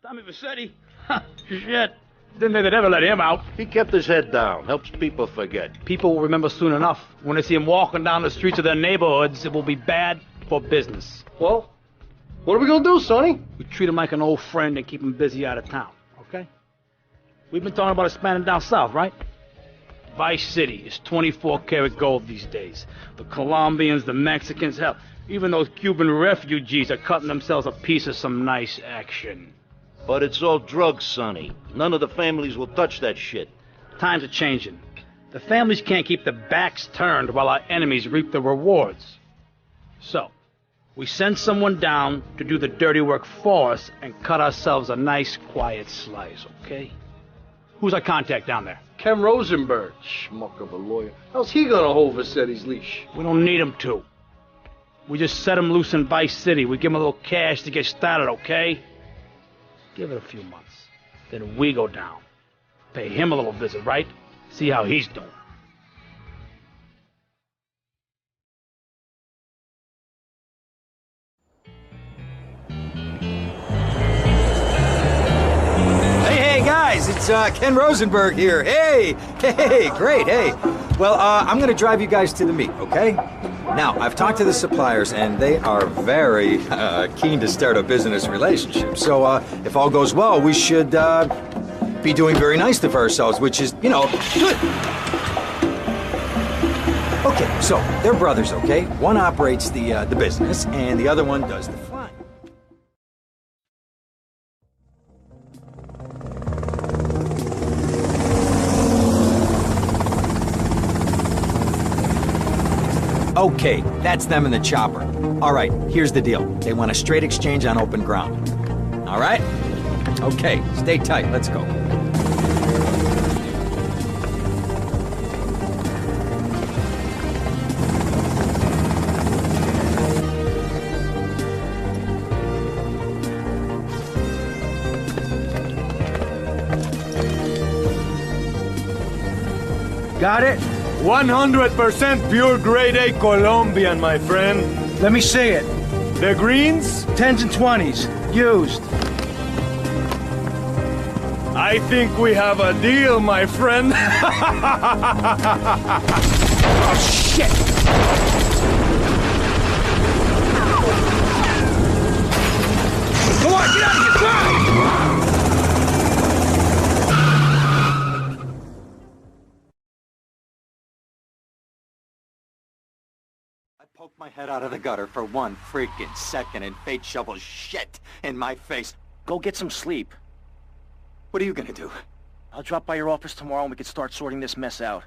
Tommy Vassetti? Shit. Didn't think they'd ever let him out. He kept his head down. Helps people forget. People will remember soon enough. When they see him walking down the streets of their neighborhoods, it will be bad for business. Well, what are we gonna do, Sonny? We treat him like an old friend and keep him busy out of town, okay? We've been talking about expanding down south, right? Vice City is 24-karat gold these days. The Colombians, the Mexicans, hell, even those Cuban refugees are cutting themselves a piece of some nice action. But it's all drugs, Sonny. None of the families will touch that shit. Times are changing. The families can't keep their backs turned while our enemies reap the rewards. So, we send someone down to do the dirty work for us and cut ourselves a nice, quiet slice, okay? Who's our contact down there? Ken Rosenberg, schmuck of a lawyer. How's he gonna hold Vassetti's leash? We don't need him to. We just set him loose in Vice City. We give him a little cash to get started, okay? Give it a few months. Then we go down. Pay him a little visit, right? See how he's doing. Hey, guys, it's Ken Rosenberg here. Hey, great, hey. Well, I'm gonna drive you guys to the meet, okay? Now, I've talked to the suppliers, and they are very keen to start a business relationship. So, if all goes well, we should be doing very nicely for ourselves, which is, you know, good. Okay, so they're brothers, okay? One operates the business, and the other one does the flying. Okay, that's them in the chopper. All right, here's the deal. They want a straight exchange on open ground. All right? Okay, stay tight. Let's go. Got it? 100% pure grade A Colombian, my friend. Let me see it. The greens? 10s and 20s. Used. I think we have a deal, my friend. Oh, shit! Come on, get out of here! Drive! Poke my head out of the gutter for 1 freaking second and fate shovels shit in my face. Go get some sleep. What are you gonna do? I'll drop by your office tomorrow and we can start sorting this mess out.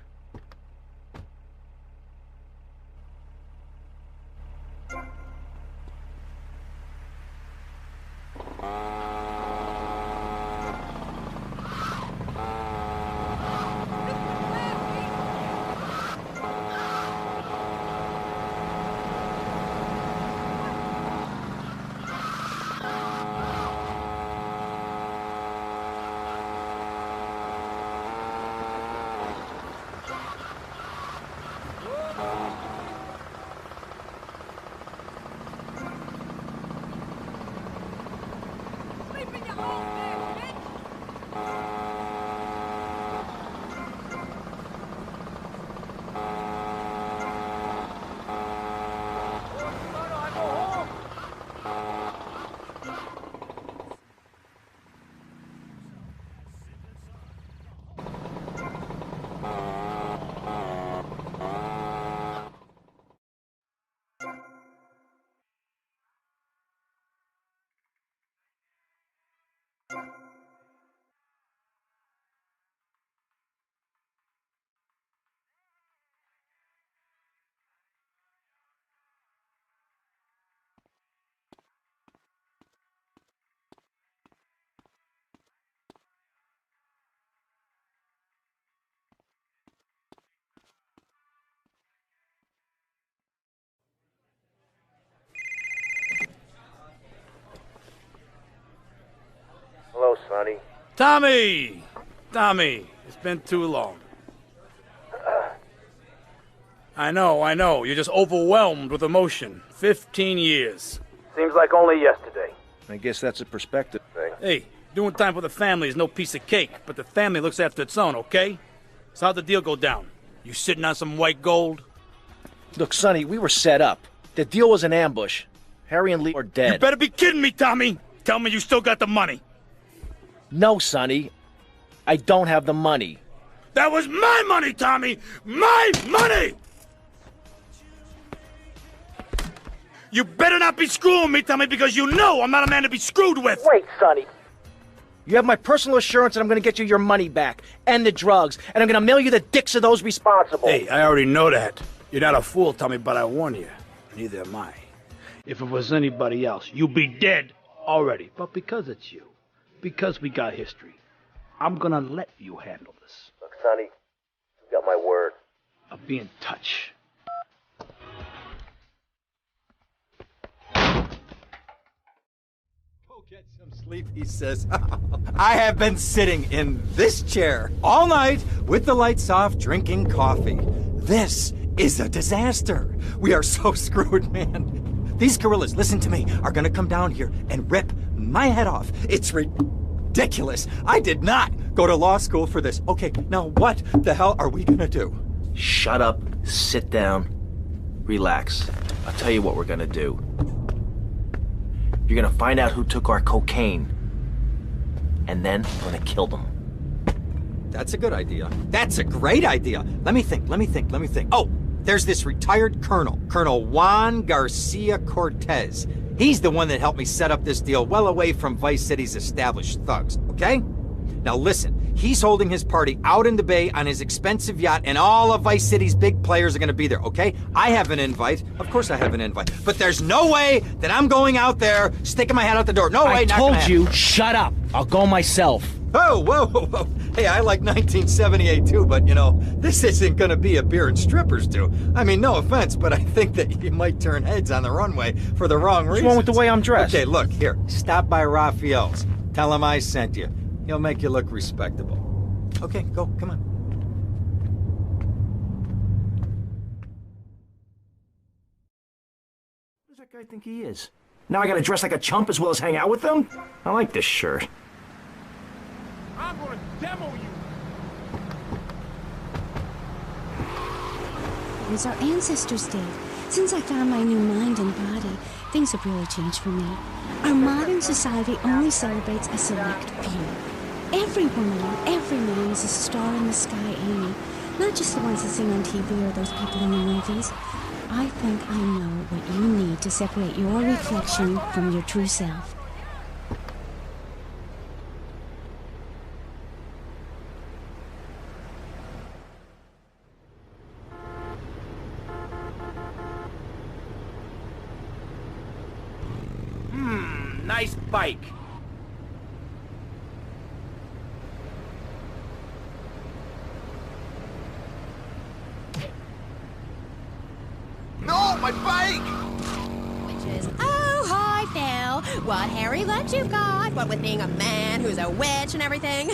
Hello, Sonny. Tommy, it's been too long. I know, you're just overwhelmed with emotion. 15 years. Seems like only yesterday. I guess that's a perspective thing. Hey, Doing time for the family is no piece of cake, but the family looks after its own, okay? So how'd the deal go down? You sitting on some white gold? Look, Sonny, we were set up. The deal was an ambush. Harry and Lee are dead. You better be kidding me, Tommy! Tell me you still got the money. No, Sonny. I don't have the money. That was my money, Tommy! My money! You better not be screwing me, Tommy, because you know I'm not a man to be screwed with! Wait, Sonny. You have my personal assurance that I'm going to get you your money back, and the drugs, and I'm going to mail you the dicks of those responsible. Hey, I already know that. You're not a fool, Tommy, but I warn you. Neither am I. If it was anybody else, you'd be dead already. But because it's you, because we got history, I'm gonna let you handle this. Look, Sonny, you got my word. I'll be in touch. Go get some sleep, he says. I have been sitting in this chair all night with the lights off, drinking coffee. This is a disaster. We are so screwed, man. These gorillas, listen to me, are gonna come down here and rip my head off. It's ridiculous. I did not go to law school for this. Okay, now what the hell are we gonna do? Shut up, sit down, relax. I'll tell you what we're gonna do. You're gonna find out who took our cocaine, and then we're gonna kill them. That's a good idea. That's a great idea. Let me think. Oh, there's this retired colonel, Colonel Juan Garcia Cortez. He's the one that helped me set up this deal well away from Vice City's established thugs, okay? Now listen, he's holding his party out in the bay on his expensive yacht, and all of Vice City's big players are gonna be there, okay? I have an invite. Of course I have an invite. But there's no way that I'm going out there, sticking my head out the door. No way, I not told gonna you, happen. shut up. I'll go myself. Oh, whoa. Hey, I like 1978 too, but you know, this isn't gonna be a beer and strippers do. I mean, no offense, but I think that you might turn heads on the runway for the wrong reasons. What's wrong with the way I'm dressed? Okay, look, here, stop by Raphael's. Tell him I sent you. He'll make you look respectable. Okay, go, come on. Who does that guy think he is? Now I gotta dress like a chump as well as hang out with them? I like this shirt. I'm gonna demo you. As our ancestors did. Since I found my new mind and body, things have really changed for me. Our modern society only celebrates a select few. Every woman and every man is a star in the sky, Amy. Not just the ones that sing on TV or those people in the movies. I think I know what you need to separate your reflection from your true self. Nice bike. No, my bike! Which is, oh, hi, Phil. What hairy looks you've got. What with being a man who's a witch and everything.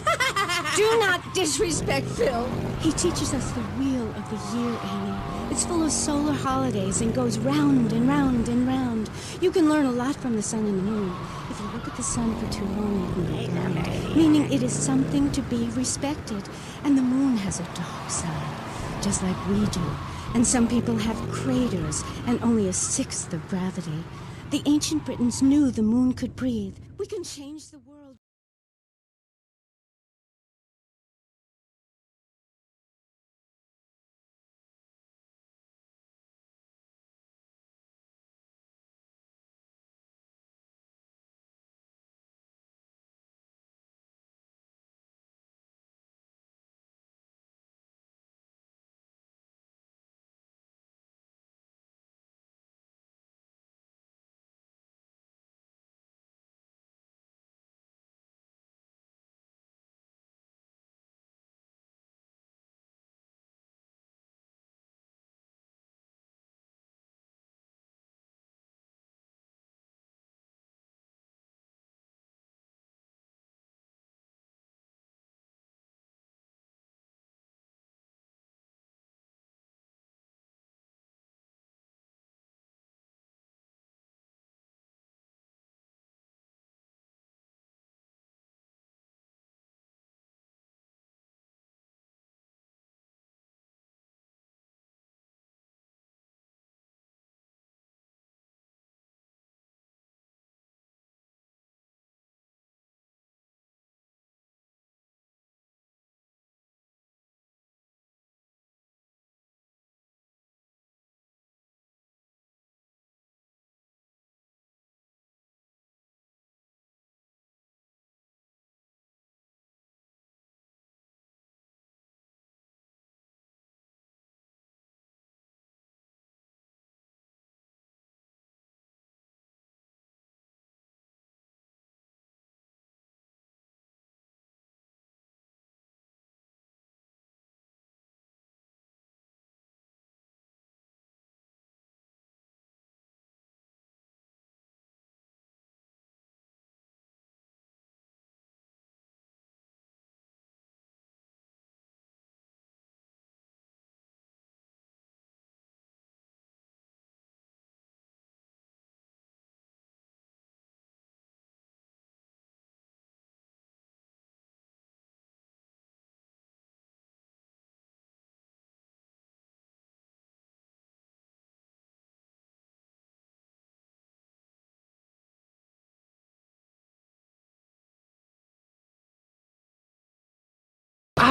Do not disrespect Phil. He teaches us the wheel of the year, Amy. It's full of solar holidays and goes round and round and round. You can learn a lot from the sun and the moon. If you look at the sun for too long, you can get blind. Meaning it is something to be respected. And the moon has a dark side, just like we do. And some people have craters and only a sixth of gravity. The ancient Britons knew the moon could breathe. We can change the world.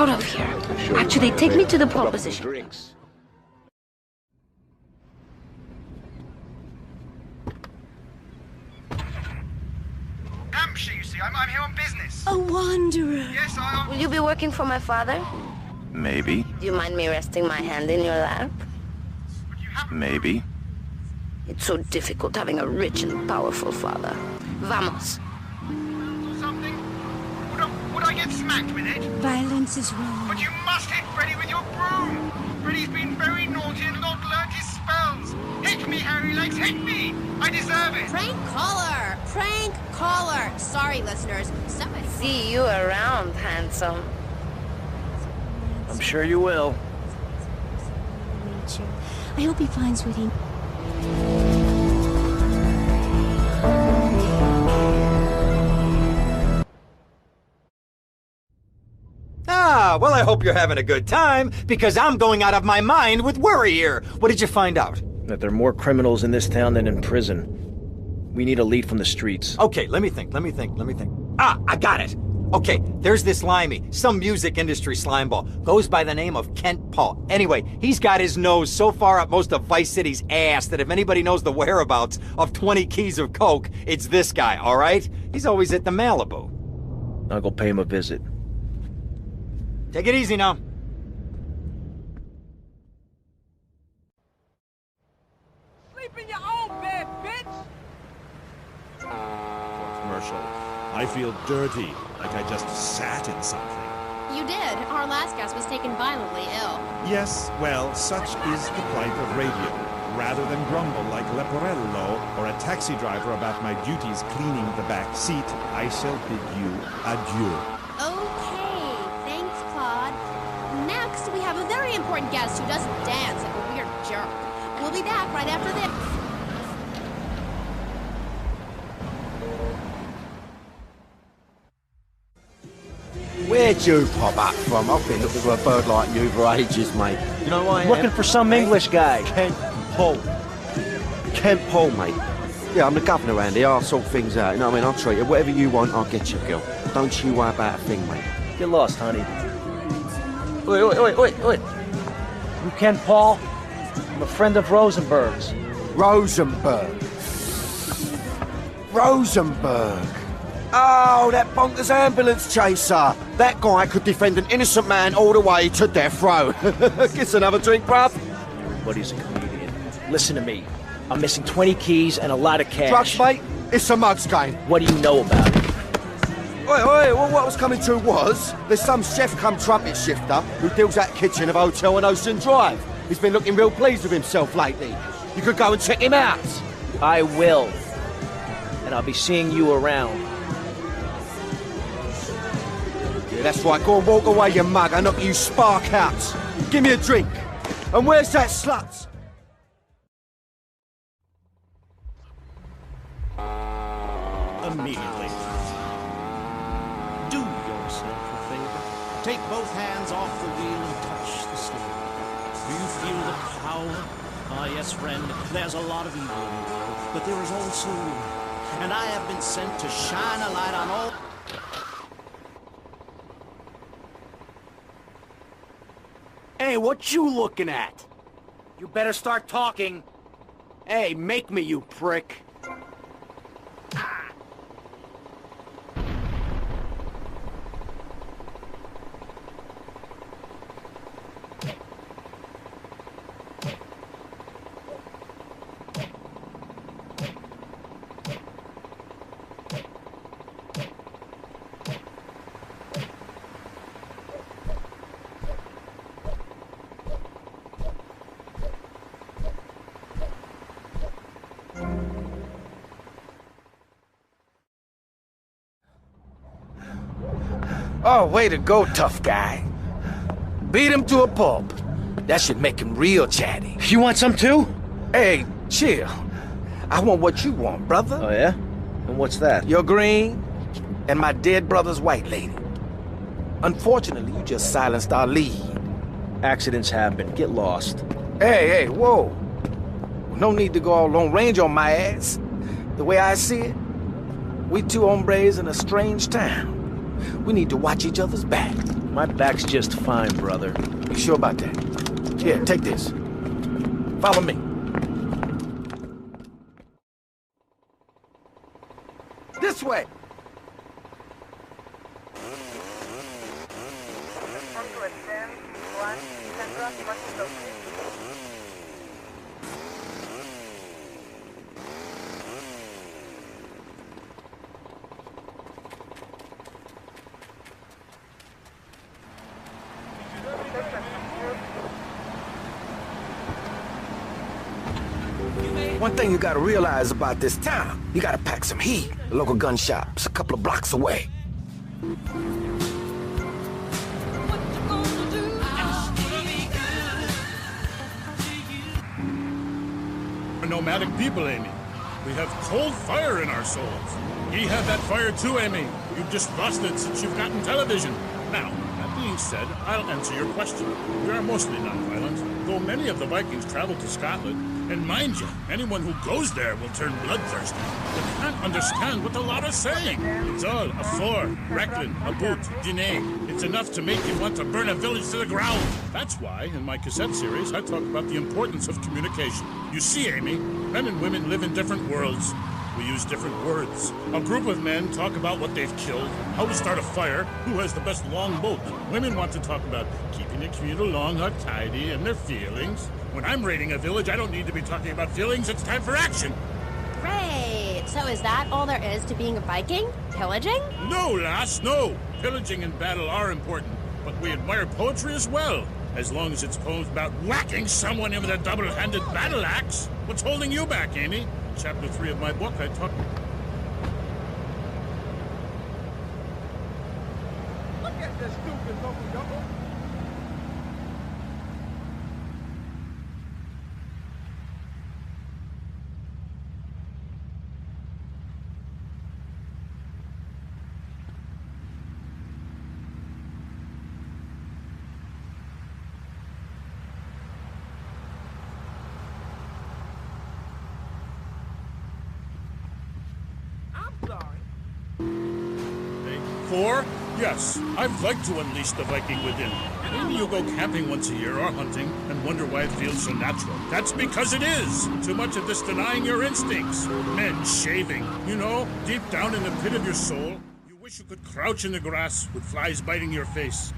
out of here. Actually, take me to the pole position. Drinks. Hampshire, you see. I'm here on business. A wanderer. Yes, Will you be working for my father? Maybe. Do you mind me resting my hand in your lap? Maybe. It's so difficult having a rich and powerful father. Vamos. Something? Would I get smacked with it? Violence is wrong. But you must hit Freddy with your broom. Freddy's been very naughty and not learnt his spells. Hit me, Harry Legs, hit me! I deserve it! Prank caller! Prank caller! Sorry, listeners. Somebody... See you around, handsome. I'm sure you will. I hope he finds what he... Ah, well, I hope you're having a good time, because I'm going out of my mind with worry here. What did you find out? That there are more criminals in this town than in prison. We need a lead from the streets. Okay, let me think. Ah, I got it. Okay, there's this limey, some music industry slimeball. Goes by the name of Kent Paul. Anyway, he's got his nose so far up most of Vice City's ass that if anybody knows the whereabouts of 20 keys of coke, it's this guy, all right? He's always at the Malibu. I'll go pay him a visit. Take it easy now. Sleep in your own bed, bitch! Commercial. I feel dirty, like I just sat in something. You did. Our last guest was taken violently ill. Yes, well, such is the plight of radio. Rather than grumble like Leporello or a taxi driver about my duties cleaning the back seat, I shall bid you adieu. Okay, thanks, Claude. Next, we have a very important guest who doesn't dance like a weird jerk. We'll be back right after this. Where'd you pop up from? I've been looking for a bird like you for ages, mate. You know why? Looking for some English guy. Kent Paul. Kent Paul, mate. Yeah, I'm the governor around here. I'll sort things out. You know what I mean? I'll treat you. Whatever you want, I'll get you, girl. Don't you worry about a thing, mate. Get lost, honey. Wait. You Ken Paul? I'm a friend of Rosenberg's. Rosenberg. Oh, that bonkers ambulance chaser. That guy could defend an innocent man all the way to death row. Get another drink, bruv. Everybody's a comedian. Listen to me. I'm missing 20 keys and a lot of cash. Drugs, mate? It's a mug's game. What do you know about it? Wait, well, what I was coming to was, there's some chef come trumpet shifter who deals at kitchen of a hotel on Ocean Drive. He's been looking real pleased with himself lately. You could go and check him out. I will. And I'll be seeing you around. Yeah, that's right. Go and walk away, you mug. I knock you spark out. Give me a drink. And where's that slut? Immediately. Do yourself a favor. Take both hands off the wheel and touch the steering. Do you feel the power? Ah, yes, friend, there's a lot of evil in the world, but there is also good. And I have been sent to shine a light on all... Hey, what you looking at? You better start talking. Hey, make me, you prick. Oh, way to go, tough guy. Beat him to a pulp. That should make him real chatty. You want some too? Hey, chill. I want what you want, brother. Oh, yeah? And what's that? Your green and my dead brother's white lady. Unfortunately, you just silenced our lead. Accidents happen. Get lost. Hey, whoa. No need to go all Lone Ranger on my ass. The way I see it, we two hombres in a strange town. We need to watch each other's back. My back's just fine, brother. You sure about that? Here, take this. Follow me. This way! One thing you gotta realize about this town, you gotta pack some heat. The local gun shop's a couple of blocks away. We're nomadic people, Amy. We have cold fire in our souls. He had that fire too, Amy. You've just lost it since you've gotten television. Now, that being said, I'll answer your question. We are mostly non-violent, though many of the Vikings traveled to Scotland. And mind you, anyone who goes there will turn bloodthirsty. They can't understand what the lot are saying. It's all a for, Recklin, a boot, dîner. It's enough to make you want to burn a village to the ground. That's why, in my cassette series, I talk about the importance of communication. You see, Amy, men and women live in different worlds. We use different words. A group of men talk about what they've killed, how to start a fire, who has the best longboat. Women want to talk about keeping the commute along or tidy and their feelings. When I'm raiding a village, I don't need to be talking about feelings. It's time for action. Great. So is that all there is to being a Viking? Pillaging? No, lass, no. Pillaging and battle are important, but we admire poetry as well. As long as it's poems about whacking someone in with a double-handed battle axe. What's holding you back, Amy? Chapter 3 of my book, I talk... Look at this stupid local double. For? Yes, I'd like to unleash the Viking within. Maybe you'll go camping once a year or hunting and wonder why it feels so natural. That's because it is! Too much of this denying your instincts. Men shaving. You know, deep down in the pit of your soul, you wish you could crouch in the grass with flies biting your face.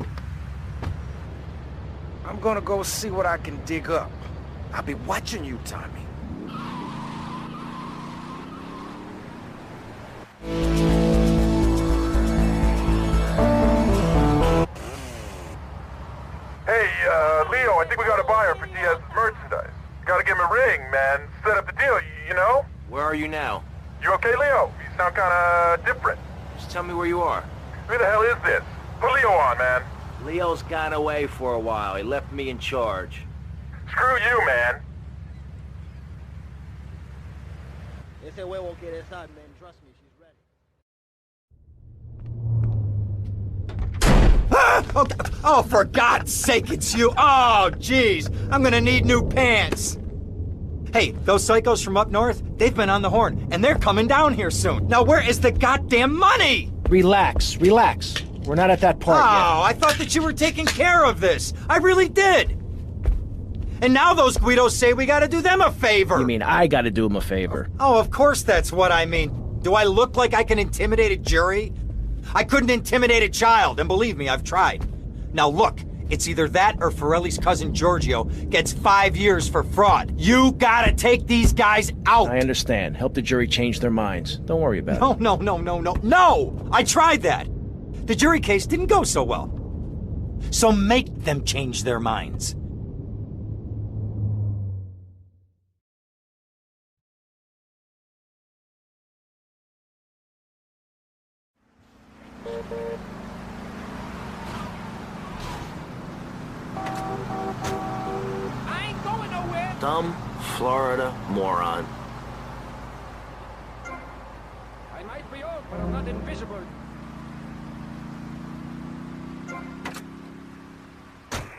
I'm gonna go see what I can dig up. I'll be watching you, Tommy. Leo, I think we got a buyer for Diaz's merchandise. You gotta give him a ring, man. Set up the deal, you know? Where are you now? You okay, Leo? You sound kinda different. Just tell me where you are. Who the hell is this? Put Leo on, man. Leo's gone away for a while. He left me in charge. Screw you, man. Ese huevo quiere estar, man. Trust me, she's ready. Oh, for God's sake, it's you! Oh, jeez! I'm gonna need new pants! Hey, those psychos from up north, they've been on the horn, and they're coming down here soon. Now, where is the goddamn money? Relax, relax. We're not at that part yet. Oh, I thought that you were taking care of this. I really did. And now those Guidos say we gotta do them a favor. You mean I gotta do them a favor? Oh, of course that's what I mean. Do I look like I can intimidate a jury? I couldn't intimidate a child, and believe me, I've tried. Now look, it's either that or Forelli's cousin Giorgio gets 5 years for fraud. You gotta take these guys out! I understand. Help the jury change their minds. Don't worry about it. No! I tried that! The jury case didn't go so well. So make them change their minds. I ain't going nowhere. Dumb Florida moron. I might be old, but I'm not invisible.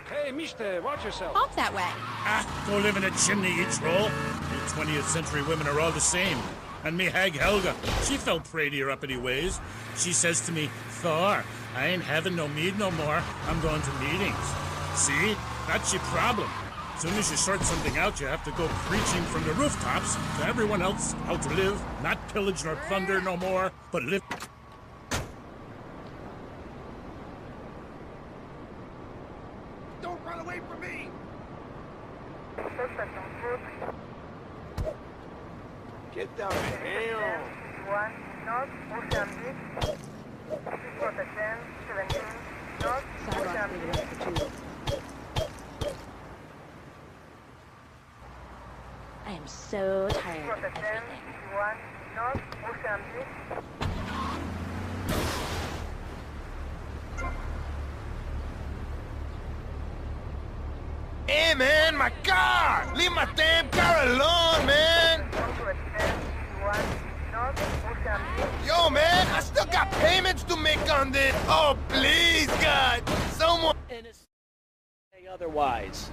Hey, mister, watch yourself. Off that way. Ah, go live in a chimney, you troll. You 20th century women are all the same. And me hag Helga, she felt prettier uppity ways. She says to me, Thor, I ain't having no mead no more. I'm going to meetings. See? That's your problem. As soon as you sort something out, you have to go preaching from the rooftops to everyone else how to live, not pillage nor plunder no more, but live. Don't run away from me! Get down the hill. I am so tired of everything. Hey, man, my car! Leave my damn car alone, man! Yo, man, I still got payments to make on this. Oh, please, God, someone... Say otherwise.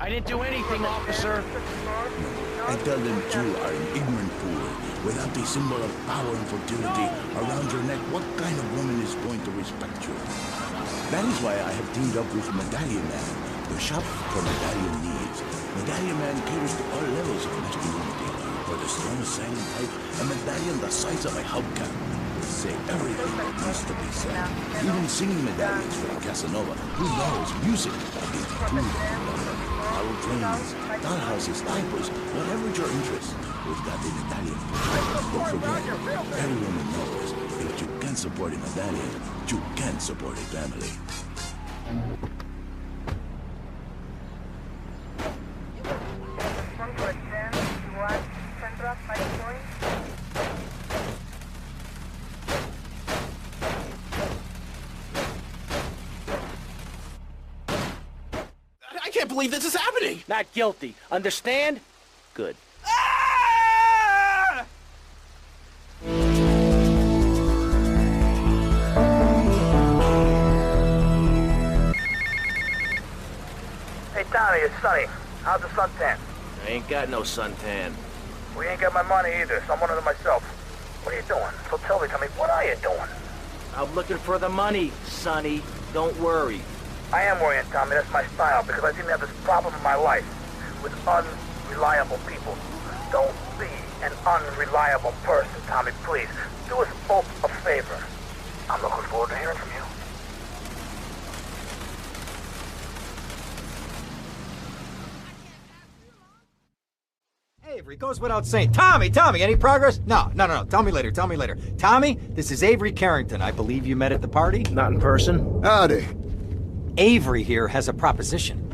I didn't do anything, officer. I tell them you are an ignorant fool. Without the symbol of power and fertility around your neck, what kind of woman is going to respect you? That is why I have teamed up with Medallion Man, the shop for medallion needs. Medallion Man caters to all levels of masculinity. For the strongest silent type, a medallion the size of a hubcap will say everything that needs to be said. Even singing medallions for Casanova, who knows music is the tool of love. Our trains, dollhouses, diapers, whatever your interest, we've got a medallion. Don't forget, every woman knows if you can't support a medallion, you can't support a family. I can't believe this is happening! Not guilty. Understand? Good. Hey, Tommy, it's Sonny. How's the suntan? I ain't got no suntan. We ain't got my money either, so I'm one of them myself. What are you doing? So tell me, Tommy, what are you doing? I'm looking for the money, Sonny. Don't worry. I am worrying, Tommy. That's my style, because I seem to have this problem in my life with unreliable people. Don't be an unreliable person, Tommy, please. Do us both a favor. I'm looking forward to hearing from you. Avery, goes without saying. Tommy, any progress? No. Tell me later. Tommy, this is Avery Carrington. I believe you met at the party? Not in person. Howdy. Avery here has a proposition.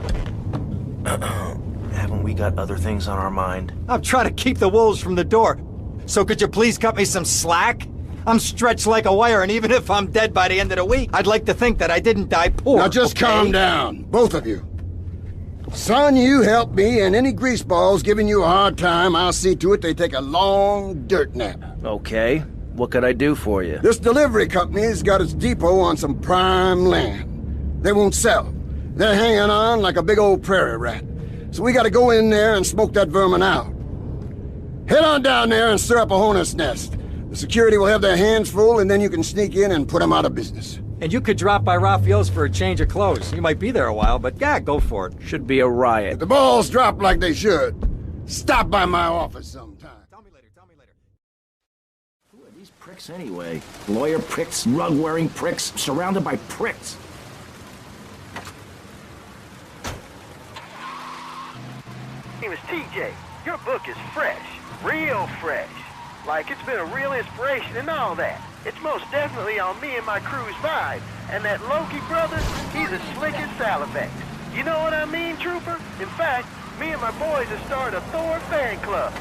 Haven't we got other things on our mind? I'm trying to keep the wolves from the door. So could you please cut me some slack? I'm stretched like a wire, and even if I'm dead by the end of the week, I'd like to think that I didn't die poor. Now just calm down, both of you. Son, you help me, and any greaseballs giving you a hard time, I'll see to it they take a long dirt nap. Okay. What could I do for you? This delivery company's got its depot on some prime land. They won't sell. They're hanging on like a big old prairie rat. So we gotta go in there and smoke that vermin out. Head on down there and stir up a hornet's nest. The security will have their hands full, and then you can sneak in and put them out of business. And you could drop by Raphael's for a change of clothes. You might be there a while, but yeah, go for it. Should be a riot. If the balls drop like they should, stop by my office sometime. Tell me later. Who are these pricks anyway? Lawyer pricks, rug-wearing pricks, surrounded by pricks. Name is TJ. Your book is fresh. Real fresh. Like it's been a real inspiration and all that. It's most definitely on me and my crew's vibe. And that Loki brother, he's as slick as Salivex. You know what I mean, Trooper? In fact, me and my boys have started a Thor fan club.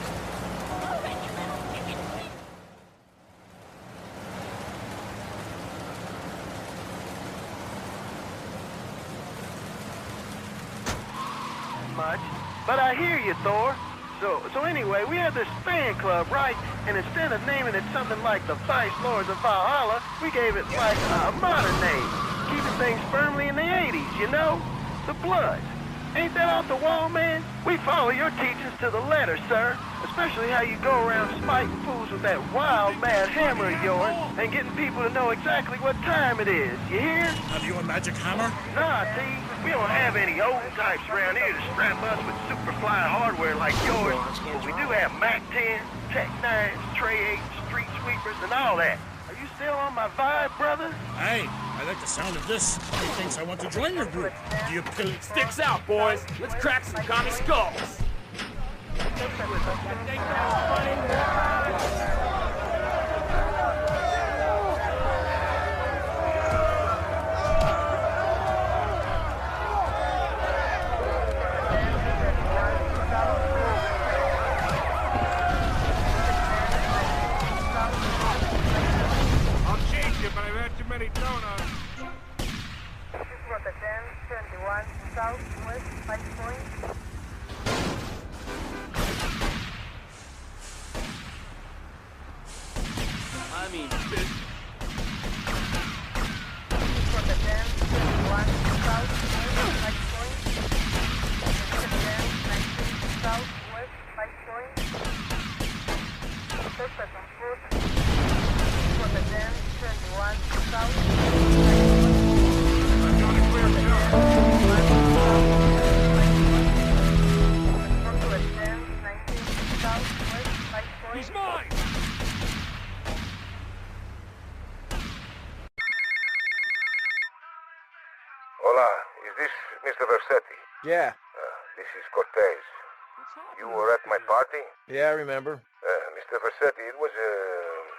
Much, but I hear you, Thor. So anyway, we had this fan club, right? And instead of naming it something like the Vice Lords of Valhalla, we gave it like a modern name, keeping things firmly in the 80s, you know? The Bloods. Ain't that off the wall, man? We follow your teachings to the letter, sir. Especially how you go around spiting fools with that wild, mad hammer of yours and getting people to know exactly what time it is. You hear? Have you a magic hammer? Nah, T. We don't have any old types around here to strap us with superfly hardware like yours. But we do have Mac 10, Tech 9s, Tray 8s, Street Sweepers, and all that. Are you still on my vibe, brother? Hey, I like the sound of this. He thinks I want to join your group. Do you pill Sticks out, boys. Let's crack some commie skulls. I'll change you, but I've had too many donuts. 21 southwest 5 points. I mean, 21 southwest 5 points. 19 southwest 5 points. Suspect on foot. 21 south 5 points. he's mine! Hola, is this Mr. Versetti? Yeah. This is Cortez. You were at my party? Yeah, I remember. Mr. Versetti, it was a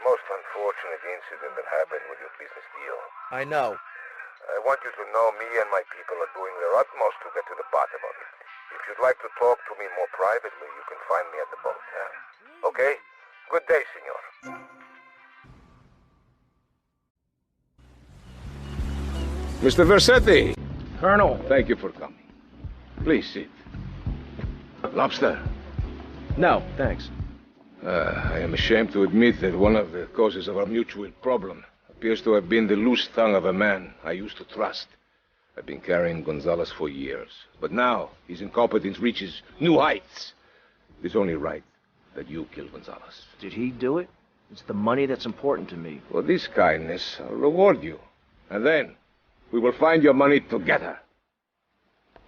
most unfortunate incident that happened with your business deal. I know. I want you to know me and my people are doing their utmost to get to the bottom of it. If you'd like to talk to me more privately, you can find me at the boat. Okay? Good day, senor. Mr. Versetti! Colonel. Thank you for coming. Please sit. Lobster? No, thanks. I am ashamed to admit that one of the causes of our mutual problem appears to have been the loose tongue of a man I used to trust. I've been carrying Gonzalez for years, but now his incompetence reaches new heights. It is only right that you kill Gonzalez. Did he do it? It's the money that's important to me. For this kindness, I'll reward you. And then, we will find your money together.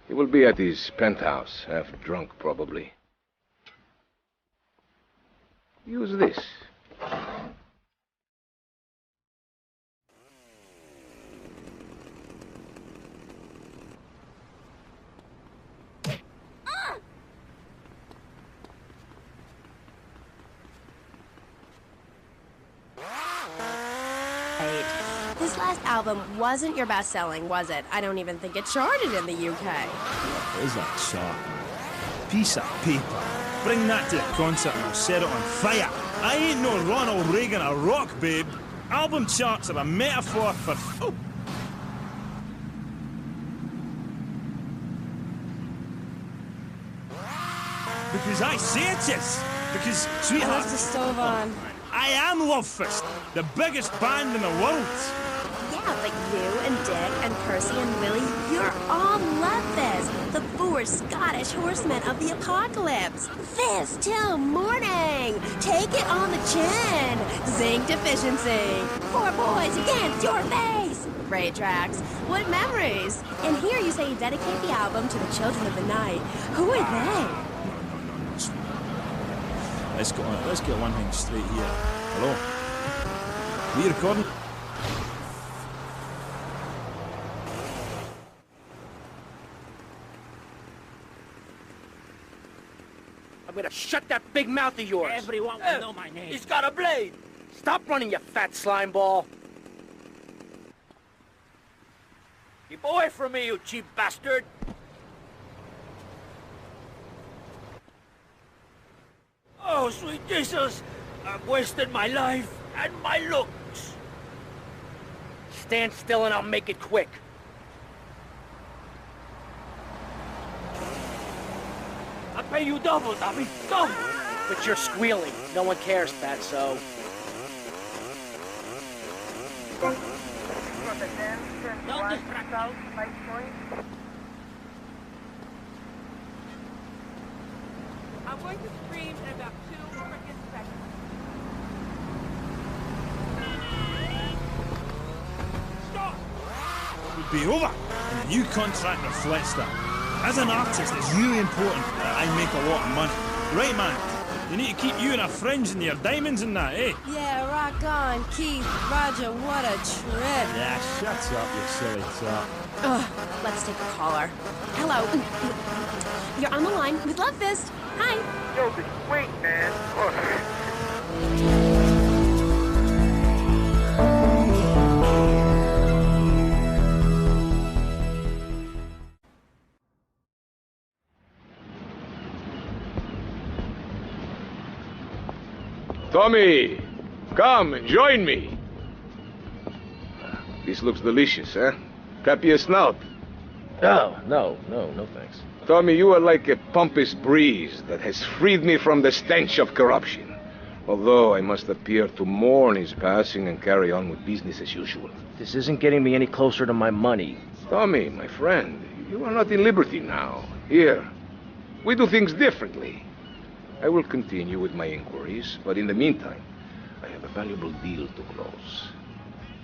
He will be at his penthouse, half drunk probably. Use this. This last album wasn't your best-selling, was it? I don't even think it charted in the UK. Is that chart? Piece of paper. Bring that to the concert and I'll set it on fire. I ain't no Ronald Reagan or rock, babe. Album charts are a metaphor for... Oh. Because I say it is. Because, sweetheart... What's the stove on? I am Love Fist, the biggest band in the world. Yeah, but you and Dick and Percy and Willie, you're all Love Fist, the four Scottish horsemen of the apocalypse. Fist till morning. Take it on the chin. Zinc deficiency. 4 boys against your face. Great tracks. What memories. And here you say you dedicate the album to the children of the night. Who are they? Let's get one thing straight here. Hello? Are you recording? I'm gonna shut that big mouth of yours. Everyone will know my name. He's got a blade. Stop running, you fat slime ball. Keep away from me, you cheap bastard. Oh, sweet Jesus! I've wasted my life and my looks. Stand still and I'll make it quick. pay you double, Tommy, double. But you're squealing. No one cares, Fatso. Don't distract south, right point. I'm going to scream in about 2 freaking seconds. Stop! Would be over, and the new contract reflects that. As an artist, it's really important that I make a lot of money. Right, man? You need to keep you in a fringe and your diamonds and that, eh? Yeah, rock on, Keith. Roger, what a trip. Yeah, shut up, you silly top. Ugh, let's take a caller. Hello. You're on the line with Love Fist. Hi. Yo, this wait, man. Tommy, come and join me. This looks delicious, huh? Cap your snout. Oh, no thanks. Tommy, you are like a pompous breeze that has freed me from the stench of corruption. Although I must appear to mourn his passing and carry on with business as usual. This isn't getting me any closer to my money. Tommy, my friend, you are not in liberty now. Here, we do things differently. I will continue with my inquiries, but in the meantime, I have a valuable deal to close.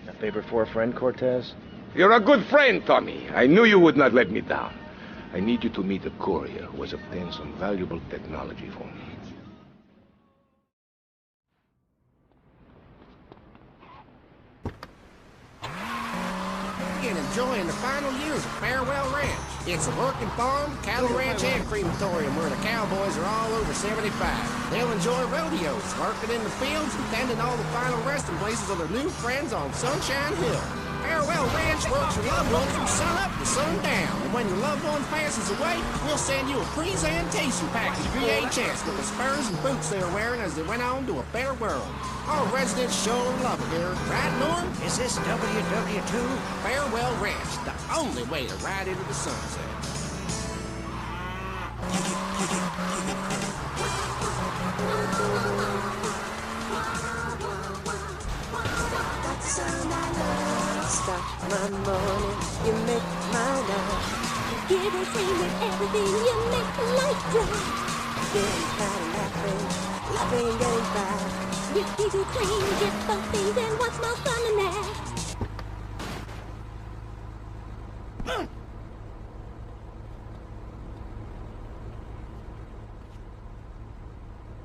A favor for a friend, Cortez? You're a good friend, Tommy. I knew you would not let me down. I need you to meet a courier who has obtained some valuable technology for me. And enjoying the final years of Farewell Ranch. It's a working farm, cattle ranch, and crematorium where the cowboys are all over 75. They'll enjoy rodeos, working in the fields, and tending all the final resting places of their new friends on Sunshine Hill. Farewell Ranch works your loved ones from sun up to sundown. And when your loved one passes away, we'll send you a presentation package VHS with the spurs and boots they were wearing as they went on to a better world. All residents sure love it here. Right, Norm? Is this WW2? Farewell Ranch, the only way to ride into the sunset. Start my morning, you make my night. You give and free with everything, you make life bright. Getting proud and laughing and getting by. You keep it clean, get both things, and what's more fun than that?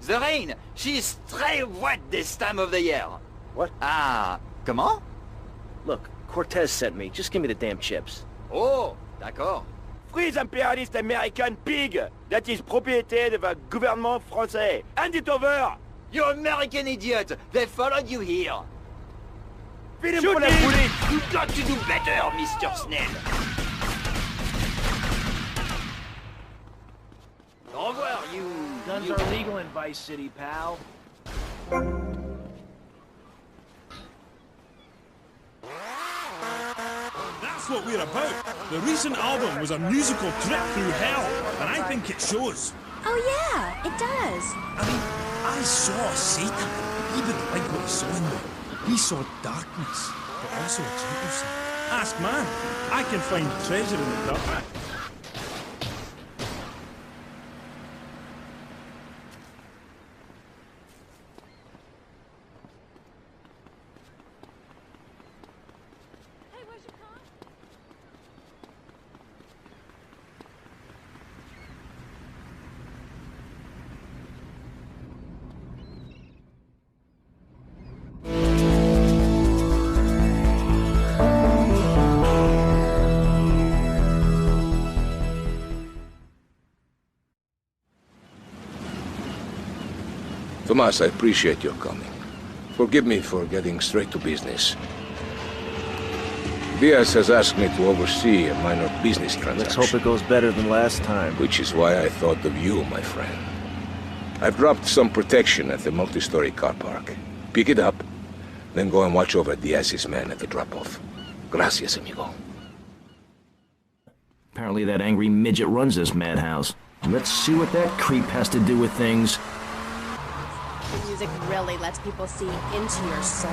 The rain, she's très wet this time of the year. What? Ah, comment? Look, Cortez sent me. Just give me the damn chips. Oh, d'accord. Free the imperialist American pig that is propriété of the gouvernement français. Hand it over! You American idiot! They followed you here. Feed him for the bullet! You got to do better, Mr. Snell. Au revoir, you... Guns are legal in Vice City, pal. That's what we're about. The recent album was a musical trip through hell, and I think it shows. Oh yeah, it does. I mean, I saw Satan. He didn't like what he saw in me. He saw darkness, but also a gentle side. Ask man. I can find treasure in the dark. Tomas, I appreciate your coming. Forgive me for getting straight to business. Diaz has asked me to oversee a minor business transaction. Let's hope it goes better than last time. Which is why I thought of you, my friend. I've dropped some protection at the multi-story car park. Pick it up, then go and watch over Diaz's men at the drop-off. Gracias, amigo. Apparently that angry midget runs this madhouse. Let's see what that creep has to do with things. The music really lets people see into your soul.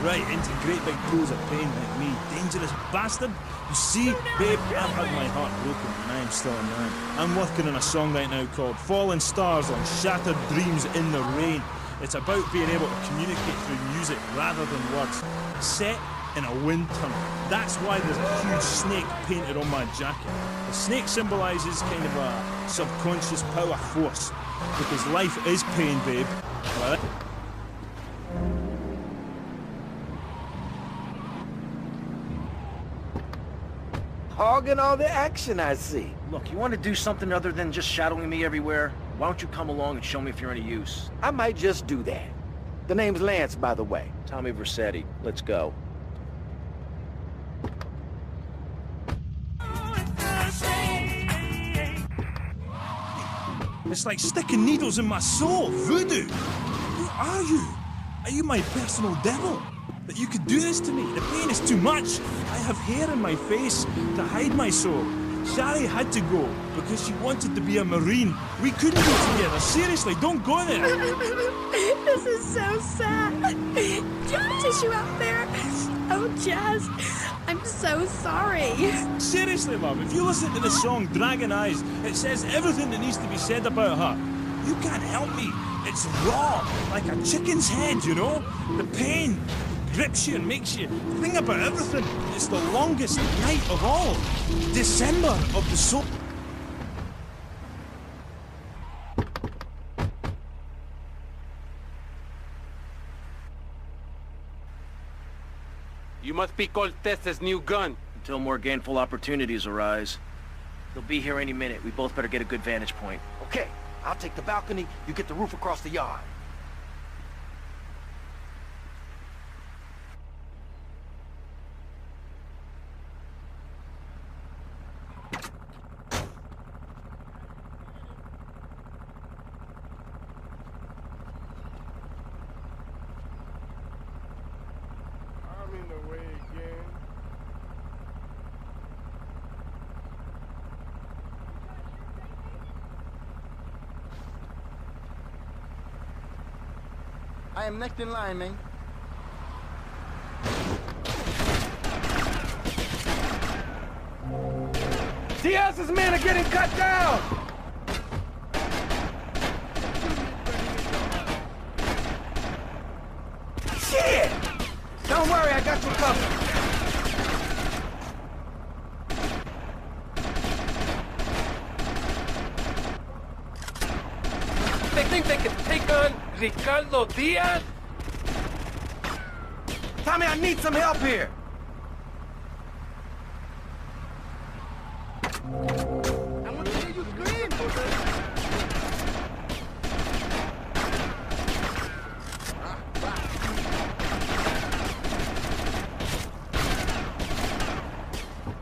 Right, into great big pools of pain like me. Dangerous bastard. You see, babe, I've had my heart broken and I am still a man. I'm working on a song right now called Fallen Stars on Shattered Dreams in the Rain. It's about being able to communicate through music rather than words. Set in a wind tunnel. That's why there's a huge snake painted on my jacket. The snake symbolises kind of a subconscious power force. Because life is pain, babe. Right? Hogging all the action, I see. Look, you want to do something other than just shadowing me everywhere? Why don't you come along and show me if you're any use? I might just do that. The name's Lance, by the way. Tommy Vercetti. Let's go. It's like sticking needles in my soul. Voodoo. Who are you? Are you my personal devil? That you could do this to me? The pain is too much. I have hair in my face to hide my soul. Shari had to go because she wanted to be a Marine. We couldn't go together. Seriously, don't go there. This is so sad. Just tissue out there. Oh, Jazz, I'm so sorry. Seriously, love, if you listen to the song Dragon Eyes, it says everything that needs to be said about her. You can't help me. It's raw, like a chicken's head, you know? The pain grips you and makes you think about everything. It's the longest night of all. December of the soul. You must be Cortez's new gun. Until more gainful opportunities arise. He'll be here any minute. We both better get a good vantage point. Okay, I'll take the balcony, you get the roof across the yard. I'm in the way again. I am next in line, man. Diaz's men are getting cut down! Shit! Don't worry, I got you covered. They think they can take on Ricardo Diaz? Tommy, I need some help here. I want to hear you scream.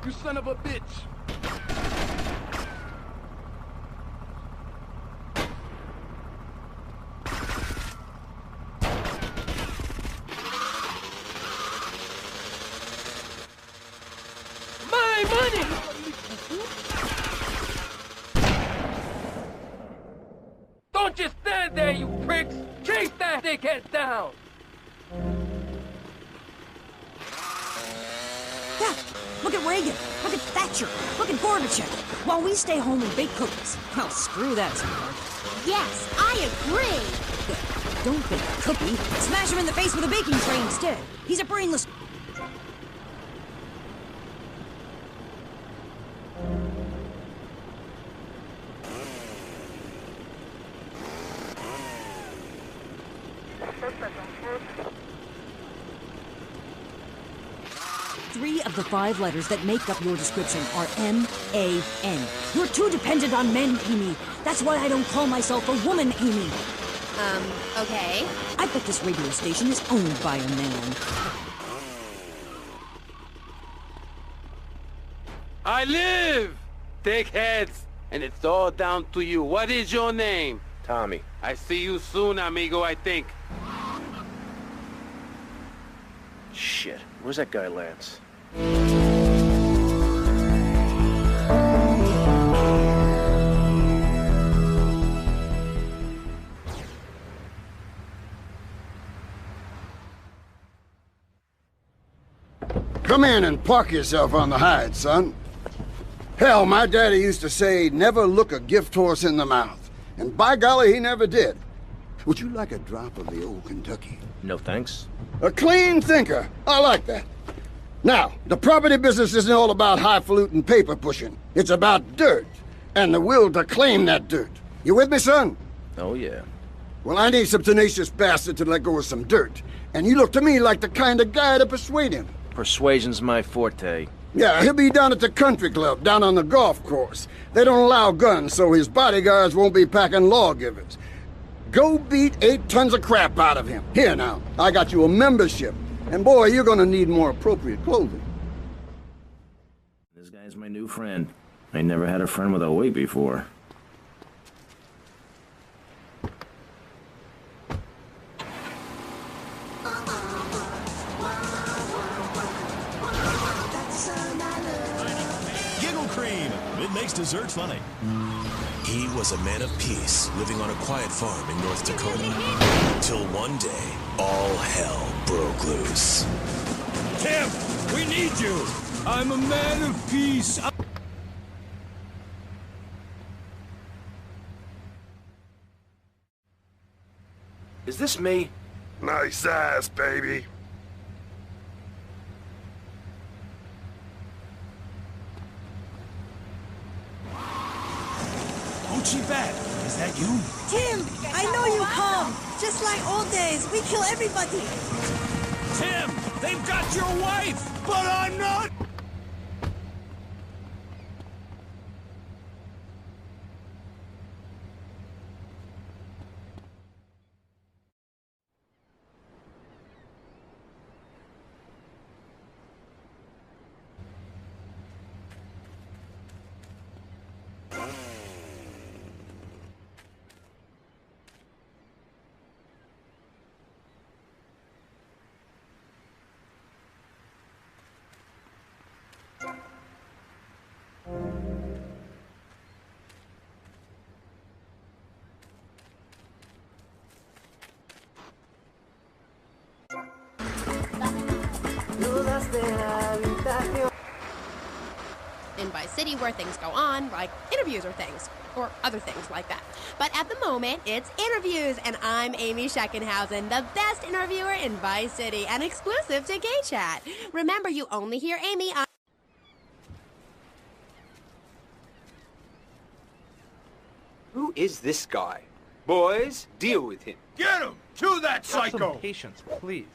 You son of a bitch. Don't just stand there, you pricks! Chase that dickhead down! Dad, look at Reagan. Look at Thatcher. Look at Gorbachev. While we stay home and bake cookies. Well, screw that, sweetheart. Yes, I agree. Good. Don't bake a cookie. Smash him in the face with a baking tray instead. He's a brainless... Three of the 5 letters that make up your description are M-A-N. You're too dependent on men, Amy. That's why I don't call myself a woman, Amy. Okay. I bet this radio station is owned by a man. I live! Dickheads! And it's all down to you. What is your name? Tommy. I see you soon, amigo, I think. Shit. Where's that guy, Lance? Come in and park yourself on the hide, son. Hell, my daddy used to say, never look a gift horse in the mouth. And by golly, he never did. Would you like a drop of the old Kentucky? No thanks. A clean thinker. I like that. Now, the property business isn't all about highfalutin paper pushing. It's about dirt, and the will to claim that dirt. You with me, son? Oh, yeah. Well, I need some tenacious bastard to let go of some dirt. And you look to me like the kind of guy to persuade him. Persuasion's my forte. Yeah, he'll be down at the country club, down on the golf course. They don't allow guns, so his bodyguards won't be packing lawgivers. Go beat 8 tons of crap out of him. Here now, I got you a membership. And boy, you're gonna need more appropriate clothing. This guy's my new friend. I never had a friend with a wig before. It makes dessert funny. He was a man of peace, living on a quiet farm in North Dakota. Till one day, all hell broke loose. Tim, we need you! I'm a man of peace. Is this me? Nice ass, baby. Bad. Is that you? Tim, I know you come. Just like old days, we kill everybody. Tim, they've got your wife, but I'm not. In Vice City, where things go on, like interviews or things, or other things like that. But at the moment, it's interviews, and I'm Amy Scheckenhausen, the best interviewer in Vice City, and exclusive to Gay Chat. Remember, you only hear Amy on... Who is this guy? Boys, deal with him. Get him! To that psycho! Have some patience, please.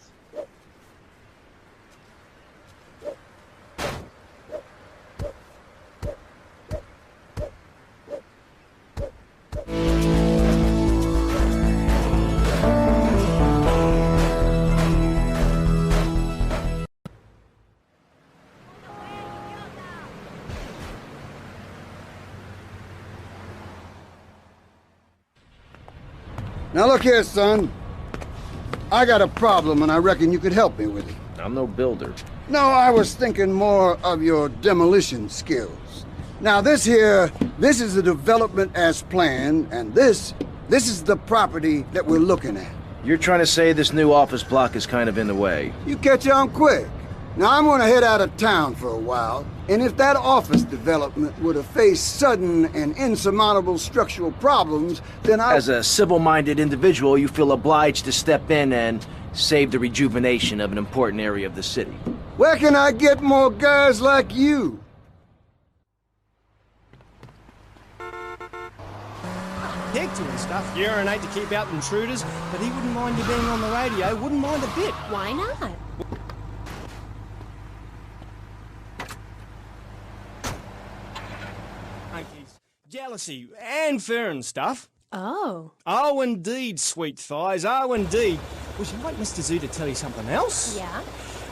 Now look here, son. I got a problem, and I reckon you could help me with it. I'm no builder. No, I was thinking more of your demolition skills. Now this is the development as planned, and this is the property that we're looking at. You're trying to say this new office block is kind of in the way? You catch on quick. Now I'm gonna head out of town for a while, and if that office development were to face sudden and insurmountable structural problems, then As a civil-minded individual, you feel obliged to step in and save the rejuvenation of an important area of the city. Where can I get more guys like you? Peg to and stuff. Urinate to keep out intruders, but he wouldn't mind you being on the radio, wouldn't mind a bit. Why not? Jealousy and fear and stuff. Oh. Oh, indeed, sweet thighs. Oh, indeed. Would you like Mr. Zoo to tell you something else? Yeah?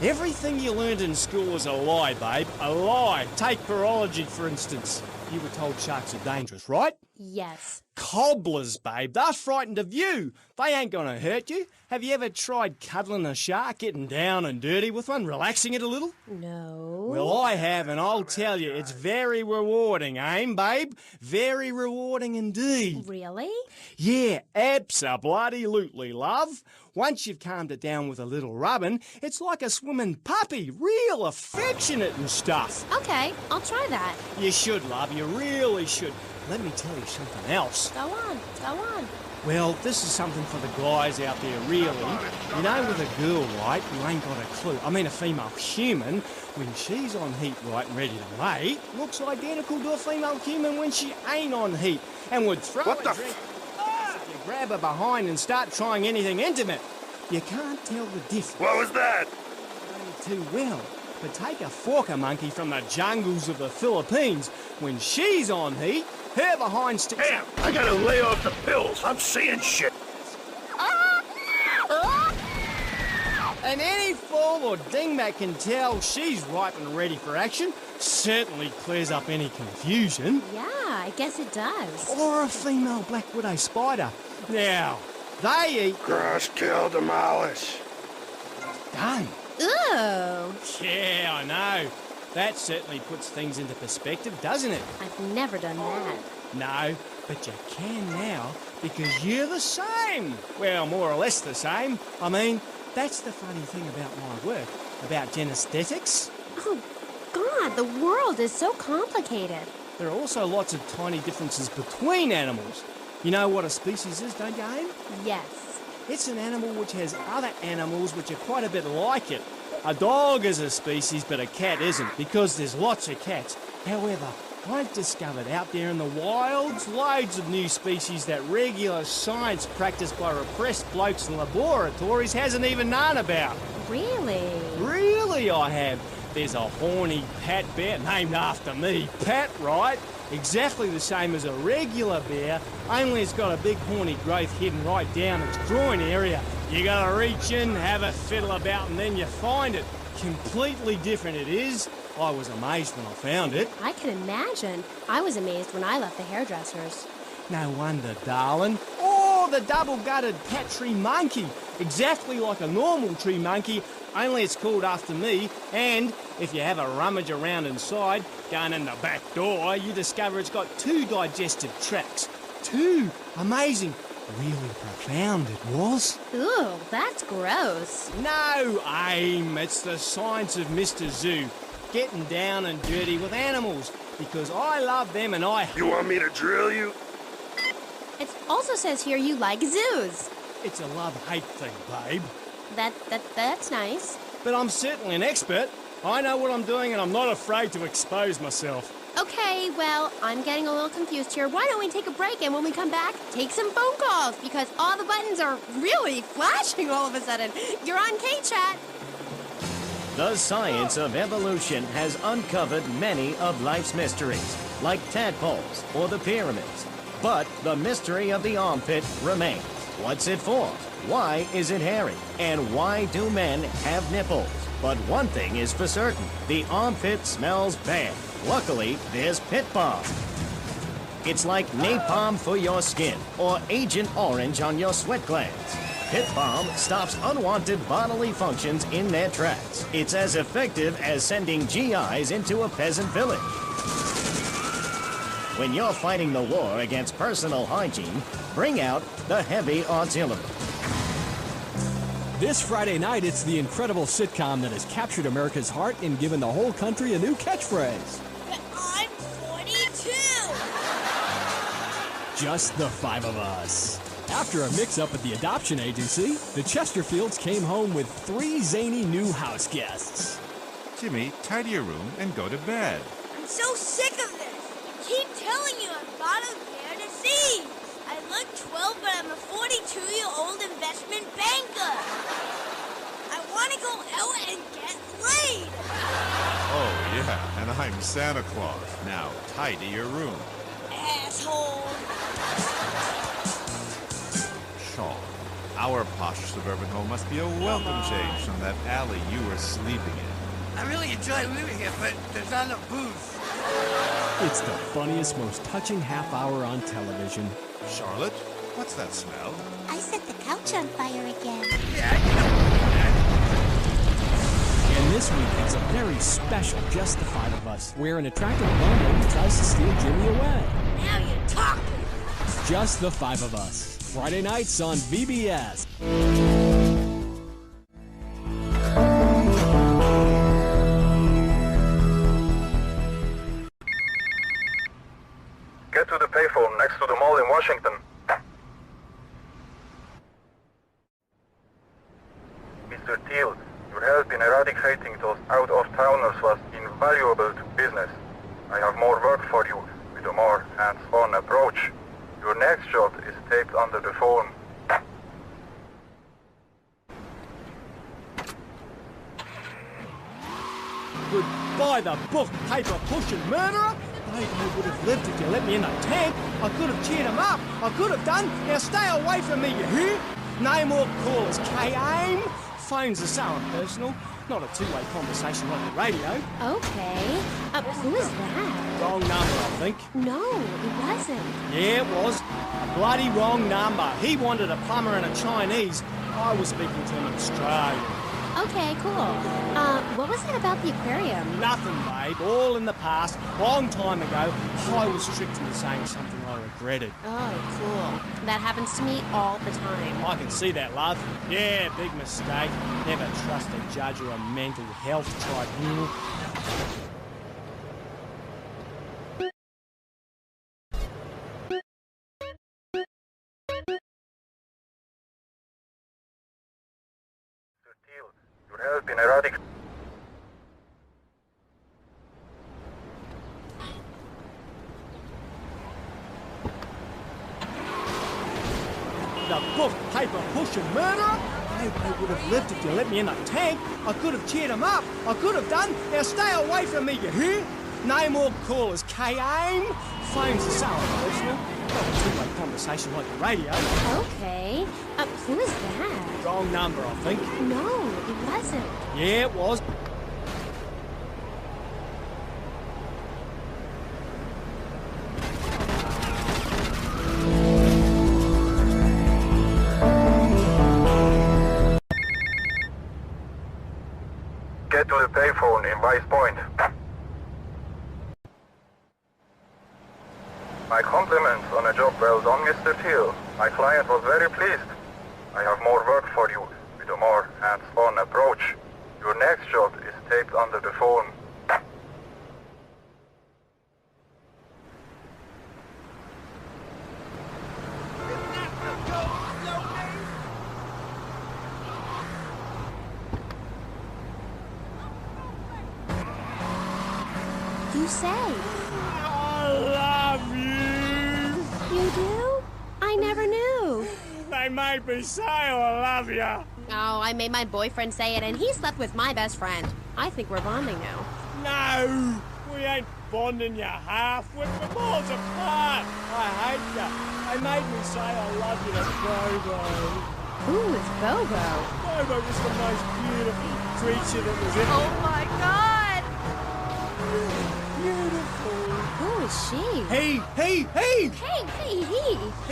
Everything you learned in school was a lie, babe. A lie. Take virology, for instance. You were told sharks are dangerous, right? Yes. cobblers, babe. They're frightened of you. They ain't gonna hurt you. Have you ever tried cuddling a shark, getting down and dirty with one, relaxing it a little? No. Well, I have, and I'll tell you, it's very rewarding, babe? Very rewarding indeed. Really? Yeah, abso-bloody-lutely, love. Once you've calmed it down with a little rubbing, it's like a swimming puppy, real affectionate and stuff. Okay, I'll try that. You should, love, you really should. Let me tell you something else. Go on, go on. Well, this is something for the guys out there, really. You know, with a girl, right, you ain't got a clue. I mean, a female human, when she's on heat, right, and ready to mate, looks identical to a female human when she ain't on heat, and would throw a drink. If you grab her behind and start trying anything intimate, you can't tell the difference. What was that? Only too well. But take a forker monkey from the jungles of the Philippines. When she's on heat, her behind sticks. Damn, I gotta lay off the pills. I'm seeing shit. And any fool or dingbat can tell she's ripe and ready for action. Certainly clears up any confusion. Yeah, I guess it does. Or a female black widow spider. Now, they eat... Crush, kill, demolish. Done. Ooh. Yeah, I know. That certainly puts things into perspective, doesn't it? I've never done that. No, but you can now, because you're the same. Well, more or less the same. I mean, that's the funny thing about my work, about genesthetics. Oh, God, the world is so complicated. There are also lots of tiny differences between animals. You know what a species is, don't you, Aim? Yes. It's an animal which has other animals which are quite a bit like it. A dog is a species, but a cat isn't, because there's lots of cats. However, I've discovered out there in the wilds loads of new species that regular science practiced by repressed blokes in laboratories hasn't even known about. Really? Really, I have. There's a horny Pat bear named after me. Pat, right? Exactly the same as a regular bear, only it's got a big horny growth hidden right down its groin area. You gotta reach in, have a fiddle about, and then you find it. Completely different it is. I was amazed when I found it. I can imagine. I was amazed when I left the hairdressers. No wonder, darling. Oh, the double-gutted Pat tree monkey. Exactly like a normal tree monkey, only it's called after me, and if you have a rummage around inside, going in the back door, you discover it's got 2 digestive tracts. 2! Amazing. Really profound it was. Ooh, that's gross. No, Aim. It's the science of Mr. Zoo. Getting down and dirty with animals. Because I love them and I... You want me to drill you? It also says here you like zoos. It's a love-hate thing, babe. That's nice. But I'm certainly an expert. I know what I'm doing and I'm not afraid to expose myself. Okay, well, I'm getting a little confused here. Why don't we take a break and when we come back, take some phone calls because all the buttons are really flashing all of a sudden. You're on K-Chat. The science of evolution has uncovered many of life's mysteries, like tadpoles or the pyramids. But the mystery of the armpit remains. What's it for? Why is it hairy? And why do men have nipples? But one thing is for certain, the armpit smells bad. Luckily, there's Pit Balm. It's like napalm for your skin, or Agent Orange on your sweat glands. Pit Balm stops unwanted bodily functions in their tracks. It's as effective as sending GIs into a peasant village. When you're fighting the war against personal hygiene, bring out the heavy artillery. This Friday night, it's the incredible sitcom that has captured America's heart and given the whole country a new catchphrase. But I'm 42! Just the 5 of us. After a mix-up at the adoption agency, the Chesterfields came home with 3 zany new house guests. Jimmy, tidy your room and go to bed. I'm so sick of this! I keep telling you I'm not a bear to see! I look 12, but I'm a 42-year-old investment banker! I want to go out and get laid! Oh, yeah, and I'm Santa Claus. Now, tidy your room. Asshole! Sean, our posh suburban home must be a welcome change from that alley you were sleeping in. I really enjoy living here, but there's not enough booze. It's the funniest, most touching half hour on television. Charlotte, what's that smell? I set the couch on fire again. And this week has a very special Just the Five of Us, where an attractive blonde tries to steal Jimmy away. Now you're talking. It's Just the Five of Us, Friday nights on VBS. Get to the payphone next to the mall in Washington. Mr. Teal, your help in eradicating those out-of-towners was invaluable to business. I have more work for you with a more hands-on approach. Your next job is taped under the phone. Goodbye, the book, paper pushing murderer. They would have lived if you let me in the tank. I could have cheered him up. I could have done. Now stay away from me, you hear? No more callers, K-aim. Phones are so impersonal. Not a two-way conversation like the radio. Okay. Who is that? Wrong number, I think. No, it wasn't. Yeah, it was. A bloody wrong number. He wanted a plumber and a Chinese. I was speaking to him in Australia. Okay, cool. What was it about the aquarium? Nothing, babe. All in the past. Long time ago, I was tricked into saying something I regretted. Oh, cool. That happens to me all the time. I can see that, love. Yeah, big mistake. Never trust a judge or a mental health tribunal. Your help in eradicating... The book, paper pushing murderer? They would have lived if you let me in the tank. I could have cheered him up. I could have done. Now stay away from me, you hear? No more callers, K-aim. Phones are so impersonal. Not a two-way conversation like the radio. Okay. Who is that? Wrong number, I think. No, it wasn't. Yeah, it was. Get to the payphone in Vice Point. My compliments on a job well done, Mr. Teal. My client was very pleased. I have more work for you with a more hands-on approach. Your next job is taped under the phone. You say. I love you. You do? I never knew. They made me say I love you. Oh, I made my boyfriend say it, and he slept with my best friend. I think we're bonding now. No, we ain't bonding, you half. We're miles apart. I hate you. They made me say I love you to Bobo. Who is Bobo? Bobo was the most beautiful creature that was ever... Oh my God! Beautiful. Who is she? He. He.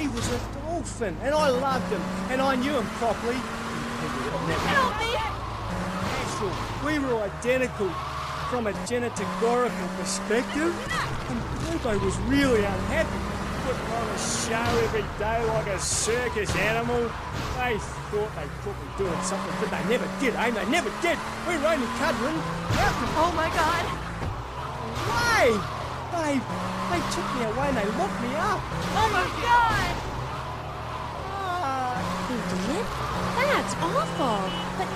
He was a dolphin, and I loved him, and I knew him properly. Help me! Natural. We were identical from a genetagorical perspective, and Bobo was really unhappy, putting on a show every day like a circus animal. They thought they caught me doing something, but they never did, eh? They never did. We were only cuddling. Oh my God! Why? They took me away and they locked me up. Oh my God! He did? That's awful. But,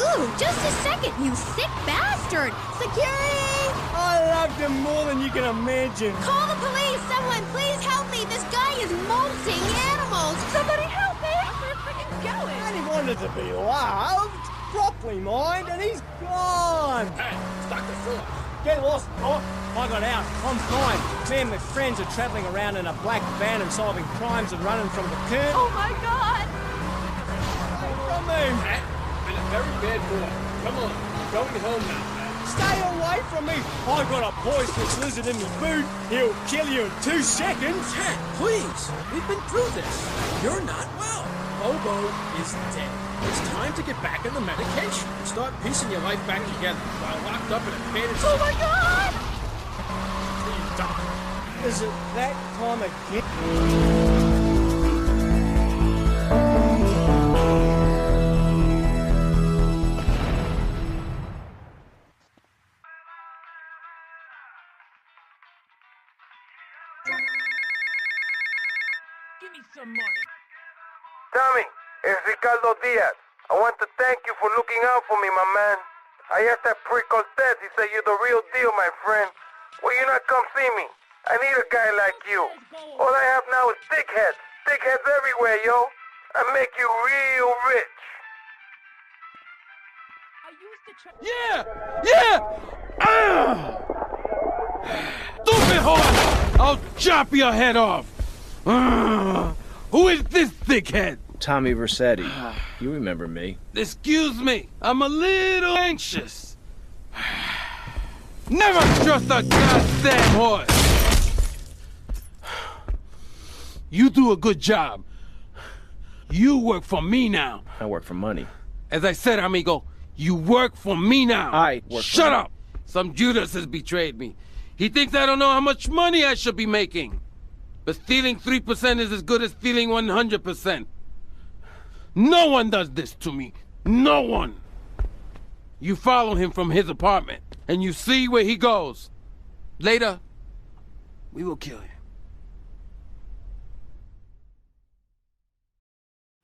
ooh, just a second, you sick bastard! Security! I loved him more than you can imagine. Call the police! Someone, please help me! This guy is molting animals! Somebody help me! Where's freaking going? And he wanted to be loved, properly, mind, and he's gone. Hey, stuck the foot. Get lost, Doc. I got out. I'm fine. Me and my friends are travelling around in a black van and solving crimes and running from the curtain. Oh my God! From me. Been a very bad boy. Come on, going home now. Stay away from me! I got a poisonous lizard in me boot. He'll kill you in 2 seconds. Ted, please. We've been through this. You're not well. Bobo is dead. It's time to get back on the medication and start piecing your life back together while locked up in a padded cell. Oh my God! Is it that time again? Give me some money. Tommy, it's Ricardo Diaz. I want to thank you for looking out for me, my man. I asked that prick Cortez. He said you're the real deal, my friend. Will you not come see me? I need a guy like you. All I have now is dickheads. Dickheads everywhere, yo. I make you real rich. Yeah! Stupid horse! I'll chop your head off! Who is this thickhead? Tommy Vercetti. You remember me. Excuse me, I'm a little anxious. Never trust a goddamn horse! You do a good job. You work for me now. I work for money. As I said, amigo, you work for me now. I work for Shut money. up! Some Judas has betrayed me. He thinks I don't know how much money I should be making. But stealing 3% is as good as stealing 100%. No one does this to me. No one. You follow him from his apartment, and you see where he goes. Later, we will kill him.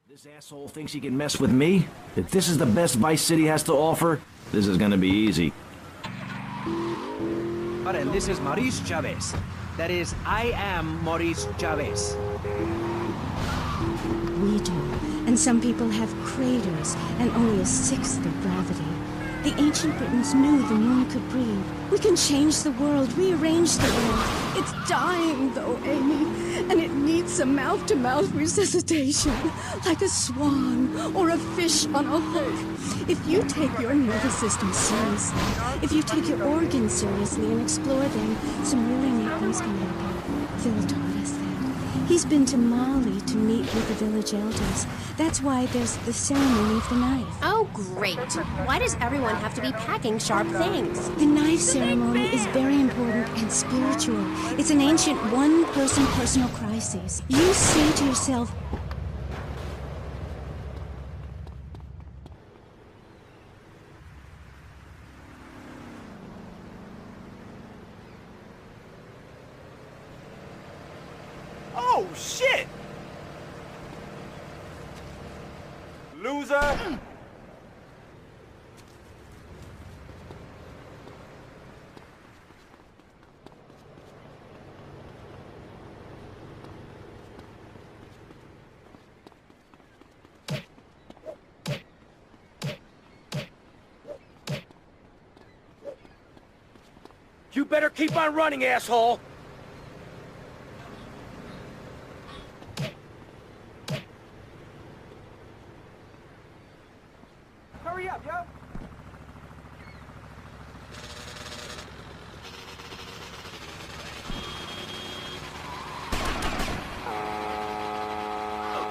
This asshole thinks he can mess with me? If this is the best Vice City has to offer, this is gonna be easy. And this is Maurice Chavez. That is, I am Maurice Chavez. We do. And some people have craters and only a sixth of gravity. The ancient Britons knew the moon could breathe. We can change the world, rearrange the world. It's dying, though, Amy. And it needs some mouth-to-mouth resuscitation. Like a swan or a fish on a hook. If you take your nervous system seriously, if you take your organs seriously and explore them, some really neat things can happen. Phil taught us that. He's been to Mali to meet with the village elders. That's why there's the ceremony of the knife. Oh, great. Why does everyone have to be packing sharp things? The knife ceremony is very important and spiritual. It's an ancient one-person personal crisis. You say to yourself, Oh, shit! Loser! You better keep on running, asshole! Hurry up, yo!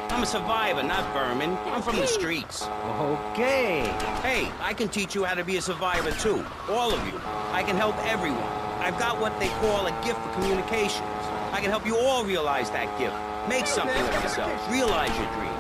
I'm a survivor, not vermin. I'm from the streets. Okay. Hey, I can teach you how to be a survivor too. All of you. I can help everyone. I've got what they call a gift for communications. I can help you all realize that gift. Make something of yourselves. Realize your dream.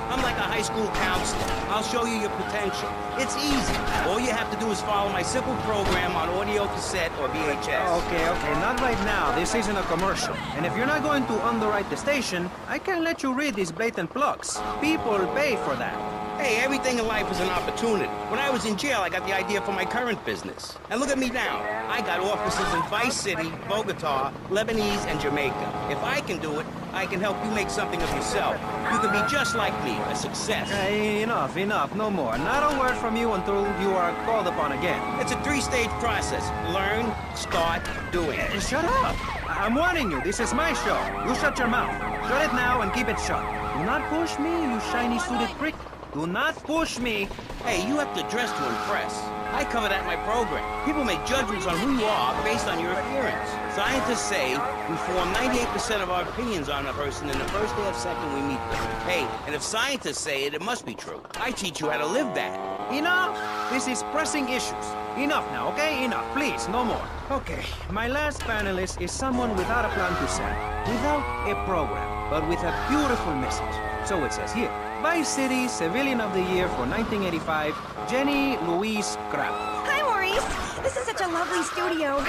I'm like a high school counselor. I'll show you your potential. It's easy. All you have to do is follow my simple program on audio cassette or VHS. Okay, not right now. This isn't a commercial. And if you're not going to underwrite the station, I can let you read these blatant plugs. People pay for that. Hey, everything in life is an opportunity. When I was in jail, I got the idea for my current business. And look at me now. I got offices in Vice City, Bogota, Lebanese, and Jamaica. If I can do it, I can help you make something of yourself. You can be just like me, a success. Hey, enough, no more. Not a word from you until you are called upon again. It's a 3-stage process. Learn, start, doing. Shut up! I'm warning you, this is my show. You shut your mouth. Shut it now and keep it shut. Do not push me, you shiny suited prick. Do not push me. Hey, you have to dress to impress. I cover that in my program. People make judgments on who you are based on your appearance. Scientists say we form 98% of our opinions on a person in the first half-second we meet them. Hey, and if scientists say it, it must be true. I teach you how to live that. Enough! This is pressing issues. Enough now, okay? Enough, please, no more. Okay, my last panelist is someone without a plan to sell, without a program, but with a beautiful message. So it says here, Vice City Civilian of the Year for 1985, Jenny Louise Kraft. Hi, Maurice. This is such a lovely studio.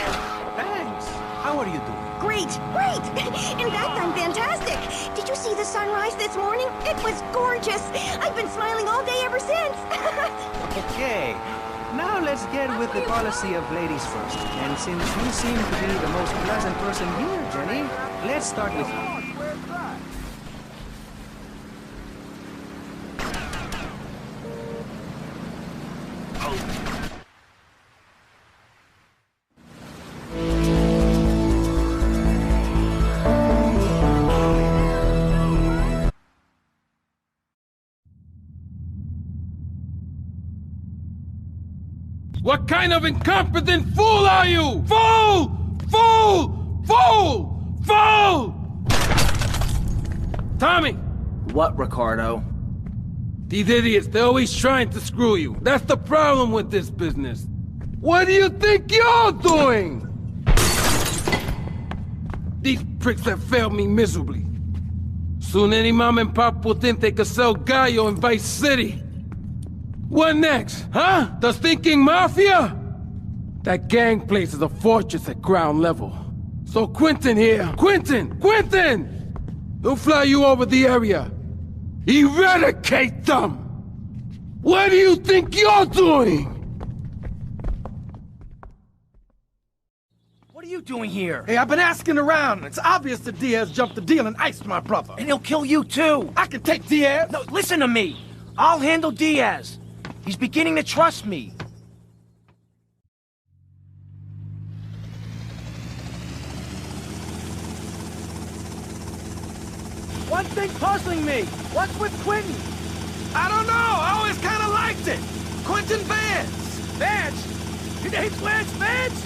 Thanks. How are you doing? Great, great. In fact, I'm fantastic. Did you see the sunrise this morning? It was gorgeous. I've been smiling all day ever since. Okay. Now let's get with the policy of ladies first. And since you seem to be the most pleasant person here, Jenny, let's start with you. What kind of incompetent fool are you? Fool! Fool! Fool! Fool! Tommy! What, Ricardo? These idiots, they're always trying to screw you. That's the problem with this business. What do you think you're doing? These pricks have failed me miserably. Soon any mom and pop will think they could sell Gallo in Vice City. What next, huh? The stinking mafia? That gang place is a fortress at ground level. So Quentin here, Quentin! He'll fly you over the area. Eradicate them! What do you think you're doing? What are you doing here? Hey, I've been asking around. It's obvious that Diaz jumped the deal and iced my brother. And he'll kill you too. I can take Diaz. No, listen to me. I'll handle Diaz. He's beginning to trust me. One thing puzzling me. What's with Quentin? I don't know. I always kind of liked it. Quentin Vance. Vance? Your name's Lance Vance?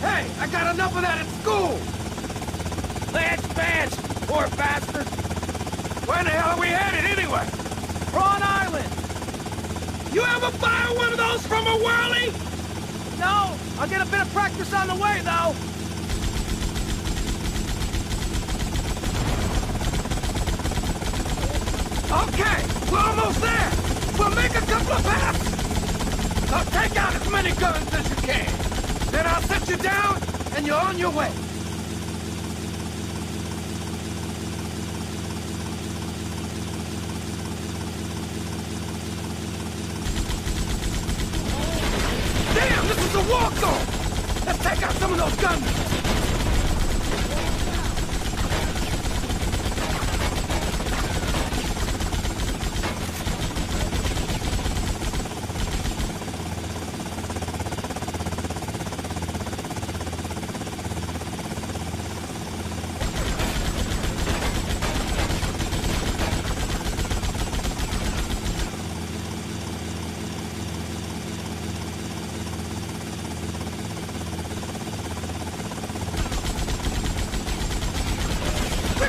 Hey, I got enough of that at school. Lance Vance, poor bastard. Where the hell are we headed anyway? Prawn Island. You ever fire one of those from a whirly? No, I'll get a bit of practice on the way, though. Okay, we're almost there. We'll make a couple of passes. Now take out as many guns as you can. Then I'll set you down, and you're on your way. Damn, this is a war zone! Let's take out some of those guns!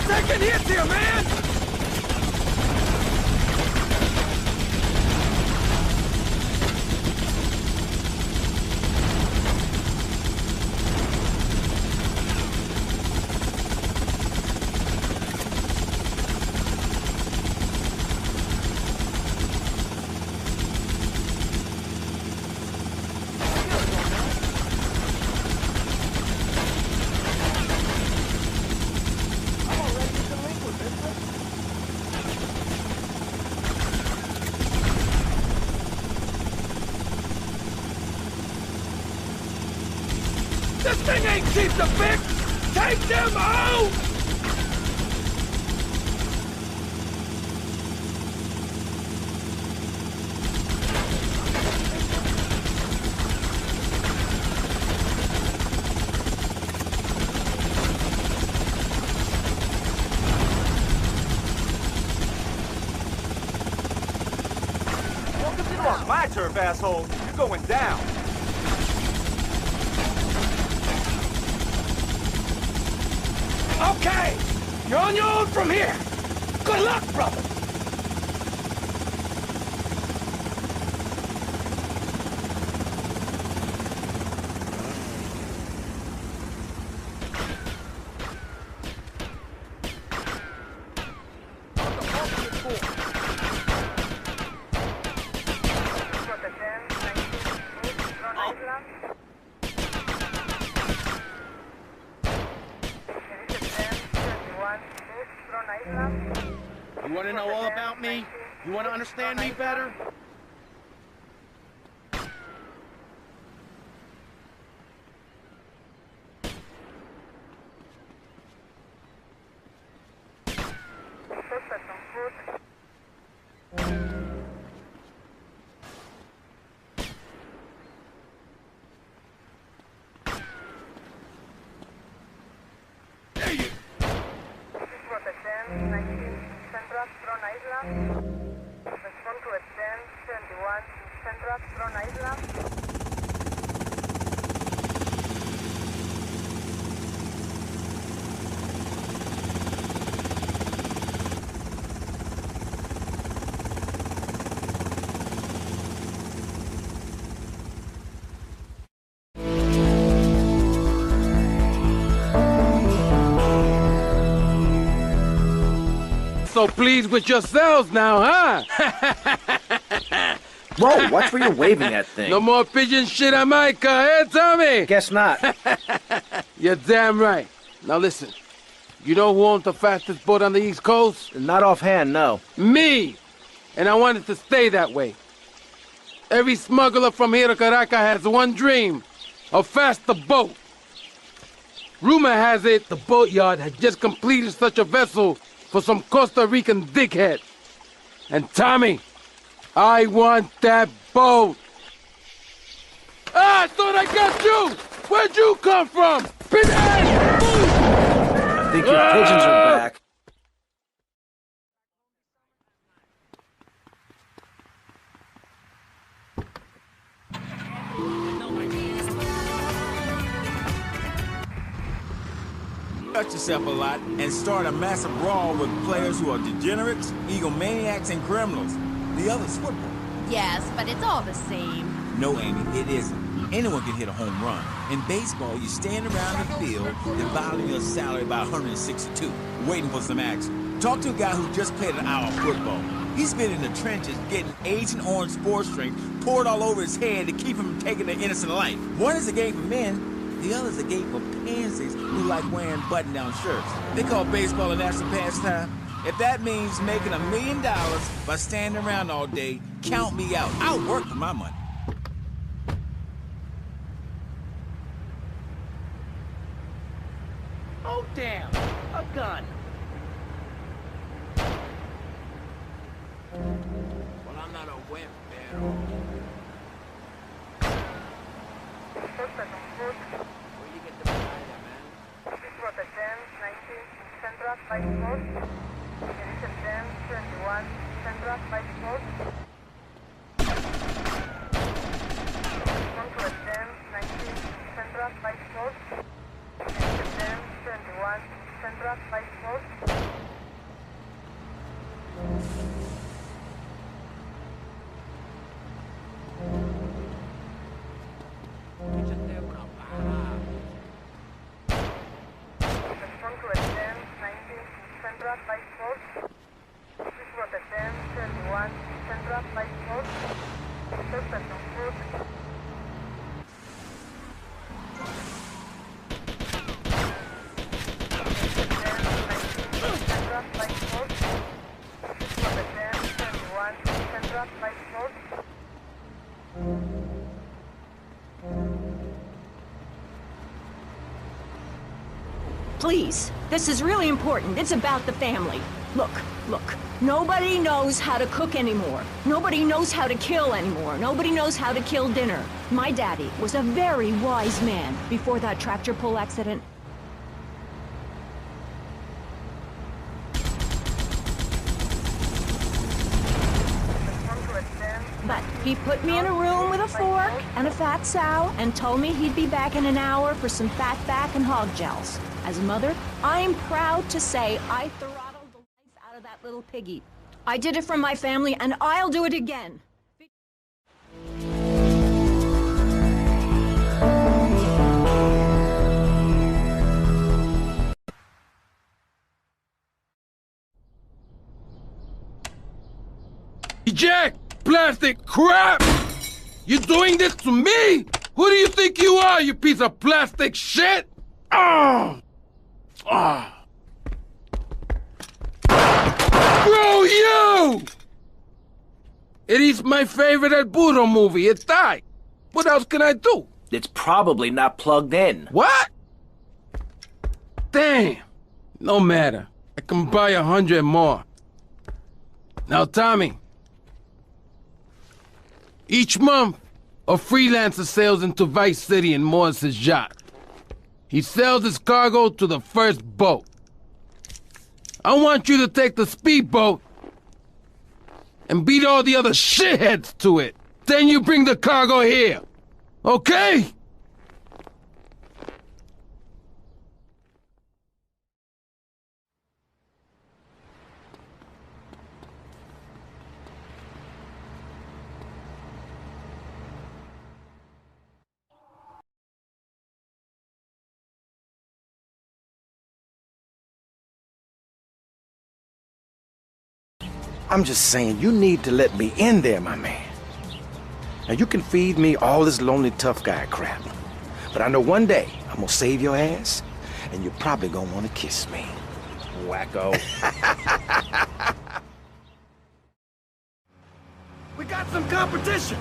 Taking hits here, man! This thing ain't cheap to fix! Take them out! Welcome to my turf, asshole. going down. Okay, you're on your own from here. Good luck, brother. You want to know all about me? You want to understand me better? So pleased with yourselves now, huh? Whoa, watch where you're waving that thing. No more pigeon shit on my car, eh, Tommy? Guess not. You're damn right. Now listen, you know who owns the fastest boat on the East Coast? Not offhand, no. Me! And I want it to stay that way. Every smuggler from here to Caracas has one dream, a faster boat. Rumor has it the boatyard has just completed such a vessel for some Costa Rican dickhead. And Tommy, I want that boat. Ah, I thought I got you! Where'd you come from? Pinhead! I think your pigeons are back. Cut yourself a lot and start a massive brawl with players who are degenerates, egomaniacs, and criminals. The other's football. Yes, but it's all the same. No, Amy, it isn't. Anyone can hit a home run. In baseball, you stand around the field dividing your salary by 162, waiting for some action. Talk to a guy who just played an hour of football. He's been in the trenches getting Agent Orange sports drink poured all over his head to keep him from taking an innocent life. One is a game for men. The other's a game for pansies who like wearing button-down shirts. They call baseball a national pastime. If that means making $1 million by standing around all day, count me out. I'll work for my money. Oh, damn. A gun. Well, I'm not a wimp, man. Please, this is really important. It's about the family. Look, nobody knows how to cook anymore. Nobody knows how to kill anymore. Nobody knows how to kill dinner. My daddy was a very wise man before that tractor pull accident. But He put me in a room with a fork and a fat sow and told me he'd be back in an hour for some fat back and hog gels. As a mother, I'm proud to say I throttled the life out of that little piggy. I did it for my family, and I'll do it again. Jack, plastic crap! You doing this to me? Who do you think you are, you piece of plastic shit? Oh! Oh! Bro, you! It is my favorite El Burro movie, estoy. What else can I do? It's probably not plugged in. What? Damn. No matter. I can buy 100 more. Now, Tommy. Each month, a freelancer sails into Vice City and moors his yacht. He sells his cargo to the first boat. I want you to take the speedboat and beat all the other shitheads to it. Then you bring the cargo here. Okay? I'm just saying, you need to let me in there, my man. Now, you can feed me all this lonely tough guy crap, but I know one day I'm gonna save your ass, and you're probably gonna want to kiss me. Wacko. We got some competition!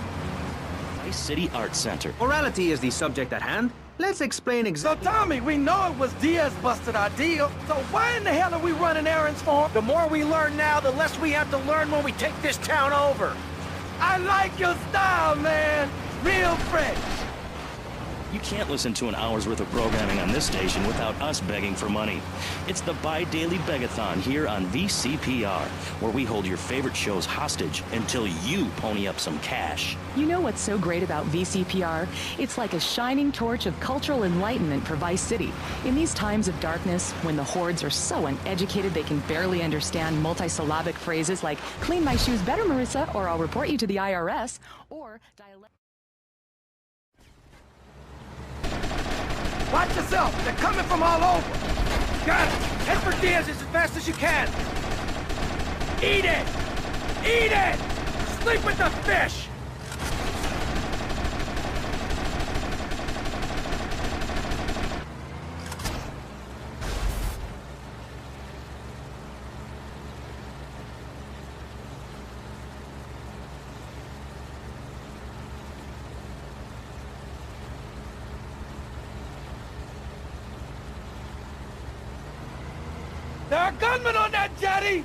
Vice City Art Center. Morality is the subject at hand. Let's explain exactly. So, Tommy, we know it was Diaz busted our deal, so why in the hell are we running errands for him? The more we learn now, the less we have to learn when we take this town over. I like your style, man. Real fresh. You can't listen to an hour's worth of programming on this station without us begging for money. It's the bi-daily begathon here on VCPR, where we hold your favorite shows hostage until you pony up some cash. You know what's so great about VCPR? It's like a shining torch of cultural enlightenment for Vice City. In these times of darkness, when the hordes are so uneducated they can barely understand multisyllabic phrases like, clean my shoes better, Marissa, or I'll report you to the IRS, or dialect. Watch yourself. They're coming from all over. Got it. Head for Diaz as fast as you can. Eat it! Eat it! Sleep with the fish! There are gunmen on that jetty!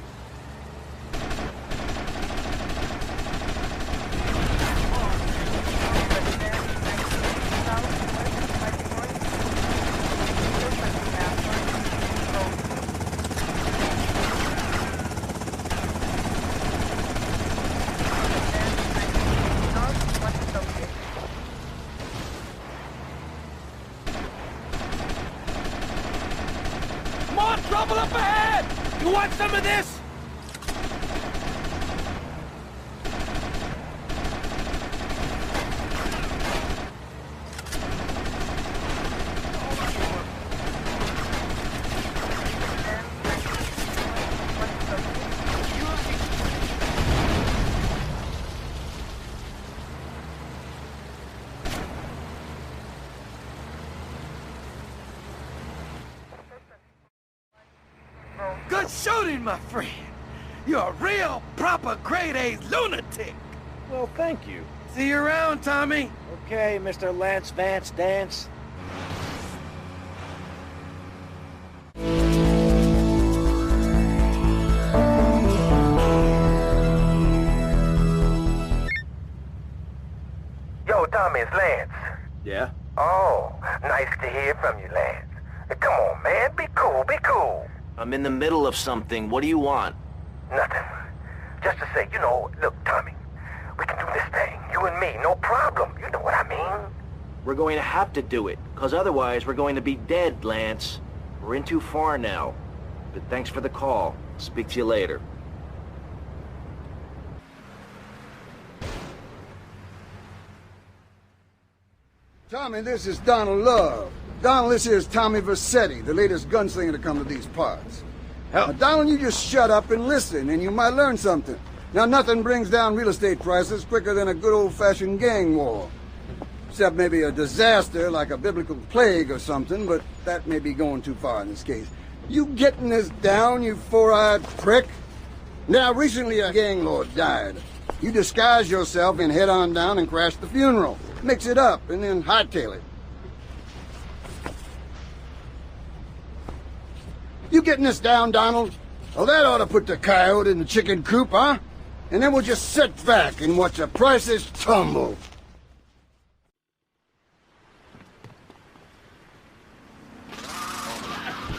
More trouble up ahead! You want some of this? Good shooting, my friend. You're a real, proper grade-A lunatic. Well, thank you. See you around, Tommy. Okay, Mr. Lance Vance Dance. Yo, Tommy, it's Lance. Yeah? Oh, nice to hear from you, Lance. Come on, man. Be cool, be cool. I'm in the middle of something. What do you want? Nothing. Just to say, you know, look, Tommy, we can do this thing. You you and me, no problem. You know what I mean? We're going to have to do it, because otherwise we're going to be dead, Lance. We're in too far now. But thanks for the call. Speak to you later. Tommy, this is Donald Love. Donald, this is Tommy Vercetti, the latest gunslinger to come to these parts. Now, Donald, you just shut up and listen, and you might learn something. Now, nothing brings down real estate prices quicker than a good old-fashioned gang war. Except maybe a disaster like a biblical plague or something, but that may be going too far in this case. You getting this down, you four-eyed prick? Now, recently a gang lord died. You disguise yourself and head on down and crash the funeral. Mix it up, and then hightail it. You getting this down, Donald? Well, that ought to put the coyote in the chicken coop, huh? And then we'll just sit back and watch the prices tumble.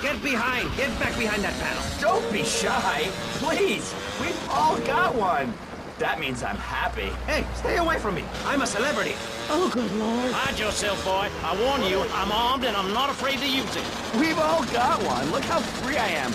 Get behind! Get back behind that panel! Don't be shy! Please! We've all got one! That means I'm happy. Hey, stay away from me! I'm a celebrity! Oh, good Lord. Hide yourself, boy. I warn you, I'm armed and I'm not afraid to use it. We've all got one. Look how free I am.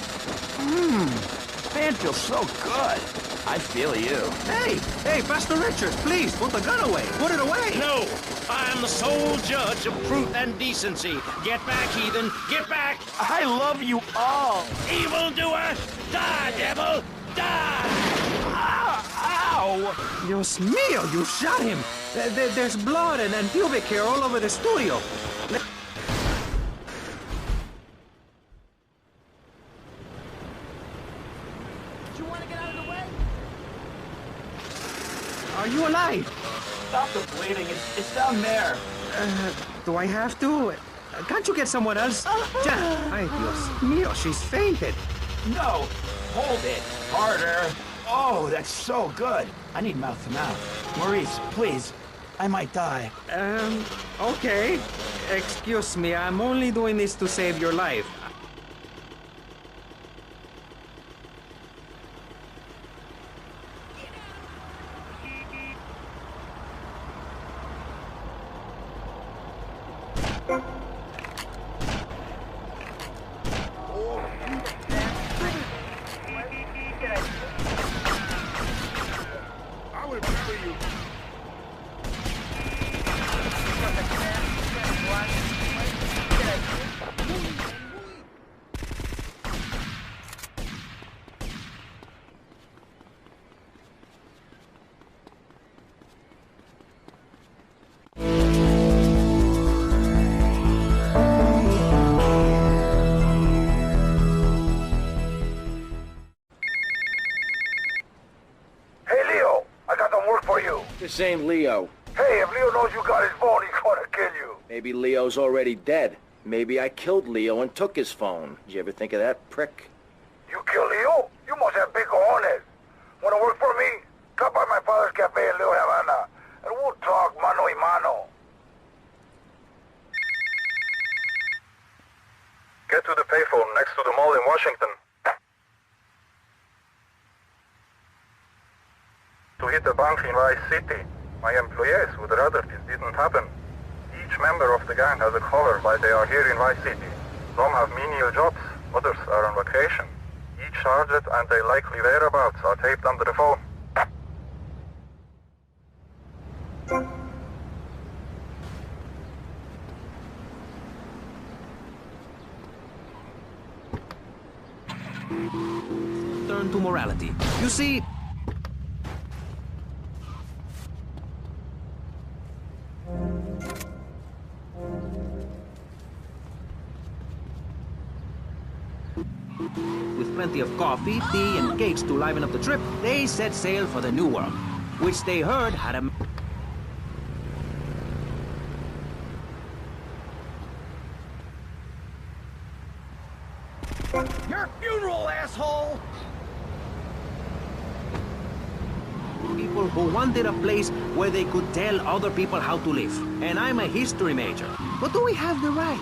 Man feels so good. I feel you. Hey! Hey, Pastor Richard, please, put the gun away. Put it away. No! I am the sole judge of truth and decency. Get back, heathen! Get back! I love you all! Evildoer! Die, devil! Die! Ow! Dios mío, you shot him! There's blood and pubic hair all over the studio. Do you want to get out of the way? Are you alive? Stop the bleeding. It's down there. Do I have to? Can't you get someone else? Ay, Dios mío, she's fainted. No! Hold it! Harder! Oh, that's so good! I need mouth to mouth. Maurice, please. I might die. Okay. Excuse me, I'm only doing this to save your life. This ain't Leo. Hey, if Leo knows you got his phone, he's gonna kill you. Maybe Leo's already dead. Maybe I killed Leo and took his phone. Did you ever think of that, prick? You kill Leo? You must have big cojones. Wanna work for me? Come by my father's cafe in Little Havana, and we'll talk mano y mano. Get to the payphone next to the mall in Washington. To hit the bank in Vice City. My employees would rather this didn't happen. Each member of the gang has a collar while they are here in Vice City. Some have menial jobs, others are on vacation. Each target and their likely whereabouts are taped under the phone. Turn to morality. You see... With plenty of coffee, tea, and cakes to liven up the trip, they set sail for the New World, which they heard had a... Your funeral, asshole! People who wanted a place where they could tell other people how to live. And I'm a history major. But do we have the right?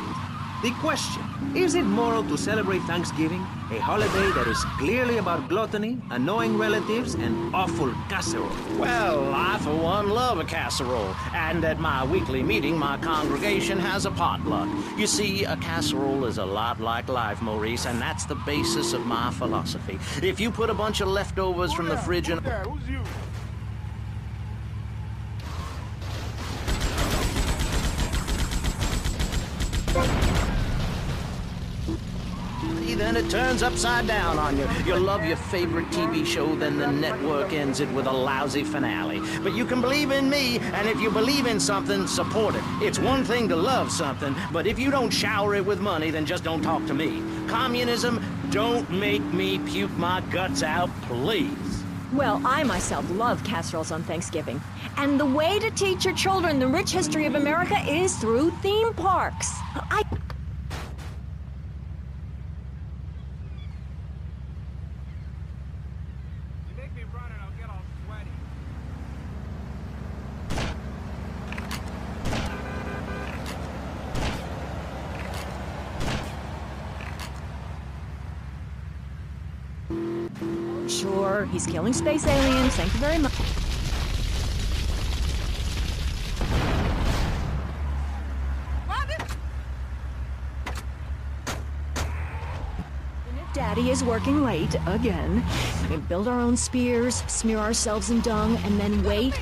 The question, is it moral to celebrate Thanksgiving, a holiday that is clearly about gluttony, annoying relatives, and awful casserole? Well, I for one love a casserole, and at my weekly meeting, my congregation has a potluck. You see, a casserole is a lot like life, Maurice, and that's the basis of my philosophy. If you put a bunch of leftovers from the fridge in... Then it turns upside down on you. You love your favorite TV show, then the network ends it with a lousy finale. But you can believe in me, and if you believe in something, support it. It's one thing to love something, but if you don't shower it with money, then just don't talk to me. Communism, don't make me puke my guts out, please. Well, I myself love casseroles on Thanksgiving. And the way to teach your children the rich history of America is through theme parks. Sure, he's killing space aliens, thank you very much. Daddy is working late, again. We build our own spears, smear ourselves in dung, and then wait.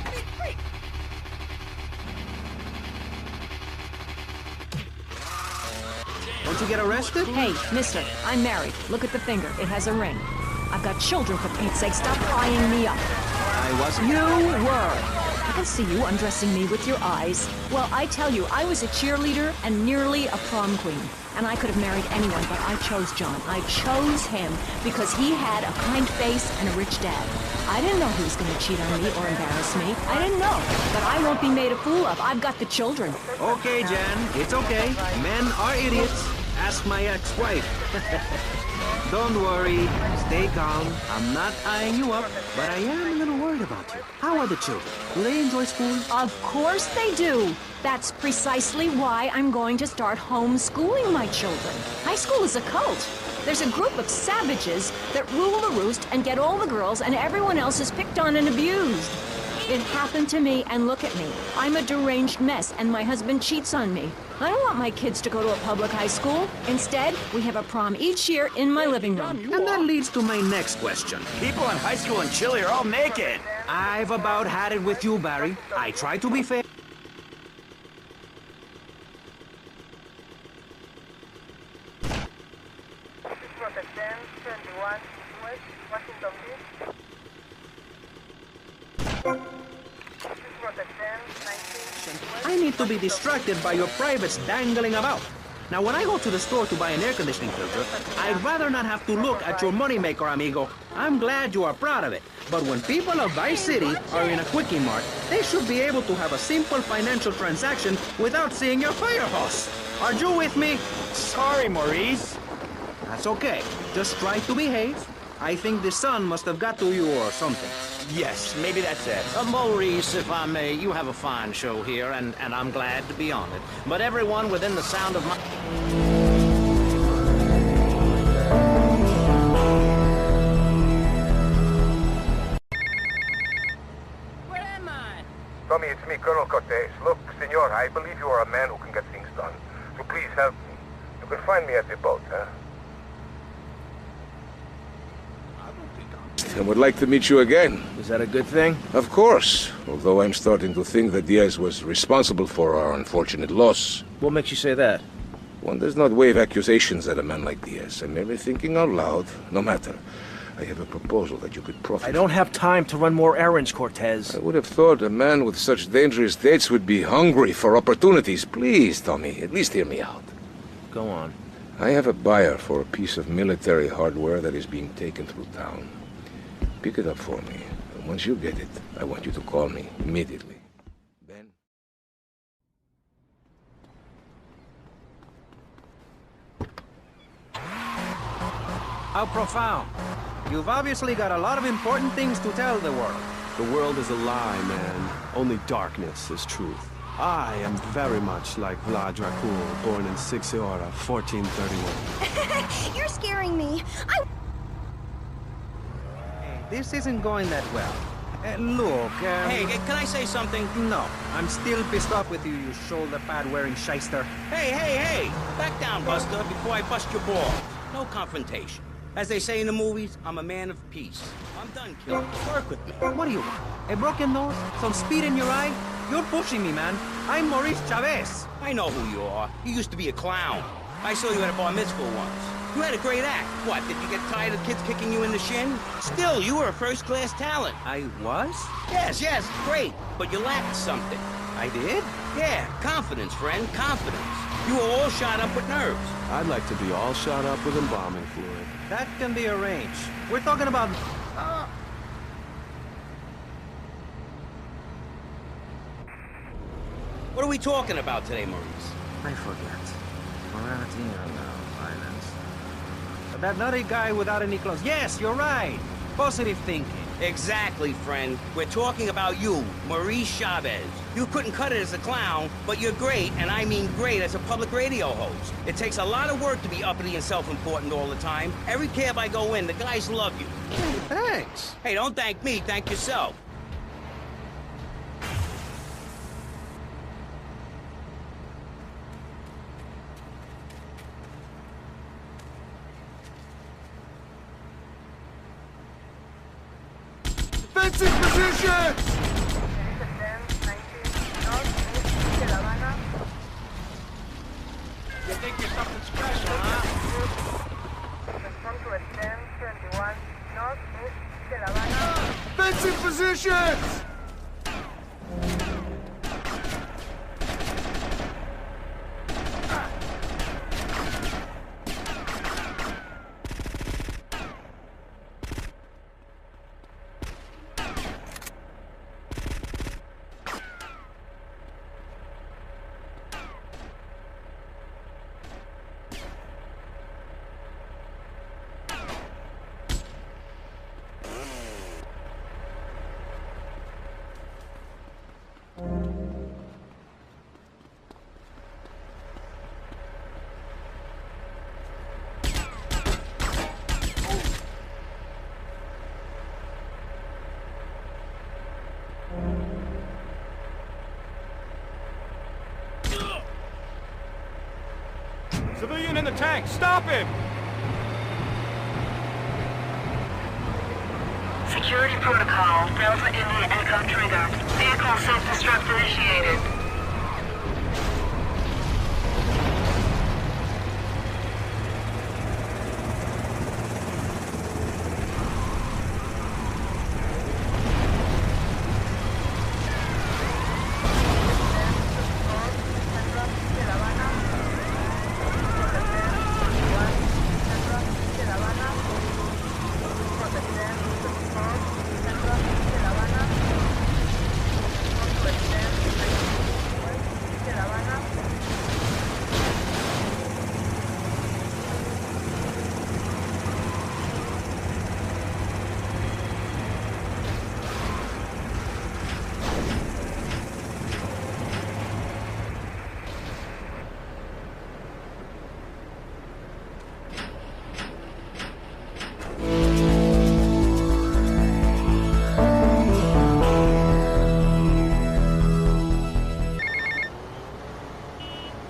Won't you get arrested? Hey, mister, I'm married. Look at the finger, it has a ring. I've got children, for Pete's sake. Stop eyeing me up. I wasn't. You were. I can see you undressing me with your eyes. Well, I tell you, I was a cheerleader and nearly a prom queen. And I could have married anyone, but I chose John. I chose him because he had a kind face and a rich dad. I didn't know he was going to cheat on me or embarrass me. I didn't know. But I won't be made a fool of. I've got the children. Okay, Jan. It's okay. Men are idiots. Ask my ex-wife. Don't worry, stay calm. I'm not eyeing you up, but I am a little worried about you. How are the children? Do they enjoy school? Of course they do. That's precisely why I'm going to start homeschooling my children. High school is a cult. There's a group of savages that rule the roost and get all the girls, and everyone else is picked on and abused. It happened to me, and look at me. I'm a deranged mess, and my husband cheats on me. I don't want my kids to go to a public high school. Instead, we have a prom each year in my living room. And that leads to my next question. People in high school in Chile are all naked. I've about had it with you, Barry. I try to be fair. I need to be distracted by your privates dangling about. Now, when I go to the store to buy an air conditioning filter, I'd rather not have to look at your moneymaker, amigo. I'm glad you are proud of it. But when people of Vice City are in a Quickie Mart, they should be able to have a simple financial transaction without seeing your fire hose. Are you with me? Sorry, Maurice. That's okay. Just try to behave. I think the sun must have got to you or something. Yes, maybe that's it. Maurice, if I may, you have a fine show here, and I'm glad to be on it. But everyone within the sound of my... Where am I? Tommy, it's me, Colonel Cortez. Look, senor, I believe you are a man who can get things done. So please help me. You can find me at the boat, huh? I would like to meet you again. Is that a good thing? Of course, although I'm starting to think that Diaz was responsible for our unfortunate loss. What makes you say that? One does not wave accusations at a man like Diaz. I'm merely thinking out loud. No matter. I have a proposal that you could profit I don't have time to run more errands, Cortez. I would have thought a man with such dangerous dates would be hungry for opportunities. Please, Tommy, at least hear me out. Go on. I have a buyer for a piece of military hardware that is being taken through town. Pick it up for me. And once you get it, I want you to call me immediately. Ben? How profound. You've obviously got a lot of important things to tell the world. The world is a lie, man. Only darkness is truth. I am very much like Vlad Dracul, born in Sixiora, 1431. You're scaring me. Hey, this isn't going that well. Look, Hey, can I say something? No, I'm still pissed off with you, you shoulder pad wearing shyster. Hey! Back down, Buster, before I bust your balls. No confrontation. As they say in the movies, I'm a man of peace. I'm done, kid. Work with me. What do you want? A broken nose? Some speed in your eye? You're pushing me, man. I'm Maurice Chavez. I know who you are. You used to be a clown. I saw you at a bar mitzvah once. You had a great act. What, did you get tired of kids kicking you in the shin? Still, you were a first-class talent. I was? Yes, great. But you lacked something. I did? Yeah, confidence, friend, confidence. You were all shot up with nerves. I'd like to be all shot up with embalming fluid. That can be arranged. We're talking about... What are we talking about today, Maurice? I forget. Morality or no violence. That nutty guy without any clothes. Yes, you're right. Positive thinking. Exactly, friend. We're talking about you, Maurice Chavez. You couldn't cut it as a clown, but you're great, and I mean great, as a public radio host. It takes a lot of work to be uppity and self-important all the time. Every cab I go in, the guys love you. Thanks. Hey, don't thank me, thank yourself. Defensive position! You think you're something special, huh? Defensive positions! Civilian in the tank, stop him! Security protocol, Delta India Echo trigger. Vehicle self-destruct initiated.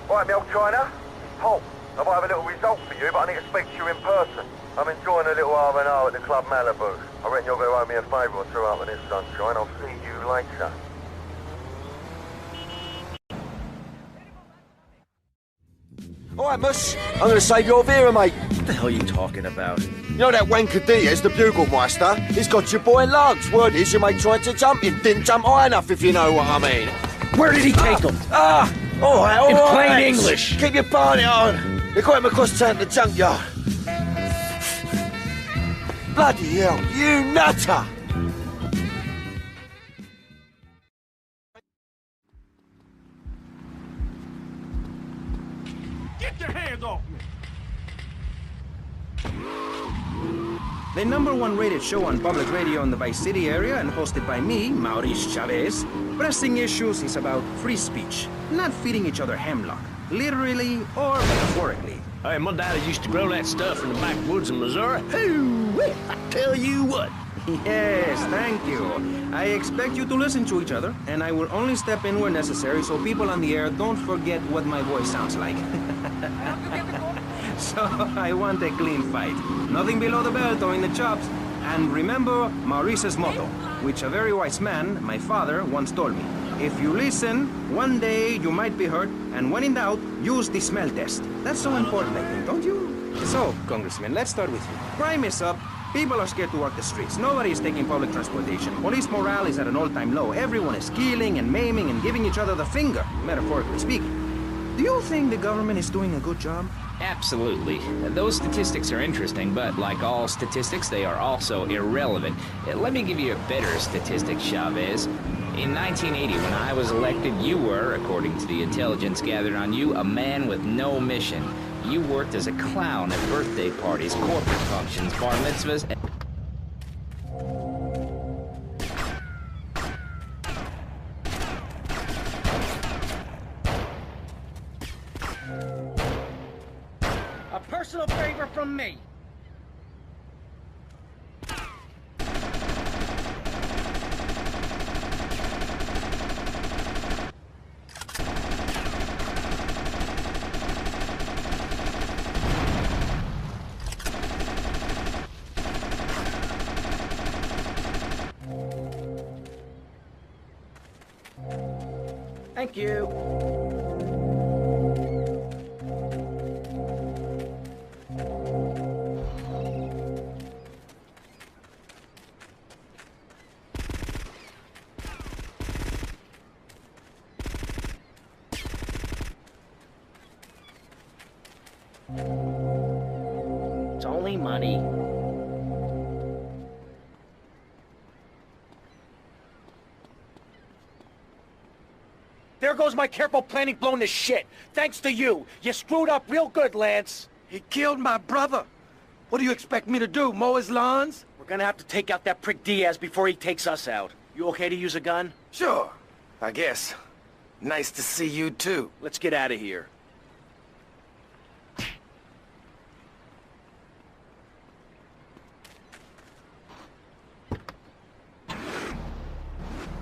Right, me old China. Halt. I might have a little result for you, but I need to speak to you in person. I'm enjoying a little R&R at the Club Malibu. I reckon you'll go owe me a favour or two out in this sunshine. I'll see you later. Alright, Mus. I'm gonna save your Vera, mate. What the hell are you talking about? You know that wanker Diaz, the bugle meister? He's got your boy lugs. Word is your mate tried to jump him. Didn't jump high enough, if you know what I mean. Where did he take him? Alright, alright. In plain English. Keep your party on. They got him across town to the junkyard. Bloody hell, you nutter! Get your hands off me! the #1 rated show on public radio in the Vice City area and hosted by me, Maurice Chavez. Pressing Issues is about free speech, not feeding each other hemlock, literally or metaphorically. Hey, my daddy used to grow that stuff in the backwoods of Missouri. Hoo-wee, I tell you what. Yes, thank you. I expect you to listen to each other, and I will only step in where necessary so people on the air don't forget what my voice sounds like. So, I want a clean fight. Nothing below the belt or in the chops. And remember Maurice's motto, which a very wise man, my father, once told me. If you listen, one day you might be hurt, and when in doubt, use the smell test. That's so important, I think, don't you? So, Congressman, let's start with you. Crime is up. People are scared to walk the streets. Nobody is taking public transportation. Police morale is at an all-time low. Everyone is killing and maiming and giving each other the finger, metaphorically speaking. Do you think the government is doing a good job? Absolutely. Those statistics are interesting, but like all statistics, they are also irrelevant. Let me give you a better statistic, Chavez. In 1980, when I was elected, you were, according to the intelligence gathered on you, a man with no mission. You worked as a clown at birthday parties, corporate functions, bar mitzvahs, and... A personal favor from me. Thank you. It's only money. There goes my careful planning blown to shit. Thanks to you. You screwed up real good, Lance. He killed my brother. What do you expect me to do, mow his lawns? We're gonna have to take out that prick Diaz before he takes us out. You okay to use a gun? Sure, I guess. Nice to see you too. Let's get out of here.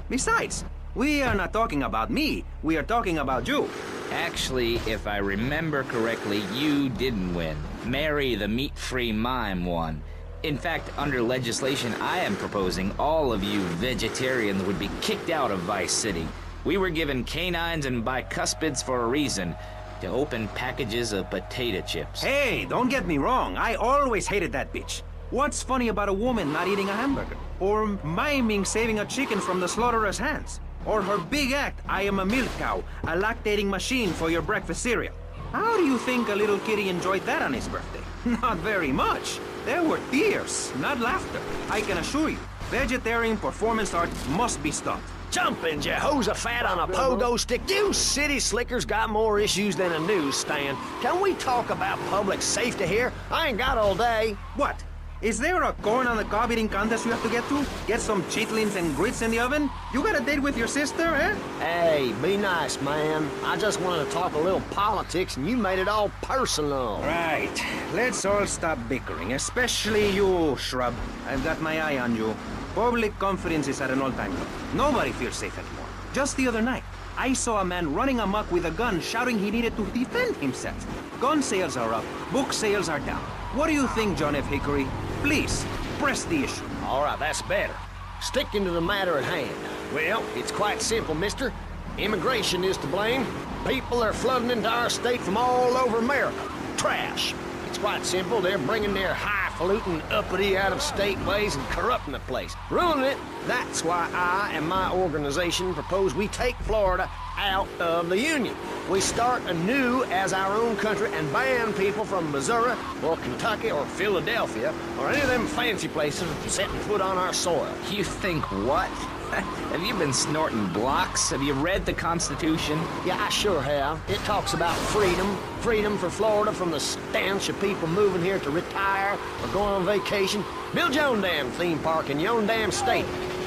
Besides, we are not talking about me. We are talking about you. Actually, if I remember correctly, you didn't win. Mary the meat-free mime won. In fact, under legislation I am proposing, all of you vegetarians would be kicked out of Vice City. We were given canines and bicuspids for a reason. To open packages of potato chips. Hey, don't get me wrong. I always hated that bitch. What's funny about a woman not eating a hamburger? Or miming saving a chicken from the slaughtherer's hands? Or her big act, I am a milk cow, a lactating machine for your breakfast cereal. How do you think a little kitty enjoyed that on his birthday? Not very much. There were tears, not laughter. I can assure you, vegetarian performance art must be stopped. Jumping Jehoshaphat on a pogo stick. You city slickers got more issues than a newsstand. Can we talk about public safety here? I ain't got all day. What? Is there a corn on the cob eating contest you have to get to? Get some chitlins and grits in the oven? You got a date with your sister, eh? Hey, be nice, man. I just wanted to talk a little politics and you made it all personal. Right. Let's all stop bickering, especially you, Shrub. I've got my eye on you. Public confidence is at an all-time low. Nobody feels safe anymore. Just the other night, I saw a man running amok with a gun shouting he needed to defend himself. Gun sales are up, book sales are down. What do you think, John F. Hickory? Please, press the issue. All right, that's better. Sticking to the matter at hand. Well, it's quite simple, mister. Immigration is to blame. People are flooding into our state from all over America. Trash. It's quite simple. They're bringing their highfalutin, uppity, out-of-state ways and corrupting the place. Ruining it. That's why I and my organization propose we take Florida out of the Union. We start anew as our own country and ban people from Missouri or Kentucky or Philadelphia or any of them fancy places from setting foot on our soil. You think what? Have you been snorting blocks? Have you read the Constitution? Yeah, I sure have. It talks about freedom. Freedom for Florida from the stench of people moving here to retire or go on vacation. Build your own damn theme park in your own damn state.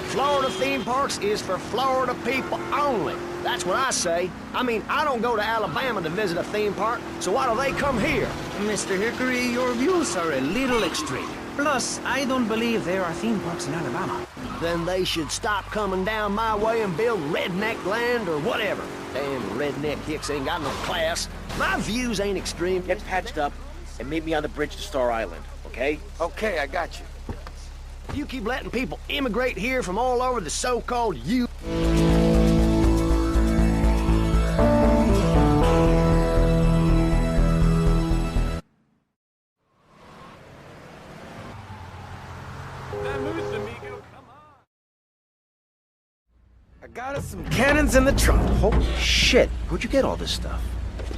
Florida theme parks is for Florida people only. That's what I say. I mean, I don't go to Alabama to visit a theme park, so why do they come here? Mr. Hickory, your views are a little extreme. Plus, I don't believe there are theme parks in Alabama. Then they should stop coming down my way and build redneck land or whatever. Damn redneck hicks ain't got no class. My views ain't extreme. Get patched up and meet me on the bridge to Star Island, okay? Okay, I got you. You keep letting people immigrate here from all over the so-called U. I got us some cannons in the trunk. Holy shit, where'd you get all this stuff?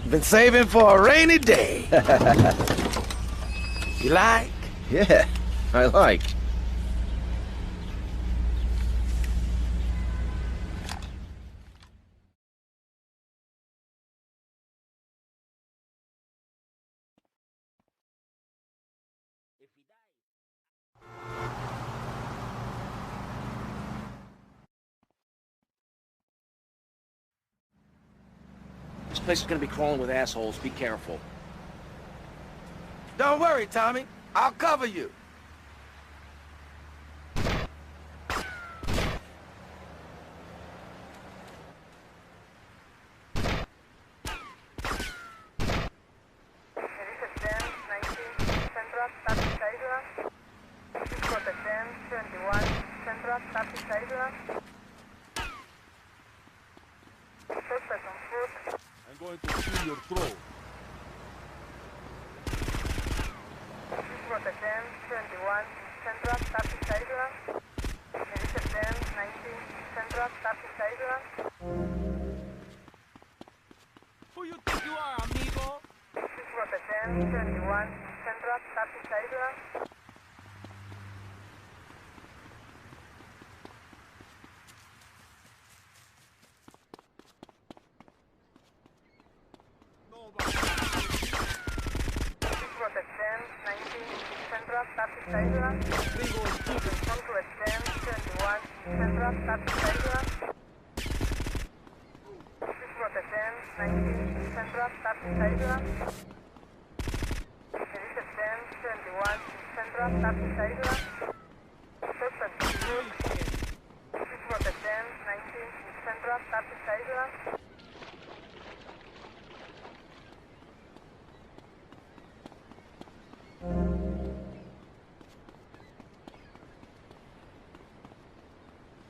Been saving for a rainy day. You like? Yeah, I like. This place is gonna be crawling with assholes. Be careful. Don't worry, Tommy. I'll cover you. I'm going to see your throat. Who you think you are, amigo?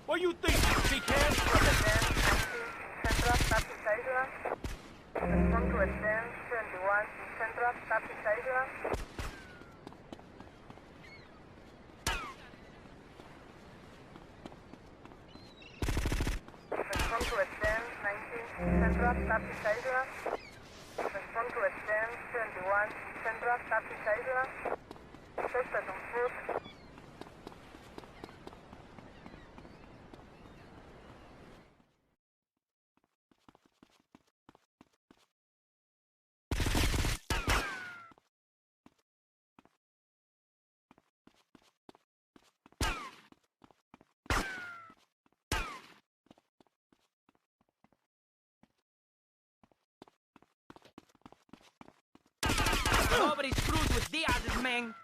What you think, dickhead? Nobody screws with Diaz's man.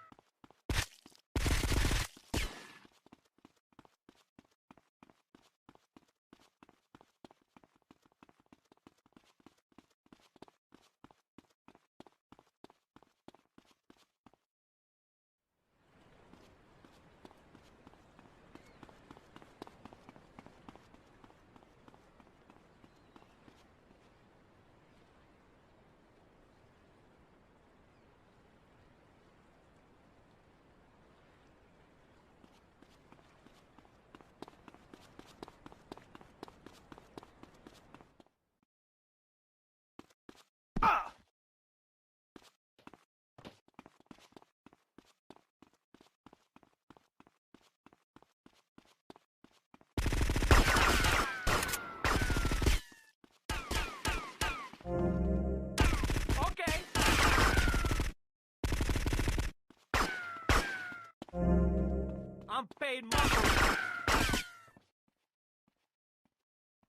unpaid money.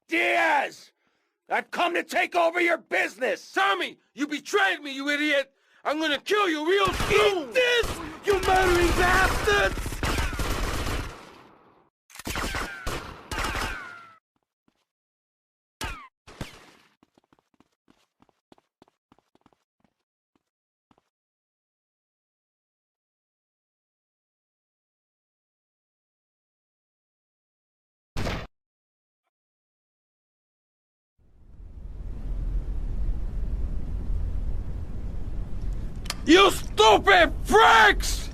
Diaz! I've come to take over your business! Tommy, you betrayed me, you idiot! I'm gonna kill you real soon! Eat this, you murdering bastards! You stupid pricks!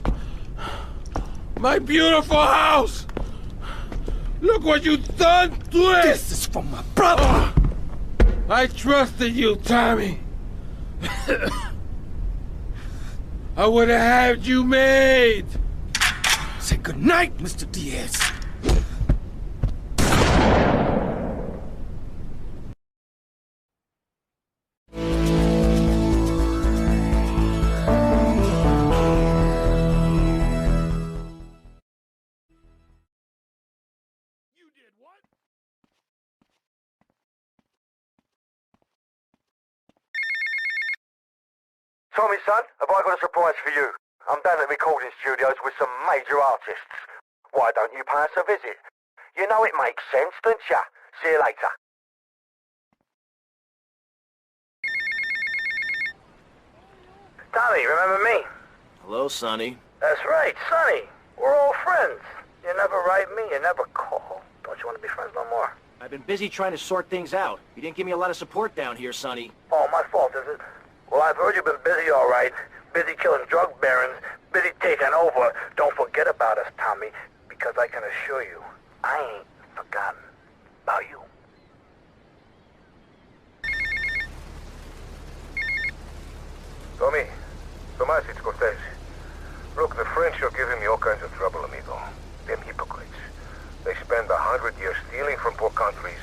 My beautiful house! Look what you've done to it! This is for my brother! I trusted you, Tommy. I would have had you made! Say goodnight, Mr. Diaz. Tommy, son, have I got a surprise for you? I'm down at the recording studios with some major artists. Why don't you pay us a visit? You know it makes sense, don't ya? See you later. Tommy, remember me? Hello, Sonny. That's right, Sonny. We're all friends. You never write me, you never call. Don't you want to be friends no more? I've been busy trying to sort things out. You didn't give me a lot of support down here, Sonny. Oh, my fault, is it? Well, I've heard you've been busy, all right. Busy killing drug barons, busy taking over. Don't forget about us, Tommy, because I can assure you, I ain't forgotten about you. Tommy, Tomas, it's Cortez. Look, the French are giving me all kinds of trouble, amigo. Them hypocrites. They spend 100 years stealing from poor countries,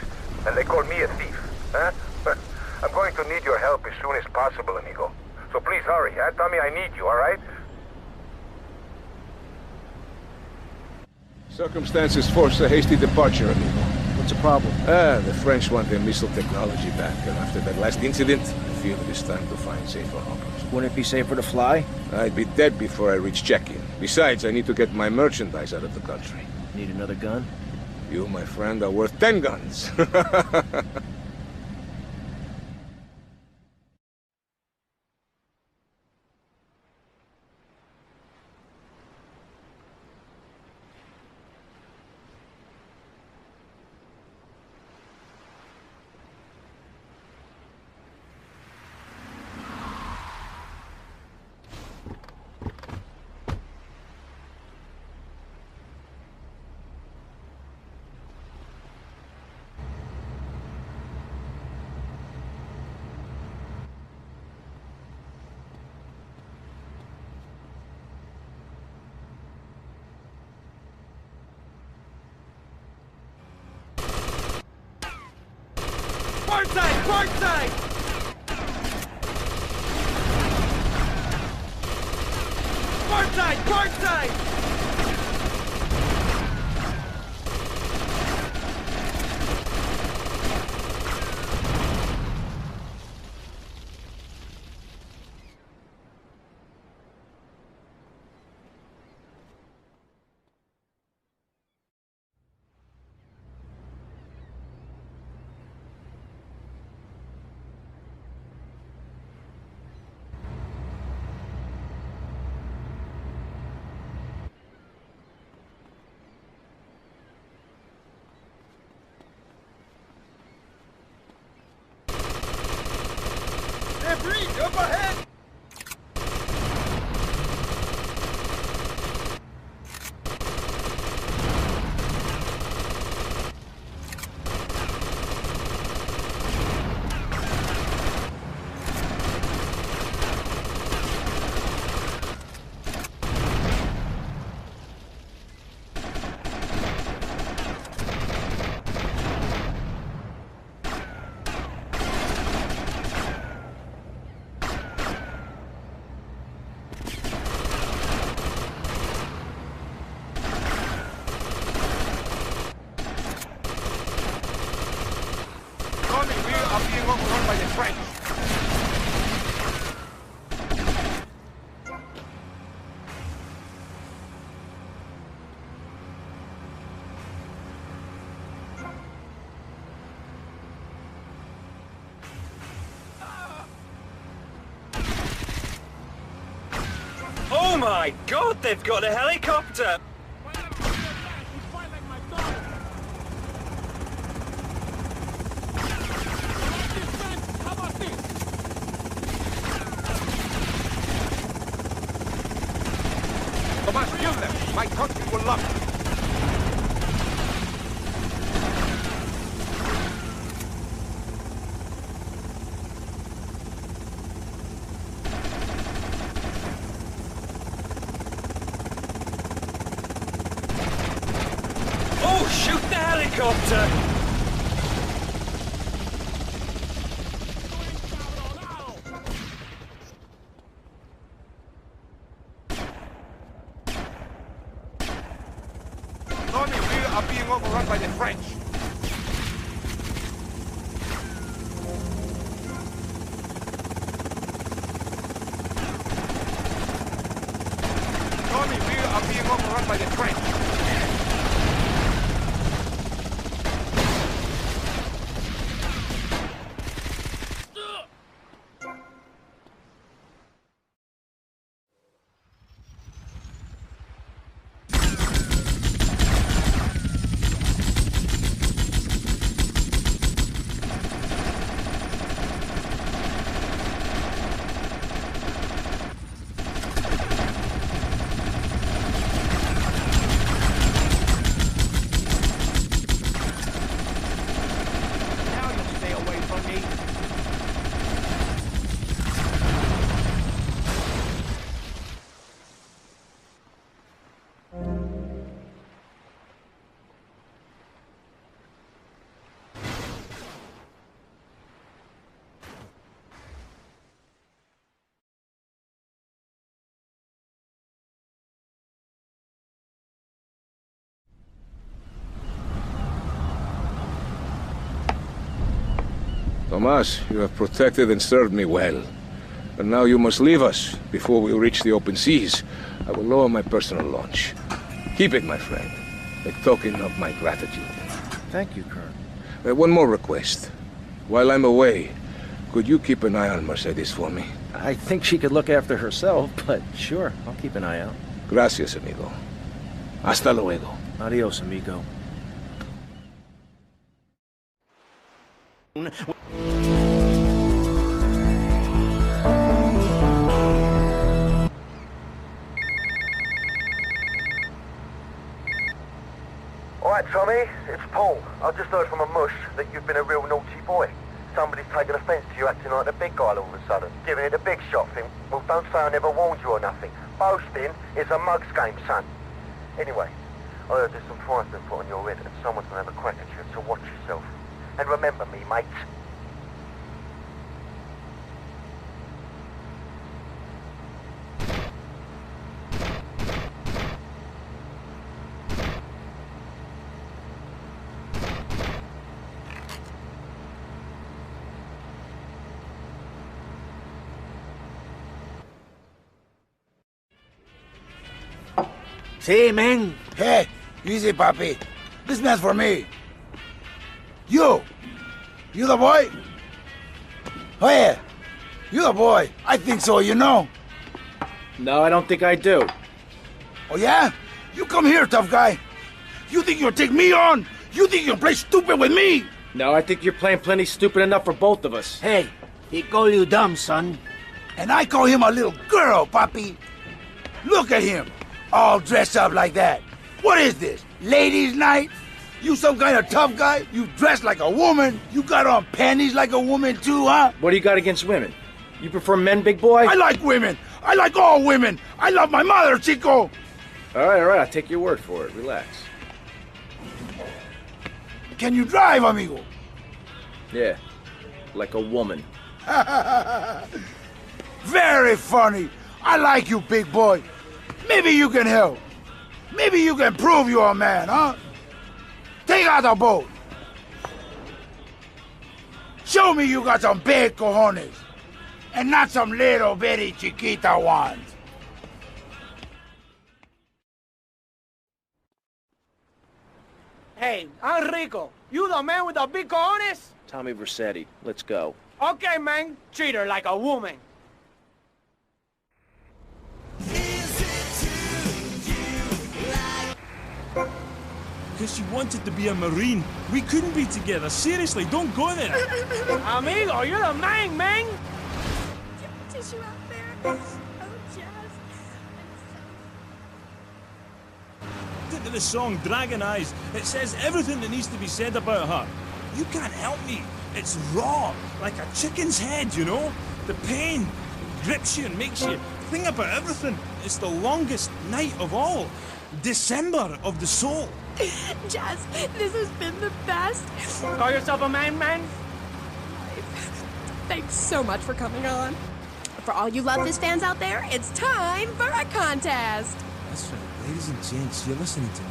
and they call me a thief, huh? I'm going to need your help as soon as possible, amigo. So please hurry, huh? Tommy, I need you, all right? Circumstances force a hasty departure, amigo. What's the problem? The French want their missile technology back, and after that last incident, I feel it is time to find safer harbors. Wouldn't it be safer to fly? I'd be dead before I reach check-in. Besides, I need to get my merchandise out of the country. Need another gun? You, my friend, are worth 10 guns. Port side! Port side! Port side! Port side! are being overrun by the French. Oh my God, they've got a helicopter! Tomas, kill them! My country will love it! Oh, shoot the helicopter! Tony, we are being overrun by the French. Tony, we are being overrun by the French. Tomas, you have protected and served me well. But now you must leave us before we reach the open seas. I will lower my personal launch. Keep it, my friend, a token of my gratitude. Thank you, Colonel. One more request. While I'm away, could you keep an eye on Mercedes for me? I think she could look after herself, but sure, I'll keep an eye out. Gracias, amigo. Hasta luego. Adios, amigo. Alright, Tommy, it's Paul. I just heard from a mush that you've been a real naughty boy. Somebody's taken offence to you acting like the big guy all of a sudden, giving it a big shot thing. Well, don't say I never warned you or nothing. Boasting is a mug's game, son. Anyway, I heard there's some fires been put on your head and someone's gonna have a crack at you, so watch yourself. And remember me, mate. See, man. Hey, easy, papi. This man's for me. You the boy? Oh, yeah. You the boy. I think so, you know. No, I don't think I do. Oh, yeah? You come here, tough guy. You think you'll take me on? You think you'll play stupid with me? No, I think you're playing plenty stupid enough for both of us. Hey, he call you dumb, son. And I call him a little girl, papi. Look at him. All dressed up like that. What is this? Ladies' night? You some kind of tough guy? You dress like a woman? You got on panties like a woman too, huh? What do you got against women? You prefer men, big boy? I like women. I like all women. I love my mother, Chico. All right, I'll take your word for it. Relax. Can you drive, amigo? Yeah, like a woman. Very funny. I like you, big boy. Maybe you can help. Maybe you can prove you're a man, huh? Take out the boat. Show me you got some big cojones. And not some little bitty chiquita ones. Hey, Enrico, you the man with the big cojones? Tommy Vercetti, let's go. Okay, man. Treat her like a woman. Because she wanted to be a Marine. We couldn't be together. Seriously, don't go there. Amigo, you're the man. Tissue out there. Oh, Jazz. Look at the song Dragon Eyes. It says everything that needs to be said about her. You can't help me. It's raw, like a chicken's head, you know? The pain grips you and makes you think about everything. It's the longest night of all. December of the soul. Jazz, this has been the best. Call yourself a man? Thanks so much for coming on. For all you Love This fans out there, it's time for a contest. That's right, ladies and gents, you're listening to me.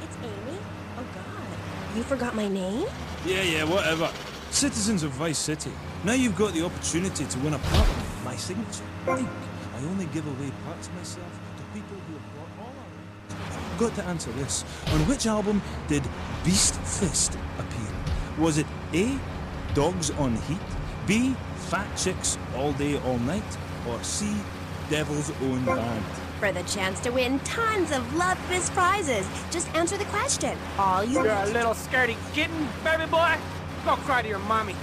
It's Amy? Oh, God. You forgot my name? Yeah, whatever. Citizens of Vice City. Now you've got the opportunity to win a part of my signature. Think. I only give away parts of myself to people who have brought all our rights. I've got to answer this. On which album did Beast Fist appear? Was it A, Dogs on Heat, B, Fat Chicks All Day All Night, or C, Devil's Own Band? For the chance to win tons of Love This prizes, just answer the question. All you You're a little scaredy kitten, baby boy. Go cry to your mommy.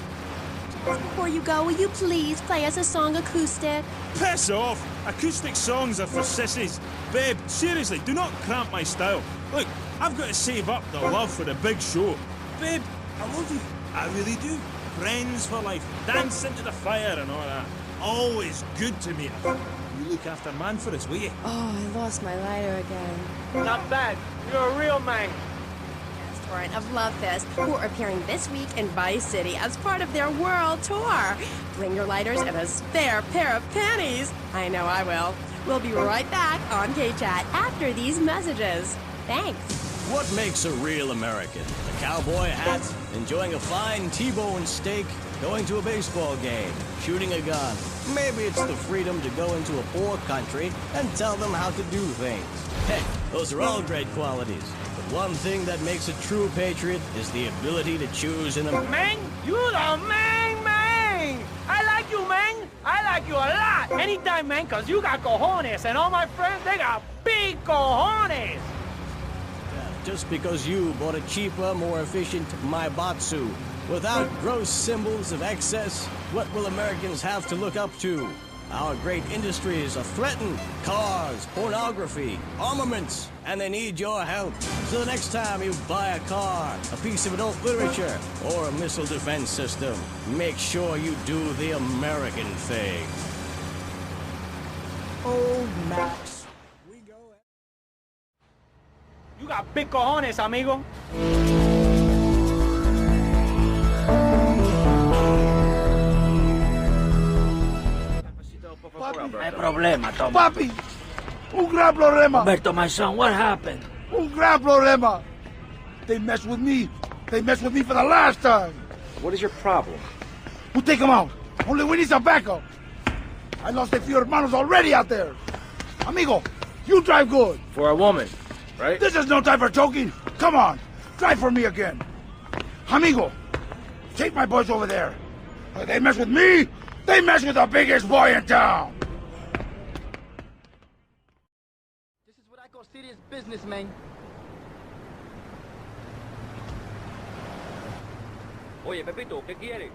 Before you go, will you please play us a song acoustic? Piss off! Acoustic songs are for sissies. Babe, seriously, do not cramp my style. Look, I've got to save up the love for the big show. Babe, I love you. I really do. Friends for life. Dance into the fire and all that. Always good to me. You look after man for us, will you? Oh, I lost my lighter again. Not bad. You're a real man. Of Love This, who are appearing this week in Vice City as part of their world tour. Bring your lighters and a spare pair of panties. I know I will. We'll be right back on K-Chat after these messages. Thanks. What makes a real American? A cowboy hat, enjoying a fine T-bone steak, going to a baseball game, shooting a gun. Maybe it's the freedom to go into a poor country and tell them how to do things. Hey, those are all great qualities. One thing that makes a true patriot is the ability to choose in a... Man, you the man! I like you, man! I like you a lot! Anytime, man, cause you got cojones, and all my friends, they got big cojones! Just because you bought a cheaper, more efficient Maibatsu, without gross symbols of excess, what will Americans have to look up to? Our great industries are threatened. Cars, pornography, armaments, and they need your help. So the next time you buy a car, a piece of adult literature, or a missile defense system, make sure you do the American thing. Old Max. You got big cojones, amigo. Hay problema, Tom. Papi, un gran problema. Roberto, my son, what happened? Un gran problema. They messed with me. They messed with me for the last time. What is your problem? We'll take them out. Only we need some backup. I lost a few hermanos already out there. Amigo, you drive good. For a woman, right? This is no time for joking. Come on, drive for me again. Amigo, take my boys over there. They mess with me, they mess with the biggest boy in town. This is what I call serious business, man. Oye, Pepito, ¿qué quiere?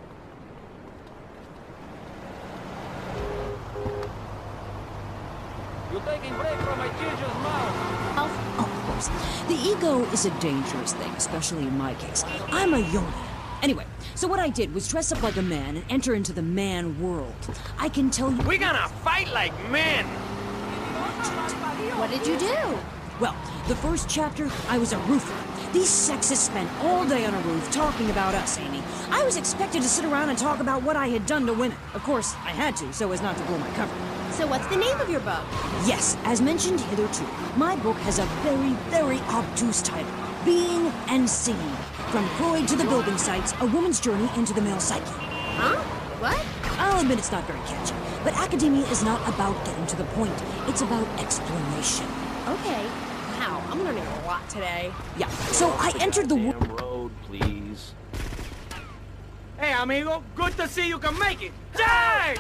You're taking break from my teacher's mouth. Of course. The ego is a dangerous thing, especially in my case. I'm a yoni. Anyway, so what I did was dress up like a man and enter into the man world. I can tell you... We're gonna fight like men! What did you do? Well, the first chapter, I was a roofer. These sexists spent all day on a roof talking about us, Amy. I was expected to sit around and talk about what I had done to win it. Of course, I had to, so as not to blow my cover. So what's the name of your book? Yes, as mentioned hitherto, my book has a very, very obtuse title. Being and seeing. From Freud to the building sites, a woman's journey into the male psyche. Huh? What? I'll admit it's not very catchy, but academia is not about getting to the point. It's about exploration. Okay. Wow, I'm learning a lot today. Yeah, so I entered the road, please. Hey, amigo, good to see you can make it. Charge!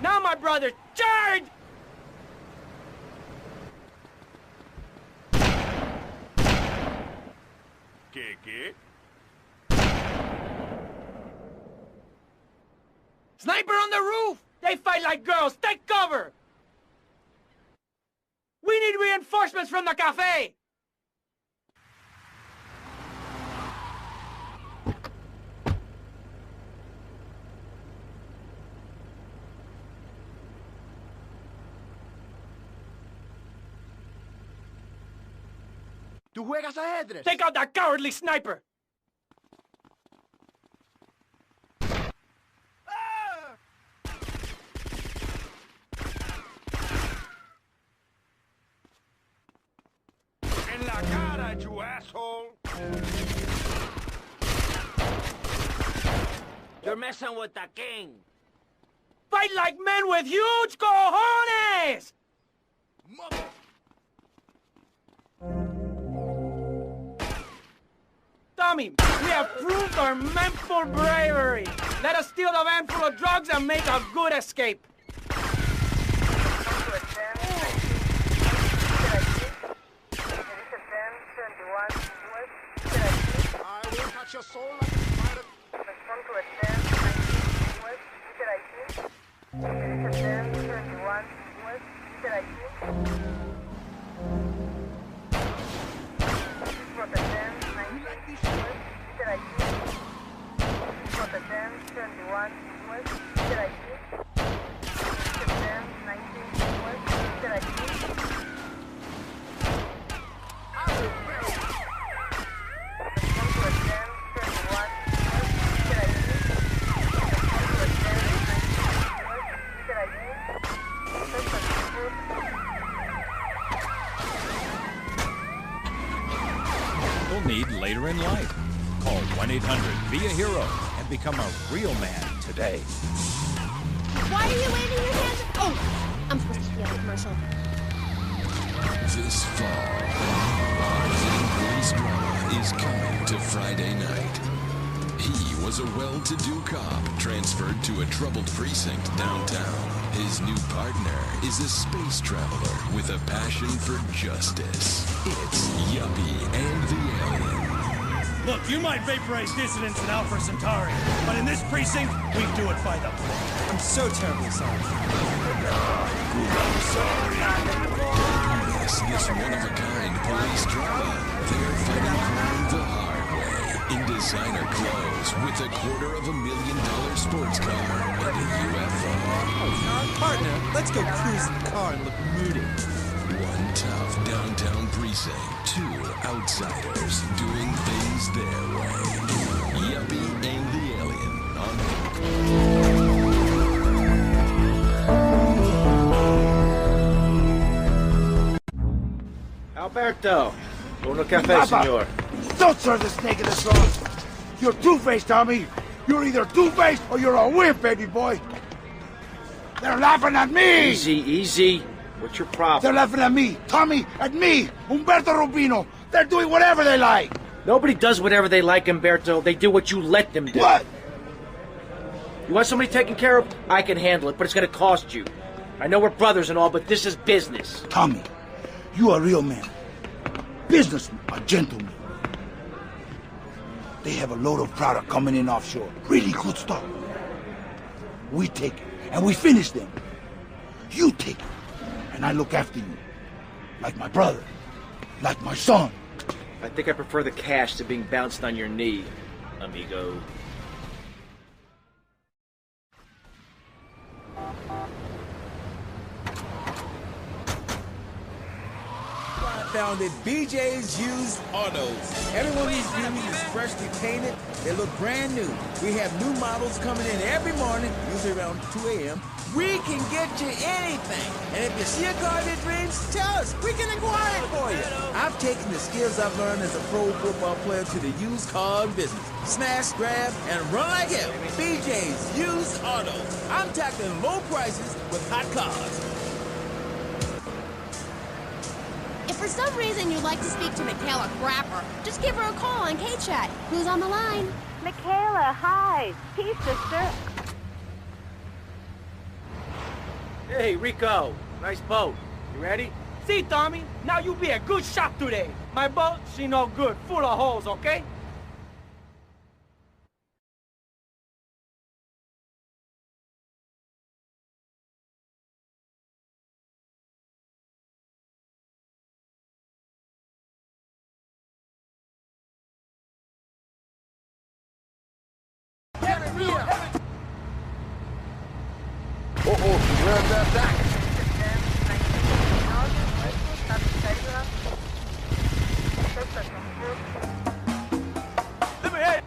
Now, my brother, charge! ¿Qué? Sniper on the roof! They fight like girls! Take cover! We need reinforcements from the cafe! ¿Tú juegas ajedrez? Take out that cowardly sniper! En la cara, you asshole! You're messing with the king. Fight like men with huge cojones! Mother... Tommy, we have proved our menful bravery. Let us steal the van full of drugs and make a good escape. I will catch your soul like a spider. You'll need later in life. Call 1-800, be a hero, and become a real man today. Why are you waving your hands? Oh, I'm supposed to be on a commercial. This fall, hard-hitting police drama is coming to Friday night. He was a well-to-do cop transferred to a troubled precinct downtown. His new partner is a space traveler with a passion for justice. It's Yuppie and the Alien. Look, you might vaporize dissidents in Alpha Centauri, but in this precinct, we do it by the book. I'm so terribly sorry. Yes, this one-of-a-kind police drama. They're fighting crime the hard way. In designer clothes, with $250,000 sports car and a UFO. Partner, let's go cruise in the car and look moody. One tough downtown precinct, two outsiders doing things their way. Yuppie and the Alien on Alberto, uno café, Papa, senor. don't serve the snake in the sauce. You're two-faced, Tommy. You're either two-faced or you're a wimp, baby boy. They're laughing at me! Easy, easy. What's your problem? They're laughing at me, Tommy, at me, Humberto Rubino. They're doing whatever they like. Nobody does whatever they like, Humberto. They do what you let them do. What? You want somebody taken care of? I can handle it, but it's gonna cost you. I know we're brothers and all, but this is business. Tommy, you a real man. Businessman, a gentleman. They have a load of product coming in offshore. Really good stuff. We take it, and we finish them. You take it, and I look after you. Like my brother. Like my son. I think I prefer the cash to being bounced on your knee, amigo. founded BJ's Used Autos. Every one of these beauties is freshly painted. They look brand new. We have new models coming in every morning, usually around 2 a.m. We can get you anything. And if you see a car of your dreams, tell us. We can acquire it for you. I've taken the skills I've learned as a pro football player to the used car business. Smash, grab, and run like hell. BJ's Used Autos. I'm tackling low prices with hot cars. If for some reason you'd like to speak to Michaela Crapper, just give her a call on K-Chat. Who's on the line? Michaela, hi. Peace, sister. Hey, Rico. Nice boat. You ready? See, Tommy, now you be a good shot today. My boat, she no good. Full of holes, okay? We're under attack. Let me hit.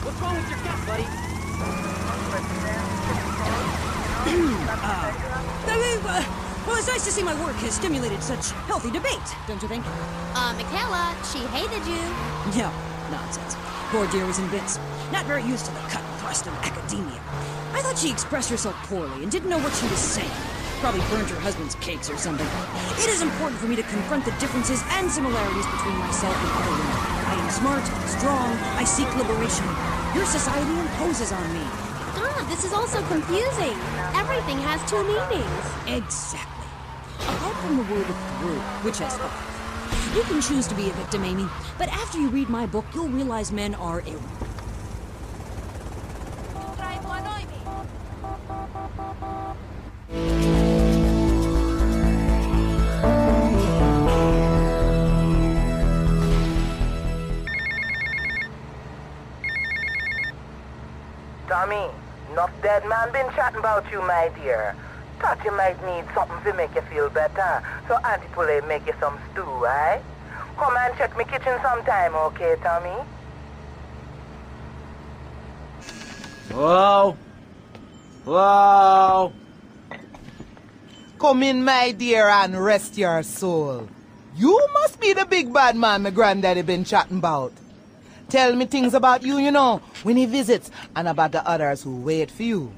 What's wrong with your cat, buddy? Well, it's nice to see my work has stimulated such healthy debate, don't you think? Michaela, she hated you. No, nonsense. Poor dear was in bits. Not very used to the cut and thrust of academia. I thought she expressed herself poorly and didn't know what she was saying. Probably burned her husband's cakes or something. It is important for me to confront the differences and similarities between myself and other women. I am smart, strong, I seek liberation. Your society imposes on me. God, this is all so confusing. Everything has two meanings. Exactly. Apart from the word through, which has 5. You can choose to be a victim, Amy, but after you read my book, you'll realize men are Tommy, enough dead man been chatting about you, my dear. Thought you might need something to make you feel better. So Auntie Poulet make you some stew, eh? Come and check me kitchen sometime, okay, Tommy? Hello? Hello? Come in, my dear, and rest your soul. You must be the big bad man my granddaddy been chatting about. Tell me things about you, you know, when he visits, and about the others who wait for you.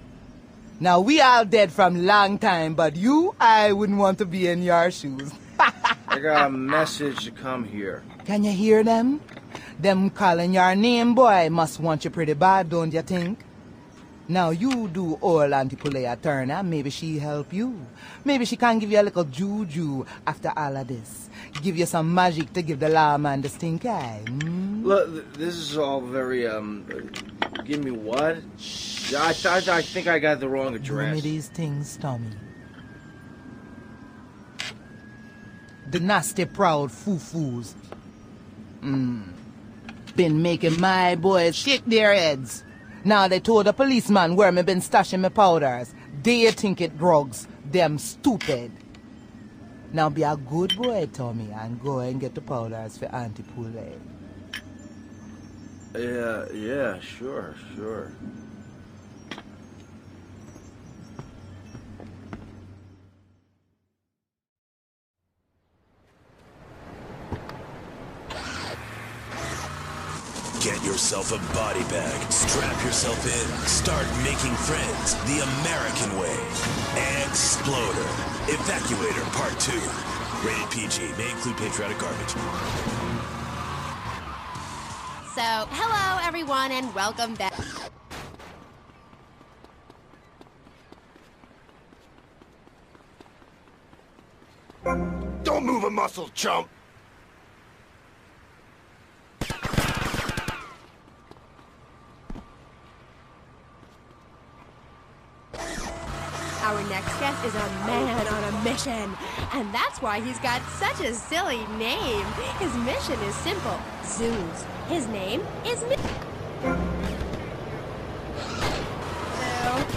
Now, we all dead from long time, but you, I wouldn't want to be in your shoes. I got a message to come here. Can you hear them? Them calling your name, boy, must want you pretty bad, don't you think? Now, you do old Auntie Poulet a turn, and maybe she help you. Maybe she can give you a little juju after all of this. Give you some magic to give the lawman the stink eye. Look, this is all very, give me what? I think I got the wrong address. Give me these things, Tommy. The nasty, proud foo-foos. been making my boys shake their heads. Now they told the policeman where me been stashing my powders. They think it drugs. Them stupid. Now be a good boy, Tommy, and go and get the powders for Auntie Poulet. Yeah, sure. Get yourself a body bag, strap yourself in, start making friends the American way. Exploder. Evacuator Part 2. Rated PG. May include patriotic garbage. So, hello everyone and welcome back. Don't move a muscle, chump! Our next guest is a man on a mission, and that's why he's got such a silly name. His mission is simple. Zeus. His name is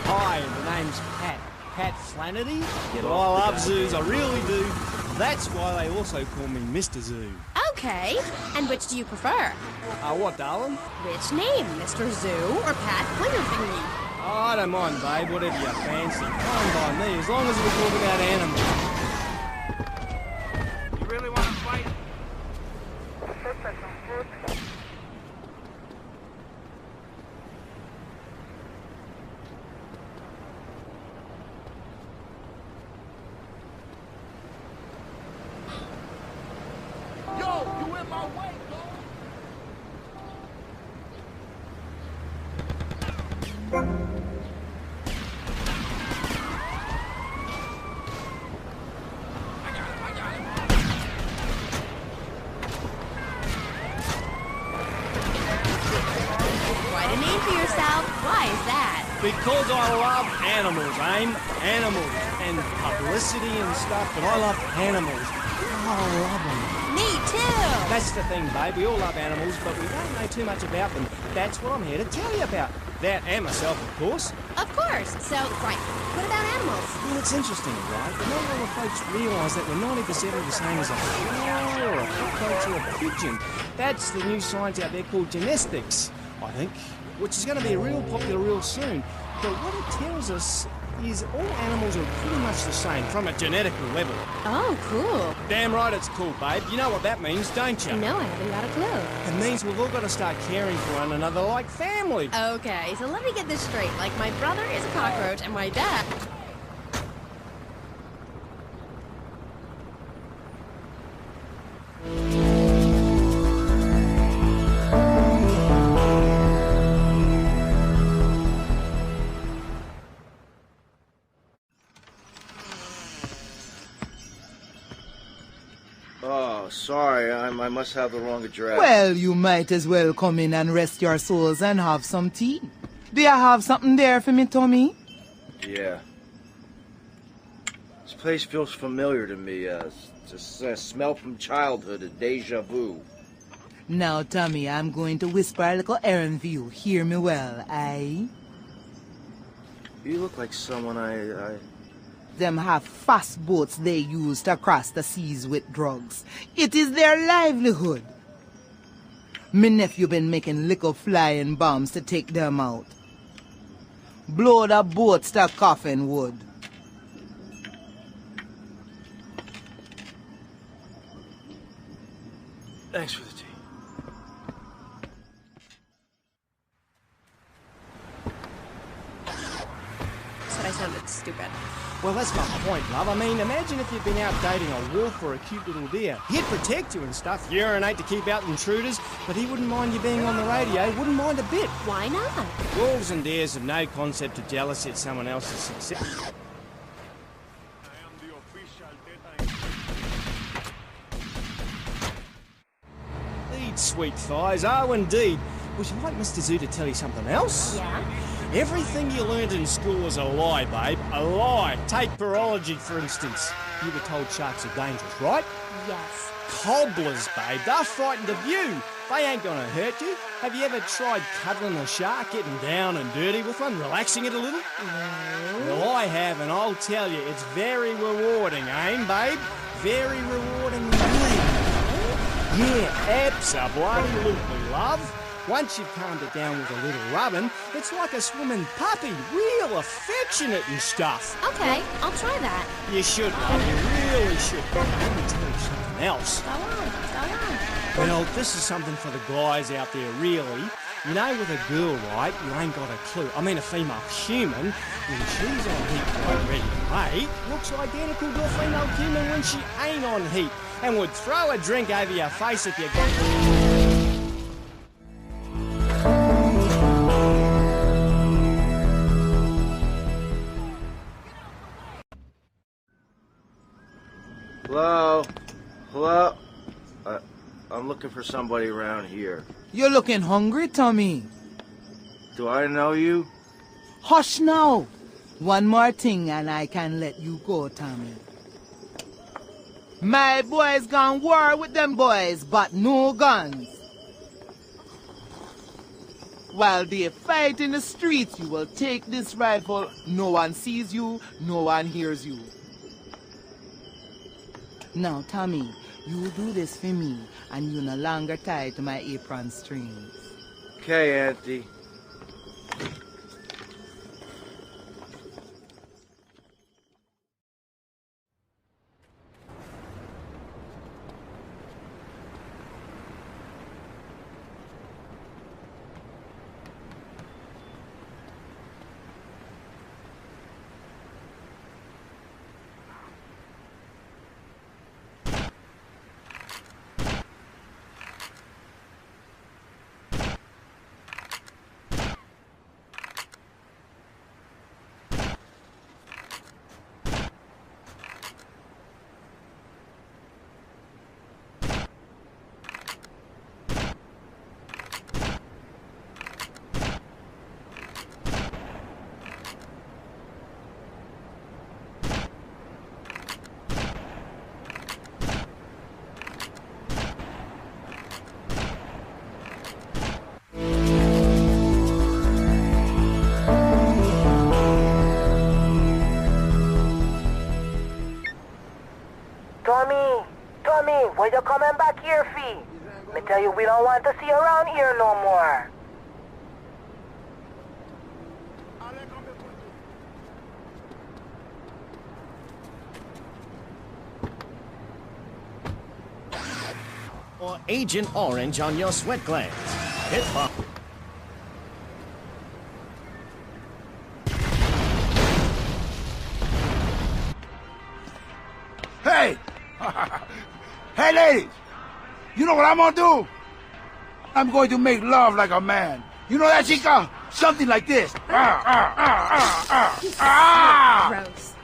Hi, the name's Pat. Pat Flannery. But I love zoos, I really do. That's why they also call me Mr. Zoo. Okay, and which do you prefer? What, darling? Which name, Mr. Zoo or Pat Flingerfingery? Oh, I don't mind, babe, whatever you fancy. Fine by me, as long as we talk about animals. You really want to fight? Yo, you in my way, Write a name for yourself. Why is that? Because I love animals, Aim. Animals and publicity and stuff, but I love animals. I love them. Me too. That's the thing, babe. We all love animals, but we don't know too much about them. That's what I'm here to tell you about. That and myself, of course. Of course. So, right. What about animals? Well, it's interesting, right? But not all the folks realise that we're 90% the same as a fly or a cockroach or a pigeon. That's the new science out there called genetics, I think, which is going to be real popular real soon. But what it tells us is all animals are pretty much the same from a genetical level. Oh, cool. Damn right it's cool, babe. You know what that means, don't you? No, I haven't got a clue. It means we've all got to start caring for one another like family. Okay, so let me get this straight. Like, my brother is a cockroach and my dad... Oh, sorry, I must have the wrong address. Well, you might as well come in and rest your souls and have some tea. Do you have something there for me, Tommy? Yeah. This place feels familiar to me. Just a smell from childhood, a deja vu. Now, Tommy, I'm going to whisper a little errand for you. Hear me well, aye? You look like someone I... Them have fast boats they use to cross the seas with drugs. It is their livelihood. Me nephew been making little flying bombs to take them out. Blow the boats to coffin wood. Thanks for the tea. Said I sounded stupid. Well, that's my point, love. I mean, imagine if you'd been out dating a wolf or a cute little deer. He'd protect you and stuff, urinate to keep out intruders, but he wouldn't mind you being on the radio, wouldn't mind a bit. Why not? Wolves and deers have no concept of jealousy at someone else's success. Indeed, sweet thighs, oh indeed. Would you like Mr. Zoo to tell you something else? Yeah? Everything you learned in school is a lie, babe. A lie. Take virology, for instance. You were told sharks are dangerous, right? Yes. Cobblers, babe. They're frightened of you. They ain't gonna hurt you. Have you ever tried cuddling a shark, getting down and dirty with one, relaxing it a little? Well, I have, and I'll tell you, it's very rewarding, ain't babe? Very rewarding indeed. Yeah, absolutely, love. Once you've calmed it down with a little rubbing, it's like a swimming puppy, real affectionate and stuff. Okay, I'll try that. You should, love, you really should. Let me tell you something else. Go on. Well, this is something for the guys out there, really. You know, with a girl, right, you ain't got a clue. I mean, a female human, when she's on heat like ready to mate, looks identical to a female human when she ain't on heat, and would throw a drink over your face if you got... Hello? Hello? I'm looking for somebody around here. You're looking hungry, Tommy. Do I know you? Hush now. One more thing and I can let you go, Tommy. My boys gone war with them boys, but no guns. While they fight in the streets, you will take this rifle. No one sees you, no one hears you. Now, Tommy, you do this for me, and you no longer tied to my apron strings. Okay, Auntie. Tommy, why you coming back here, fee? Me tell you, we don't want to see you around here no more. Or Agent Orange on your sweat glands. Hit pop. Hey! Hey, ladies! You know what I'm gonna do? I'm going to make love like a man. You know that, chica? Something like this. Gross.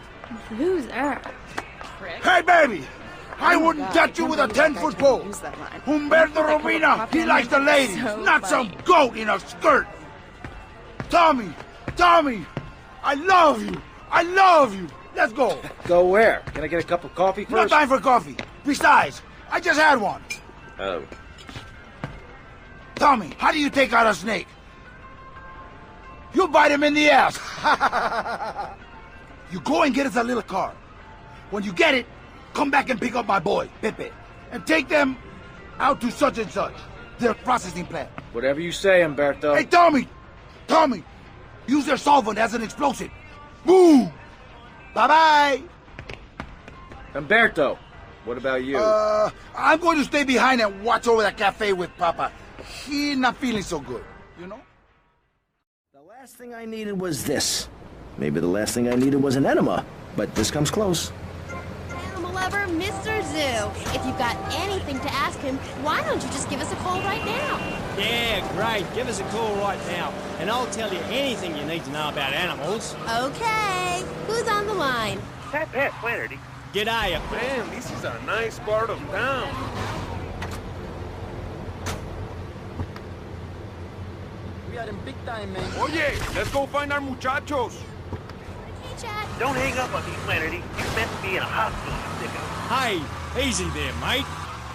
Loser. Hey, baby! I wouldn't touch you with a 10-foot pole. Humberto Robina, he likes the ladies, not some goat in a skirt. Tommy, I love you. I love you. Let's go. Go where? Can I get a cup of coffee first? No time for coffee. Besides, I just had one. Oh. Tommy, how do you take out a snake? You bite him in the ass. You go and get us a little car. When you get it, come back and pick up my boy, Pepe, and take them out to such and such, their processing plant. Whatever you say, Humberto. Hey, Tommy, use their solvent as an explosive. Boom! Bye-bye. Humberto, what about you? I'm going to stay behind and watch over that cafe with Papa. He's not feeling so good, you know? The last thing I needed was this. Maybe the last thing I needed was an enema, but this comes close. Animal lover, Mr. Zoo. If you've got anything to ask him, why don't you just give us a call right now? Yeah, great. Give us a call right now, and I'll tell you anything you need to know about animals. Okay. Who's on the line? Pat Flannery. G'day, man. This is a nice part of town. We are in big time, man. Oye, let's go find our muchachos. Hey, Chad. Don't hang up on me, Flannery. You meant to be in a hospital, you sicko. Hey, easy there, mate.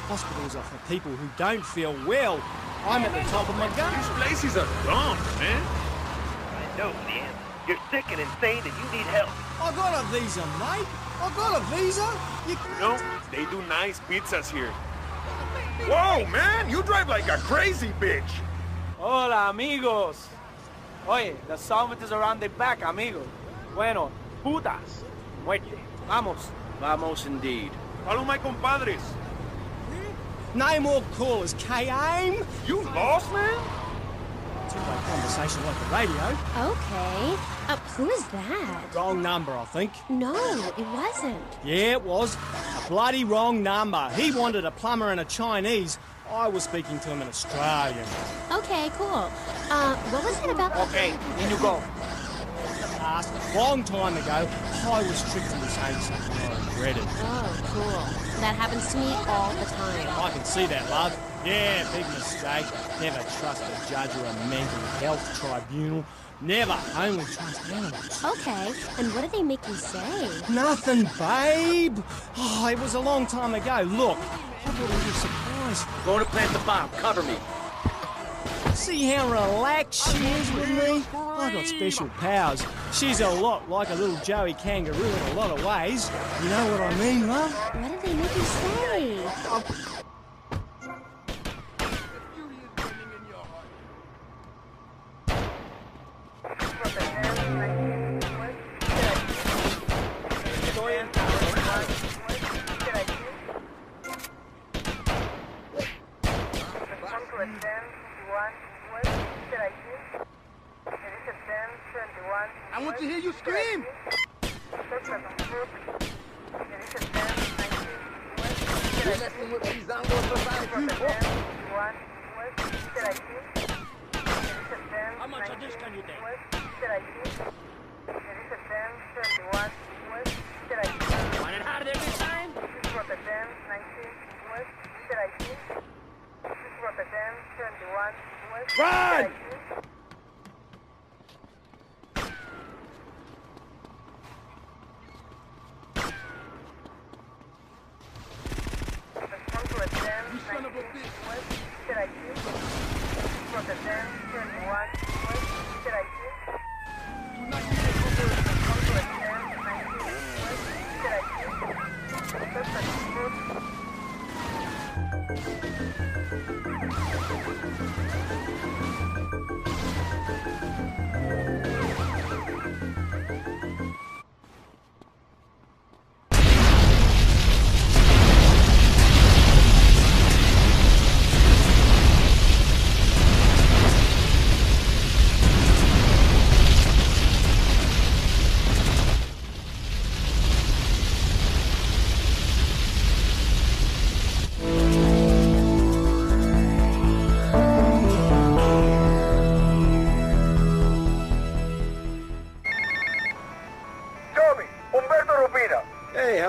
Hospitals are for people who don't feel well. I'm at the top of my game. These places are dumb, man. I know, man. You're sick and insane and you need help. I got a visa, mate. I got a visa. No, they do nice pizzas here. Whoa, man, you drive like a crazy bitch. Hola, amigos. Oye, the summit is around the back, amigo. Bueno, putas. Muerte. Vamos. Vamos indeed. Follow my compadres. No more callers, K-Aim. You lost, man? Two-way conversation like the radio. Okay. Who is that? Wrong number, I think. No, it wasn't. Yeah, it was. A bloody wrong number. He wanted a plumber and a Chinese. I was speaking to him in Australian. Okay, cool. What was it about? Okay, in you go. Past, long time ago, I was tricked into saying something I regretted. Oh, cool. That happens to me all the time. I can see that, love. Yeah, big mistake. Never trust a judge or a mental health tribunal. Never. Only trust animals. Okay, and what did they make you say? Nothing, babe. Oh, it was a long time ago. Look, I brought a little surprise. Going to plant the bomb. Cover me. See how relaxed she is with me? I got special powers. She's a lot like a little Joey kangaroo in a lot of ways. You know what I mean, love? What did they make you say? I want to hear you scream! How much of this can you take? Want it hard every time? Run!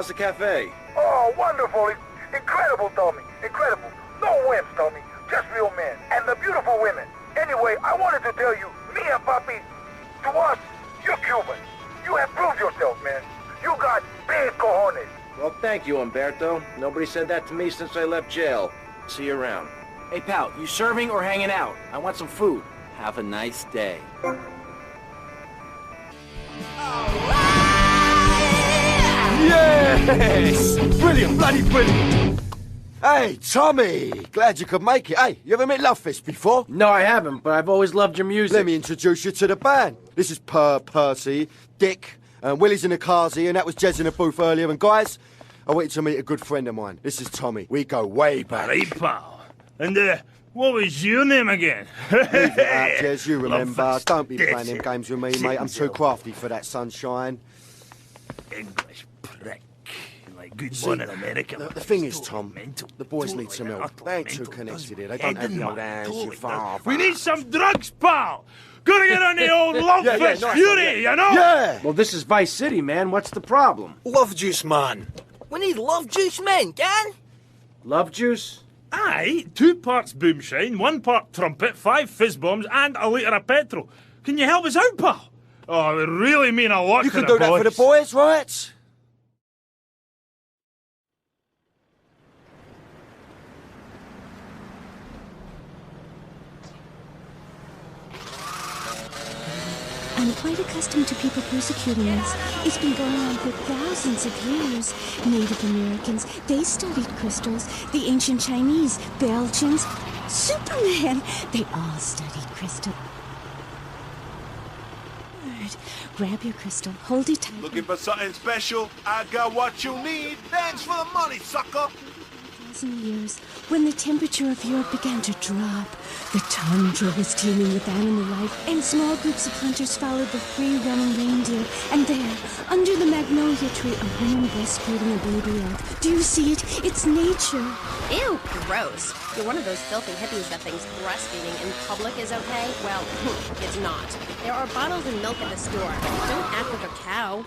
How's the cafe? Oh, wonderful. Incredible, Tommy. Incredible. No wimps, Tommy. Just real men. And the beautiful women. Anyway, I wanted to tell you, me and Papi, to us, you're Cuban. You have proved yourself, man. You got big cojones. Well, thank you, Umberto. Nobody said that to me since I left jail. See you around. Hey, pal, you serving or hanging out? I want some food. Have a nice day. Yes! Brilliant, bloody brilliant! Hey, Tommy! Glad you could make it. Hey, you ever met Lovefist before? No, I haven't, but I've always loved your music. Let me introduce you to the band. This is Percy, Dick, and Willie's in the carsy, and that was Jez in the booth earlier. And guys, I wanted to meet a good friend of mine. This is Tommy. We go way back. Hey, pal. And, what was your name again? Leave it out, Jez, you remember. Don't be playing them games with me, mate. I'm too crafty for that, sunshine. English prick. Like good See, morning, America. The thing is, Tom, the boys need some help. They ain't too connected here. They don't have the old hands, you far. We need some drugs, pal. Gotta get on the old Lovefist nice, Fury, you know? Yeah! Well, this is Vice City, man. What's the problem? Love juice, man. We need love juice men, can? Love juice? Aye, 2 parts boomshine, 1 part trumpet, 5 fizz bombs, and a litre of petrol. Can you help us out, pal? Oh, it would really mean a lot You to can the do that for the boys, right? quite accustomed to people persecuting us. It's been going on for thousands of years. Native Americans, they studied crystals. The ancient Chinese, Belgians, Superman, they all studied crystal. Grab your crystal, hold it tight. Looking for something special? I got what you need. Thanks for the money, sucker. Years, when the temperature of Europe began to drop, the tundra was teeming with animal life, and small groups of hunters followed the free-running reindeer. And there, under the magnolia tree, a woman breastfeeding a baby elk. Do you see it? It's nature. Ew, gross. You're one of those filthy hippies that thinks breastfeeding in public is okay? Well, it's not. There are bottles and milk at the store. Don't act like a cow.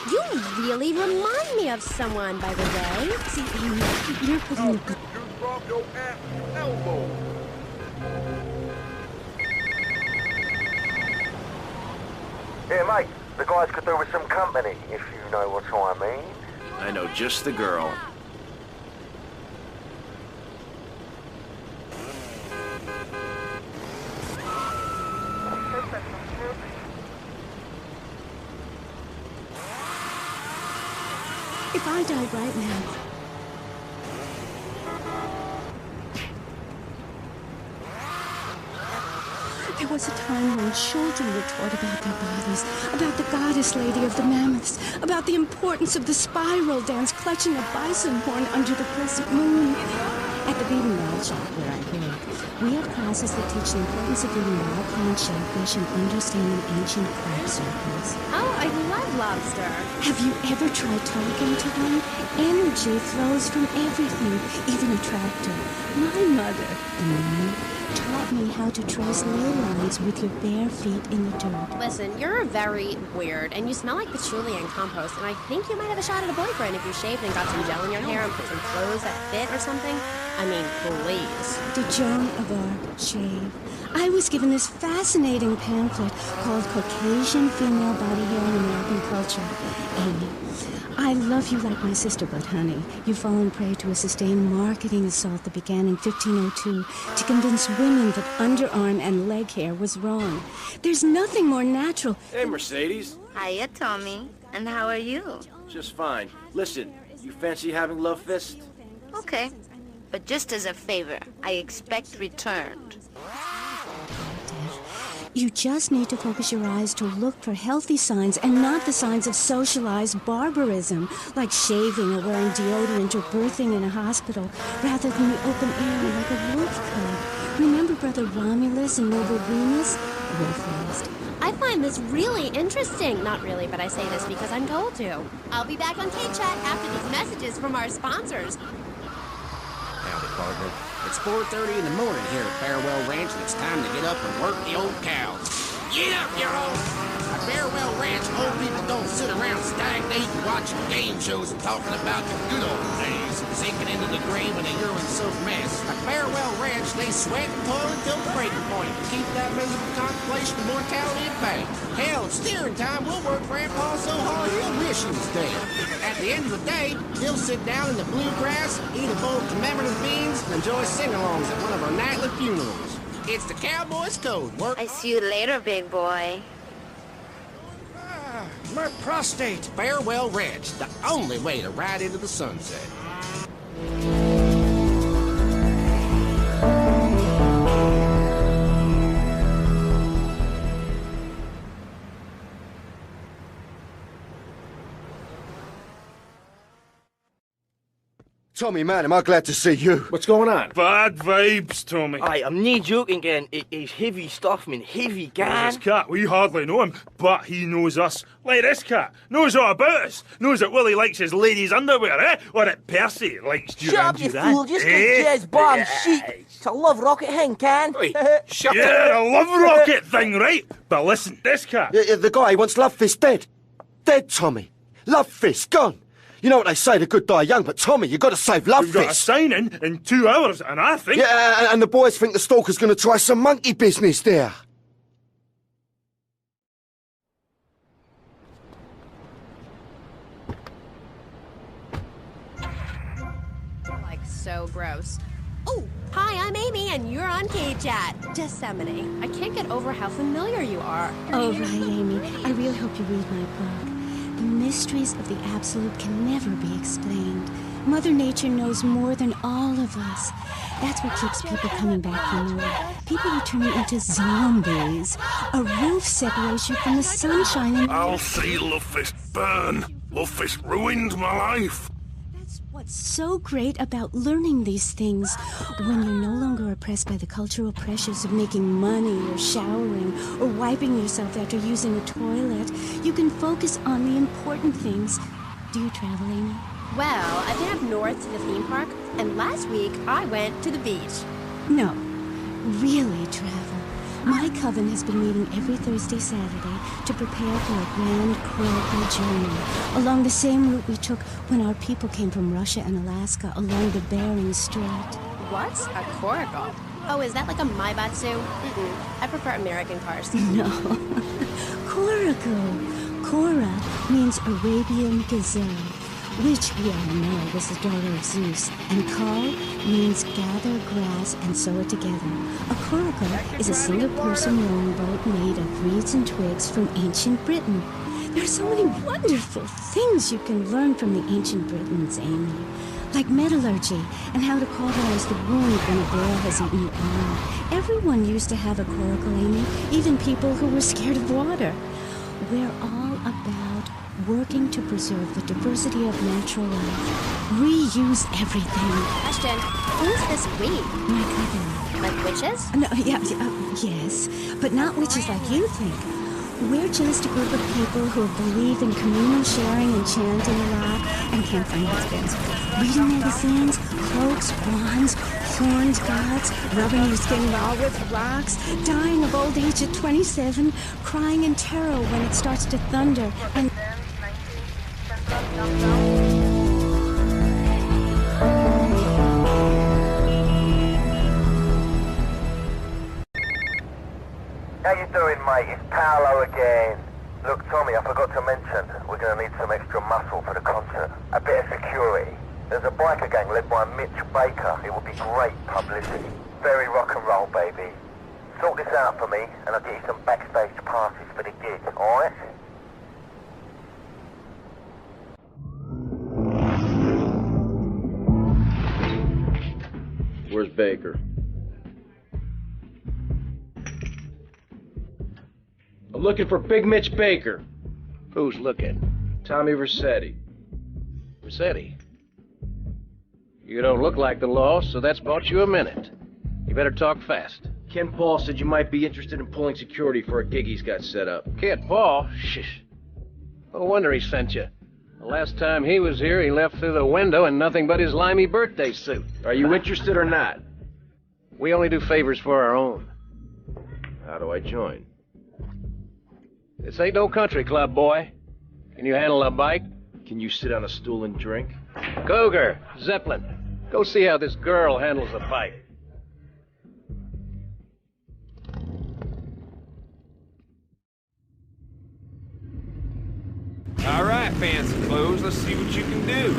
You really remind me of someone, by the way. See, Amy, you're putting a good... Drop your elbow. Hey, mate, the guys could do with some company, if you know what I mean. I know just the girl. If I died right now... There was a time when children were taught about their bodies, about the goddess lady of the mammoths, about the importance of the spiral dance clutching a bison horn under the crescent moon. At the Beating Wild Shop, where I work, we have classes that teach the importance of eating wild caught shellfish and understanding ancient crab circles. Oh, I love lobster. Have you ever tried talking to one? Energy flows from everything, even a tractor. My mother, taught me how to trace ley lines with your bare feet in the dirt. Listen, you're very weird, and you smell like patchouli and compost, and I think you might have a shot at a boyfriend if you shaved and got some gel in your hair and put some clothes that fit or something. I mean, please. Did Joan of Arc shave? I was given this fascinating pamphlet called Caucasian Female Body Hair in American Culture. Amy, I love you like my sister, but honey, you've fallen prey to a sustained marketing assault that began in 1502 to convince women that underarm and leg hair was wrong. There's nothing more natural. Hey, Mercedes. Hiya, Tommy. And how are you? Just fine. Listen, you fancy having love fist? Okay. But just as a favor, I expect returned. You just need to focus your eyes to look for healthy signs and not the signs of socialized barbarism, like shaving or wearing deodorant or birthing in a hospital, rather than the open air like a wolf cub. Remember Brother Romulus and Noble Venus? Wolf-raised. I find this really interesting. Not really, but I say this because I'm told to. I'll be back on K-Chat after these messages from our sponsors. Howdy, partner. It's 4:30 in the morning here at Farewell Ranch, and it's time to get up and work the old cows. Get up, you At Farewell Ranch, old people don't sit around stagnating, watching game shows and talking about the good old days, sinking into the grave in a urine-soaked mess. At Farewell Ranch, they sweat and toil until the breaking point to keep that miserable contemplation of mortality at bay. Hell, at steering time, we'll work Grandpa so hard he'll wish he was dead. At the end of the day, he'll sit down in the bluegrass, eat a bowl of commemorative beans, and enjoy sing-alongs at one of our nightly funerals. It's the Cowboys' code. Work. I see you later, big boy. My prostate. Farewell Ranch, the only way to ride into the sunset. Tommy, man, am I glad to see you. What's going on? Bad vibes, Tommy. I'm not joking, gang. It's heavy stuff, man. Heavy, gang. This cat, we hardly know him, but he knows us. Like this cat, knows all about us. Knows that Willie likes his ladies' underwear, eh? Or that Percy likes Duran Shut up, you Duran. fool. Just because jazz bomb shit. It's a love rocket hang, can? Shut yeah, a love rocket thing, right? But listen, this cat... The guy wants Love Fist dead. Dead, Tommy. Love Fist, gone. You know what they say, the good die young, but Tommy, you got to save Love We've Fist. got a sign-in in 2 hours, and I think... Yeah, and the boys think the stalker's going to try some monkey business there. Like, so gross. Oh, hi, I'm Amy, and you're on K-Chat. Disseminate. I can't get over how familiar you are. Oh, right, Amy. I really hope you read my book. The mysteries of the absolute can never be explained. Mother Nature knows more than all of us. That's what keeps people coming back from war. People are turning into zombies. A roof separates you from the sunshine and... I'll see Lovefist burn. Lovefist ruined my life. What's so great about learning these things, when you're no longer oppressed by the cultural pressures of making money or showering or wiping yourself after using a toilet, you can focus on the important things. Do you travel, Amy? Well, I've been up north to the theme park, and last week I went to the beach. No, really travel. My coven has been meeting every Thursday, Saturday to prepare for a grand coracle journey along the same route we took when our people came from Russia and Alaska along the Bering Strait. What's a coracle? Oh, is that like a maibatsu? I prefer American cars. No. Coracle. Cora means Arabian gazelle, which we all know was the daughter of Zeus, and kal means gather grass and sew it together. A coracle is a single-person rowing boat made of reeds and twigs from ancient Britain. There are so many wonderful things you can learn from the ancient Britons, Amy, like metallurgy and how to cauterize the wound when a bear has eaten your arm. Everyone used to have a coracle, Amy, even people who were scared of water. We're all about working to preserve the diversity of natural life. Reuse everything. Question, who's this we? My coven. Like witches? No, yes, but not witches like you think. We're just a group of people who believe in communal sharing and chanting a lot and can't find husbands. Reading magazines, cloaks, wands, thorns, gods, rubbing your skin raw with rocks, dying of old age at 27, crying in terror when it starts to thunder, and... How you doing, mate? It's Paolo again. Look, Tommy, I forgot to mention, we're going to need some extra muscle for the concert. A bit of security. There's a biker gang led by Mitch Baker. It will be great publicity. Very rock and roll, baby. Sort this out for me, and I'll get you some backstage passes for the gig, alright? Where's Baker? I'm looking for Big Mitch Baker. Who's looking? Tommy Vercetti. Vercetti? You don't look like the law, so that's bought you a minute. You better talk fast. Ken Paul said you might be interested in pulling security for a gig he's got set up. Ken Paul? Shh. No wonder he sent you. The last time he was here, he left through the window in nothing but his limey birthday suit. Are you interested or not? We only do favors for our own. How do I join? This ain't no country club, boy. Can you handle a bike? Can you sit on a stool and drink? Cougar, Zeppelin, go see how this girl handles a bike. All right, fancy clothes, let's see what you can do.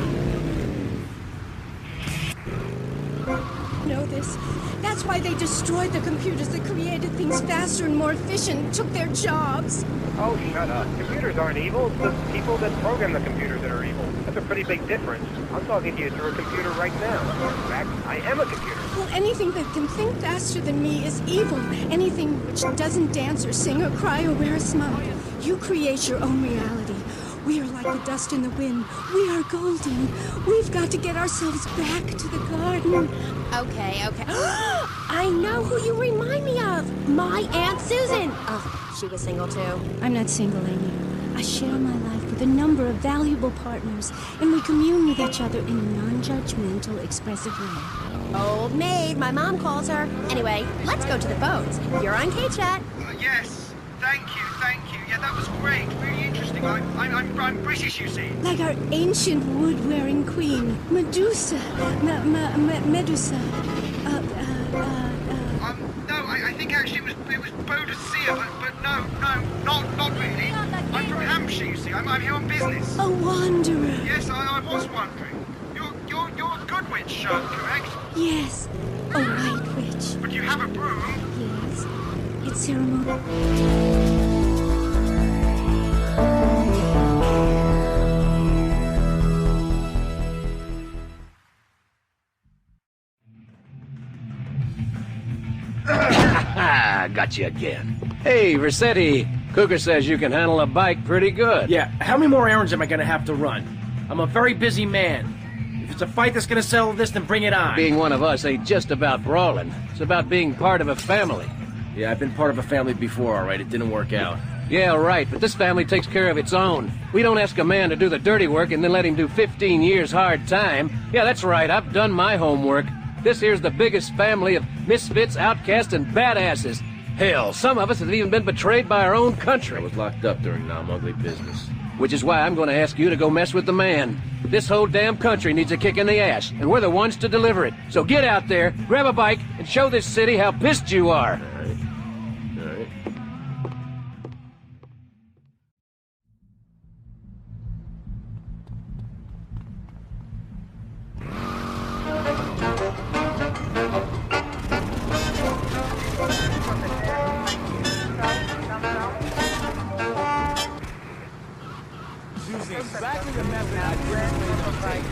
Know this. That's why they destroyed the computers that created things faster and more efficient, took their jobs. Oh, shut up. Computers aren't evil. It's the people that program the computers that are evil. That's a pretty big difference. I'm talking to you through a computer right now. In fact, I am a computer. Well, anything that can think faster than me is evil. Anything which doesn't dance or sing or cry or wear a smile. You create your own reality. We are like the dust in the wind. We are golden. We've got to get ourselves back to the garden. Okay. I know who you remind me of. My Aunt Susan. Oh, she was single too. I'm not single, Amy. I share my life with a number of valuable partners, and we commune with each other in a non-judgmental, expressive way. Old maid, my mom calls her. Anyway, let's go to the phones. You're on K-Chat. Yes. Thank you. Yeah, that was great. Really interesting. I'm British, you see. Like our ancient wood-wearing queen, Medusa. Medusa. No, I think actually it was Boadicea, but no, not really. I'm from Hampshire, you see. I'm here on business. A wanderer. Yes, I was wondering. You're a good witch, correct? Yes, a white witch. you have a broom? Yes. It's ceremonial. Got you again. Hey, Rossetti. Cougar says you can handle a bike pretty good. Yeah, how many more errands am I gonna have to run? I'm a very busy man. If it's a fight that's gonna settle this, then bring it on. Being one of us ain't just about brawling. It's about being part of a family. Yeah, I've been part of a family before, all right? It didn't work out. Yeah, right, but this family takes care of its own. We don't ask a man to do the dirty work and then let him do 15 years hard time. Yeah, that's right, I've done my homework. This here's the biggest family of misfits, outcasts, and badasses. Hell, some of us have even been betrayed by our own country. I was locked up during non-ugly business. Which is why I'm going to ask you to go mess with the man. This whole damn country needs a kick in the ass, and we're the ones to deliver it. So get out there, grab a bike, and show this city how pissed you are. All right. All right. Using exactly the method I demonstrated on tape.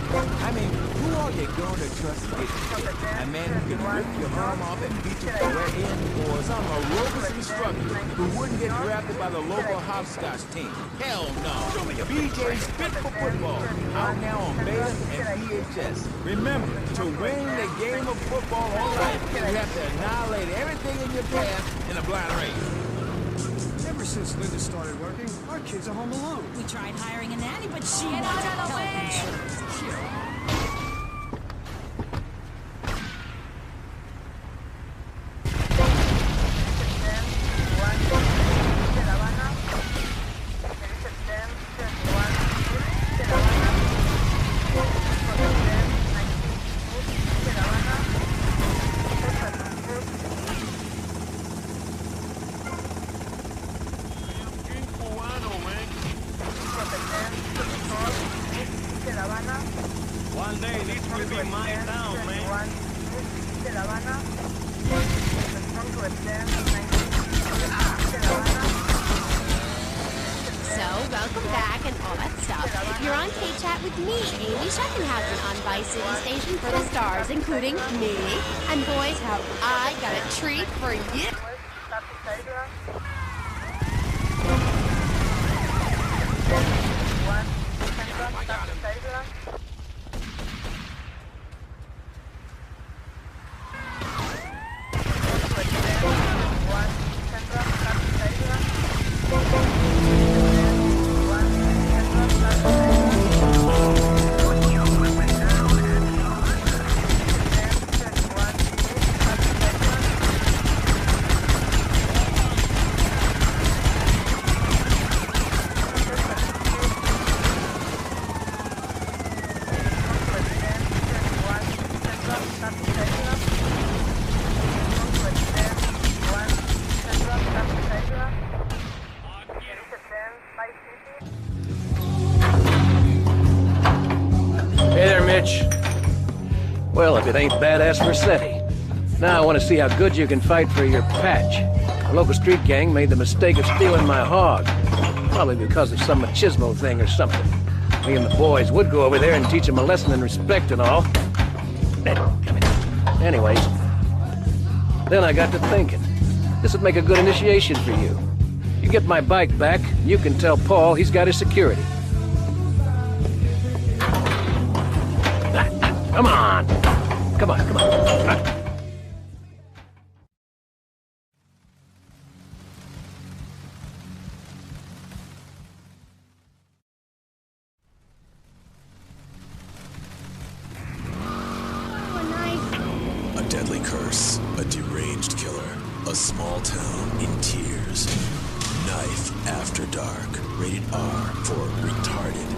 I mean, who are you going to trust to get you? A man who can rip your arm off and beat you for where in, or some aerobics instructor who wouldn't get drafted by the local hopscotch team? Hell no. BJ's Fit for Football, out now on Beta and VHS. Remember, to win the game of football all life, you have to annihilate everything in your path in a blind race. Ever since Linda started working, our kids are home alone. We tried hiring a nanny, but she wanted health insurance. One day, this will be my town, man. So, welcome back and all that stuff. You're on K-Chat with me, Amy Scheckenhausen, on Vice City Station for the stars, including me. And boys, have I got a treat for you. Hey there, Mitch. Well, if it ain't badass Rossetti. Now I want to see how good you can fight for your patch. The local street gang made the mistake of stealing my hog. Probably because of some machismo thing or something. Me and the boys would go over there and teach them a lesson in respect and all. Anyways, then I got to thinking. This would make a good initiation for you. You get my bike back, you can tell Paul he's got his security. Come on! Come on, come on. A deadly curse, a deranged killer, a small town in tears. Knife After Dark, rated R for retarded.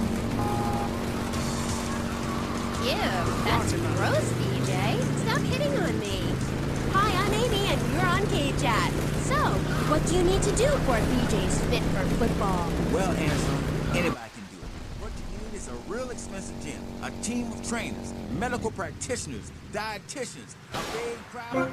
Ew, that's gross, BJ. Stop hitting on me. Hi, I'm Amy, and you're on K-Chat. So, what do you need to do for BJ's Fit for Football? Well, Ansel, anybody can do it. What you need is a real expensive gym, a team of trainers, medical practitioners, dietitians, a big crowd.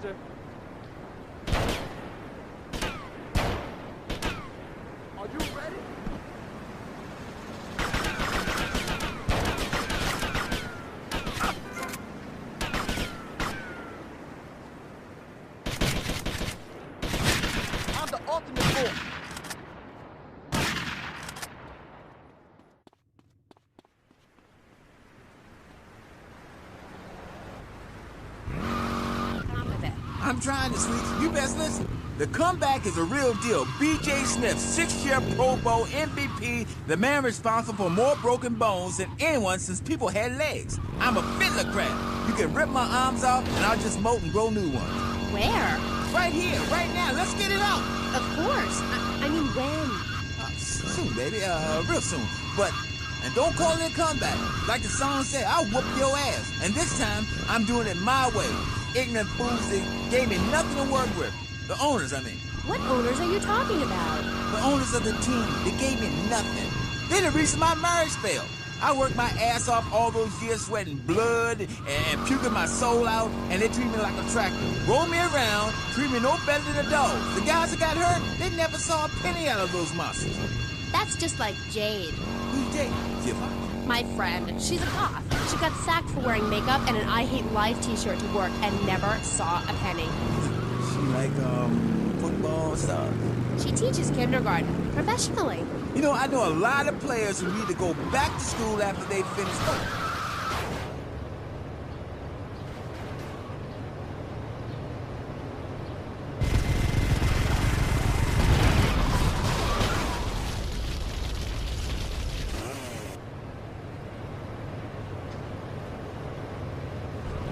sir. Are you ready? I'm the ultimate force. I'm trying to, sweet. You best listen. The comeback is a real deal. B.J. Smith, 6-year Pro Bowl MVP, the man responsible for more broken bones than anyone since people had legs. I'm a fiddler crab. You can rip my arms off, and I'll just molt and grow new ones. Where? Right here, right now. Let's get it out. Of course. I mean, when? Soon, baby. Real soon. But, and don't call it a comeback. Like the song said, I'll whoop your ass. And this time, I'm doing it my way. Ignorant fools that gave me nothing to work with. The owners, I mean. What owners are you talking about? The owners of the team. They gave me nothing. They're the reason my marriage failed. I worked my ass off all those years sweating blood and puking my soul out, and they treat me like a tractor. Roll me around, treat me no better than a dog. The guys that got hurt, they never saw a penny out of those monsters. That's just like Jade. Who's Jade? Zipper? My friend. She's a goth. She got sacked for wearing makeup and an I Hate Life t-shirt to work and never saw a penny. She like, football stuff? She teaches kindergarten, professionally. You know, I know a lot of players who need to go back to school after they finish school.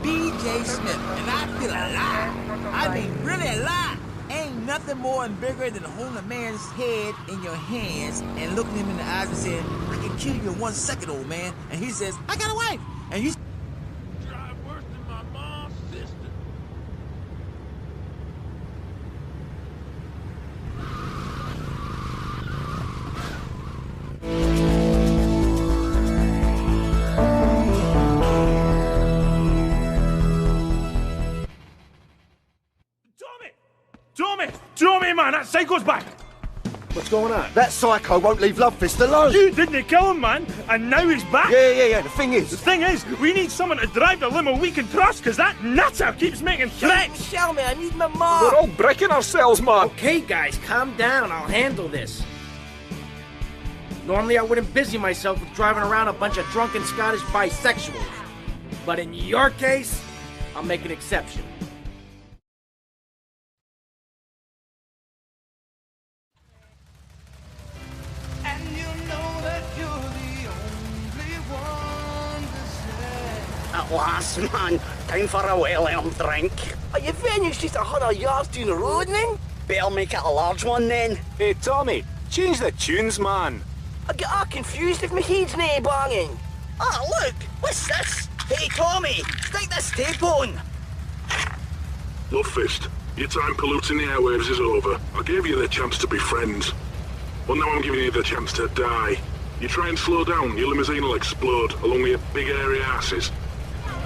B.J. Smith, and I feel alive. I mean, really alive. Ain't nothing more and bigger than holding a man's head in your hands and looking him in the eyes and saying, I can kill you in 1 second, old man. And he says, I got a wife. And you Drive worse than my mom's sister. Tommy, man, that psycho's back! What's going on? That psycho won't leave Love Fist alone! You didn't kill him, man, and now he's back! Yeah, the thing is, we need someone to drive the limo we can trust, because that nutter keeps making threats! Tell me, I need my mom! We're all breaking ourselves, man! Okay, guys, calm down. I'll handle this. Normally, I wouldn't busy myself with driving around a bunch of drunken Scottish bisexuals. But in your case, I'll make an exception. At last, man. Time for a well-earned drink. Are your venues just 100 yards down the road, then? Better make it a large one, then. Hey, Tommy, change the tunes, man. I get all confused if my head's nae banging. Ah, look! What's this? Hey, Tommy, stick this tape on. Love Fist, your time polluting the airwaves is over. I gave you the chance to be friends. Well, now I'm giving you the chance to die. You try and slow down, your limousine will explode, along with your big airy asses.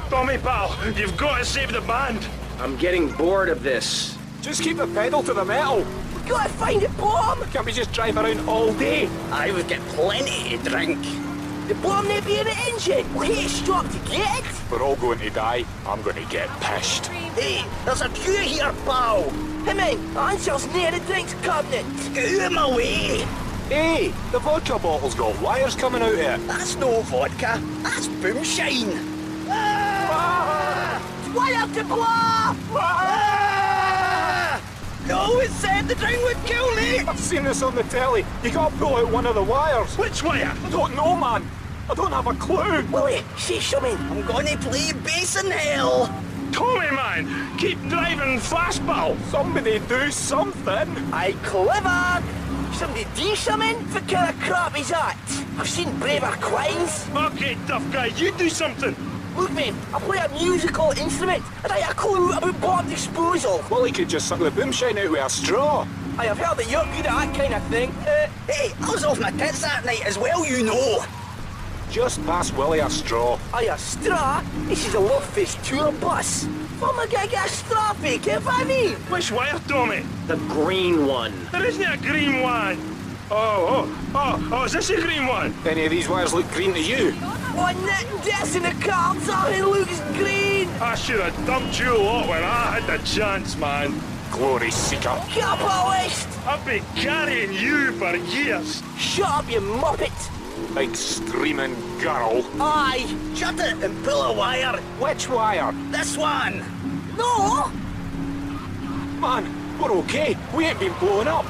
Tommy, pal, you've got to save the band! I'm getting bored of this. Just keep the pedal to the metal. We gotta find a bomb! Can't we just drive around all day? I would get plenty to drink. The bomb may be in the engine. We'll hit a stop to get it. We're all going to die. I'm going to get pissed. Hey, there's a queue here, pal. Hey, man, the answer's near the drinks cabinet. Get out of my way. Hey, the vodka bottle's got wires coming out here. That's no vodka. That's boomshine. Why have to blow? No one said the drink would kill me. I've seen this on the telly. You gotta pull out one of the wires. Which wire? I don't know, man. I don't have a clue. Willie, say something. I'm gonna play bass in hell. Tommy, man, keep driving fast, pal. Somebody do something. Aye, clever. Somebody do something? What kind of crap is that? I've seen braver quines. Okay, tough guy, you do something. Look, man, I play a musical instrument, and I have a clue about bomb disposal. Well, he could just suck the boomshine out with a straw. I have heard that you're good at that kind of thing. Hey, I was off my tits that night as well, you know. Just pass Willie a straw. Aye, a straw? This is a love-fist tour bus. What am I gonna get a straw for, Kevin? Which wire, Tommy? The green one. There isn't a green one. Oh, is this a green one? Any of these wires look green to you? Oh, Nick, that's in the car. It looks green. I should have dumped you lot when I had the chance, man. Glory seeker. Capitalist! I've been carrying you for years. Shut up, you muppet. Big screaming girl. Aye. Shut it and pull a wire. Which wire? This one. No. Man, we're okay. We ain't been blown up.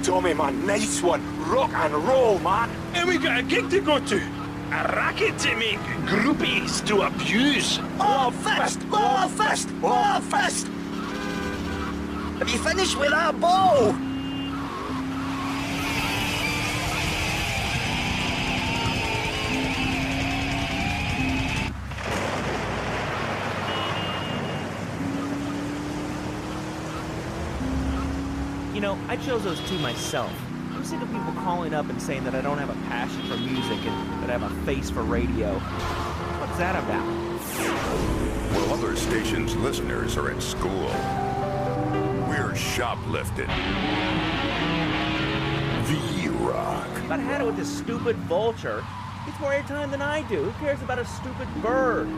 Tommy, man, nice one. Rock and roll, man. And we got a gig to go to. A racket to make, groupies to abuse. Love fist! Love fist! Love fist! Have you finished with that ball? You know, I chose those two myself. I'm sick of people calling up and saying that I don't have a passion for music and that I have a face for radio. What's that about? While other stations' listeners are at school, we're shoplifting. V-Rock. But I had it with this stupid vulture. It's more airtime than I do. Who cares about a stupid bird?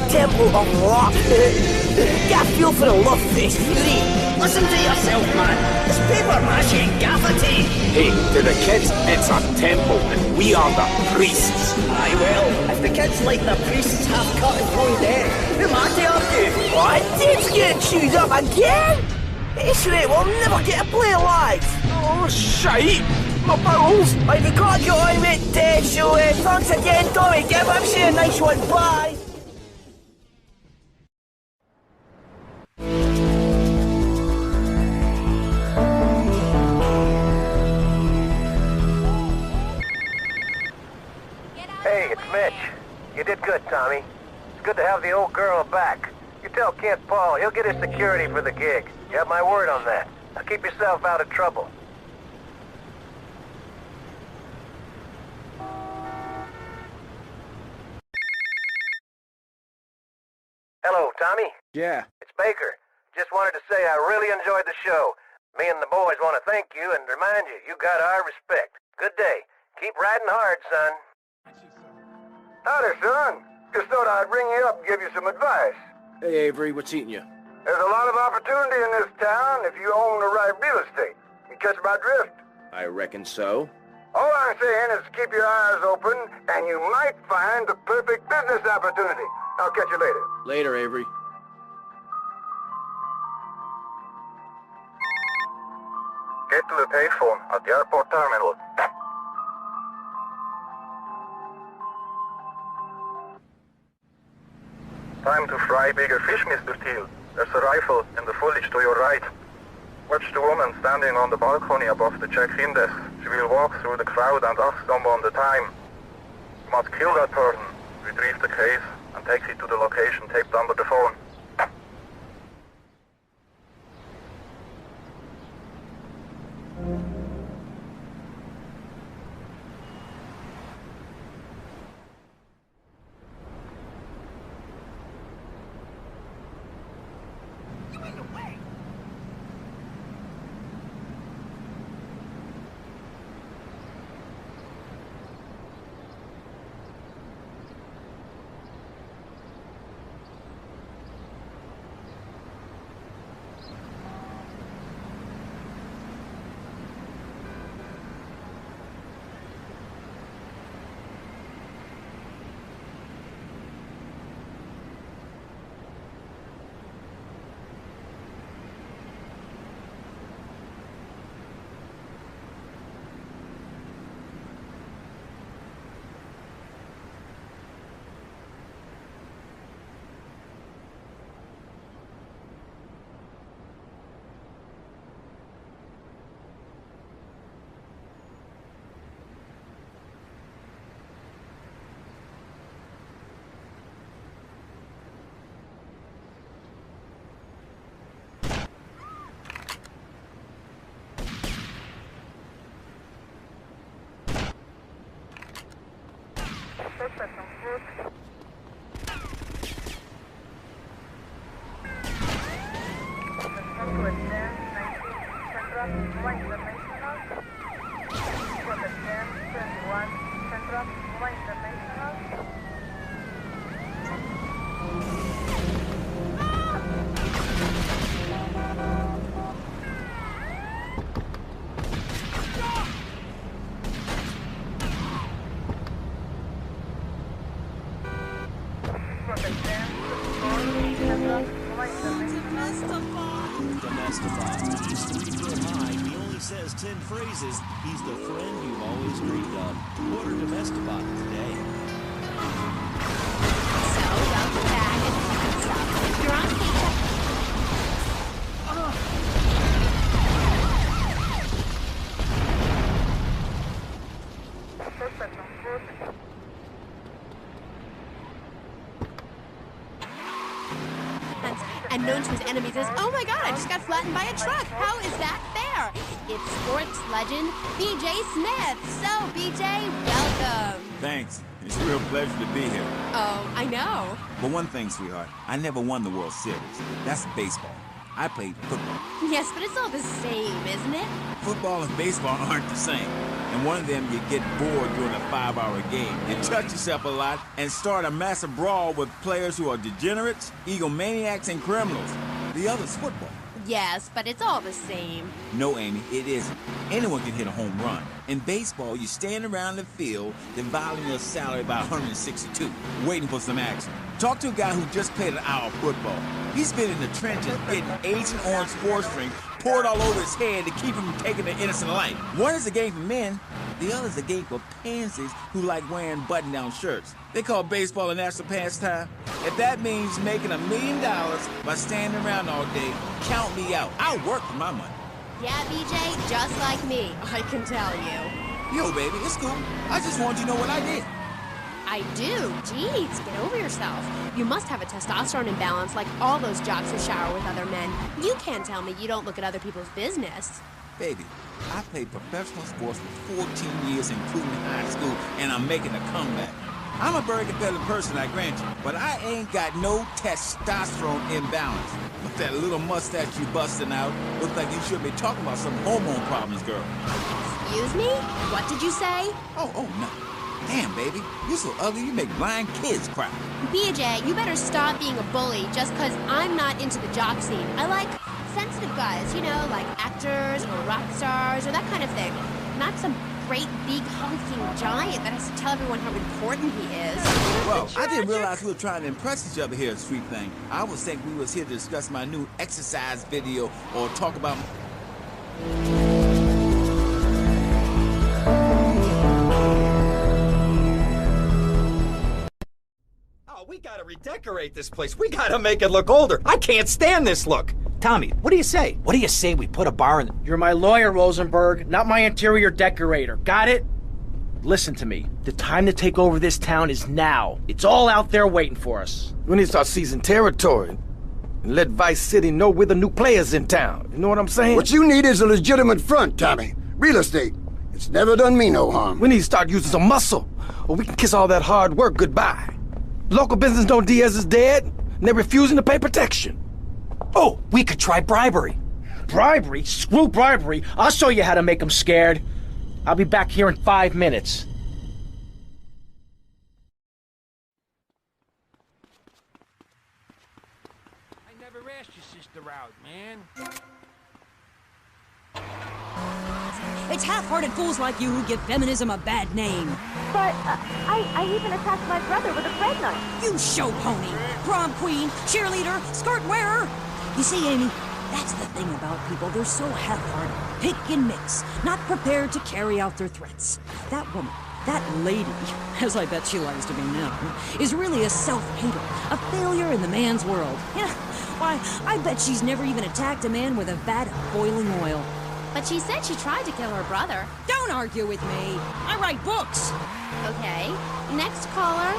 Temple of rock. Get a feel for the love fist, Fury. Listen to yourself, man. It's paper mache and gaffer tape. Hey, to the kids, it's a temple, and we are the priests. Aye, well, if the kids like the priests half cut and going dead, who am I to argue? What? Dave's getting chewed up again? It's right, we'll never get to play live. Oh, shite. My bowels. I've got your eye, mate, dead, so thanks again, Tommy. Give MC a nice one. Bye. Hey, it's Mitch. You did good, Tommy. It's good to have the old girl back. You tell Kent Paul, he'll get his security for the gig. You have my word on that. Now keep yourself out of trouble. Hello, Tommy? Yeah. It's Baker. Just wanted to say I really enjoyed the show. Me and the boys want to thank you and remind you, you got our respect. Good day. Keep riding hard, son. Howdy, son. Just thought I'd ring you up and give you some advice. Hey, Avery, what's eating you? There's a lot of opportunity in this town if you own the right real estate. You catch my drift? I reckon so. All I'm saying is keep your eyes open, and you might find the perfect business opportunity. I'll catch you later. Later, Avery. Get to the payphone at the airport terminal. Time to fry bigger fish, Mr. Teal. There's a rifle in the foliage to your right. Watch the woman standing on the balcony above the check-in desk. She will walk through the crowd and ask someone the time. You must kill that person, retrieve the case, and take it to the location taped under the phone. Demestified. He's 3 foot high. He only says 10 phrases. He's the friend you've always dreamed of. Order Demestified today. So, welcome back and stuff. You're on pizza. And known to his enemies as, oh my god, I just got flattened by a truck. How is that fair? It's sports legend BJ Smith. So, BJ, welcome. Thanks. It's a real pleasure to be here. Oh, I know. But one thing, sweetheart, I never won the World Series. That's baseball. I played football. Yes, but it's all the same, isn't it? Football and baseball aren't the same. And one of them, you get bored during a 5-hour game. You touch yourself a lot and start a massive brawl with players who are degenerates, egomaniacs, and criminals. The other's football. Yes, but it's all the same. No, Amy, it isn't. Anyone can hit a home run. In baseball, you stand around the field, dividing your salary by 162, waiting for some action. Talk to a guy who just played an hour of football. He's been in the trenches getting Agent Orange sports string poured all over his head to keep him from taking an innocent life. One is a game for men, the other is a game for pansies who like wearing button-down shirts. They call baseball a national pastime. If that means making $1 million by standing around all day, count me out. I'll work for my money. Yeah, BJ, just like me, I can tell you. Yo, baby, it's cool. I just want you to know what I did. I do. Jeez, get over yourself. You must have a testosterone imbalance like all those jocks who shower with other men. You can't tell me you don't look at other people's business. Baby, I played professional sports for 14 years, including high school, and I'm making a comeback. I'm a very competitive person, I grant you, but I ain't got no testosterone imbalance. But that little mustache you busting out looks like you should be talking about some hormone problems, girl. Excuse me? What did you say? Oh, no. Damn, baby, you're so ugly you make blind kids cry. BJ, you better stop being a bully just because I'm not into the jock scene. I like sensitive guys, you know, like actors or rock stars or that kind of thing. Not some great big hulking giant that has to tell everyone how important he is. Well, I didn't realize we were trying to impress each other here at Street Thing. I was thinking we was here to discuss my new exercise video or talk about... We gotta redecorate this place. We gotta make it look older. I can't stand this look. Tommy, what do you say? What do you say we put a bar in... You're my lawyer, Rosenberg, not my interior decorator. Got it? Listen to me. The time to take over this town is now. It's all out there waiting for us. We need to start seizing territory and let Vice City know we're the new players in town. You know what I'm saying? What you need is a legitimate front, Tommy. Real estate. It's never done me no harm. We need to start using some muscle, or we can kiss all that hard work goodbye. Local business know Diaz is dead, and they're refusing to pay protection. Oh, we could try bribery. Bribery? Screw bribery. I'll show you how to make them scared. I'll be back here in 5 minutes. I never asked your sister out, man. It's half-hearted fools like you who give feminism a bad name. But I even attacked my brother with a bread knife. You show pony, prom queen, cheerleader, skirt wearer. You see, Amy, that's the thing about people. They're so half-hearted, pick and mix, not prepared to carry out their threats. That woman, that lady, as I bet she likes to be known, is really a self-hater, a failure in the man's world. Yeah, why, I bet she's never even attacked a man with a vat of boiling oil. But she said she tried to kill her brother. Don't argue with me. I write books. Okay. Next caller.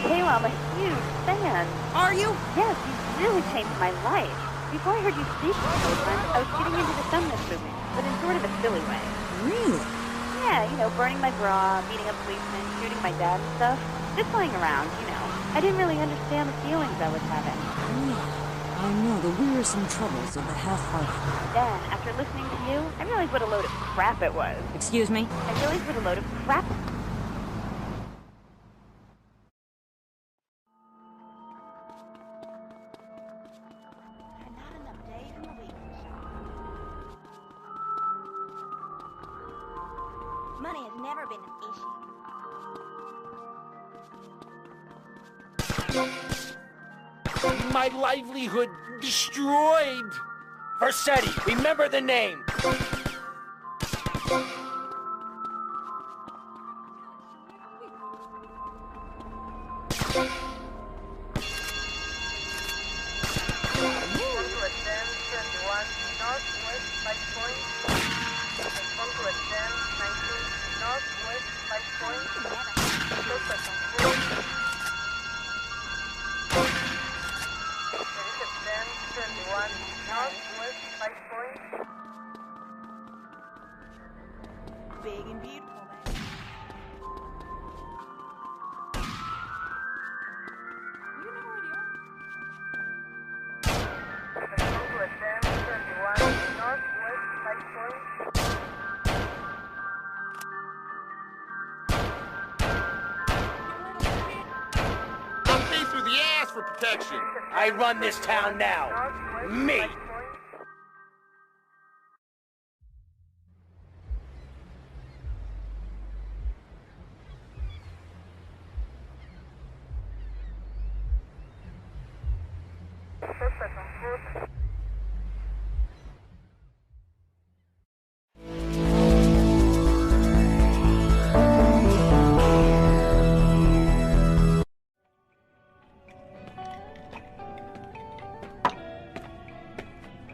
Kayla, I'm a huge fan. Are you? Yes, you really changed my life. Before I heard you speak I was getting into the feminist movement, but in sort of a silly way. Really? Yeah, you know, burning my bra, beating up policemen, shooting my dad and stuff. Just playing around, you know. I didn't really understand the feelings I was having. Yeah, I know the wearisome troubles of the half-hearted. Then, after listening to you, I realized what a load of crap it was. Excuse me? I realized what a load of crap. Money has never been an issue. My livelihood destroyed! Versetti, remember the name! Big and beautiful, I'm faced with the ass for protection! I run this town now! Me!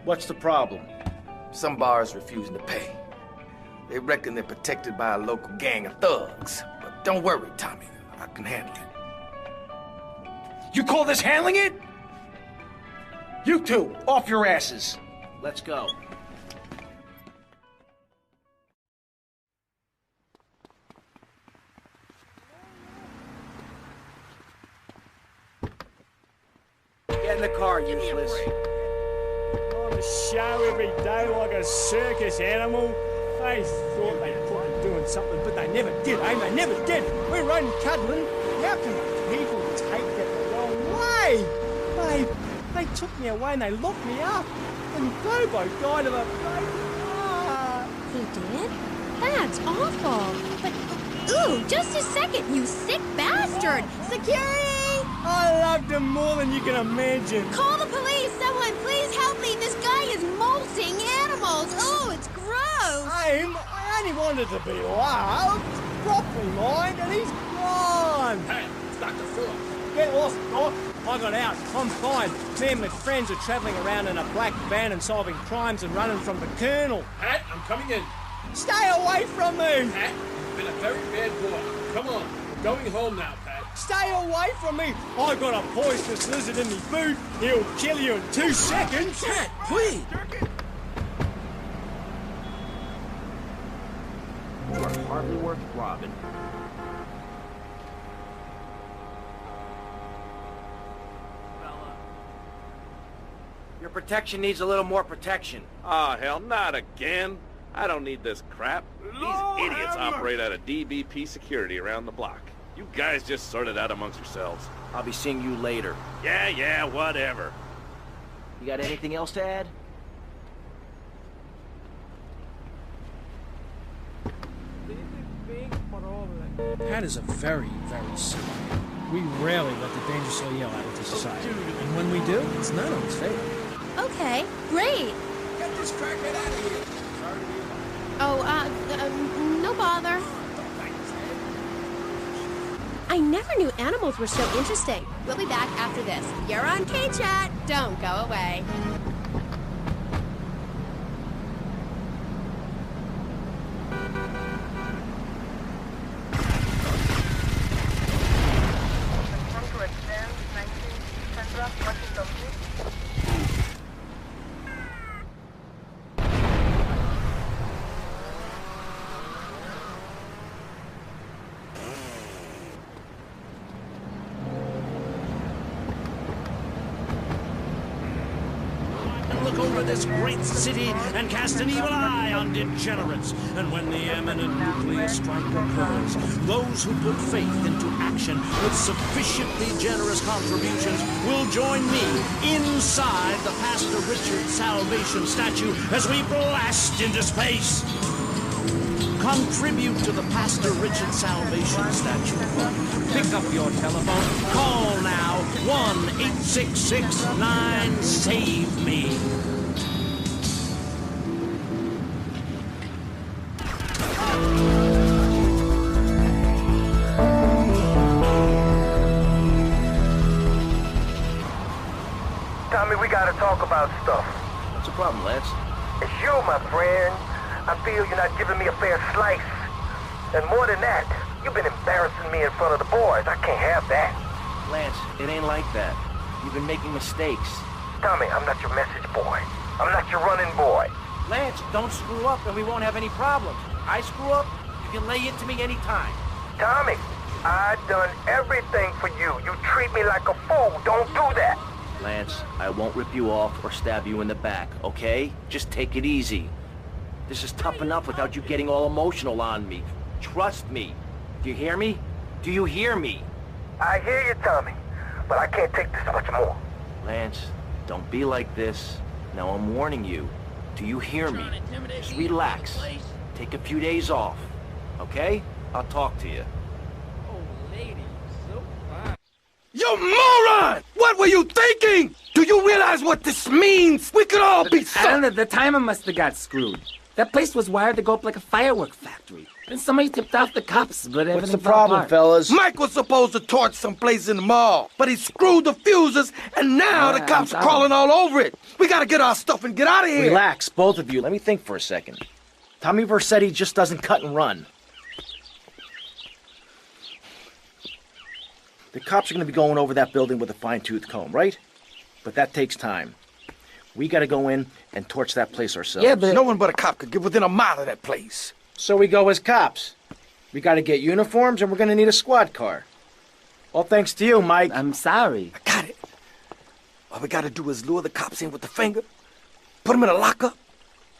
What's the problem? Some bars refusing to pay. They reckon they're protected by a local gang of thugs. But don't worry, Tommy. I can handle it. You call this handling it? You two, off your asses. Let's go. Get in the car, useless. On a show every day like a circus animal. They thought they'd put me doing something, but they never did, eh? They never did. We're only cuddling. How can people take that the wrong way? They took me away and they locked me up. And Bobo died of a baby. He did? That's awful. But, ooh, just a second, you sick bastard! Security! I loved him more than you can imagine. Call the police! Someone, please help me! This guy is molting animals! Oh, it's gross! I only wanted to be loved, properly mind, and he's gone. Hey, it's Dr. Phillips. Get lost, Doc. I got out. I'm fine. Me and my friends are travelling around in a black van and solving crimes and running from the Colonel. Pat, I'm coming in. Stay away from me! Pat, you've been a very bad boy. Come on, we're going home now, Pat. Stay away from me! I got a poisonous lizard in me food. He'll kill you in 2 seconds. Pat, please! You are hardly worth robbing. Your protection needs a little more protection. Oh, hell, not again. I don't need this crap. These idiots operate out of DBP security around the block. You guys just sort it out amongst yourselves. I'll be seeing you later. Yeah, whatever. You got anything else to add? Pat is a very, very sick man. We rarely let the danger soil out into society. And when we do, it's none of his favorite. Okay, great. Get this crackhead out of here. Sorry to be Oh, no bother. I never knew animals were so interesting. We'll be back after this. You're on K-Chat. Don't go away. look over this great city and cast an evil eye on degenerates. And when the eminent nuclear strike occurs, those who put faith into action with sufficiently generous contributions will join me inside the Pastor Richard Salvation statue as we blast into space. Contribute to the Pastor Richard Salvation statue fund. Pick up your telephone. Call now. 1-866-9-SAVE-ME. Tommy, we gotta talk about stuff. What's the problem, Lance? It's you, my friend. I feel you're not giving me a fair slice. And more than that, you've been embarrassing me in front of the boys. I can't have that. Lance, it ain't like that. You've been making mistakes. Tommy, I'm not your message boy. I'm not your running boy. Lance, don't screw up and we won't have any problems. I screw up, you can lay into me anytime. Tommy, I've done everything for you. You treat me like a fool. Don't do that. Lance, I won't rip you off or stab you in the back, okay? Just take it easy. This is tough enough without you getting all emotional on me. Trust me. Do you hear me? Do you hear me? I hear you, Tommy, but I can't take this much more. Lance, don't be like this. Now I'm warning you. Do you hear me? Just relax. Take a few days off, okay? I'll talk to you. You moron! What were you thinking? Do you realize what this means? We could all be I don't know, the timer must have got screwed. That place was wired to go up like a firework factory. And somebody tipped off the cops, but everything What's the fell problem, apart. fellas? Mike was supposed to torch someplace in the mall, but he screwed the fuses, and now the cops are crawling all over it. We gotta get our stuff and get out of here. Relax, both of you. Let me think for a second. Tommy Vercetti just doesn't cut and run. The cops are going to be going over that building with a fine-tooth comb, right? But that takes time. We got to go in and torch that place ourselves. Yeah, but no one but a cop could get within a mile of that place. So we go as cops. We got to get uniforms, and we're going to need a squad car. All thanks to you, Mike. I'm sorry. I got it. All we got to do is lure the cops in with the finger, put them in a lockup,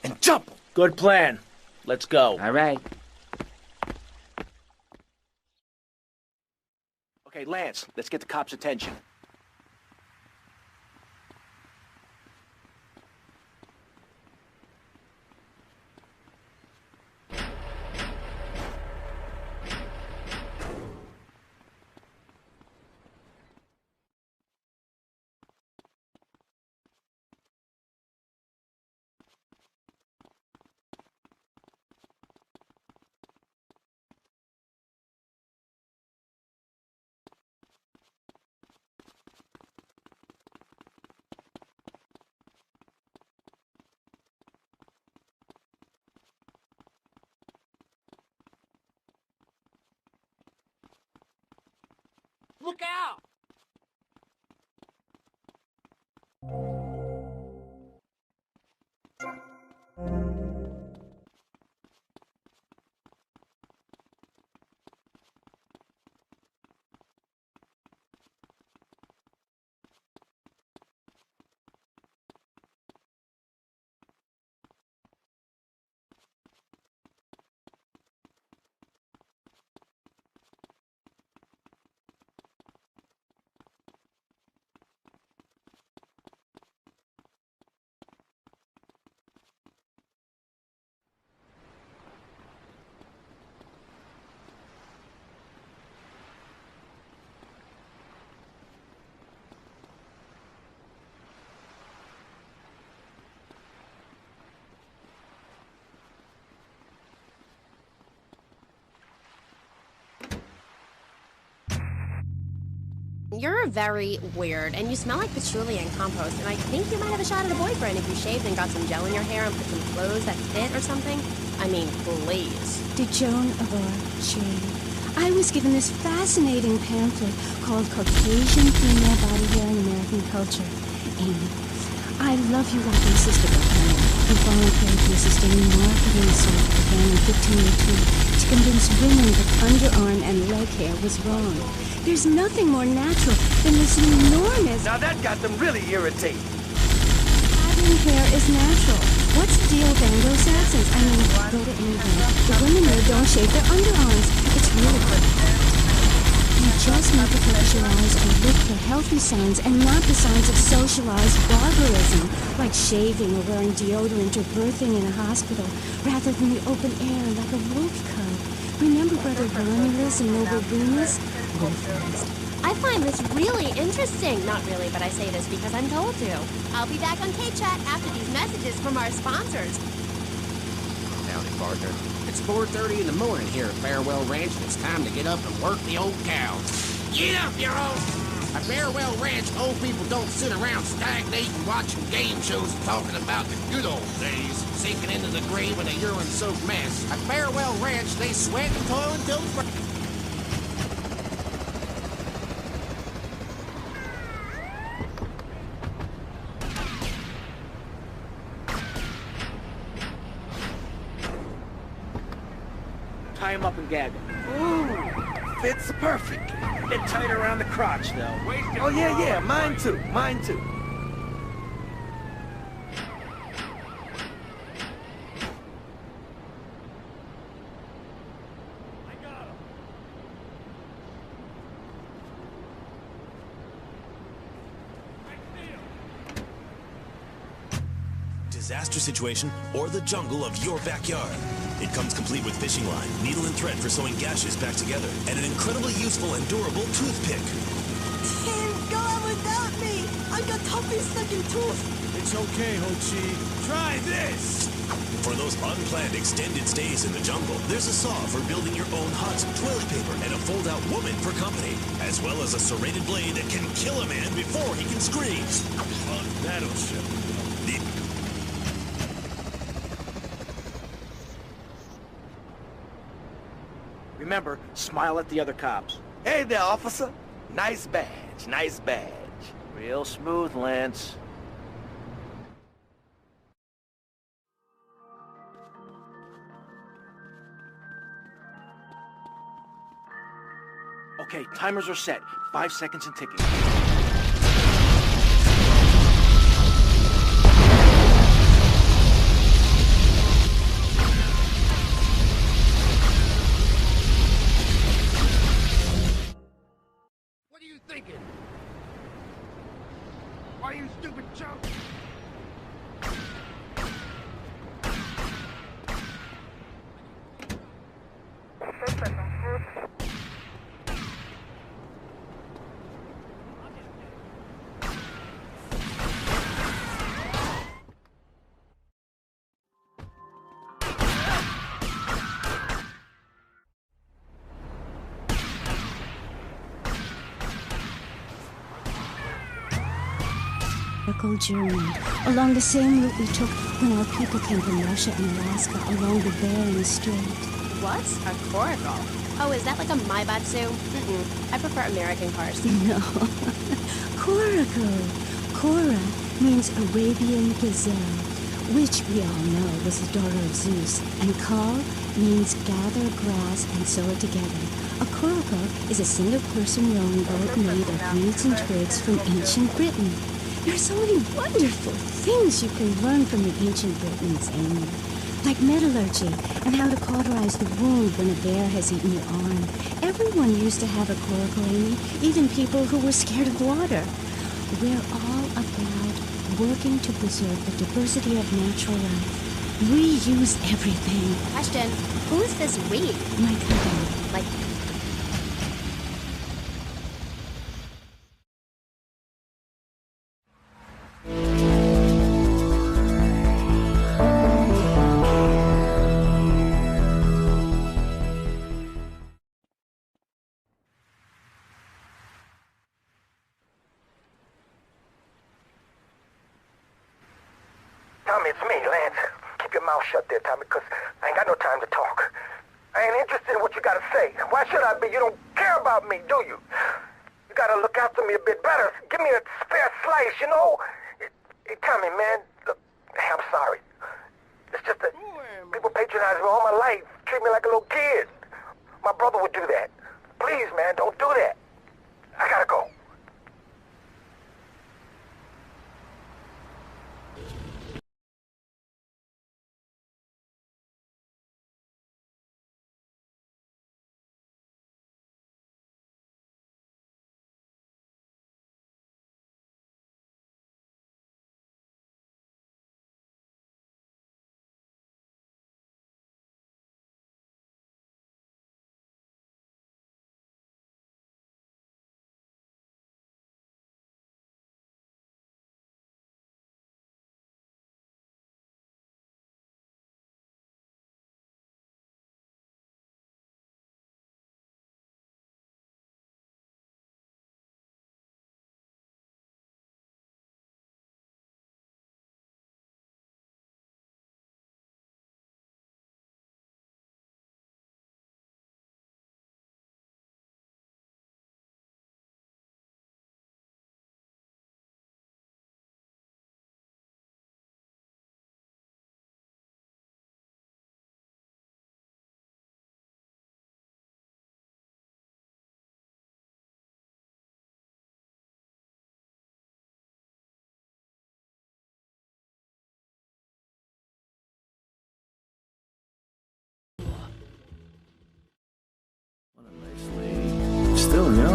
and jump them. Good plan. Let's go. All right. Okay, Lance, let's get the cops' attention. Look out! You're very weird, and you smell like patchouli and compost, and I think you might have a shot at a boyfriend if you shaved and got some gel in your hair and put some clothes that fit or something. I mean, please. To Joan of Arc, shade. I was given this fascinating pamphlet called Caucasian Female Body Hair in American Culture. Amy, I love you like my sister Bethany, who volunteered to assist a new marketing soap began in 1502 to convince women that underarm and leg hair was wrong. There's nothing more natural than this enormous... Now that got them really irritated. Pattern long hair is natural. What's the deal with Anglo-Saxons? I mean, go to England. The women there don't shave their underarms. It's really good. You just need to focus your eyes and look for healthy signs and not the signs of socialized barbarism, like shaving or wearing deodorant or birthing in a hospital, rather than the open air like a wolf cub. Remember Brother Romulus and Noble Remus? Wolf-raised. I find this really interesting. Not really, but I say this because I'm told to. I'll be back on K-Chat after these messages from our sponsors. Howdy, partner. It's 4:30 in the morning here at Farewell Ranch, and it's time to get up and work the old cows. Get up, y'all! At Farewell Ranch, old people don't sit around stagnating, watching game shows and talking about the good old days, sinking into the grave in a urine-soaked mess. At Farewell Ranch, they sweat and toil until the... Tie him up and gag him. Ooh, fits perfectly. A bit tight around the crotch, though. Oh, yeah, mine too, mine too. Disaster situation or the jungle of your backyard. It comes complete with fishing line, needle and thread for sewing gashes back together, and an incredibly useful and durable toothpick. Tim, go on without me. I've got toffee-sucking tooth. It's okay, Ho-Chi. Try this! For those unplanned extended stays in the jungle, there's a saw for building your own hut, toilet paper, and a fold-out woman for company, as well as a serrated blade that can kill a man before he can scream. That'll show. Remember, smile at the other cops. Hey there, officer. Nice badge, nice badge. Real smooth, Lance. Okay, timers are set. 5 seconds and ticking. Thinking? Why, you stupid chump? Journey along the same route we took when our people came from Russia and Alaska along the Bering Strait. What? A coracle? Oh, is that like a Maibatsu? I prefer American cars. No. Coracle. Cora means Arabian gazelle, which we all know was the daughter of Zeus, and Kal means gather grass and sew it together. A coracle is a single-person rowing boat made of reeds and twigs from ancient Britain. There are so many wonderful things you can learn from the ancient Britons, Amy. Like metallurgy and how to cauterize the wound when a bear has eaten your arm. Everyone used to have a coracle, Amy, even people who were scared of water. We're all about working to preserve the diversity of natural life. Reuse everything. Question, who's this we? My company. Like... Tommy, it's me, Lance. Keep your mouth shut there, Tommy, because I ain't got no time to talk. I ain't interested in what you gotta say. Why should I be? You don't care about me, do you? You gotta look after me a bit better. Give me a spare slice, you know? Hey, Tommy, man, look, I'm sorry. It's just that people patronize me all my life, treat me like a little kid. My brother would do that. Please, man, don't do that. I gotta go.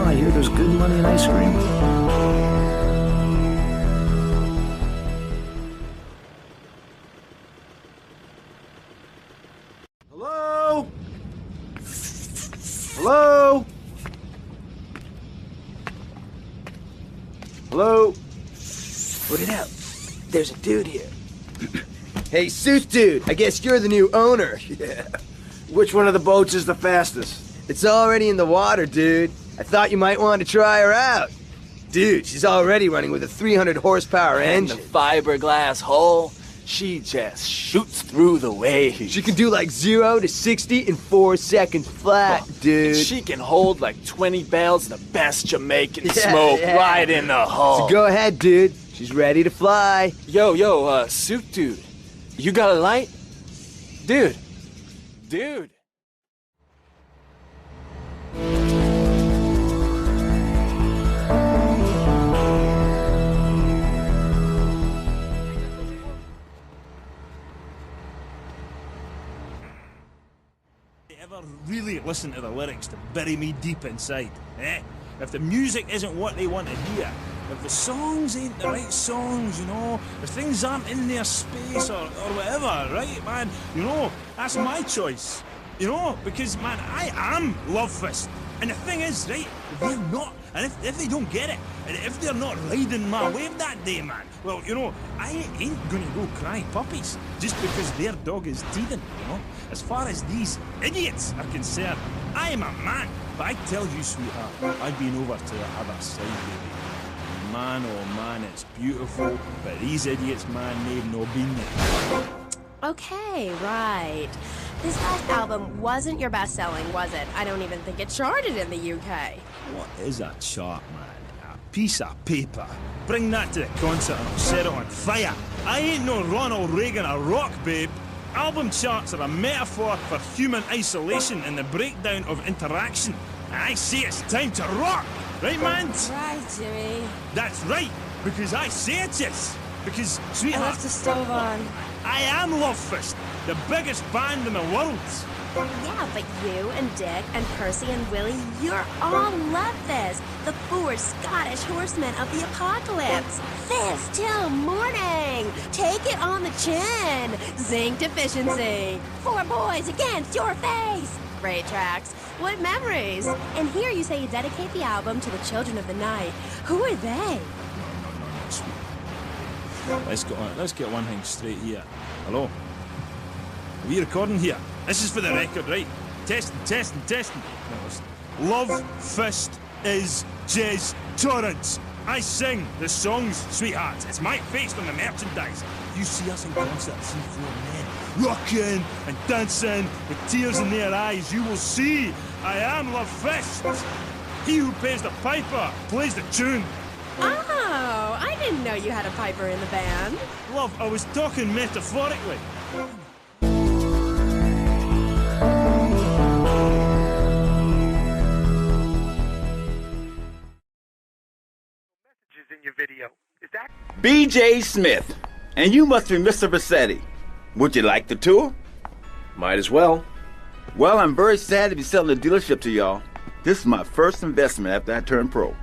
I hear there's good money in ice cream. Hello? Hello? Hello? Put it out. There's a dude here. Hey, suit dude, I guess you're the new owner. Yeah. Which one of the boats is the fastest? It's already in the water, dude. I thought you might want to try her out. Dude, she's already running with a 300 horsepower engine. And the fiberglass hull, she just shoots through the waves. She can do like 0 to 60 in 4 seconds flat, dude. And she can hold like 20 barrels of the best Jamaican smoke right in the hull. So go ahead, dude. She's ready to fly. Yo, suit dude. You got a light? Dude. Ever really listen to the lyrics to bury me deep inside, eh? If the music isn't what they want to hear, if the songs ain't the right songs, you know, if things aren't in their space or whatever, right, man, you know, that's my choice, you know, because, man, I am Love Fist. And the thing is, right, if they're not, and if they don't get it, and if they're not riding my wave that day, man, well, you know, I ain't gonna go cry puppies just because their dog is teething, you know? As far as these idiots are concerned, I am a man. But I tell you, sweetheart, I've been over to the other side, baby. Man, oh man, it's beautiful, but these idiots, man, they've no been there. Okay, right. This last album wasn't your best-selling, was it? I don't even think it charted in the UK. What is a chart, man? A piece of paper. Bring that to the concert and I'll set it on fire. I ain't no Ronald Reagan or rock, babe. Album charts are a metaphor for human isolation and the breakdown of interaction. And I say it's time to rock, right, man? Right, Jimmy. That's right, because I say it is. Because, I sweetheart, left the stove on. I am Love Fist, the biggest band in the world. Yeah, but you and Dick and Percy and Willie, you're all Love Fist, the 4 Scottish horsemen of the apocalypse. Fist till morning. Take it on the chin. Zinc deficiency. 4 boys against your face. Great tracks. What memories. And here you say you dedicate the album to the children of the night. Who are they? Let's get one thing straight here. Hello? Are we recording here? This is for the record, right? Testing. No, listen. Love Fist is Jez Torrance. I sing the songs, sweethearts. It's my face on the merchandise. You see us in concert, see 4 men rocking and dancing with tears in their eyes. You will see I am Love Fist. He who pays the piper plays the tune. Oh, I didn't know you had a piper in the band. Love, I was talking metaphorically. In your video. Is that B.J. Smith, and you must be Mr. Bassetti. Would you like the tour? Might as well. Well, I'm very sad to be selling the dealership to y'all. This is my first investment after I turned pro.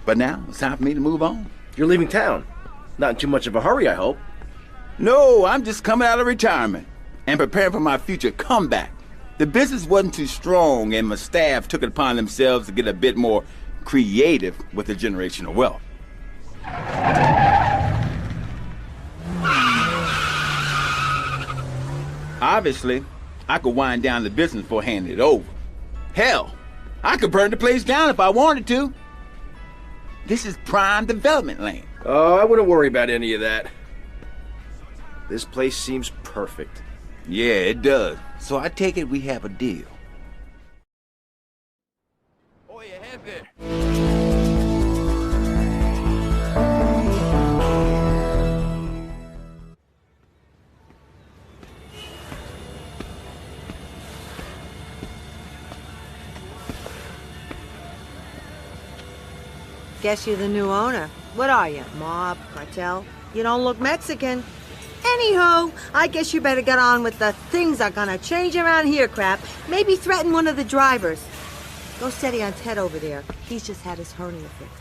But now, it's time for me to move on. You're leaving town. Not in too much of a hurry, I hope. No, I'm just coming out of retirement and preparing for my future comeback. The business wasn't too strong, and my staff took it upon themselves to get a bit more creative with the generational wealth. Obviously, I could wind down the business before handing it over. Hell, I could burn the place down if I wanted to. This is prime development land. Oh, I wouldn't worry about any of that. This place seems perfect. Yeah, it does. So I take it we have a deal. Oh, you have it. Guess you're the new owner. What are you, mob, cartel? You don't look Mexican. Anywho, I guess you better get on with the things are gonna change around here crap. Maybe threaten one of the drivers. Go steady on Ted over there. He's just had his hernia fixed.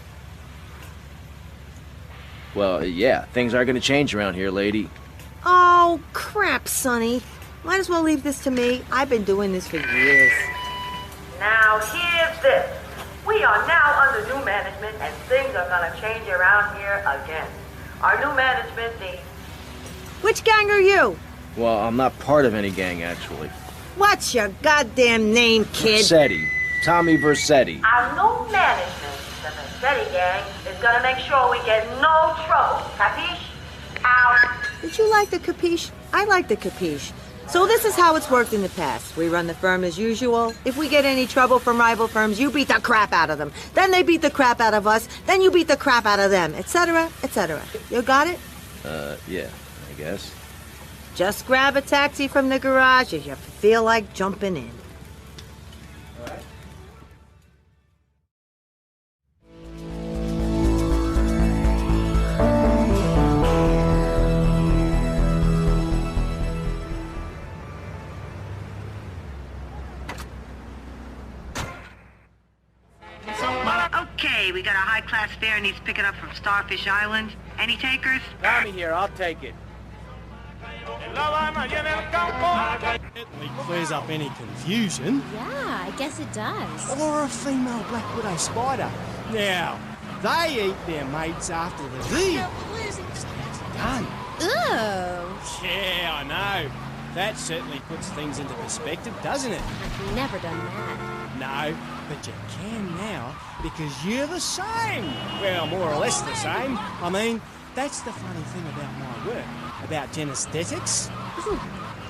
Well, yeah, things are gonna change around here, lady. Oh, crap, Sonny. Might as well leave this to me. I've been doing this for years. Now, here's this. We are now under new management, and things are gonna change around here again. Our new management needs... Which gang are you? Well, I'm not part of any gang, actually. What's your goddamn name, kid? Versetti. Tommy Versetti. Our new management, the Versetti gang, is gonna make sure we get no trouble. Capiche? Out. Did you like the capiche? I like the capiche. So this is how it's worked in the past. We run the firm as usual. If we get any trouble from rival firms, you beat the crap out of them. Then they beat the crap out of us. Then you beat the crap out of them, etc., etc. You got it? Yeah, I guess. Just grab a taxi from the garage if you feel like jumping in. Okay, we got a high-class fare needs picking up from Starfish Island. Any takers? Tommy here, I'll take it. It clears up any confusion. Yeah, I guess it does. Or a female black widow spider. Now, they eat their mates after the deal. So that's done. Ooh. Yeah, I know. That certainly puts things into perspective, doesn't it? I've never done that. No, but you can now, because you're the same. Well, more or less the same. I mean, that's the funny thing about my work, about genesthetics. Oh,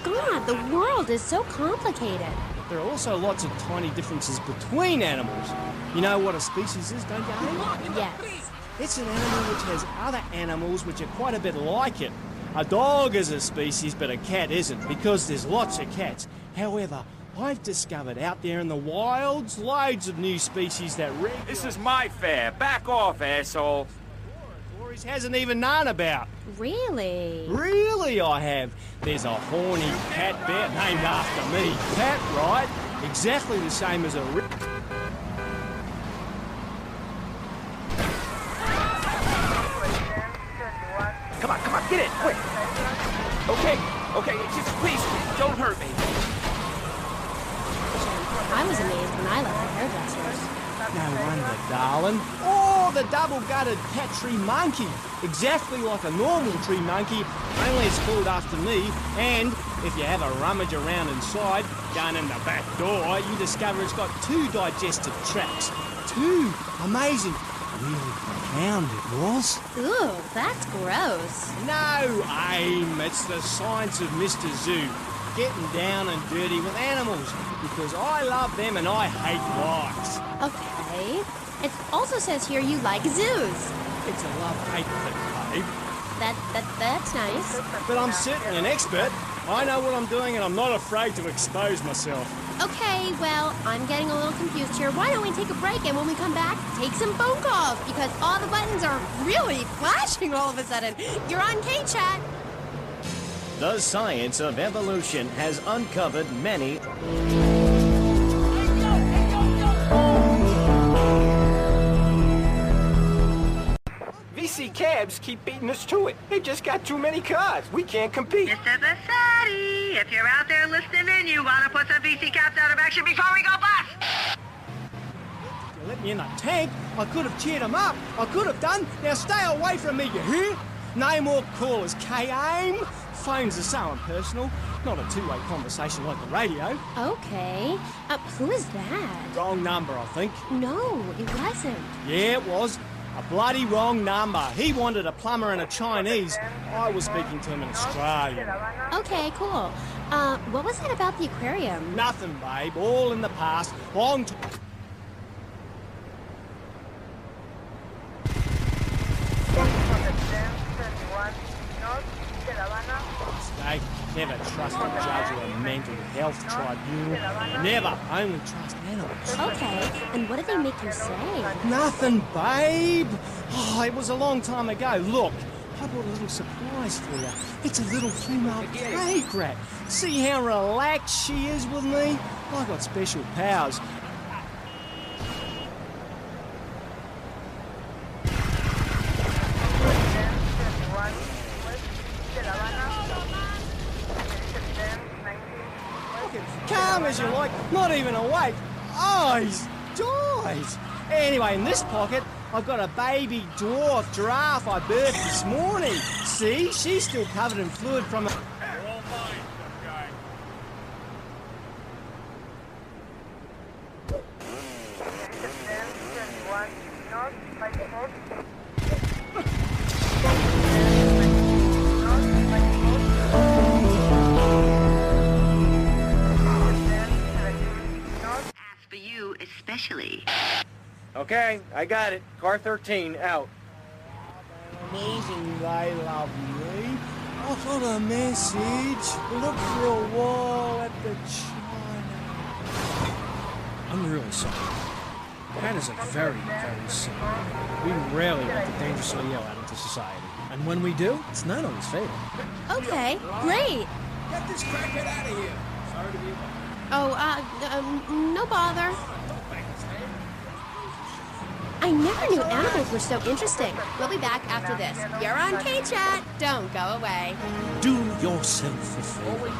God, the world is so complicated. There are also lots of tiny differences between animals. You know what a species is, don't you, Amy? Yes. It's an animal which has other animals which are quite a bit like it. A dog is a species, but a cat isn't, because there's lots of cats. However, I've discovered out there in the wilds loads of new species that This is my fare. Back off, asshole. Boris hasn't even known about. Really? Really, I have. There's a horny cat bear named after me. Cat, right? Exactly the same as a... Come on, get in, quick. Okay, just please, don't hurt me. I was amazed when I left the hairdresser's. No wonder, darling. Oh, the double-gutted cat tree monkey. Exactly like a normal tree monkey, only it's called after me. And if you have a rummage around inside, going in the back door, you discover it's got 2 digestive tracts. 2. Amazing. Really profound it was. Ooh, that's gross. No, Aim. It's the science of Mr. Zoo. Getting down and dirty with animals. Because I love them and I hate lies. Okay. It also says here you like zoos. It's a love-hate thing, babe. That's nice. But I'm certainly an expert. I know what I'm doing and I'm not afraid to expose myself. Okay, well, I'm getting a little confused here. Why don't we take a break and when we come back, take some phone calls? Because all the buttons are really flashing all of a sudden. You're on K-Chat. The science of evolution has uncovered many... VC cabs keep beating us to it. They just got too many cars. We can't compete. Mr. Versetti, if you're out there listening in, you want to put some VC cabs out of action before we go bust. You let me in a tank. I could have cheered him up. I could have done. Now stay away from me, you hear? No more callers, K-Aim. Phones are so impersonal. Not a two-way conversation like the radio. Okay. Who is that? Wrong number, I think. No, it wasn't. Yeah, it was. A bloody wrong number. He wanted a plumber and a Chinese. I was speaking to him in Australian. Okay, cool. What was that about the aquarium? Nothing, babe. All in the past. Long time. Mistake. Never trust a judge or a mental health tribunal. Never. Only trust animals. Okay, and what did they make you say? Nothing, babe. Oh, it was a long time ago. Look, I brought a little surprise for you. It's a little female plague rat. See how relaxed she is with me? I got special powers. long as you like, not even awake. Eyes, dies. Anyway, in this pocket, I've got a baby dwarf giraffe I birthed this morning. See, she's still covered in fluid from a... For you especially. Okay, I got it. Car 13, out. Amazing they love me. I've got a message. Look for a while at the China. I'm really sorry. That is a very, very sorry. We rarely let the dangerously ill out into society. And when we do, it's not always fatal. Okay, great. Get this crackhead out of here. Sorry to be late. Oh, no bother. I never knew animals were so interesting. We'll be back after this. You're on K-Chat. Don't go away. Do yourself a favor.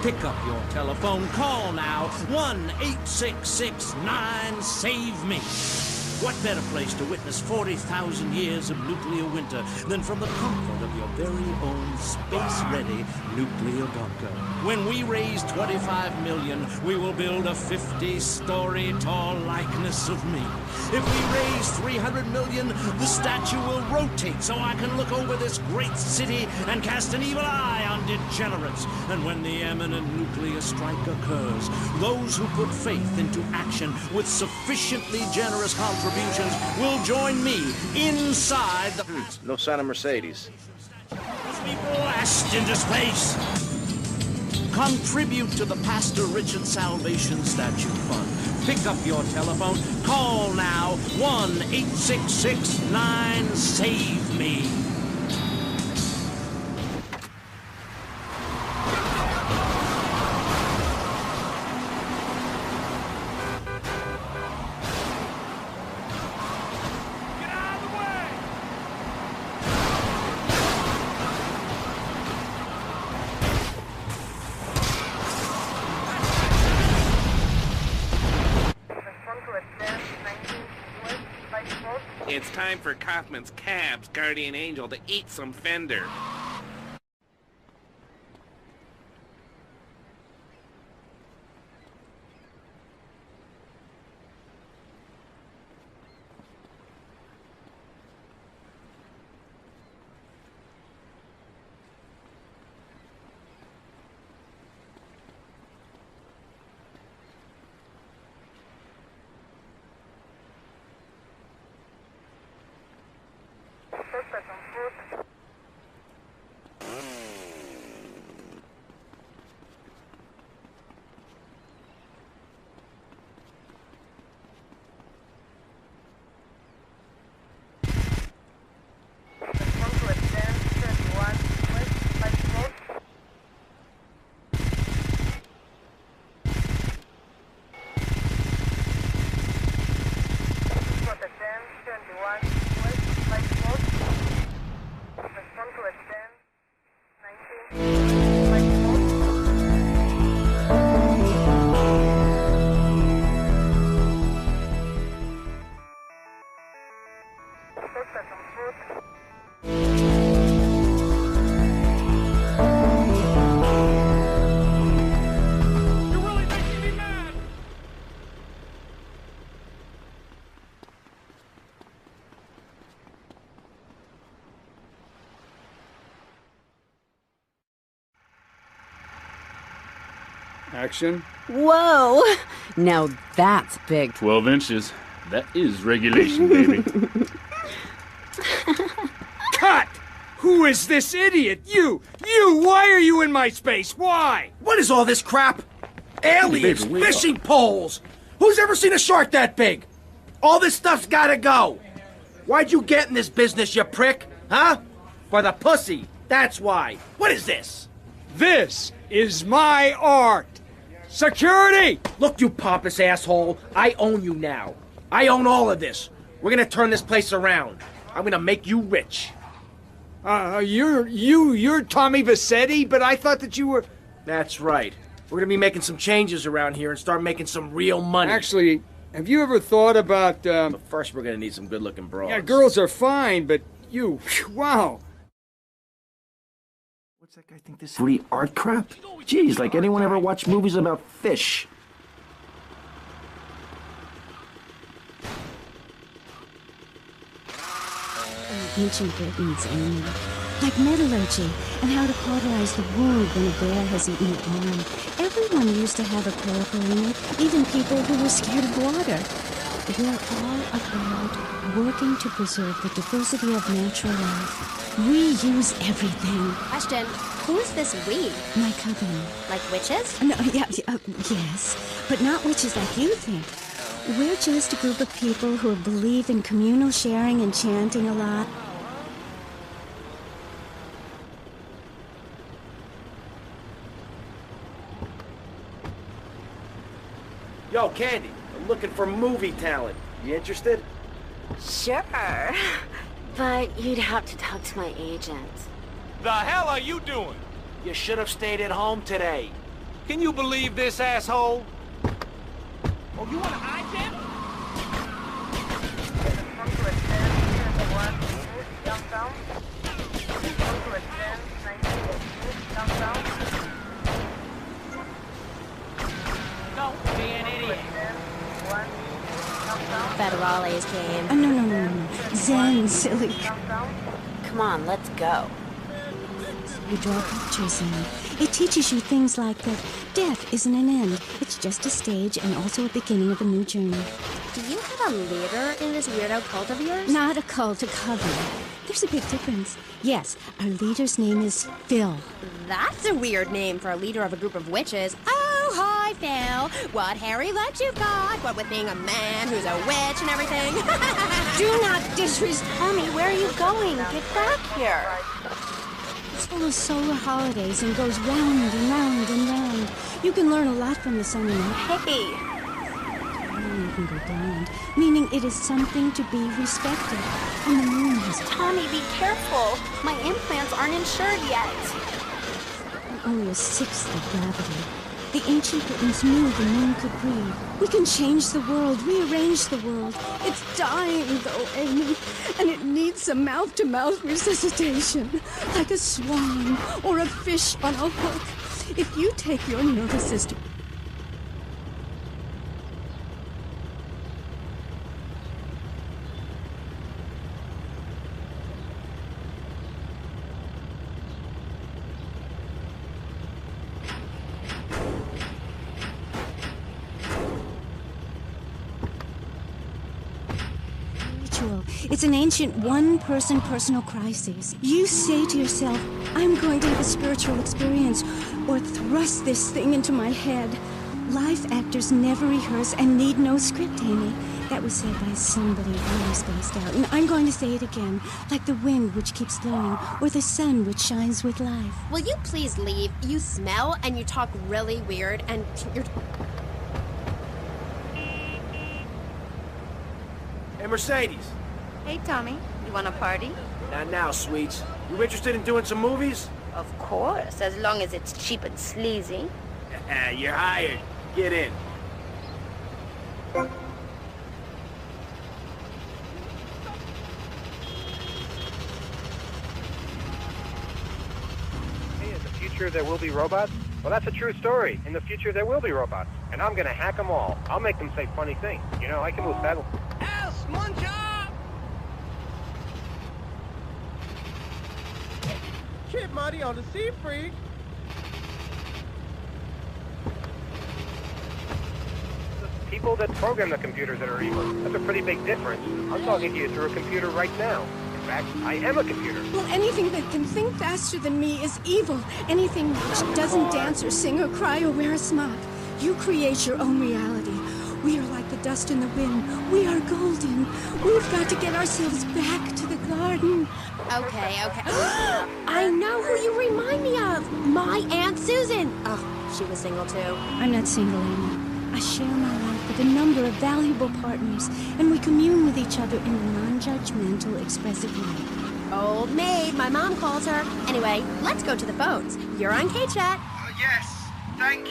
Pick up your telephone. Call now. 1-866-9-SAVE-ME. What better place to witness 40,000 years of nuclear winter than from the comfort of your very own space-ready nuclear bunker? When we raise 25 million, we will build a 50-story tall likeness of me. If we raise 300 million, the statue will rotate so I can look over this great city and cast an evil eye on degenerates. And when the imminent nuclear strike occurs, those who put faith into action with sufficiently generous contributions will join me inside the... No sign of Mercedes. As we blast into space. Contribute to the Pastor Richard Salvation Statue Fund. Pick up your telephone. Call now. 1-866-9-SAVE-ME. It's time for Kaufman's Cab's Guardian Angel to eat some fender. Action. Whoa! Now that's big. 12 inches. That is regulation, baby. Cut! Who is this idiot? You! Why are you in my space? Why? What is all this crap? Aliens, Baby, fishing poles. Who's ever seen a shark that big? All this stuff's gotta go. Why'd you get in this business, you prick? Huh? For the pussy. That's why. What is this? This is my art. Security! Look, you pompous asshole. I own you now. I own all of this. We're gonna turn this place around. I'm gonna make you rich. You're Tommy Vassetti, but I thought that you were... That's right. We're gonna be making some changes around here and start making some real money. Actually, have you ever thought about, But first we're gonna need some good-looking broads. Yeah, girls are fine, but you, wow. What's that guy think this is? Free art crap? Jeez, like anyone ever watch movies about fish? Ancient Britons, Amy. Like metallurgy, and how to cauterize the wound when a bear has eaten your arm. Everyone used to have a coracle, even people who were scared of water. We're all about working to preserve the diversity of natural life. We use everything. Question, who's this we? My company. Like witches? No, yes, but not witches like you think. We're just a group of people who believe in communal sharing and chanting a lot. Yo, Candy, I'm looking for movie talent. You interested? Sure. But you'd have to talk to my agent. The hell are you doing? You should have stayed at home today. Can you believe this asshole? Oh, you want to eye jam? Don't be an idiot. Federales came. No. Zen, silly. Come on, let's go. You draw pictures in. It teaches you things like that death isn't an end. It's just a stage and also a beginning of a new journey. Do you have a leader in this weirdo cult of yours? Not a cult, a coven. There's a big difference. Yes, our leader's name is Phil. That's a weird name for a leader of a group of witches. Oh, hi, Phil. What hairy lunch you've got? What with being a man who's a witch and everything? Do not disrespect. Tommy, where are you going? Get back here. It's full of solar holidays and goes round and round and round. You can learn a lot from the sun and earth. Hey. You can go blind, meaning it is something to be respected. And the moon has... Tommy, be careful. My implants aren't insured yet. Only a sixth of gravity. The ancient Britons knew the moon could breathe. We can change the world, rearrange the world. It's dying, though, Amy, and it needs some mouth-to-mouth resuscitation, like a swan or a fish on a hook. If you take your nervous system... It's an ancient one-person personal crisis. You say to yourself, I'm going to have a spiritual experience, or thrust this thing into my head. Life actors never rehearse and need no script, Amy. That was said by somebody really spaced out. And I'm going to say it again, like the wind which keeps blowing, or the sun which shines with life. Will you please leave? You smell and you talk really weird and you're... Hey, Mercedes. Hey, Tommy. You want a party? Not now, sweets. You interested in doing some movies? Of course, as long as it's cheap and sleazy. You're hired. Get in. Hey, in the future there will be robots? Well, that's a true story. In the future there will be robots. And I'm gonna hack them all. I'll make them say funny things. You know, I can move that. Ass munch up! Shit, Marty on the sea freak. People that program the computers that are evil. That's a pretty big difference. I'm talking to you through a computer right now. In fact, I am a computer. Well, anything that can think faster than me is evil. Anything which doesn't dance or sing or cry or wear a smock. You create your own reality. We are like the dust in the wind. We are golden. We've got to get ourselves back to the garden. Okay. I know who you remind me of. My Aunt Susan. Oh, she was single too. I'm not single, Amy. I share my life with a number of valuable partners, and we commune with each other in a non-judgmental, expressive way. Old maid, my mom calls her. Anyway, let's go to the phones. You're on K-Chat. Yes. thank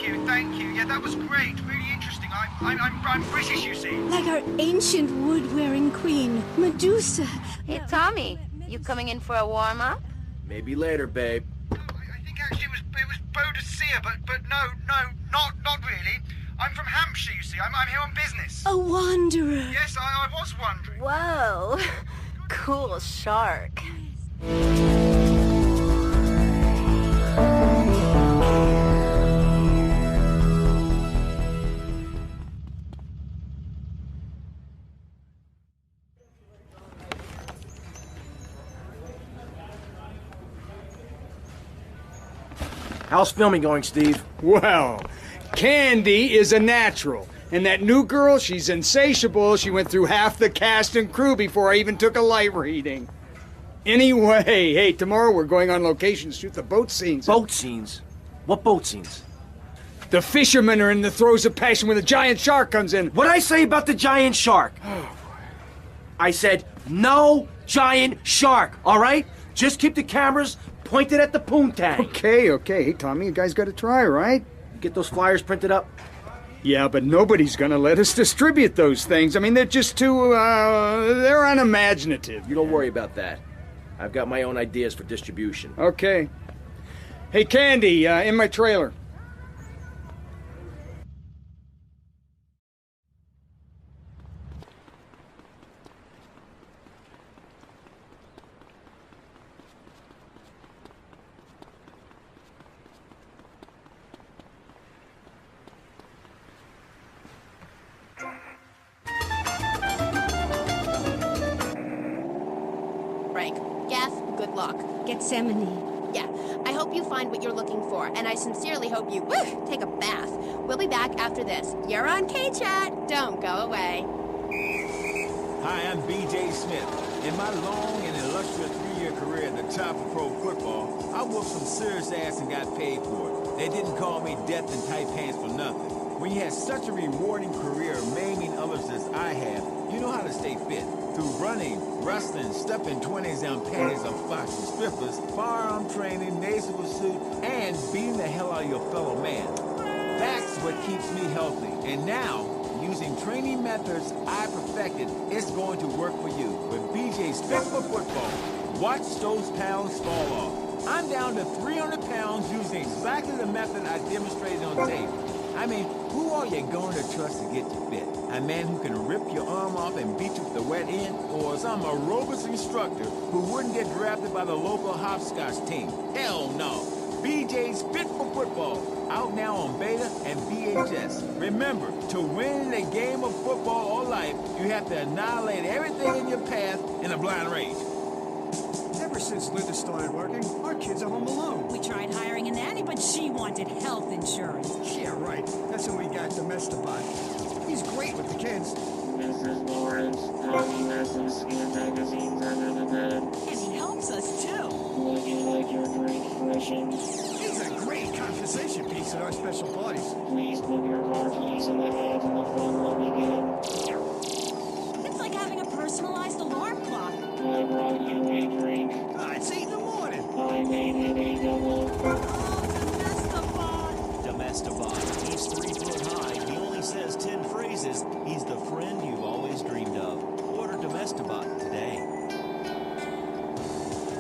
you. Yeah, that was great. Really interesting. I'm British, you see. Like our ancient wood-wearing queen, Medusa. Hey, Tommy, you coming in for a warm-up? Maybe later, babe. I think actually it was Boadicea, but no, not really. I'm from Hampshire, you see. I'm here on business. A wanderer. Yes, I was wondering. Whoa, cool shark. How's filming going, Steve? Well, Candy is a natural. And that new girl, she's insatiable. She went through half the cast and crew before I even took a light reading. Anyway, hey, tomorrow we're going on location to shoot the boat scenes. Boat scenes? What boat scenes? The fishermen are in the throes of passion when the giant shark comes in. What'd I say about the giant shark? I said, no giant shark, all right? Just keep the cameras pointed at the poontang. Okay. Hey, Tommy, you guys gotta try, right? Get those flyers printed up? Yeah, but nobody's gonna let us distribute those things. I mean, they're just too, they're unimaginative. You don't worry about that. I've got my own ideas for distribution. Okay. Hey, Candy, in my trailer. Good luck. Gethsemane. Yeah, I hope you find what you're looking for, and I sincerely hope you take a bath. We'll be back after this. You're on K-Chat. Don't go away. Hi, I'm B.J. Smith. In my long and illustrious 3-year career at the top of pro football, I whooped some serious ass and got paid for it. They didn't call me death in tight pants for nothing. When you have such a rewarding career maiming others as I have, you know how to stay fit. Through running, wrestling, stuffing 20s down panties of foxy strippers, firearm training, nasal suit, and beating the hell out of your fellow man. That's what keeps me healthy. And now, using training methods I perfected, it's going to work for you. With BJ's Fit for Football, watch those pounds fall off. I'm down to 300 pounds using exactly the method I demonstrated on tape. I mean, who are you going to trust to get you fit? A man who can rip your arm off and beat you with the wet end? Or some aerobics instructor who wouldn't get drafted by the local hopscotch team? Hell no. BJ's Fit for Football. Out now on beta and VHS. Remember, to win a game of football or life, you have to annihilate everything in your path in a blind race. Ever since Linda started working, our kids are home alone. We tried hiring a nanny, but she wanted health insurance. Yeah, right. That's when we got Domestobot. He's great with the kids. Mrs. Lawrence, hiding messages in magazines under the bed. And he helps us, too. Would you like your drink freshened? He's a great conversation piece at our special parties. Please put your car keys in the hand and the fun will begin. It's like having a personalized alarm clock. I brought you a drink. It's 8 in the morning. I made it a double. Domestobot. He's 3 foot high. He only says 10 phrases. He's the friend you've always dreamed of. Order Domestobot today.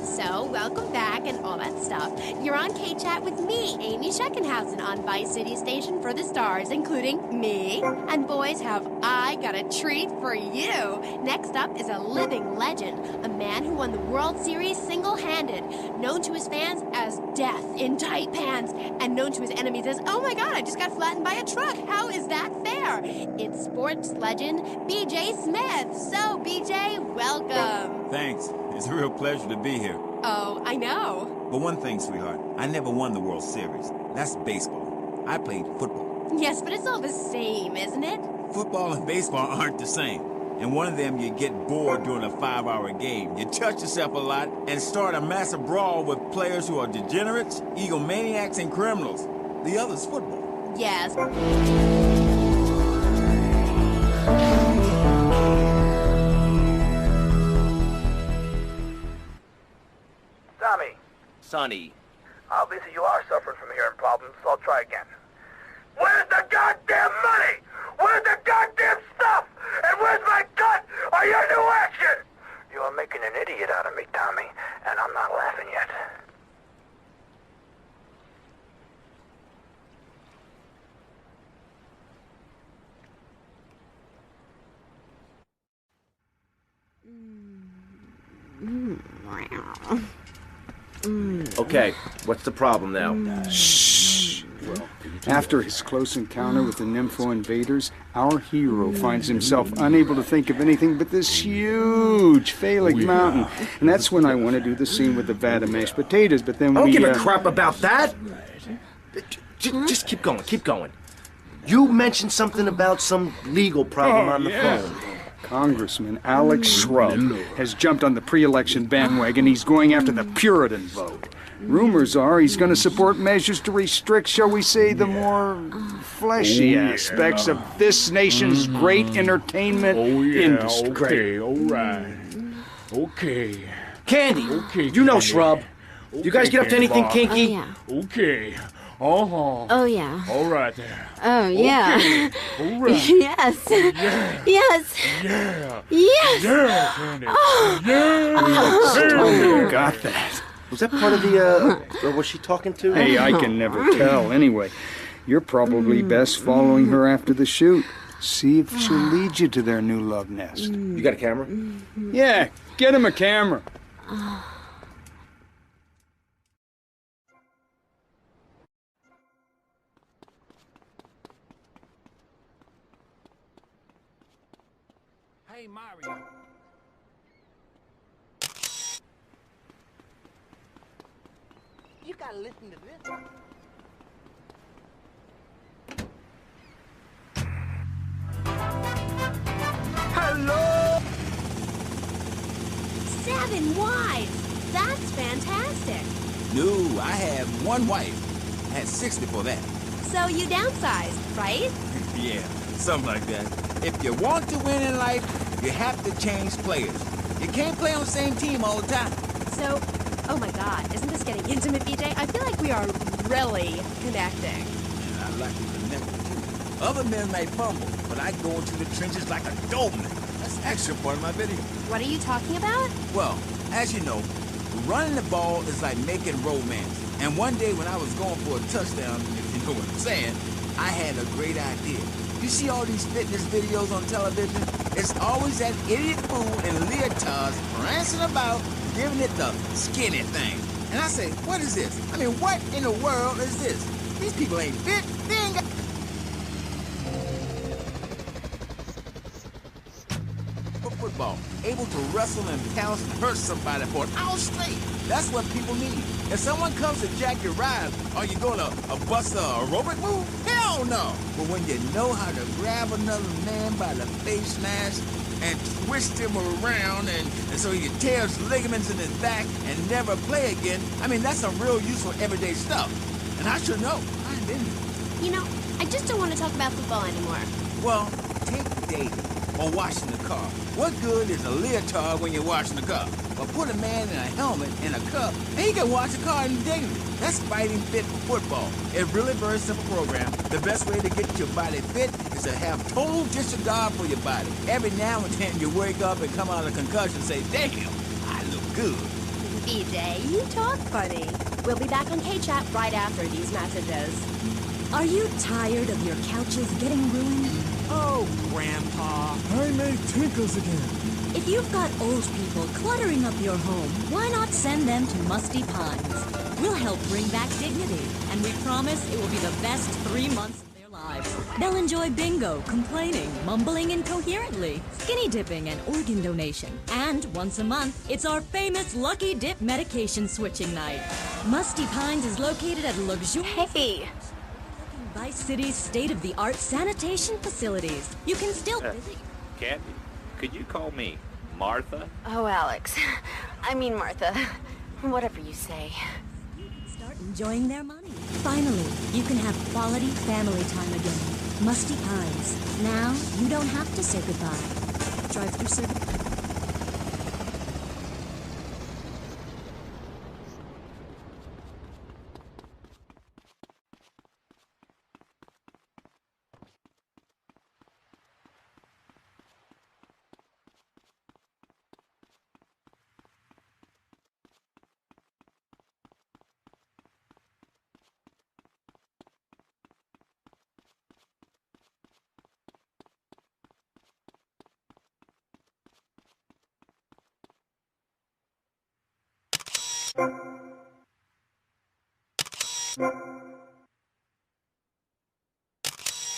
So, welcome back and all that stuff. You're on K-Chat with me, Amy Scheckenhausen, on Vice City Station for the stars, including me. And boys, have I got a treat for you. Next up is a living legend, a man who won the World Series single-handed, known to his fans as Death in Tight Pants, and known to his enemies as, oh my god, I just got flattened by a truck. How is that fair? It's sports legend B.J. Smith. So, B.J., welcome. Thanks. It's a real pleasure to be here. Oh, I know. But one thing, sweetheart, I never won the World Series. That's baseball. I played football. Yes, but it's all the same, isn't it? Football and baseball aren't the same. In one of them, you get bored during a 5-hour game. You touch yourself a lot and start a massive brawl with players who are degenerates, egomaniacs, and criminals. The other's football. Yes. Tommy. Sonny. Obviously you are suffering from hearing problems, so I'll try again. Where's the goddamn money? Where's the goddamn stuff? And where's my cut or your new action? You are making an idiot out of me, Tommy, and I'm not laughing yet. Okay, what's the problem now? Shh. After his close encounter with the Nympho invaders, our hero finds himself unable to think of anything but this huge phallic mountain. And that's when I want to do the scene with the vat of mashed potatoes, but then I don't we... give a crap about that. Just keep going, keep going. You mentioned something about some legal problem on the phone. Congressman Alex Shrub has jumped on the pre-election bandwagon. He's going after the Puritan vote. Rumors are he's going to support measures to restrict, shall we say, the more fleshy aspects of this nation's great entertainment industry. Okay, all right. Okay. Candy, Okay, you know Candy. Shrub. You guys get up to anything kinky? Oh, yeah. Okay. Uh-huh. Oh, yeah. All right there. Oh, yeah. Okay. All right. Yes. Yeah. Yes. Yeah. Yes. Yeah, Candy. Oh. Yeah. Totally got that. Was that part of the, or was she talking to? Hey, I can never tell. Anyway, you're probably best following her after the shoot. See if she'll lead you to their new love nest. You got a camera? Yeah, get him a camera. Hey, Mario. You gotta listen to this. Hello! 7 wives! That's fantastic. No, I have one wife. I had 6 before that. So you downsized, right? Yeah, something like that. If you want to win in life, you have to change players. You can't play on the same team all the time. So, oh my god, isn't this getting intimate, BJ? I feel like we are really connecting. And I like to connect with you. Other men may fumble, but I go into the trenches like a doorman. That's the extra part of my video. What are you talking about? Well, as you know, running the ball is like making romance. And one day when I was going for a touchdown, if you know what I'm saying, I had a great idea. You see all these fitness videos on television? It's always that idiot fool in leotards prancing about, giving it the skinny thing. And I say, what is this? I mean, what in the world is this? These people ain't fit. They ain't got... Football, able to wrestle and pounce and hurt somebody for an hour straight. That's what people need. If someone comes to jack your ride, are you gonna bust a aerobic move? Hell no! But when you know how to grab another man by the face mask and twist him around and so he can tear his ligaments in his back and never play again, I mean, that's some real useful everyday stuff. And I should know. I've been there. You know, I just don't want to talk about football anymore. Well, take dating or washing the car. What good is a leotard when you're washing the car? But put a man in a helmet and a cup, and he can wash the car in dignity. That's fighting fit for football. A really very simple program. The best way to get your body fit is to have total disregard for your body. Every now and then you wake up and come out of concussion and say, damn, I look good. BJ, you talk funny. We'll be back on K-Chat right after these messages. Are you tired of your couches getting ruined? Oh, Grandpa. I made tinkles again. If you've got old people cluttering up your home, why not send them to Musty Pines? We'll help bring back dignity, and we promise it will be the best 3 months of their lives. They'll enjoy bingo, complaining, mumbling incoherently, skinny dipping, and organ donation. And once a month, it's our famous Lucky Dip medication switching night. Musty Pines is located at luxurious... Hey! Vice City's state-of-the-art sanitation facilities. You can still visit... Candy, could you call me Martha? Oh, Alex. I mean Martha. Whatever you say. Start enjoying their money. Finally, you can have quality family time again. Musty Pines. Now, you don't have to say goodbye. Drive-through service...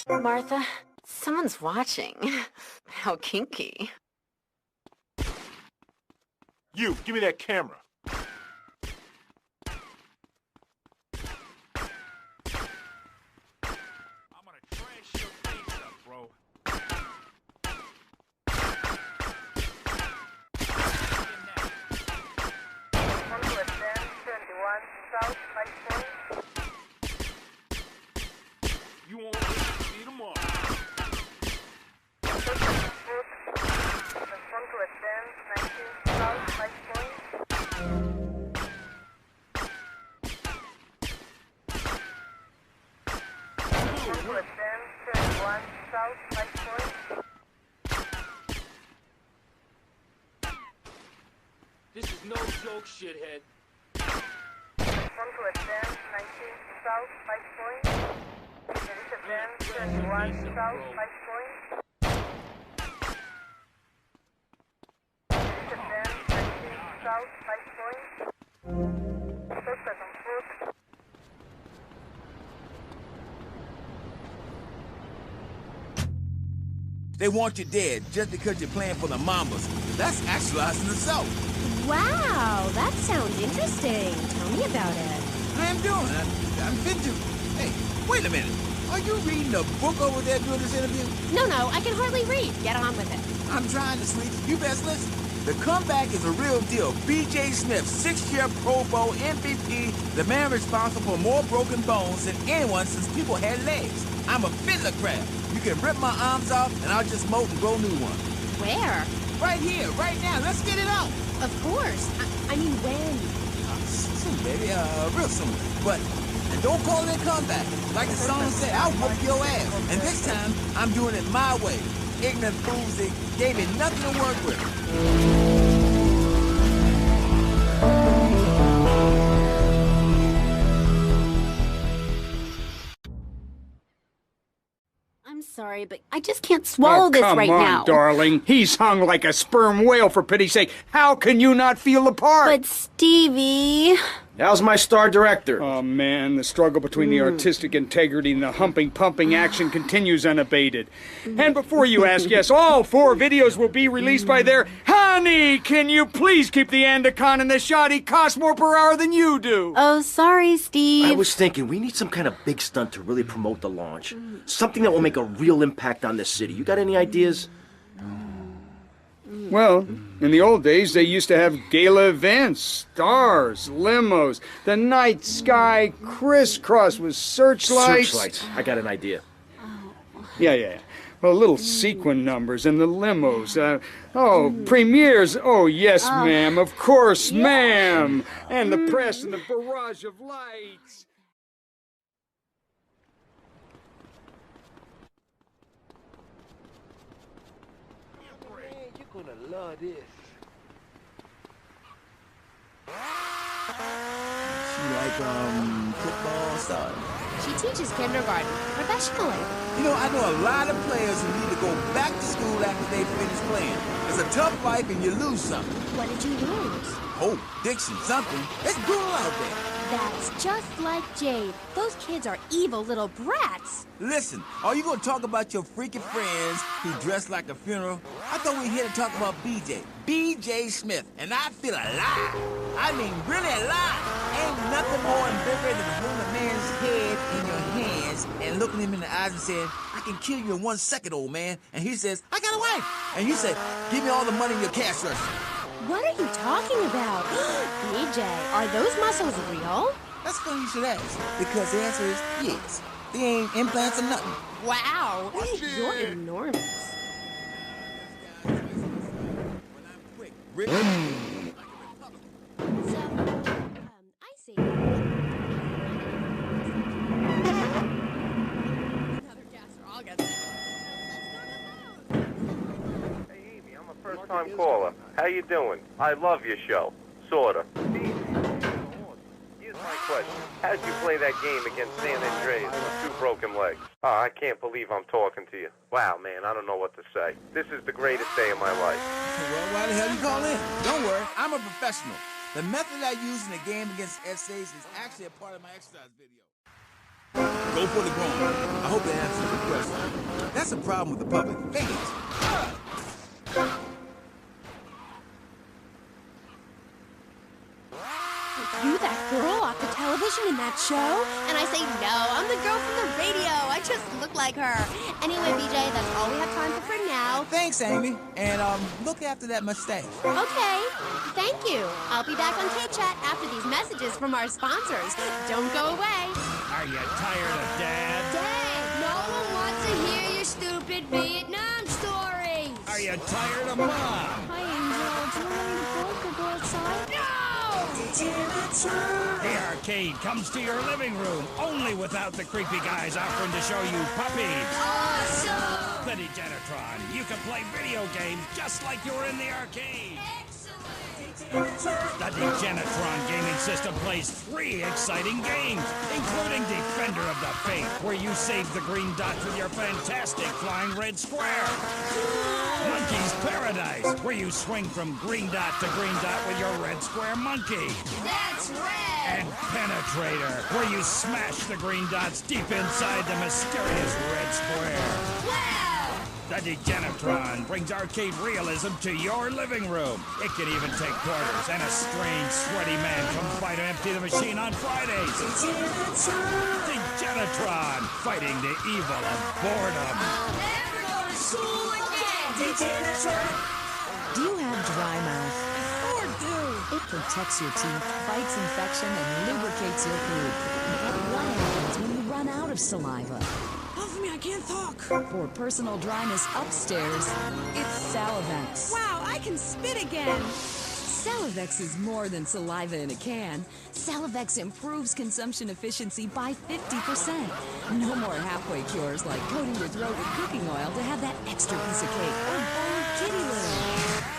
Martha, someone's watching. How kinky. You, give me that camera. I'm gonna trash your face up, bro. You won't see tomorrow. This is no joke, shithead. They want you dead just because you're playing for the Mambas. That's actualizing assault. Wow, that sounds interesting. Tell me about it. I'm doing it. I'm fit to. Hey, wait a minute. Are you reading the book over there during this interview? No, I can hardly read. Get on with it. I'm trying to, sweet. You best listen. The comeback is a real deal. B.J. Smith, 6-year Pro Bowl MVP, the man responsible for more broken bones than anyone since people had legs. I'm a fiddler crab. You can rip my arms off, and I'll just molt and grow new ones. Where? Right here, right now. Let's get it out. Of course. I mean, when? Soon, baby. Real soon. But don't call it a comeback. Like the song said, I'll whoop your ass. And this time, I'm doing it my way. Ignorant fools that gave me nothing to work with. I'm sorry, but I just can't swallow this right now. Come on, darling. He's hung like a sperm whale, for pity's sake. How can you not feel the part? But Stevie... How's my star director? Oh, man, the struggle between the artistic integrity and the pumping action continues unabated. And before you ask, yes, all 4 videos will be released by their... Honey, can you please keep the Andacon in the shot? He costs more per hour than you do. Oh, sorry, Steve. I was thinking, we need some kind of big stunt to really promote the launch. Something that will make a real impact on the city. You got any ideas? Well, in the old days, they used to have gala events, stars, limos, the night sky crisscrossed with searchlights. Searchlights. I got an idea. Yeah. Well, little sequin numbers and the limos. Premieres. Oh, yes, ma'am. Of course, ma'am. And the press and the barrage of lights. You're gonna love this. She like, football style. She teaches kindergarten professionally. You know, I know a lot of players who need to go back to school after they finish playing. It's a tough life and you lose something. What did you lose? Hope, diction, something. It's brutal out there. That's just like Jade. Those kids are evil little brats. Listen, are you going to talk about your freaky friends who dress like a funeral? I thought we were here to talk about B.J. B.J. Smith, and I feel alive. I mean, really alive. Ain't nothing more invigorating than holding a man's head in your hands and looking him in the eyes and saying, I can kill you in 1 second, old man. And he says, I got a wife. And you say, give me all the money in your cash register. What are you talking about? BJ, are those muscles real? That's funny you should ask, because the answer is yes. They ain't implants or nothing. Wow, you're enormous. I see. Another Jasper August. First-time caller. How you doing? I love your show. Sorta. Here's my question. How'd you play that game against San Andreas with 2 broken legs? Oh, I can't believe I'm talking to you. Wow, man, I don't know what to say. This is the greatest day of my life. Well, why the hell you call in? Don't worry, I'm a professional. The method I use in the game against essays is actually a part of my exercise video. Go for the groin. I hope that answers your question. That's a problem with the public. Fake it. You that girl off the television in that show? And I say, no, I'm the girl from the radio. I just look like her. Anyway, BJ, that's all we have time for now. Thanks, Amy. And look after that mustache. Okay, thank you. I'll be back on K-Chat after these messages from our sponsors. Don't go away. Are you tired of Dad? Dave, no one wants to hear your stupid Vietnam stories. Are you tired of Mom? Hi, Angel. Do you want me to book or go outside? No! The arcade comes to your living room, only without the creepy guys offering to show you puppies. Awesome! The Degenitron, you can play video games just like you're in the arcade. The Degenitron gaming system plays 3 exciting games, including Defender of the Faith, where you save the green dots with your fantastic flying red square. Monkey's Paradise, where you swing from green dot to green dot with your red square monkey. That's red! And Penetrator, where you smash the green dots deep inside the mysterious red square. Wow! The Degenitron brings arcade realism to your living room. It can even take quarters, and a strange, sweaty man comes by to empty the machine on Fridays. Degenitron, fighting the evil of boredom. I'll never go to school again! Do you have dry mouth? Sure do. It protects your teeth, fights infection, and lubricates your food. But what happens when you run out of saliva? Help me, I can't talk. For personal dryness upstairs, it's Salivex. Wow, I can spit again! Salivex is more than saliva in a can. Salivex improves consumption efficiency by 50%. No more halfway cures like coating your throat with cooking oil to have that extra piece of cake or bowl of kitty litter.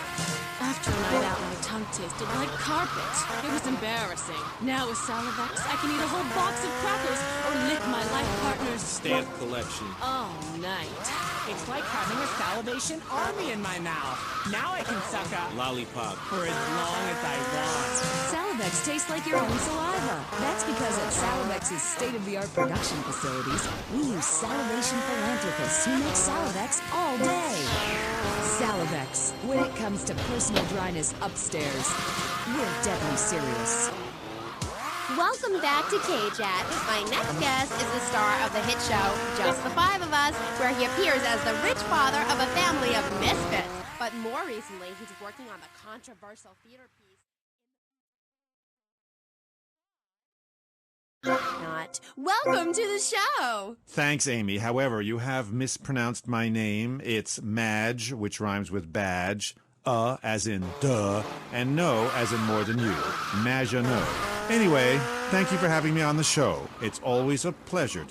After a night out, my tongue tasted like carpet. It was embarrassing. Now with Salivex, I can eat a whole box of crackers or lick my life partner's Stamp collection. all night. It's like having a salivation army in my mouth. Now I can suck up Lollipop. for as long as I want. Salivex tastes like your own saliva. That's because at Salivex's state-of-the-art production facilities, we use salivation philanthropists who make Salivex all day. Salivex, when it comes to personal dryness upstairs, we're deadly serious. Welcome back to K-Chat. My next guest is the star of the hit show, Just the Five of Us, where he appears as the rich father of a family of misfits. But more recently, he's working on the controversial theater piece. Not. Welcome to the show! Thanks, Amy. However, you have mispronounced my name. It's Madge, which rhymes with badge, as in duh, and no as in more than you. Maginot. Anyway, thank you for having me on the show. It's always a pleasure.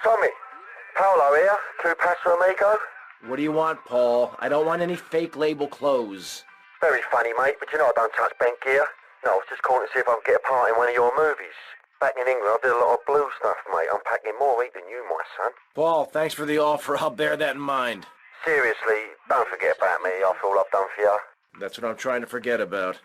Tommy, Paolo here, Two Paso Amigo. What do you want, Paul? I don't want any fake label clothes. Very funny, mate, but you know I don't touch bent gear. No, I was just calling to see if I could get a part in one of your movies. Back in England, I did a lot of blue stuff, mate. I'm packing more heat than you, my son. Paul, thanks for the offer. I'll bear that in mind. Seriously, don't forget about me after all I've done for you. That's what I'm trying to forget about.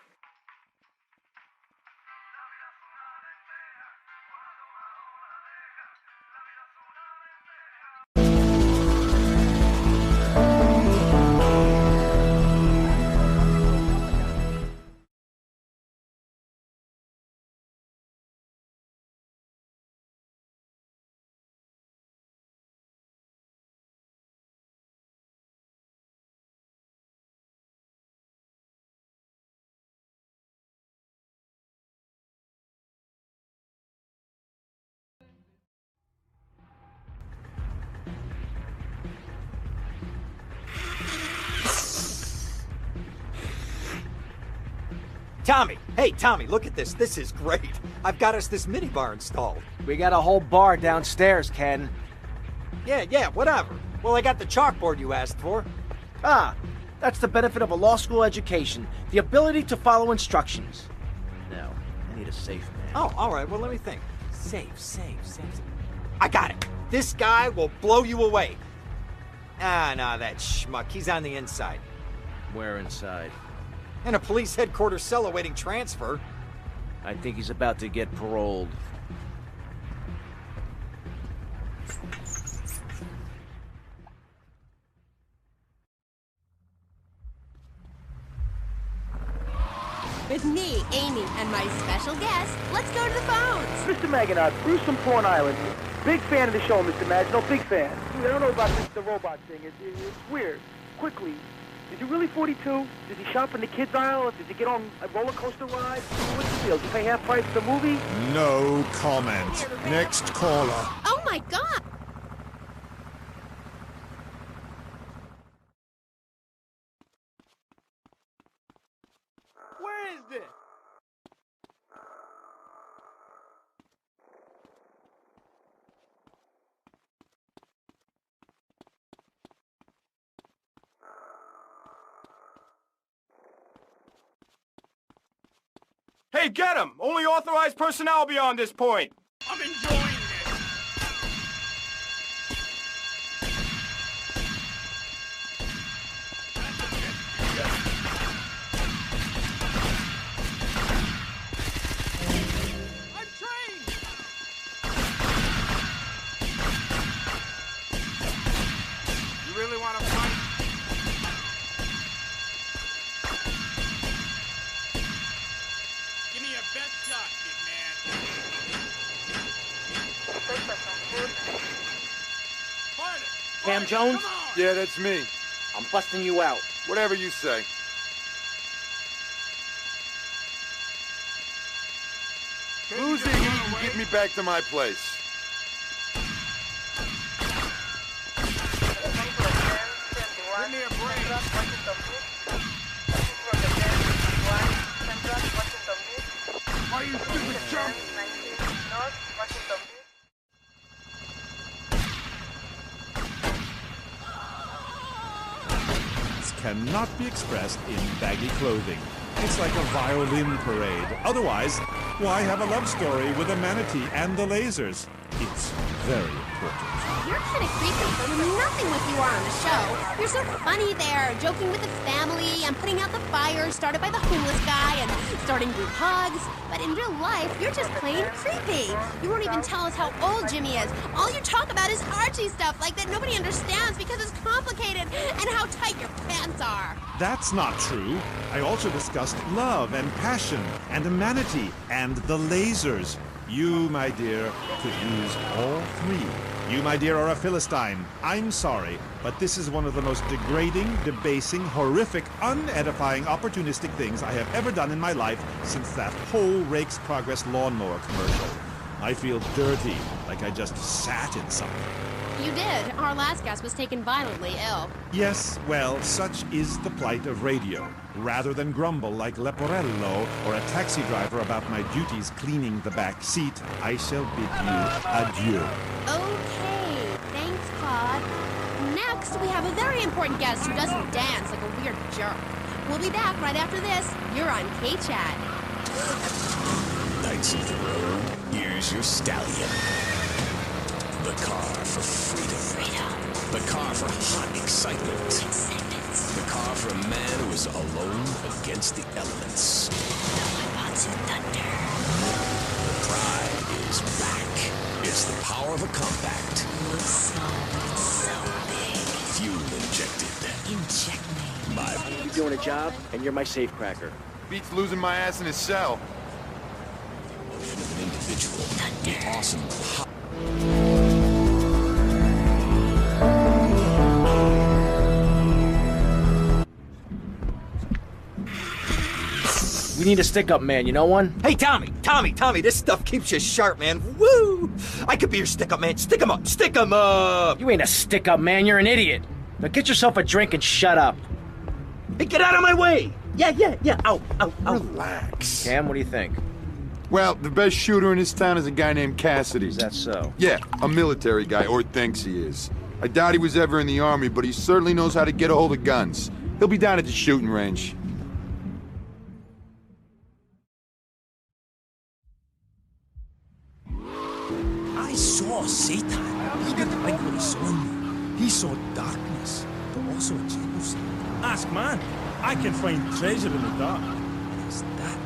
Tommy! Hey, Tommy, look at this. This is great. I've got us this minibar installed. We got a whole bar downstairs, Ken. Yeah, whatever. Well, I got the chalkboard you asked for. Ah, that's the benefit of a law school education. The ability to follow instructions. Now, I need a safe man. Oh, all right. Well, let me think. Safe. I got it. This guy will blow you away. Nah, that schmuck. He's on the inside. Where inside? In a police headquarters cell awaiting transfer. I think he's about to get paroled. With me, Amy, and my special guest, let's go to the phones. Mr. Maginot, Bruce from Prawn Island. Big fan of the show, Mr. Maginot, big fan. Dude, I don't know about the robot thing. It's weird. Quickly, is he really 42? Did he shop in the kids aisle? Did he get on a roller coaster ride? What's the deal? Did you pay half price for the movie? No comment. Next caller. Oh my God! Where is this? Hey, get him! Only authorized personnel beyond this point. I'm enjoying this. I'm trained. You really want to fight? Give me your best shot, big man. Cam Jones? Yeah, that's me. I'm busting you out. Whatever you say. Who's it you can get me back to my place? Give me a break. Why you stupid chump? Cannot be expressed in baggy clothing. It's like a violin parade. Otherwise, why have a love story with a manatee and the lasers? It's very important. You're kind of creepy. There's nothing with you on the show. You're so funny there, joking with the family and putting out the fire started by the homeless guy and starting group hugs. But in real life, you're just plain creepy. You won't even tell us how old Jimmy is. All you talk about is Archie stuff like that nobody understands because it's complicated and how tight your pants are. That's not true. I also discussed love and passion and a manatee and the lasers. You, my dear, could use all three. You, my dear, are a Philistine. I'm sorry, but this is one of the most degrading, debasing, horrific, unedifying, opportunistic things I have ever done in my life since that whole Rake's Progress lawnmower commercial. I feel dirty, like I just sat in something. You did. Our last guest was taken violently ill. Yes, well, such is the plight of radio. Rather than grumble like Leporello or a taxi driver about my duties cleaning the back seat, I shall bid you adieu. Okay, thanks, Claude. Next, we have a very important guest who doesn't dance like a weird jerk. We'll be back right after this. You're on K-Chat. Knights of the road, here's your stallion. The car for freedom. The car for hot excitement. The car for a man who is alone against the elements. The pride is back. It's the power of a compact. So big. Fuel injected. Inject me. You're doing a job, and you're my safecracker. Beats losing my ass in his cell. The emotion of an individual. The awesome power. We need a stick-up man, you know one? Hey, Tommy, this stuff keeps you sharp, man. Woo! I could be your stick-up man. Stick 'em up, stick 'em up! You ain't a stick-up man, you're an idiot. Now get yourself a drink and shut up. Hey, get out of my way! Yeah. Ow. Relax. Cam, what do you think? Well, the best shooter in this town is a guy named Cassidy. Is that so? Yeah, a military guy, or thinks he is. I doubt he was ever in the army, but he certainly knows how to get a hold of guns. He'll be down at the shooting range. I saw Satan. He didn't like what he saw in me. He saw darkness, but also a jealousy. Ask man. I can find treasure in the dark. It's that.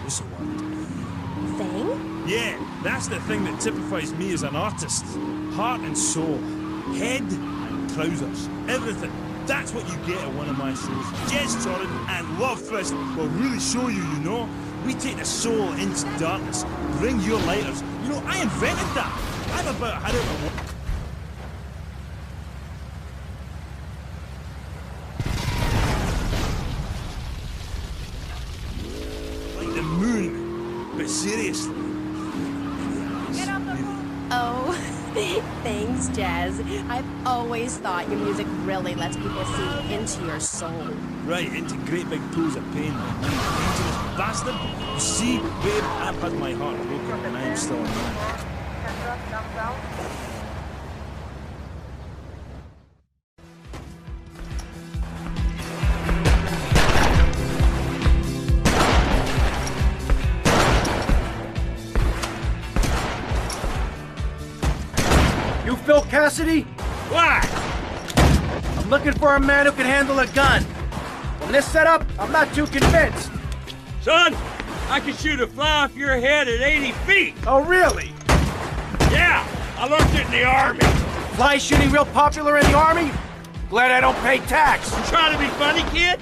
What's the word? Thing? Yeah, that's the thing that typifies me as an artist. Heart and soul. Head and trousers. Everything. That's what you get at one of my shows. Jez Torrent and Love Fist will really show you, you know? We take the soul into darkness. Bring your lighters. You know, I invented that. I've about had it. Like the moon. But seriously. Oh, thanks, Jazz. I've always thought your music really lets people see into your soul. Right, into great big pools of pain. Dangerous bastard. You see, babe, I've had my heart broken and I'm still alive. You Phil Cassidy? Why? I'm looking for a man who can handle a gun. From this setup, I'm not too convinced. Son, I can shoot a fly off your head at 80 feet. Oh, really? Yeah, I learned it in the Army. Fly shooting real popular in the Army? Glad I don't pay tax. You trying to be funny, kid?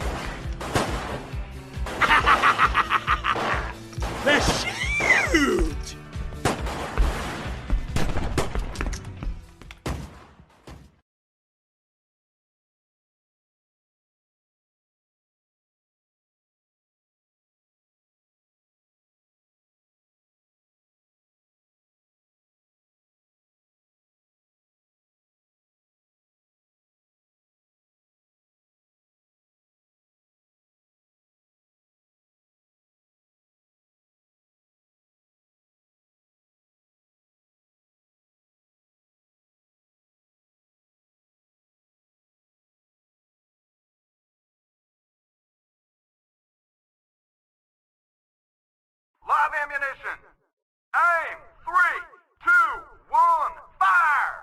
Let's shoot! Live ammunition. Aim. 3, 2, 1, fire!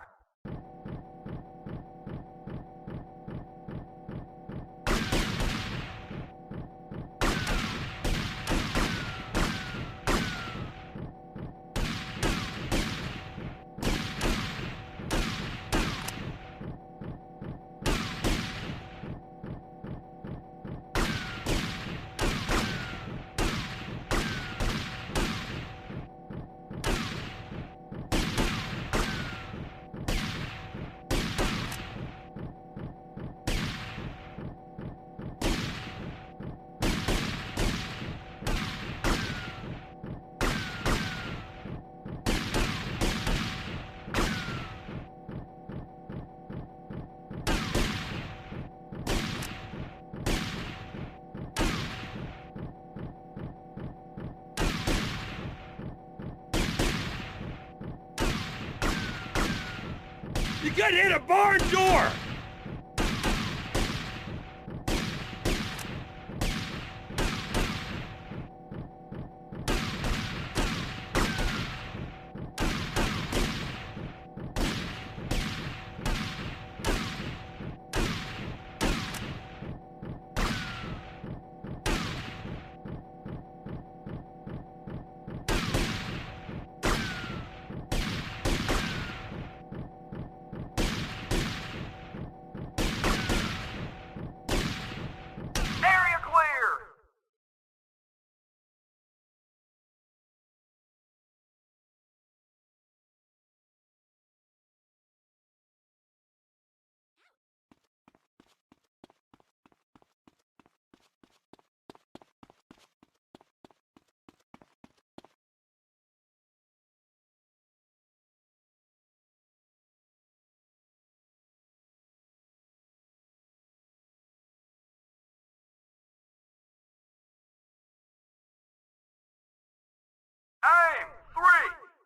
You could hit a barn door!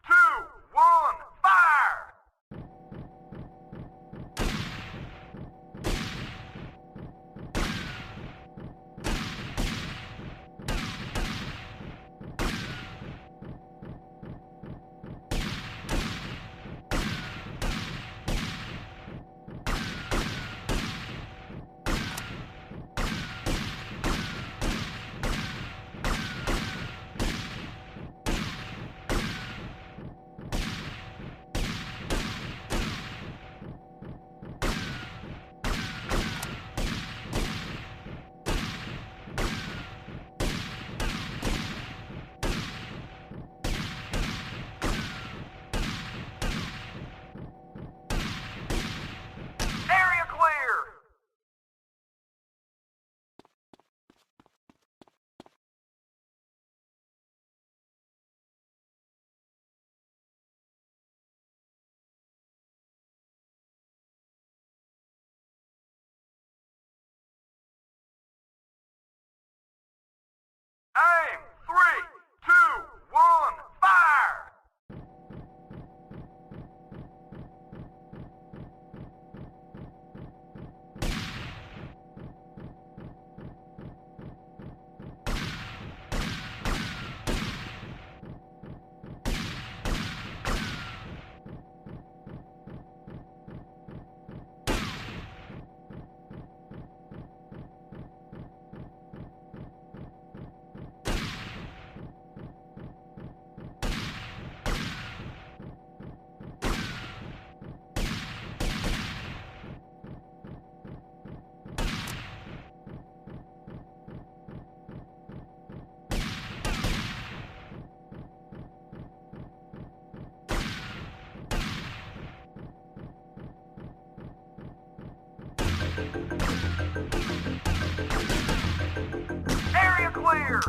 1, fire! Aim! 3, 2, 1, fire! Area clear!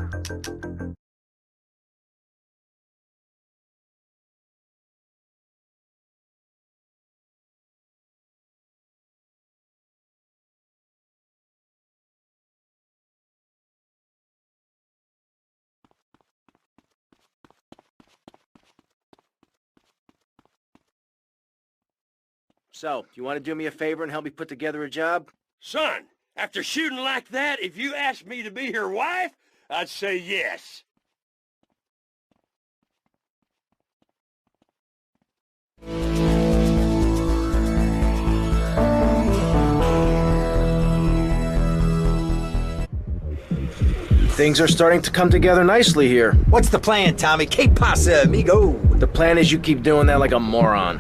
So, you want to do me a favor and help me put together a job? Son, after shooting like that, if you asked me to be your wife, I'd say yes. Things are starting to come together nicely here. What's the plan, Tommy? Que pasa, amigo? The plan is you keep doing that like a moron.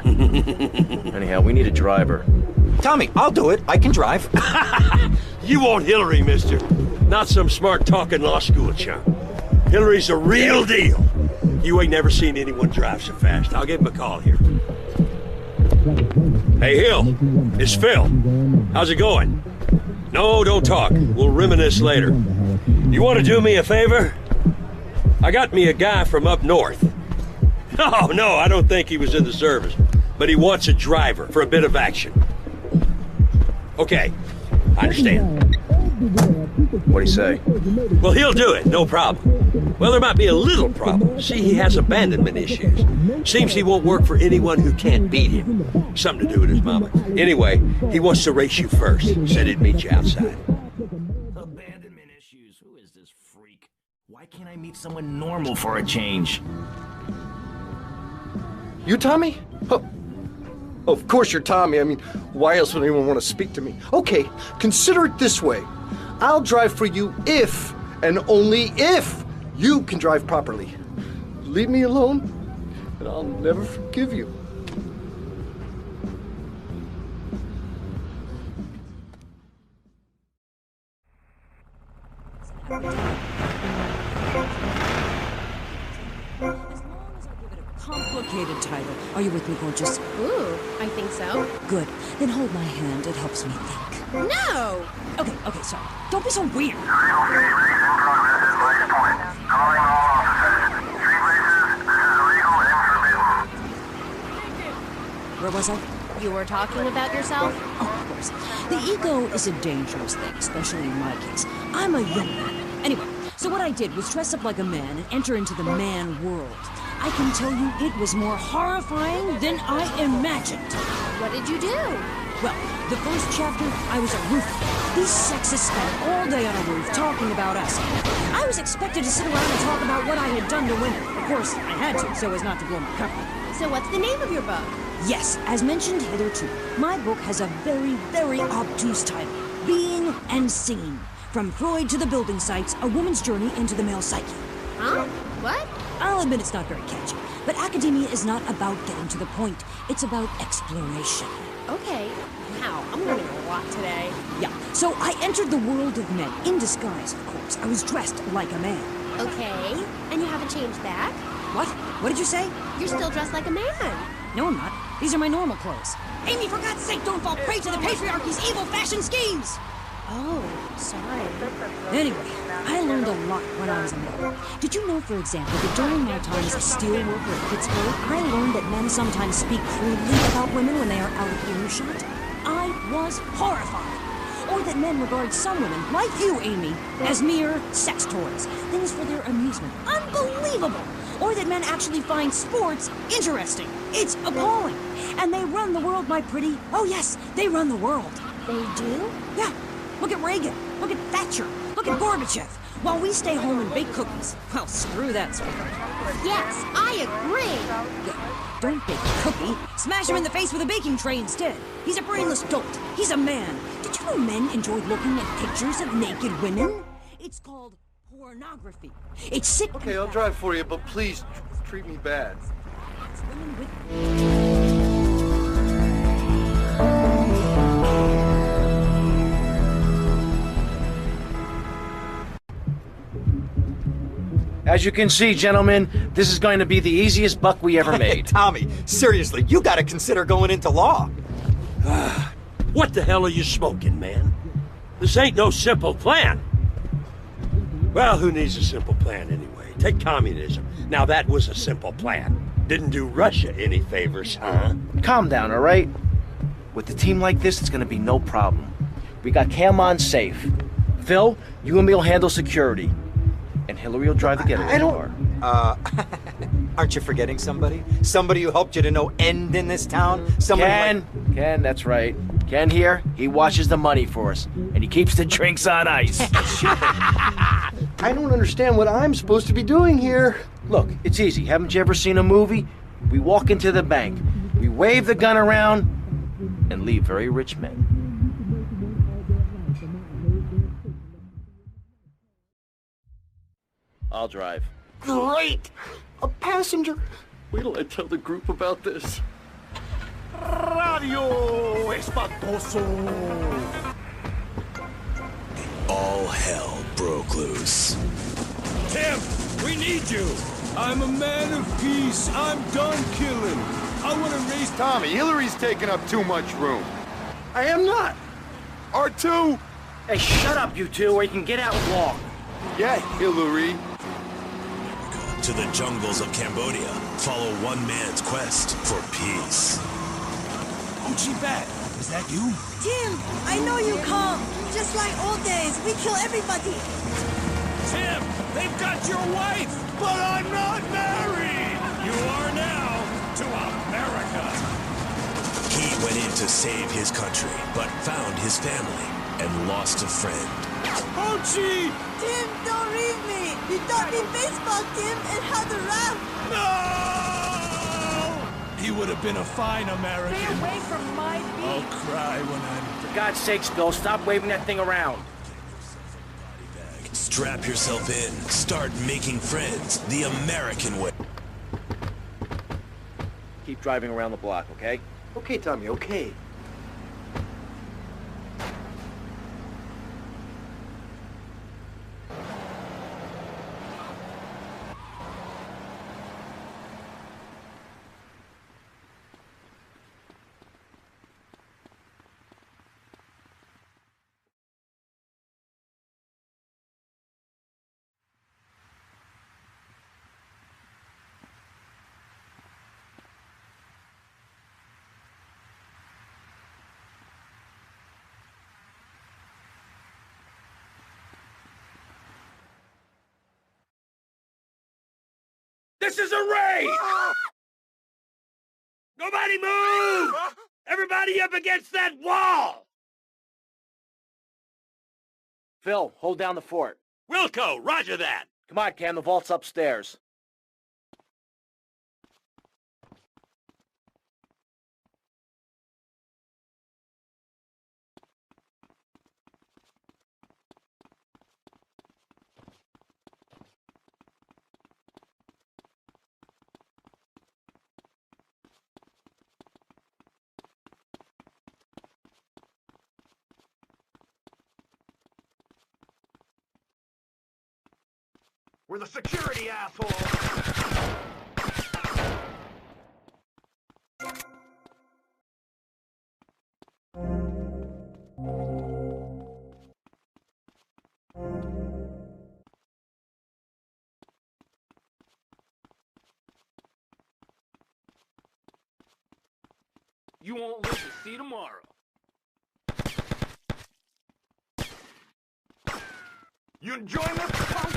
Anyhow, we need a driver. Tommy, I'll do it. I can drive. You want Hillary, mister. Not some smart-talking law school chump. Hillary's a real deal. You ain't never seen anyone drive so fast. I'll give him a call here. Hey, Hill. It's Phil. How's it going? No, don't talk. We'll reminisce later. You want to do me a favor? I got me a guy from up north. No, I don't think he was in the service. But he wants a driver for a bit of action. Okay, I understand. What'd he say? Well, he'll do it, no problem. Well, there might be a little problem. See, he has abandonment issues. Seems he won't work for anyone who can't beat him. Something to do with his mama. Anyway, he wants to race you first. Said he'd meet you outside. Abandonment issues. Who is this freak? Why can't I meet someone normal for a change? You Tommy? Oh, of course you're Tommy. I mean, why else would anyone want to speak to me? Okay, consider it this way. I'll drive for you if, and only if, you can drive properly. Leave me alone, and I'll never forgive you. Complicated title. Are you with me, gorgeous? Ooh, I think so. Good. Then hold my hand. It helps me think. No! Okay, sorry. Don't be so weird. Where was I? You were talking about yourself? Oh, of course. The ego is a dangerous thing, especially in my case. I'm a young man. Anyway, so what I did was dress up like a man and enter into the man world. I can tell you it was more horrifying than I imagined. What did you do? Well, the first chapter, I was a roofer. These sexists spent all day on a roof talking about us. I was expected to sit around and talk about what I had done to women. Of course, I had to, so as not to blow my cover. So what's the name of your book? Yes, as mentioned hitherto, my book has a very, very obtuse title. Being and Singing. From Freud to the building sites, a woman's journey into the male psyche. Huh? What? I'll admit it's not very catchy, but academia is not about getting to the point. It's about exploration. Okay. Wow, I'm learning a lot today. Yeah, so I entered the world of men, in disguise, of course. I was dressed like a man. Okay. And you haven't changed back? What? What did you say? You're still dressed like a man. No, I'm not. These are my normal clothes. Amy, for God's sake, don't fall prey to the patriarchy's evil fashion schemes! Oh, sorry. Anyway, I learned a lot when I was a man. Did you know, for example, that during my time as a steel worker at Pittsburgh, I learned that men sometimes speak crudely about women when they are out of earshot? I was horrified. Or that men regard some women, like you, Amy, as mere sex toys, things for their amusement. Unbelievable! Or that men actually find sports interesting. It's appalling. And they run the world, my pretty. Oh yes, they run the world. They do? Yeah. Look at Reagan. Look at Thatcher. Look at Gorbachev. While we stay home and bake cookies. Well, screw that sort. Yes, I agree. Yeah, don't bake a cookie. Smash him in the face with a baking tray instead. He's a brainless dolt. He's a man. Did you know men enjoy looking at pictures of naked women? It's called pornography. It's sick. Okay, I'll drive for you, but please treat me bad. It's women with... As you can see, gentlemen, this is going to be the easiest buck we ever made. Tommy, seriously, you gotta consider going into law. What the hell are you smoking, man? This ain't no simple plan. Well, who needs a simple plan anyway? Take communism. Now that was a simple plan. Didn't do Russia any favors, huh? Calm down, all right? With a team like this, it's gonna be no problem. We got Cam on safe. Phil, you and me will handle security. And Hillary will drive the getaway car. Aren't you forgetting somebody? Somebody who helped you to no end in this town? Somebody Ken, that's right. Ken here, he washes the money for us. And he keeps the drinks on ice. I don't understand what I'm supposed to be doing here. Look, it's easy. Haven't you ever seen a movie? We walk into the bank, we wave the gun around, and leave very rich men. I'll drive. Great! A passenger! Wait till I tell the group about this. Radio Espantoso! All hell broke loose. Tim, we need you! I'm a man of peace. I'm done killing. I want to raise... Tommy, Hillary's taking up too much room. I am not! R2! Hey, shut up, you two, or you can get out and walk. Yeah, Hillary. To the jungles of Cambodia, follow one man's quest for peace. Bat, is that you? Tim, I know you come. Just like old days, we kill everybody. Tim, they've got your wife, but I'm not married! You are now to America. He went in to save his country, but found his family and lost a friend. Hochi! Tim, don't leave me. You taught me baseball, Tim, and how to rap. No! He would have been a fine American. Stay away from my beat. I'll cry when I'm... For God's sakes, Bill, stop waving that thing around. Strap yourself in. Start making friends the American way. Keep driving around the block, okay? Okay, Tommy, okay. This is a raid! Nobody move! Everybody up against that wall! Phil, hold down the fort. Wilco, roger that! Come on, Cam, the vault's upstairs. We're the security, asshole! You won't live to see tomorrow. You enjoying this, punk?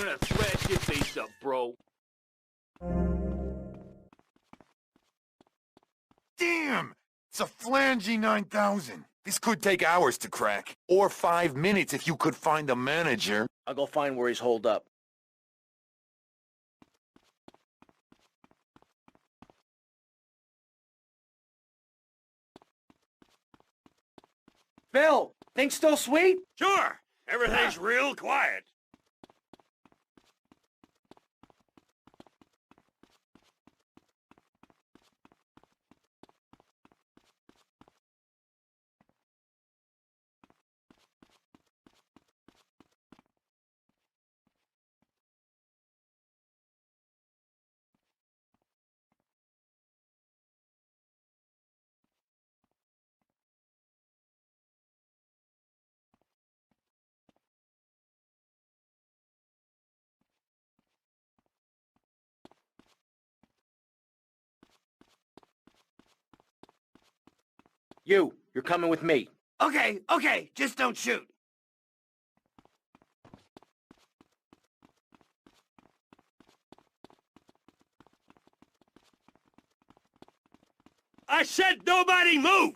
I'm gonna smash your face up, bro. Damn! It's a flangy 9000. This could take hours to crack. Or 5 minutes if you could find the manager. I'll go find where he's holed up. Phil, things still sweet? Sure! Everything's real quiet. You're coming with me. Okay, okay, just don't shoot. I said nobody move!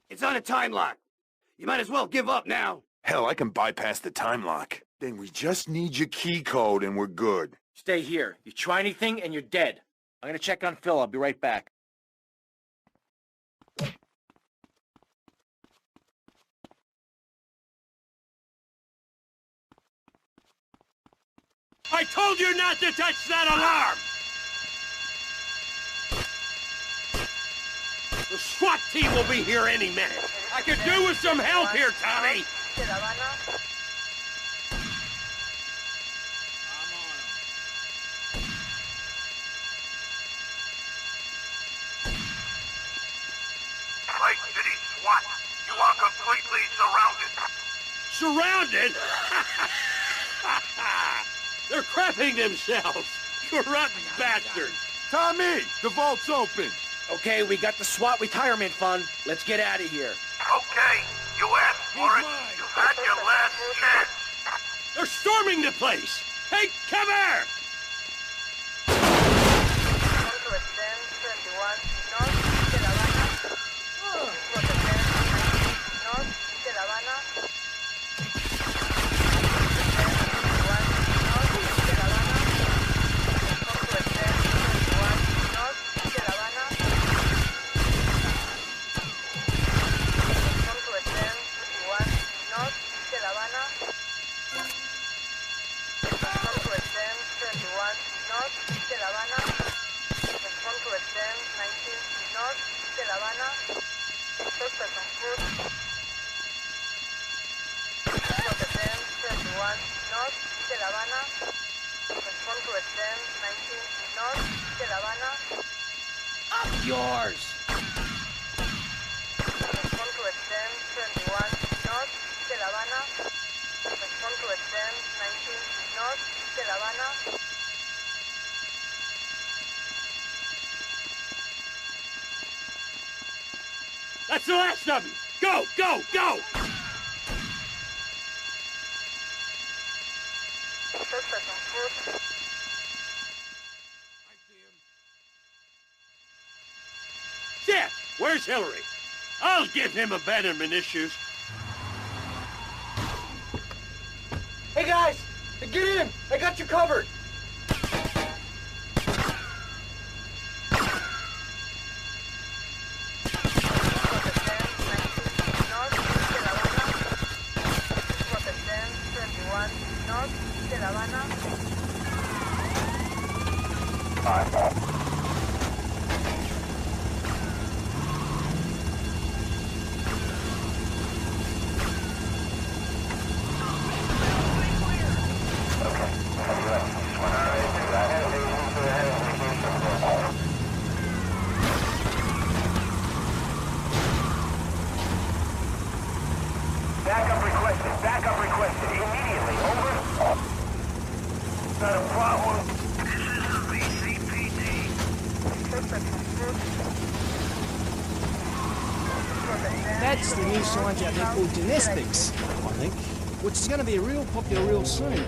It's on a time lock. You might as well give up now. Hell, I can bypass the time lock. Then we just need your key code and we're good. Stay here. You try anything and you're dead. I'm gonna check on Phil. I'll be right back. I told you not to touch that alarm! The SWAT team will be here any minute. I could do with some help here, Tommy. Lake City SWAT, you are completely surrounded. Surrounded? They're crapping themselves. You rotten bastard. Tommy, the vault's open. Okay, we got the SWAT retirement fund. Let's get out of here. Okay, you asked for it. You've had your last chance. They're storming the place. Take cover! Habana. Estos to Frankfurt. Rotterdam 31 North, Hotel Habana. Respond to extend 19 North, Hotel Habana. Up yours! Respond to extend 21 North, Hotel Habana. Respond to extend 19 North, Hotel Habana. That's the last of them! Go, go, go! Shit! Where's Hillary? I'll give him abandonment issues. Hey guys, get in! I got you covered! Backup requested. Immediately. Over. Not a problem. This is the VCPD. That's the new science out there called genetics, I think, which is going to be real popular real soon.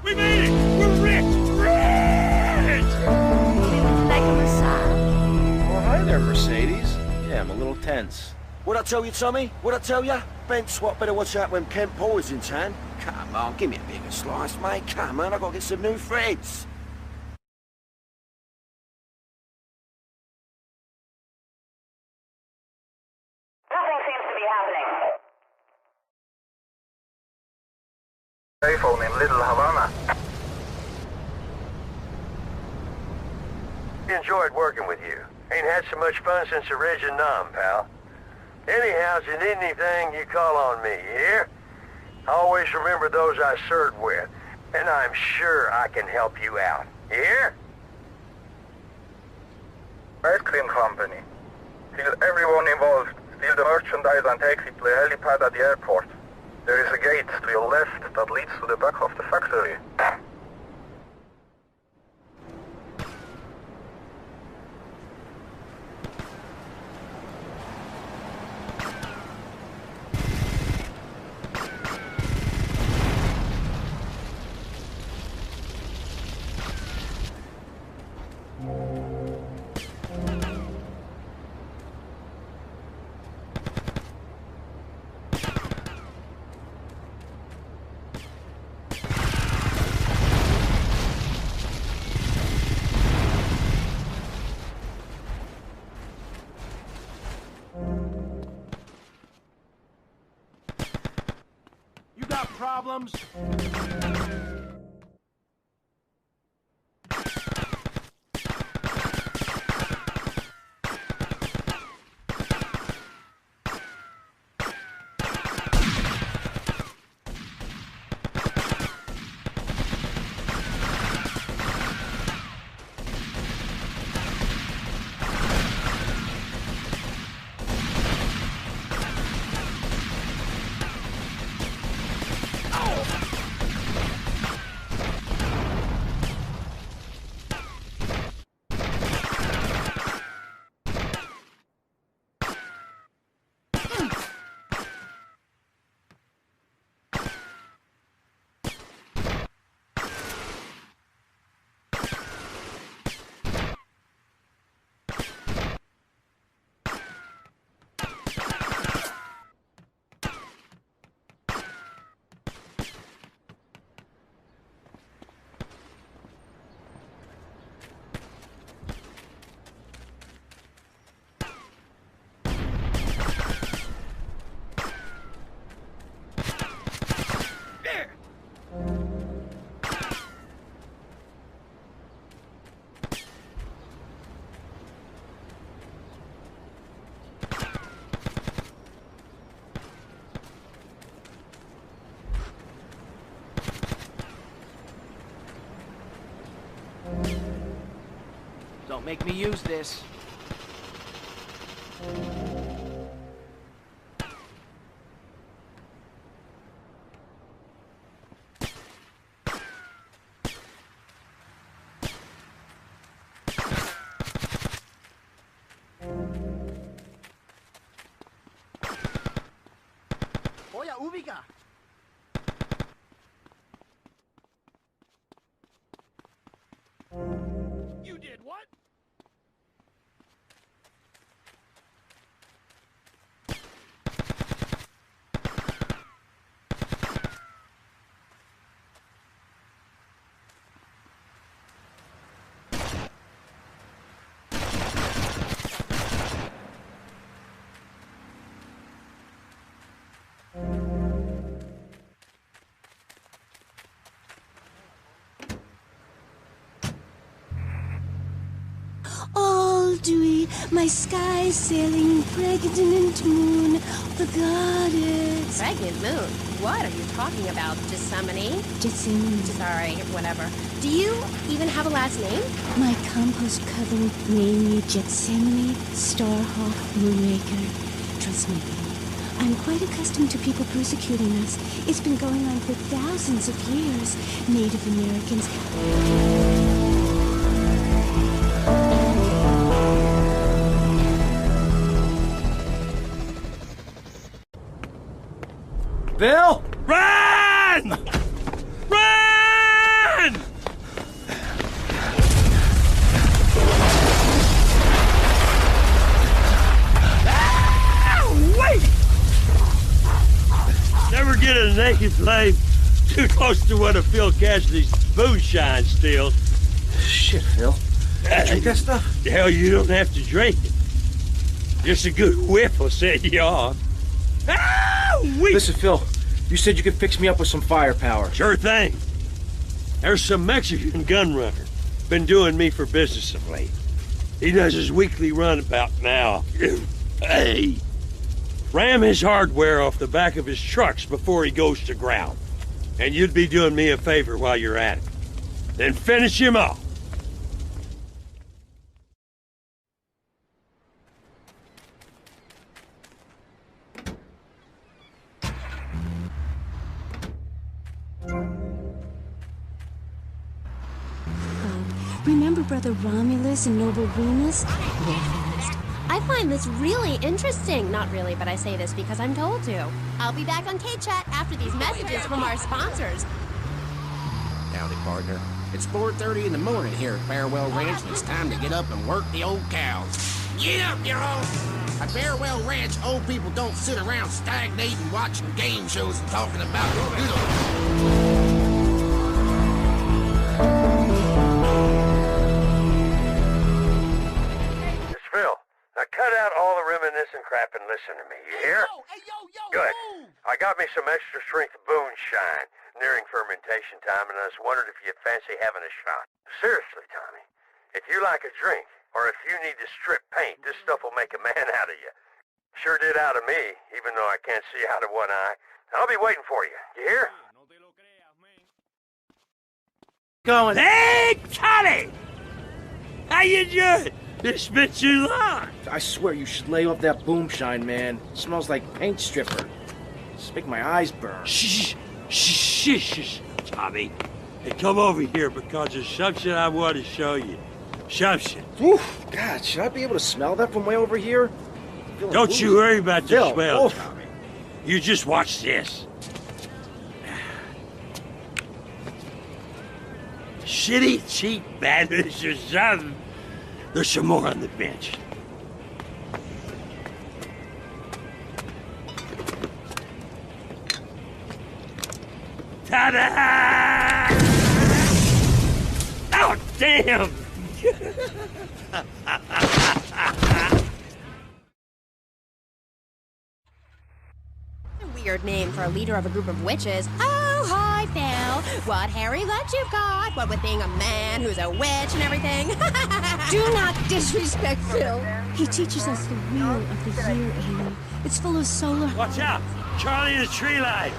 We made it! We're rich! Rich! Like a massage. Oh, hi there, Mercedes. Yeah, I'm a little tense. What'd I tell you, Tommy? What'd I tell you? Ben Swat better watch out when Kent Paul is in town. Come on, give me a bigger slice, mate. Come on, I gotta get some new friends. Nothing seems to be happening. Payphone in Little Havana. Enjoyed working with you. Ain't had so much fun since the Regin Nom, pal. Anyhow, if you need anything, you call on me, you hear? I always remember those I served with, and I'm sure I can help you out. You hear? Ice cream company. Steal everyone involved. Steal the merchandise and take it to the helipad at the airport. There is a gate to your left that leads to the back of the factory. You got problems? Don't make me use this. Oye, ubica. You did what? All dewy, my sky sailing, pregnant moon, the goddess. Pregnant moon? What are you talking about, Gethsemane? Gethsemane. Sorry, whatever. Do you even have a last name? My compost coven name me Gethsemane, Starhawk, Moonraker. Trust me, I'm quite accustomed to people persecuting us. It's been going on for thousands of years. Native Americans. Bill! Run! Run! Ah, wait! Never get a naked flame too close to one of Phil Cassidy's moonshine stills. Shit, Phil. You drink that stuff? Hell, you don't have to drink it. Just a good whiff will set you off. Listen, Phil, you said you could fix me up with some firepower. Sure thing. There's some Mexican gun runner been doing me for business of late. He does his weekly run about now. Hey, ram his hardware off the back of his trucks before he goes to ground. And you'd be doing me a favor while you're at it. Then finish him off. Remember Brother Romulus and Noble Remus? Real fast. I find this really interesting. Not really, but I say this because I'm told to. I'll be back on K-Chat after these messages from our sponsors. Howdy, partner. It's 4:30 in the morning here at Farewell Ranch, and it's time to get up and work the old cows. Get up, y'all! At Farewell Ranch, old people don't sit around stagnating, watching game shows and talking about the good old... Phil, now cut out all the reminiscing crap and listen to me, you hear? Good. I got me some extra strength moonshine, nearing fermentation time, and I was wondering if you'd fancy having a shot. Seriously, Tommy, if you like a drink, or if you need to strip paint, this stuff will make a man out of you. Sure did out of me, even though I can't see out of one eye. I'll be waiting for you, you hear? Going. Hey, Tommy! How you doing? It's been too long. I swear you should lay off that boomshine, man. It smells like paint stripper. It's making my eyes burn. Shh, shh, shh, Tommy. Hey, come over here because there's something I want to show you. Something. Oof, God, should I be able to smell that from way over here? Don't you worry about the Phil, smell, oof. Tommy. You just watch this. Shitty, cheap bandits or something. There's some more on the bench. Ta-da! Oh, damn! Weird name for a leader of a group of witches. Oh, hi, Phil. What hairy lunch you've got? What with being a man who's a witch and everything? Do not disrespect Phil. He teaches us the wheel of the year, Amy. It's full of solar... Watch out! Charlie in the tree line!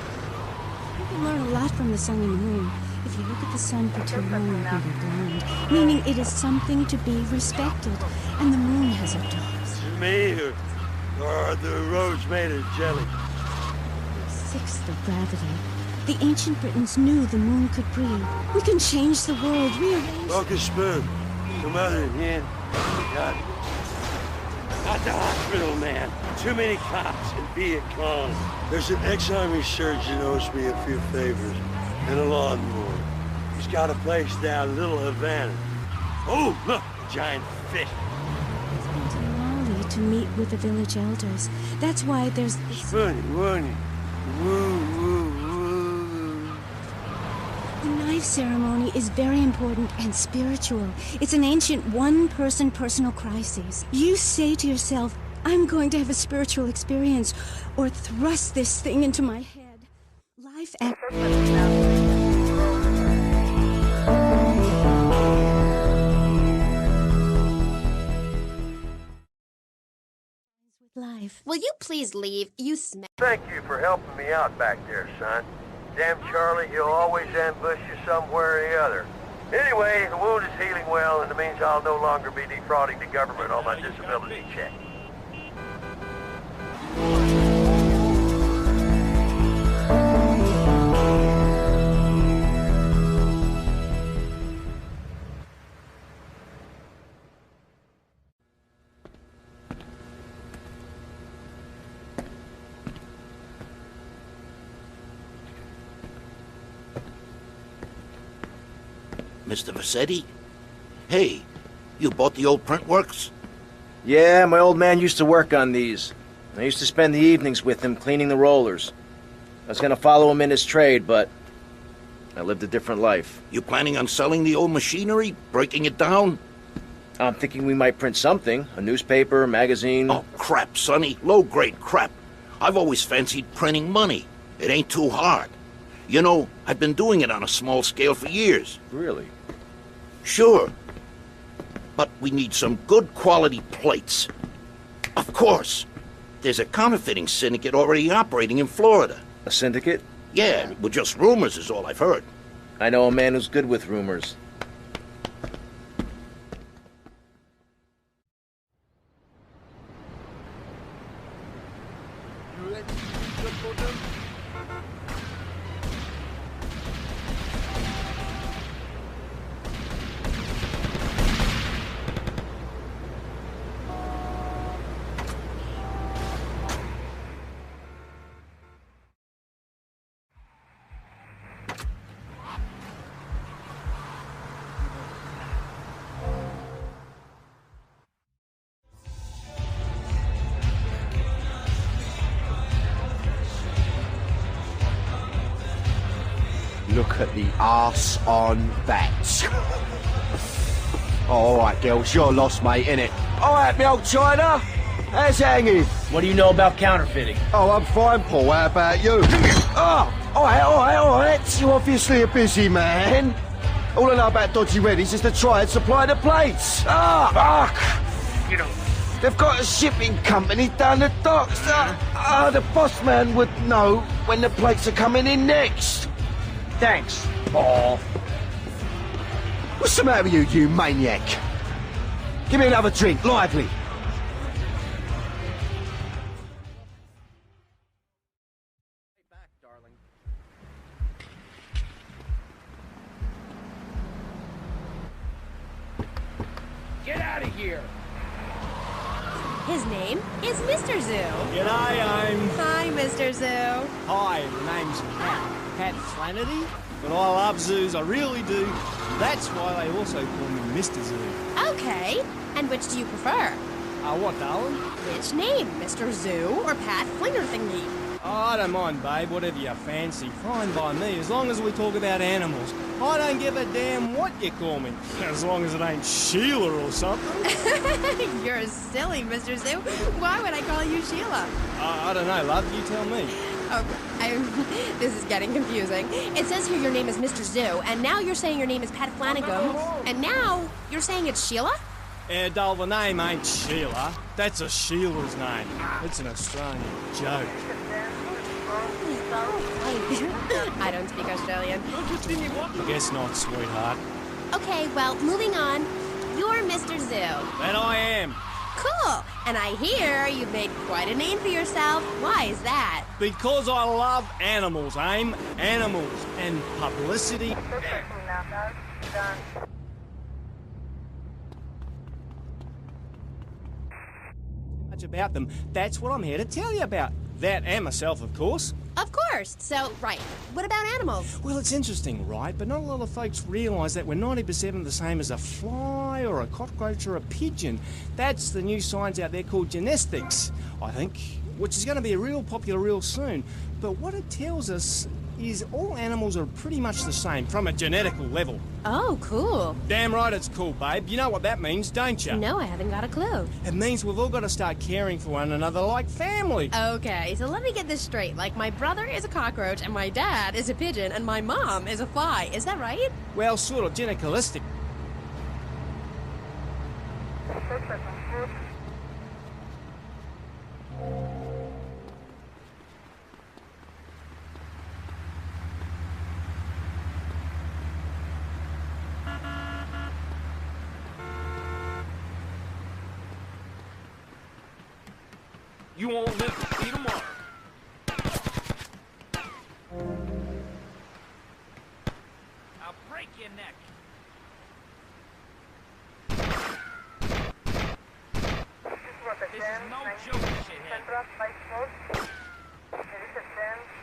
You can learn a lot from the sun and moon. If If you look at the sun for too long, you can be blind. Meaning it is something to be respected. And the moon has a dog. To me, or are the roads made of jelly? Sixth of gravity. The ancient Britons knew the moon could breathe. We can change the world, rearrange... Focus spoon. Come other in here. Got it. At the hospital, man. Too many cops and Viet Cong. There's an ex-army surgeon owes me a few favors and a lawnmower. He's got a place down Little Havana. Oh, look, a giant fish. He's been to Mali to meet with the village elders. That's why there's... Funny, funny. Woo, woo, woo. The knife ceremony is very important and spiritual. It's an ancient one-person personal crisis. You say to yourself, I'm going to have a spiritual experience, or thrust this thing into my head. Life and... Life. Will you please leave? You smell. Thank you for helping me out back there, son. Damn Charlie, he'll always ambush you somewhere or the other. Anyway, the wound is healing well, and it means I'll no longer be defrauding the government on my disability check. Mr. Vassetti? Hey, you bought the old print works? Yeah, my old man used to work on these. I used to spend the evenings with him cleaning the rollers. I was gonna follow him in his trade, but I lived a different life. You planning on selling the old machinery? Breaking it down? I'm thinking we might print something. A newspaper, a magazine. Oh, crap, Sonny. Low-grade crap. I've always fancied printing money. It ain't too hard. You know, I've been doing it on a small scale for years. Really? Sure. But we need some good quality plates. Of course. There's a counterfeiting syndicate already operating in Florida. A syndicate? Yeah, with just rumors is all I've heard. I know a man who's good with rumors. Look at the arse on that. All right, girls, you're lost, mate, innit? All right, me old China. How's hanging? What do you know about counterfeiting? Oh, I'm fine, Paul. How about you? Oh, all right. You're obviously a busy man. All I know about Dodgy Reddies is to try and supply the plates. Fuck! You know, they've got a shipping company down the docks. The boss man would know when the plates are coming in next. Thanks, Paul. What's the matter with you, you maniac? Give me another drink, lively. Get out of here! His name is Mr. Zoo. G'day, Hi, Mr. Zoo. Hi, the name's Pat Flannery, but I love zoos, I really do. That's why they also call me Mr. Zoo. Okay, and which do you prefer? What, darling? Which name, Mr. Zoo or Pat Flinger Thingy? Oh, I don't mind, babe, whatever you fancy. Fine by me, as long as we talk about animals. I don't give a damn what you call me, as long as it ain't Sheila or something. You're silly, Mr. Zoo. Why would I call you Sheila? I don't know, love, you tell me. Oh, this is getting confusing. It says here your name is Mr. Zoo, and now you're saying your name is Pat Flanagan, and now you're saying it's Sheila? Doll, the name ain't Sheila. That's a Sheila's name. It's an Australian joke. I don't speak Australian. I guess not, sweetheart. Okay, well, moving on. You're Mr. Zoo. That I am. Cool. And I hear you've made quite a name for yourself. Why is that? Because I love animals, aim. Animals. And publicity. Much about them. That's what I'm here to tell you about. That and myself, of course. Of course. So, right. What about animals? Well, it's interesting, right? But not a lot of folks realise that we're 90% the same as a fly or a cockroach or a pigeon. That's the new science out there called genetics, I think, which is going to be real popular real soon. But what it tells us is all animals are pretty much the same from a genetical level. Oh, cool. Damn right it's cool, babe. You know what that means, don't you? No, I haven't got a clue. It means we've all got to start caring for one another like family. Okay, so let me get this straight. Like, my brother is a cockroach, and my dad is a pigeon, and my mom is a fly. Is that right? Well, sort of geneticalistic. You won't live to see tomorrow. I'll break your neck. This is no joke, shithead. Central 5-4. There is a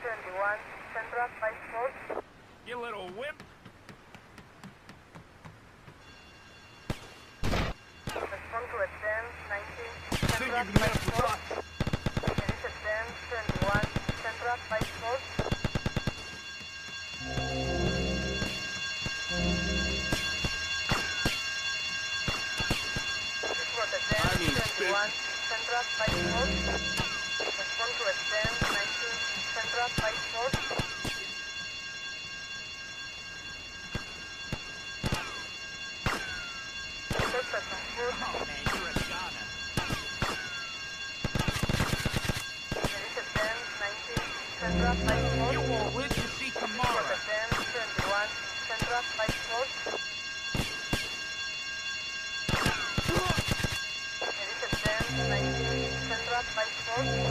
10-21. Central 5-4. You little wimp. Respond to a 10-19. Think Central you can mess with 5-4. us? There is a 10-21. Central 5-4. This was a 10-21. Central 5-4. Respond to a 10-19. Central 5-4. Oh, man, you're a goner. There is a 10-19. Central 5-4. You won't live to see tomorrow. This was a 10-21. Central 5-4. There is a 10-19. Central 5-4.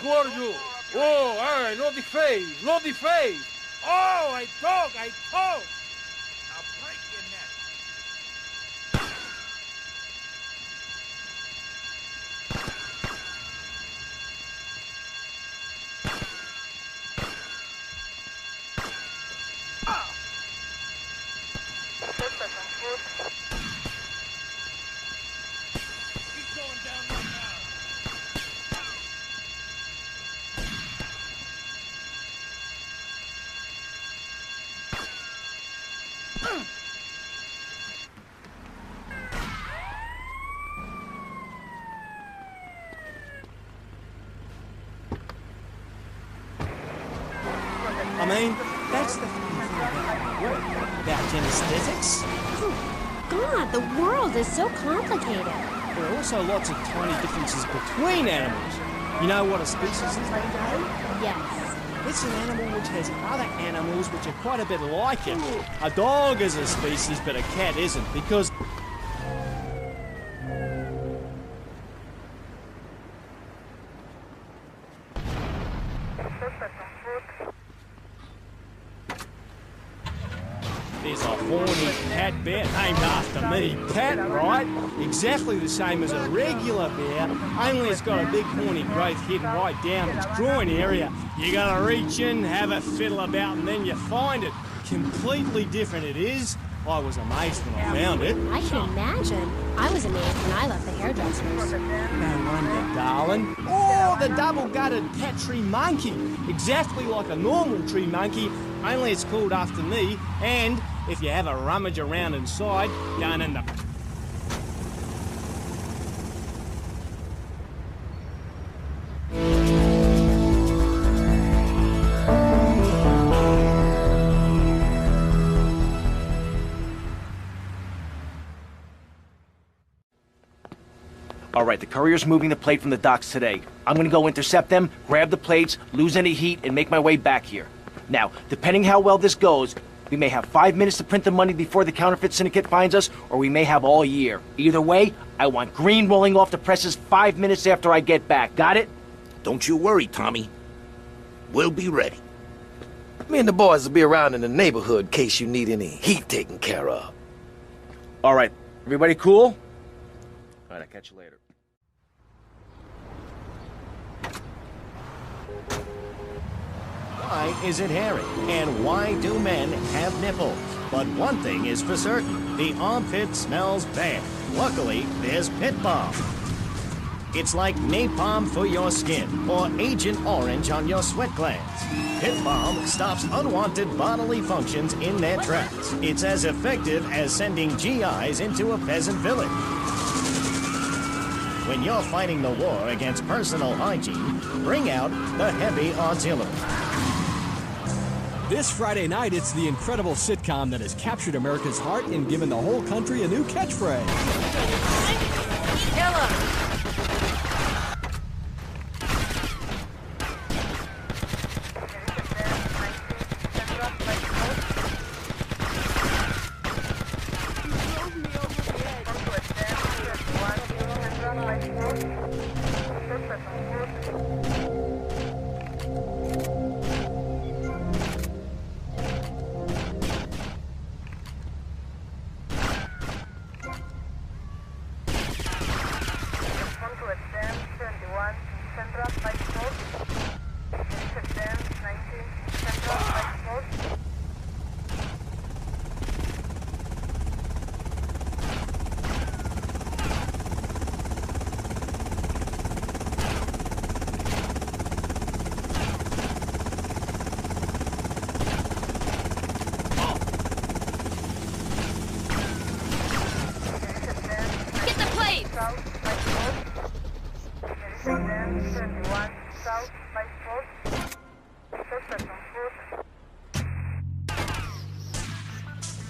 Who are you? Oh, hey, not the face, not the face. Oh, I talk. I'll break your neck. He's going down right now. I mean, that's the thing about genesthetics. Oh, God, the world is so complicated. There are also lots of tiny differences between animals. You know what a species is, Dave? Yes. It's an animal which has other animals which are quite a bit like it. A dog is a species, but a cat isn't, because... There's a horny cat bear named after me, Pat, right? Exactly the same as a regular bear, only it's got a big horny growth hidden right down its groin area. You gotta reach in, have a fiddle about, and then you find it. Completely different it is. I was amazed when I found it. I can imagine. I was amazed when I left the hairdressers. No wonder, darling. Oh, the double-gutted cat tree monkey. Exactly like a normal tree monkey, only it's called after me, and if you have a rummage around inside, going in the... All right, the courier's moving the plate from the docks today. I'm gonna go intercept them, grab the plates, lose any heat, and make my way back here. Now, depending how well this goes, we may have 5 minutes to print the money before the counterfeit syndicate finds us, or we may have all year. Either way, I want green rolling off the presses 5 minutes after I get back. Got it? Don't you worry, Tommy. We'll be ready. Me and the boys will be around in the neighborhood in case you need any heat taken care of. All right, everybody cool? All right, I'll catch you later. Why is it hairy? And why do men have nipples? But one thing is for certain, the armpit smells bad. Luckily, there's Pit Balm. It's like napalm for your skin, or Agent Orange on your sweat glands. Pit Balm stops unwanted bodily functions in their tracks. It's as effective as sending GIs into a peasant village. When you're fighting the war against personal hygiene, bring out the heavy artillery. This Friday night, it's the incredible sitcom that has captured America's heart and given the whole country a new catchphrase. Yellow.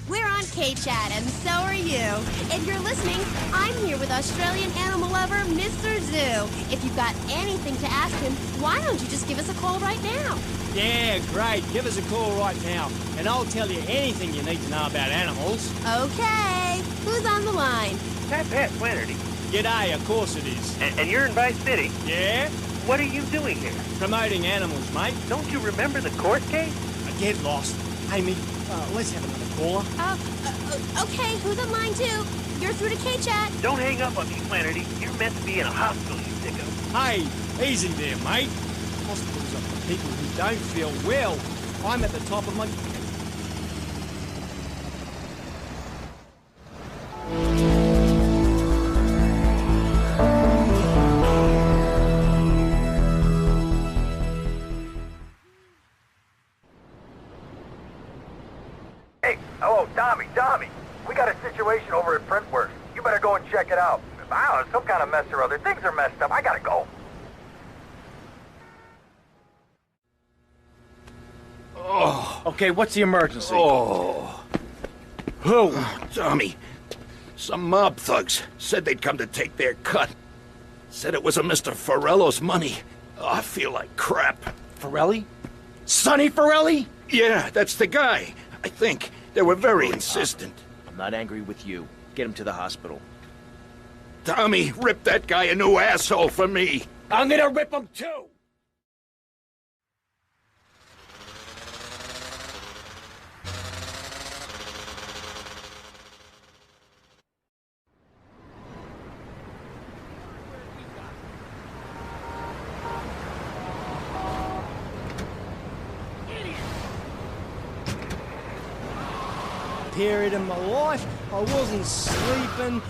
We're on K-Chat, and so are you. If you're listening, I'm here with Australian animal lover, Mr. Zoo. If you've got anything to ask him, why don't you just give us a call right now? Yeah, great. Give us a call right now, and I'll tell you anything you need to know about animals. Okay. Who's on the line? Pat Flannery. G'day, of course it is. And you're in Vice City? Yeah? What are you doing here? Promoting animals, mate. Don't you remember the court case? I get lost. Amy, let's have another caller. Okay, who's on line two? You're through to K-Chat. Don't hang up on me, Flannery. You're meant to be in a hospital, you sicko. Hey, easy there, mate. Hospitals are for people who don't feel well. I'm at the top of my... Hey, hello, Tommy. We got a situation over at Printworks. You better go and check it out. I don't know, some kind of mess or other. Things are messed up. I gotta go. Oh. Okay, what's the emergency? Oh, Tommy. Some mob thugs said they'd come to take their cut. Said it was a Mr. Forello's money. Oh, I feel like crap. Forelli? Sonny Forelli? Yeah, that's the guy. I think. They were very insistent. I'm not angry with you. Get him to the hospital. Tommy, rip that guy a new asshole for me. I'm gonna rip him too! Period in my life, I wasn't sleeping.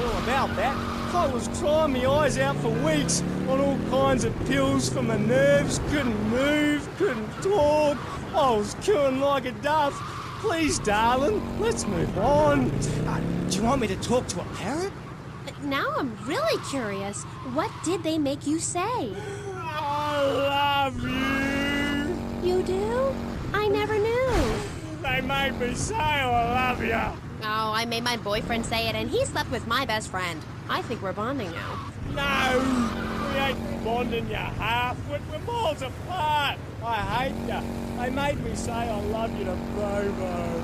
All about that, I was crying my eyes out for weeks on all kinds of pills for my nerves, couldn't move, couldn't talk, I was killing like a duff. Please, darling, let's move on. Do you want me to talk to a parrot? Now I'm really curious. What did they make you say? I love you. You do? I never knew. They made me say I love you. Oh, I made my boyfriend say it, and he slept with my best friend. I think we're bonding now. No, we ain't bonding, you half. We're miles apart. I hate you. They made me say I love you to Bobo.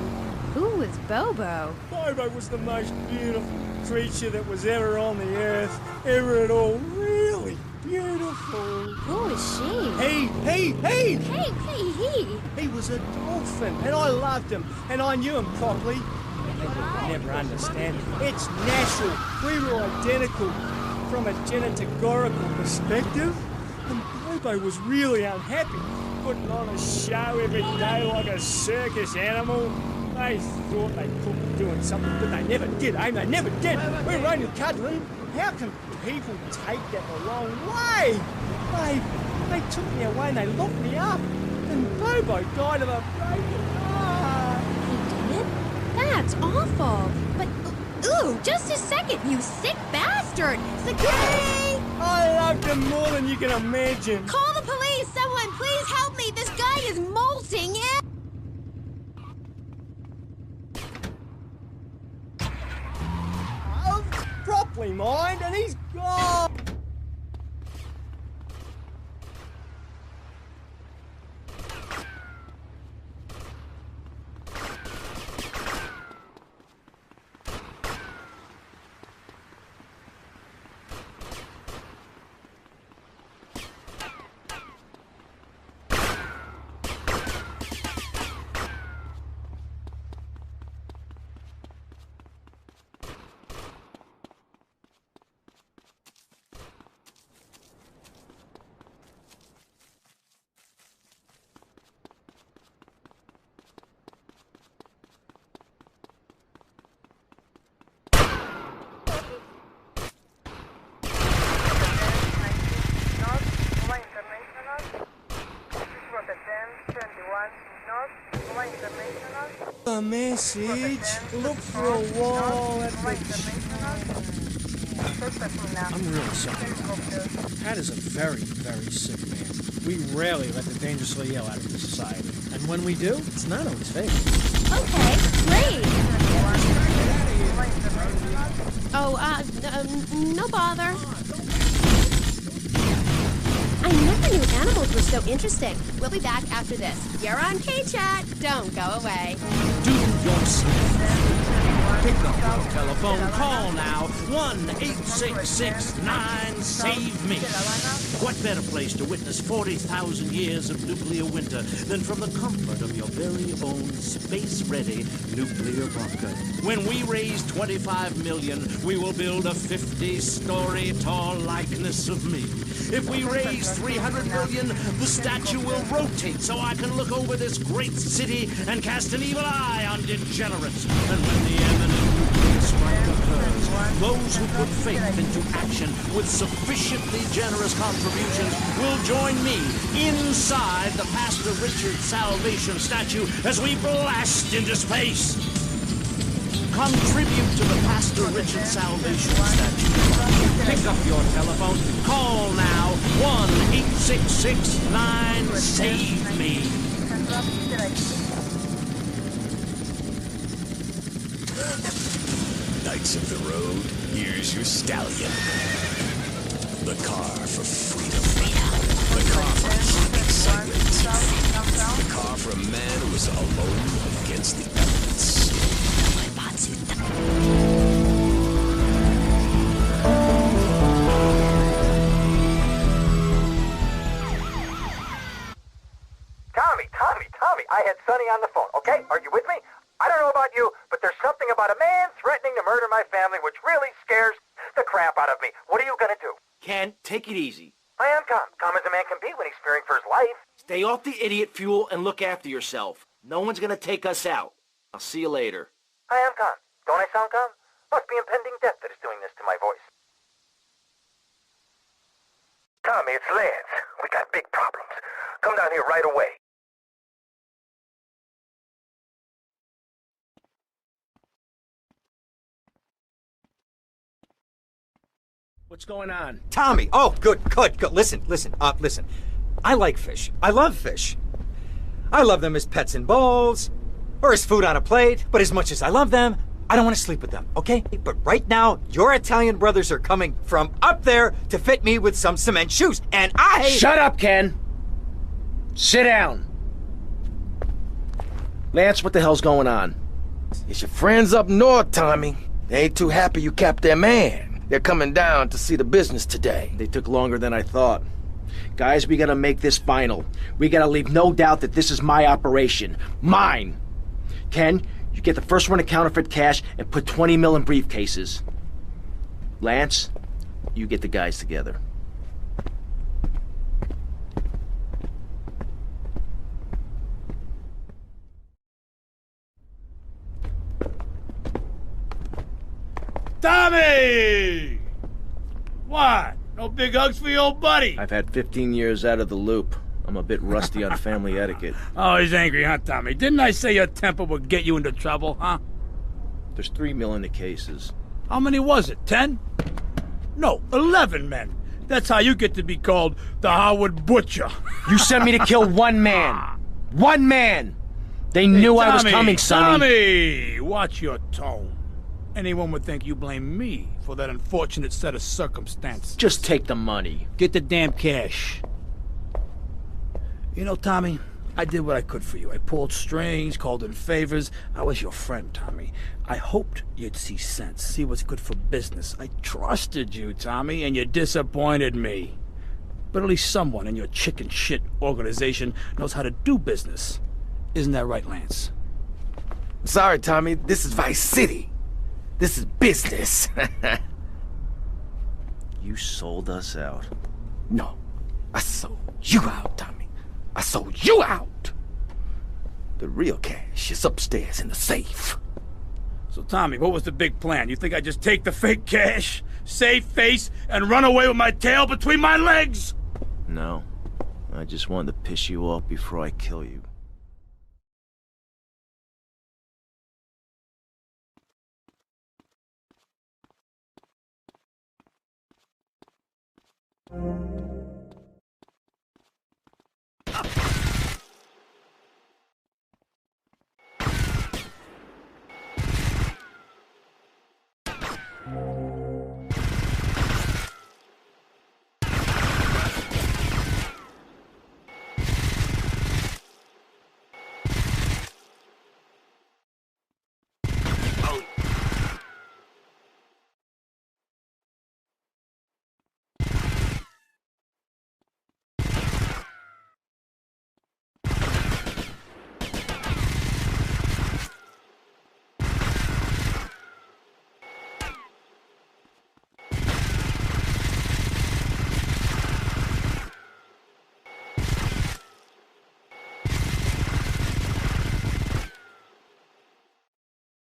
Who was Bobo? Bobo was the most beautiful creature that was ever on the earth, ever at all. Really beautiful. Who is she? He. Hey, he. He was a dolphin, and I loved him, and I knew him properly. They would never understand it. It's natural. We were identical from a genetagorical perspective. And Bobo was really unhappy, putting on a show every day like a circus animal. They thought they could be doing something, but they never did, eh? They never did. We were only cuddling. How can people take that the wrong way? They took me away and they locked me up. And Bobo died of a broken heart. He did? That's awful. But, ooh, just a second, you sick bastard! Security! I loved him more than you can imagine. Call the police! Someone, please help me! This guy is molting! Properly, mind, and he's gone. A message. Look for a wall at the... I'm really sorry about that. Pat is a very, very sick man. We rarely let the dangerously ill out of the society. And when we do, it's not always favorable. Okay, great. Oh, no bother. I never knew animals were so interesting. We'll be back after this. You're on K-Chat. Don't go away. Do your sleep. Pick up your telephone. Call now. 1-866-9-SAVE-ME. What better place to witness 40,000 years of nuclear winter than from the comfort of your very own space-ready nuclear bunker? When we raise 25 million, we will build a 50-story tall likeness of me. If we raise 300 million, the statue will rotate so I can look over this great city and cast an evil eye on degenerates. And when the imminent nuclear strike occurs, those who put faith into action with sufficiently generous contributions will join me inside the Pastor Richard Salvation statue as we blast into space. Contribute to the Pastor Richard Salvation statue. Pick up your telephone. Call now. 1-866-9-SAVE-ME. Knights of the road, here's your stallion. The car for freedom. The car for hot excitement. The car for a man who is alone against the elements. Tommy, I had Sonny on the phone, okay? Are you with me? I don't know about you, but there's something about a man threatening to murder my family which really scares the crap out of me. What are you gonna do? Ken, take it easy. I am calm. Calm as a man can be when he's fearing for his life. Stay off the idiot fuel and look after yourself. No one's gonna take us out. I'll see you later. I am calm. Don't I sound calm? Must be impending death that is doing this to my voice. Tommy, it's Lance. We got big problems. Come down here right away. What's going on? Tommy! Oh, good. Listen. I like fish. I love fish. I love them as pets in bowls, or as food on a plate, but as much as I love them, I don't want to sleep with them, okay? But right now, your Italian brothers are coming from up there to fit me with some cement shoes, and I... Shut up, Ken! Sit down! Lance, what the hell's going on? It's your friends up north, Tommy. They ain't too happy you kept their man. They're coming down to see the business today. They took longer than I thought. Guys, we gotta make this final. We gotta leave no doubt that this is my operation. Mine! Ken, you get the first run of counterfeit cash and put 20 mil in briefcases. Lance, you get the guys together. Tommy! What? No big hugs for your old buddy? I've had 15 years out of the loop. I'm a bit rusty on family etiquette. Oh, he's angry, huh, Tommy? Didn't I say your temper would get you into trouble, huh? There's 3 mil in the cases. How many was it? 10? No, 11 men. That's how you get to be called the Howard Butcher. You sent me to kill one man. One man! They knew I was coming, Sonny. Tommy, watch your tone. Anyone would think you blame me for that unfortunate set of circumstances. Just take the money. Get the damn cash. You know, Tommy, I did what I could for you. I pulled strings, called in favors. I was your friend, Tommy. I hoped you'd see sense, see what's good for business. I trusted you, Tommy, and you disappointed me. But at least someone in your chicken shit organization knows how to do business. Isn't that right, Lance? Sorry, Tommy. This is Vice City. This is business. You sold us out. No, I sold you out, Tommy. I sold you out. The real cash is upstairs in the safe. So, Tommy, what was the big plan? You think I just take the fake cash, save face, and run away with my tail between my legs? No. I just wanted to piss you off before I kill you.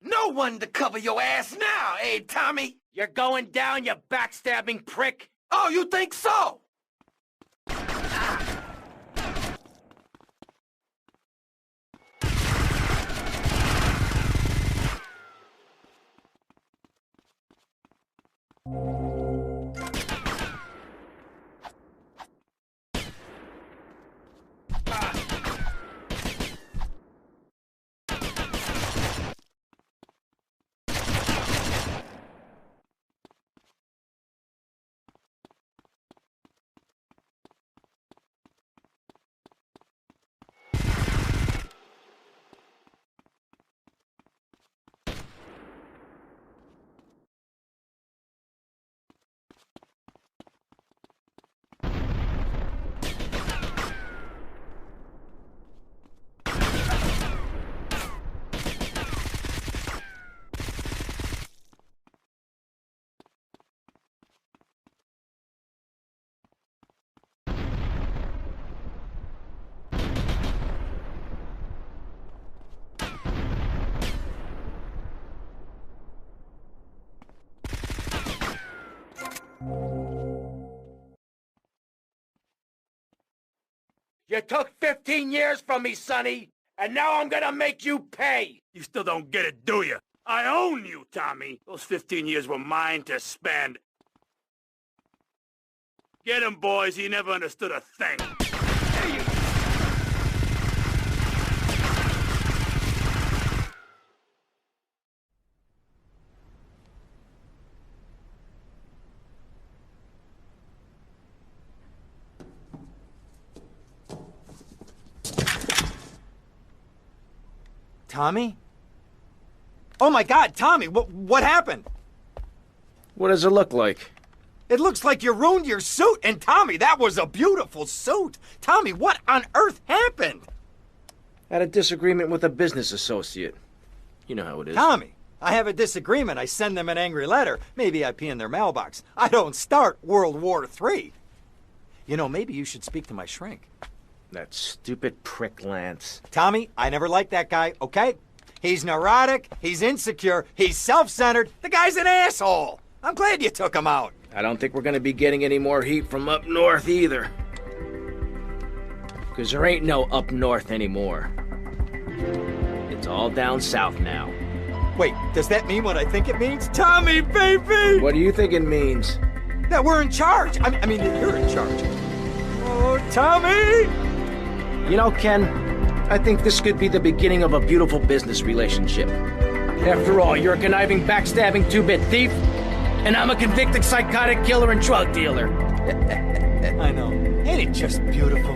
No one to cover your ass now, eh, Tommy? You're going down, you backstabbing prick! Oh, you think so? You took 15 years from me, Sonny, and now I'm gonna make you pay! You still don't get it, do you? I own you, Tommy. Those 15 years were mine to spend. Get him, boys. He never understood a thing. Tommy? Oh my God, Tommy, what happened? What does it look like? It looks like you ruined your suit, and Tommy, that was a beautiful suit. Tommy, what on earth happened? Had a disagreement with a business associate. You know how it is. Tommy, I have a disagreement. I send them an angry letter. Maybe I pee in their mailbox. I don't start World War III. You know, maybe you should speak to my shrink. That stupid prick Lance. Tommy, I never liked that guy, okay? He's neurotic, he's insecure, he's self-centered. The guy's an asshole. I'm glad you took him out. I don't think we're gonna be getting any more heat from up north either. Because there ain't no up north anymore. It's all down south now. Wait, does that mean what I think it means? Tommy, baby! What do you think it means? That we're in charge. I mean that you're in charge. Oh, Tommy! You know, Ken, I think this could be the beginning of a beautiful business relationship. After all, you're a conniving, backstabbing, two-bit thief, and I'm a convicted psychotic killer and drug dealer. I know. Ain't it just beautiful?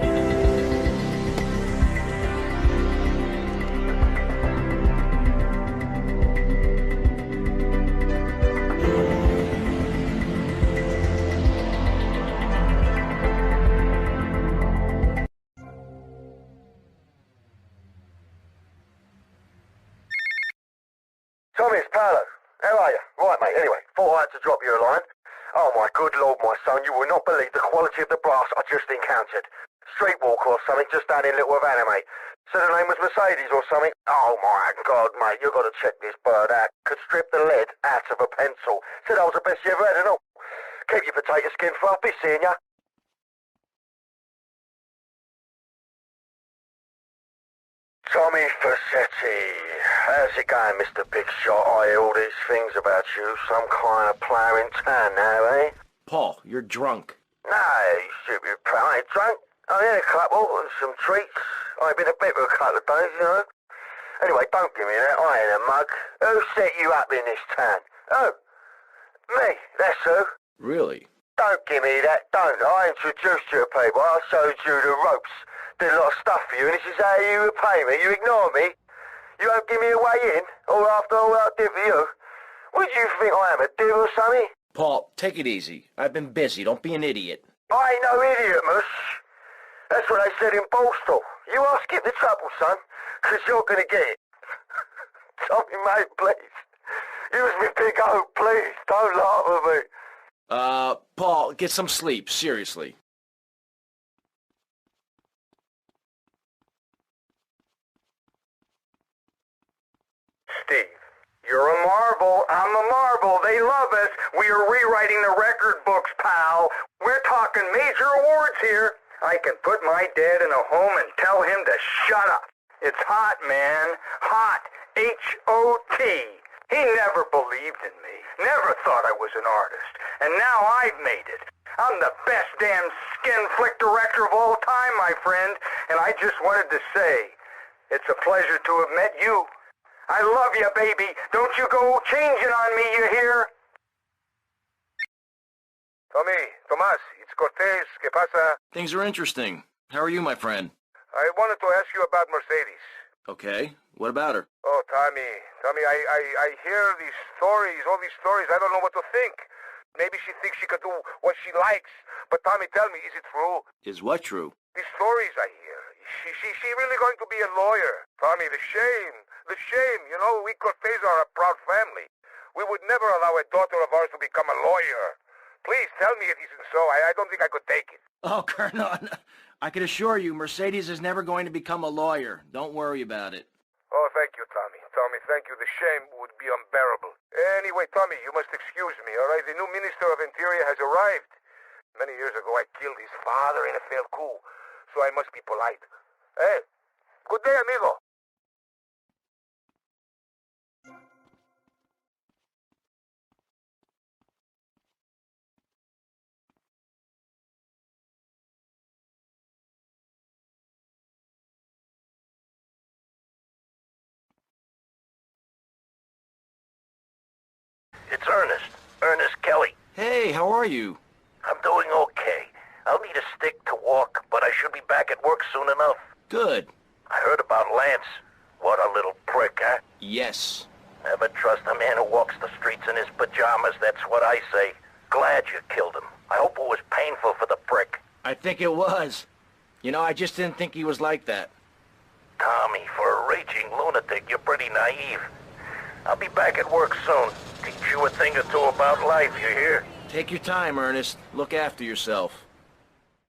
Tommy, it's Paolo. How are you? Right, mate. Anyway, thought I had to drop you a line. Oh, my good lord, my son, you will not believe the quality of the brass I just encountered. Streetwalker or something, just down in Little Havana, mate. Said her name was Mercedes or something. Oh, my God, mate, you've got to check this bird out. Could strip the lead out of a pencil. Said I was the best you ever had and all. Keep your potato skin for up, seeing ya. Tommy Facchetti. How's it going, Mr. Big Shot? I hear all these things about you. Some kind of player in town now, eh? Paul, you're drunk. No, you stupid pal. I ain't drunk. I had a couple and some treats. I've been a bit for a couple of days, you know. Anyway, don't give me that. I ain't a mug. Who set you up in this town? Oh, me. That's who. Really? Don't give me that. Don't. I introduced you to people. I showed you the ropes. Did a lot of stuff for you, and this is how you repay me. You ignore me. You won't give me a way in, or after all I did for you. What do you think I am, a div or something? Paul, take it easy. I've been busy. Don't be an idiot. I ain't no idiot, Mush. That's what they said in Borstal. You ask him the trouble, son, because you're going to get it. Tommy, mate, please. Use me big hope, please. Don't laugh at me. Paul, get some sleep, seriously. Steve, you're a marvel. I'm a marvel. They love us. We are rewriting the record books, pal. We're talking major awards here. I can put my dad in a home and tell him to shut up. It's hot, man. Hot. H-O-T. He never believed in me. Never thought I was an artist. And now I've made it. I'm the best damn skin flick director of all time, my friend. And I just wanted to say, it's a pleasure to have met you. I love you, baby. Don't you go changing on me, you hear? Tommy, Tomas, it's Cortez. ¿Qué pasa? Things are interesting. How are you, my friend? I wanted to ask you about Mercedes. Okay. What about her? Oh, Tommy, I hear these stories, all these stories. I don't know what to think. Maybe she thinks she could do what she likes. But Tommy, tell me, is it true? Is what true? These stories I hear. She really going to be a lawyer? Tommy, the shame. The shame. You know, we Cortez are a proud family. We would never allow a daughter of ours to become a lawyer. Please tell me it isn't so. I don't think I could take it. Oh, Colonel, I can assure you, Mercedes is never going to become a lawyer. Don't worry about it. Oh, thank you, Tommy. Tommy, thank you. The shame would be unbearable. Anyway, Tommy, you must excuse me, all right? The new Minister of Interior has arrived. Many years ago, I killed his father in a failed coup, so I must be polite. Hey, good day, amigo. It's Ernest. Ernest Kelly. Hey, how are you? I'm doing okay. I'll need a stick to walk, but I should be back at work soon enough. Good. I heard about Lance. What a little prick. Yes. Never trust a man who walks the streets in his pajamas, that's what I say. Glad you killed him. I hope it was painful for the prick. I think it was. You know, I just didn't think he was like that. Tommy, for a raging lunatic, you're pretty naive. I'll be back at work soon. Teach you a thing or two about life, you hear? Take your time, Ernest. Look after yourself.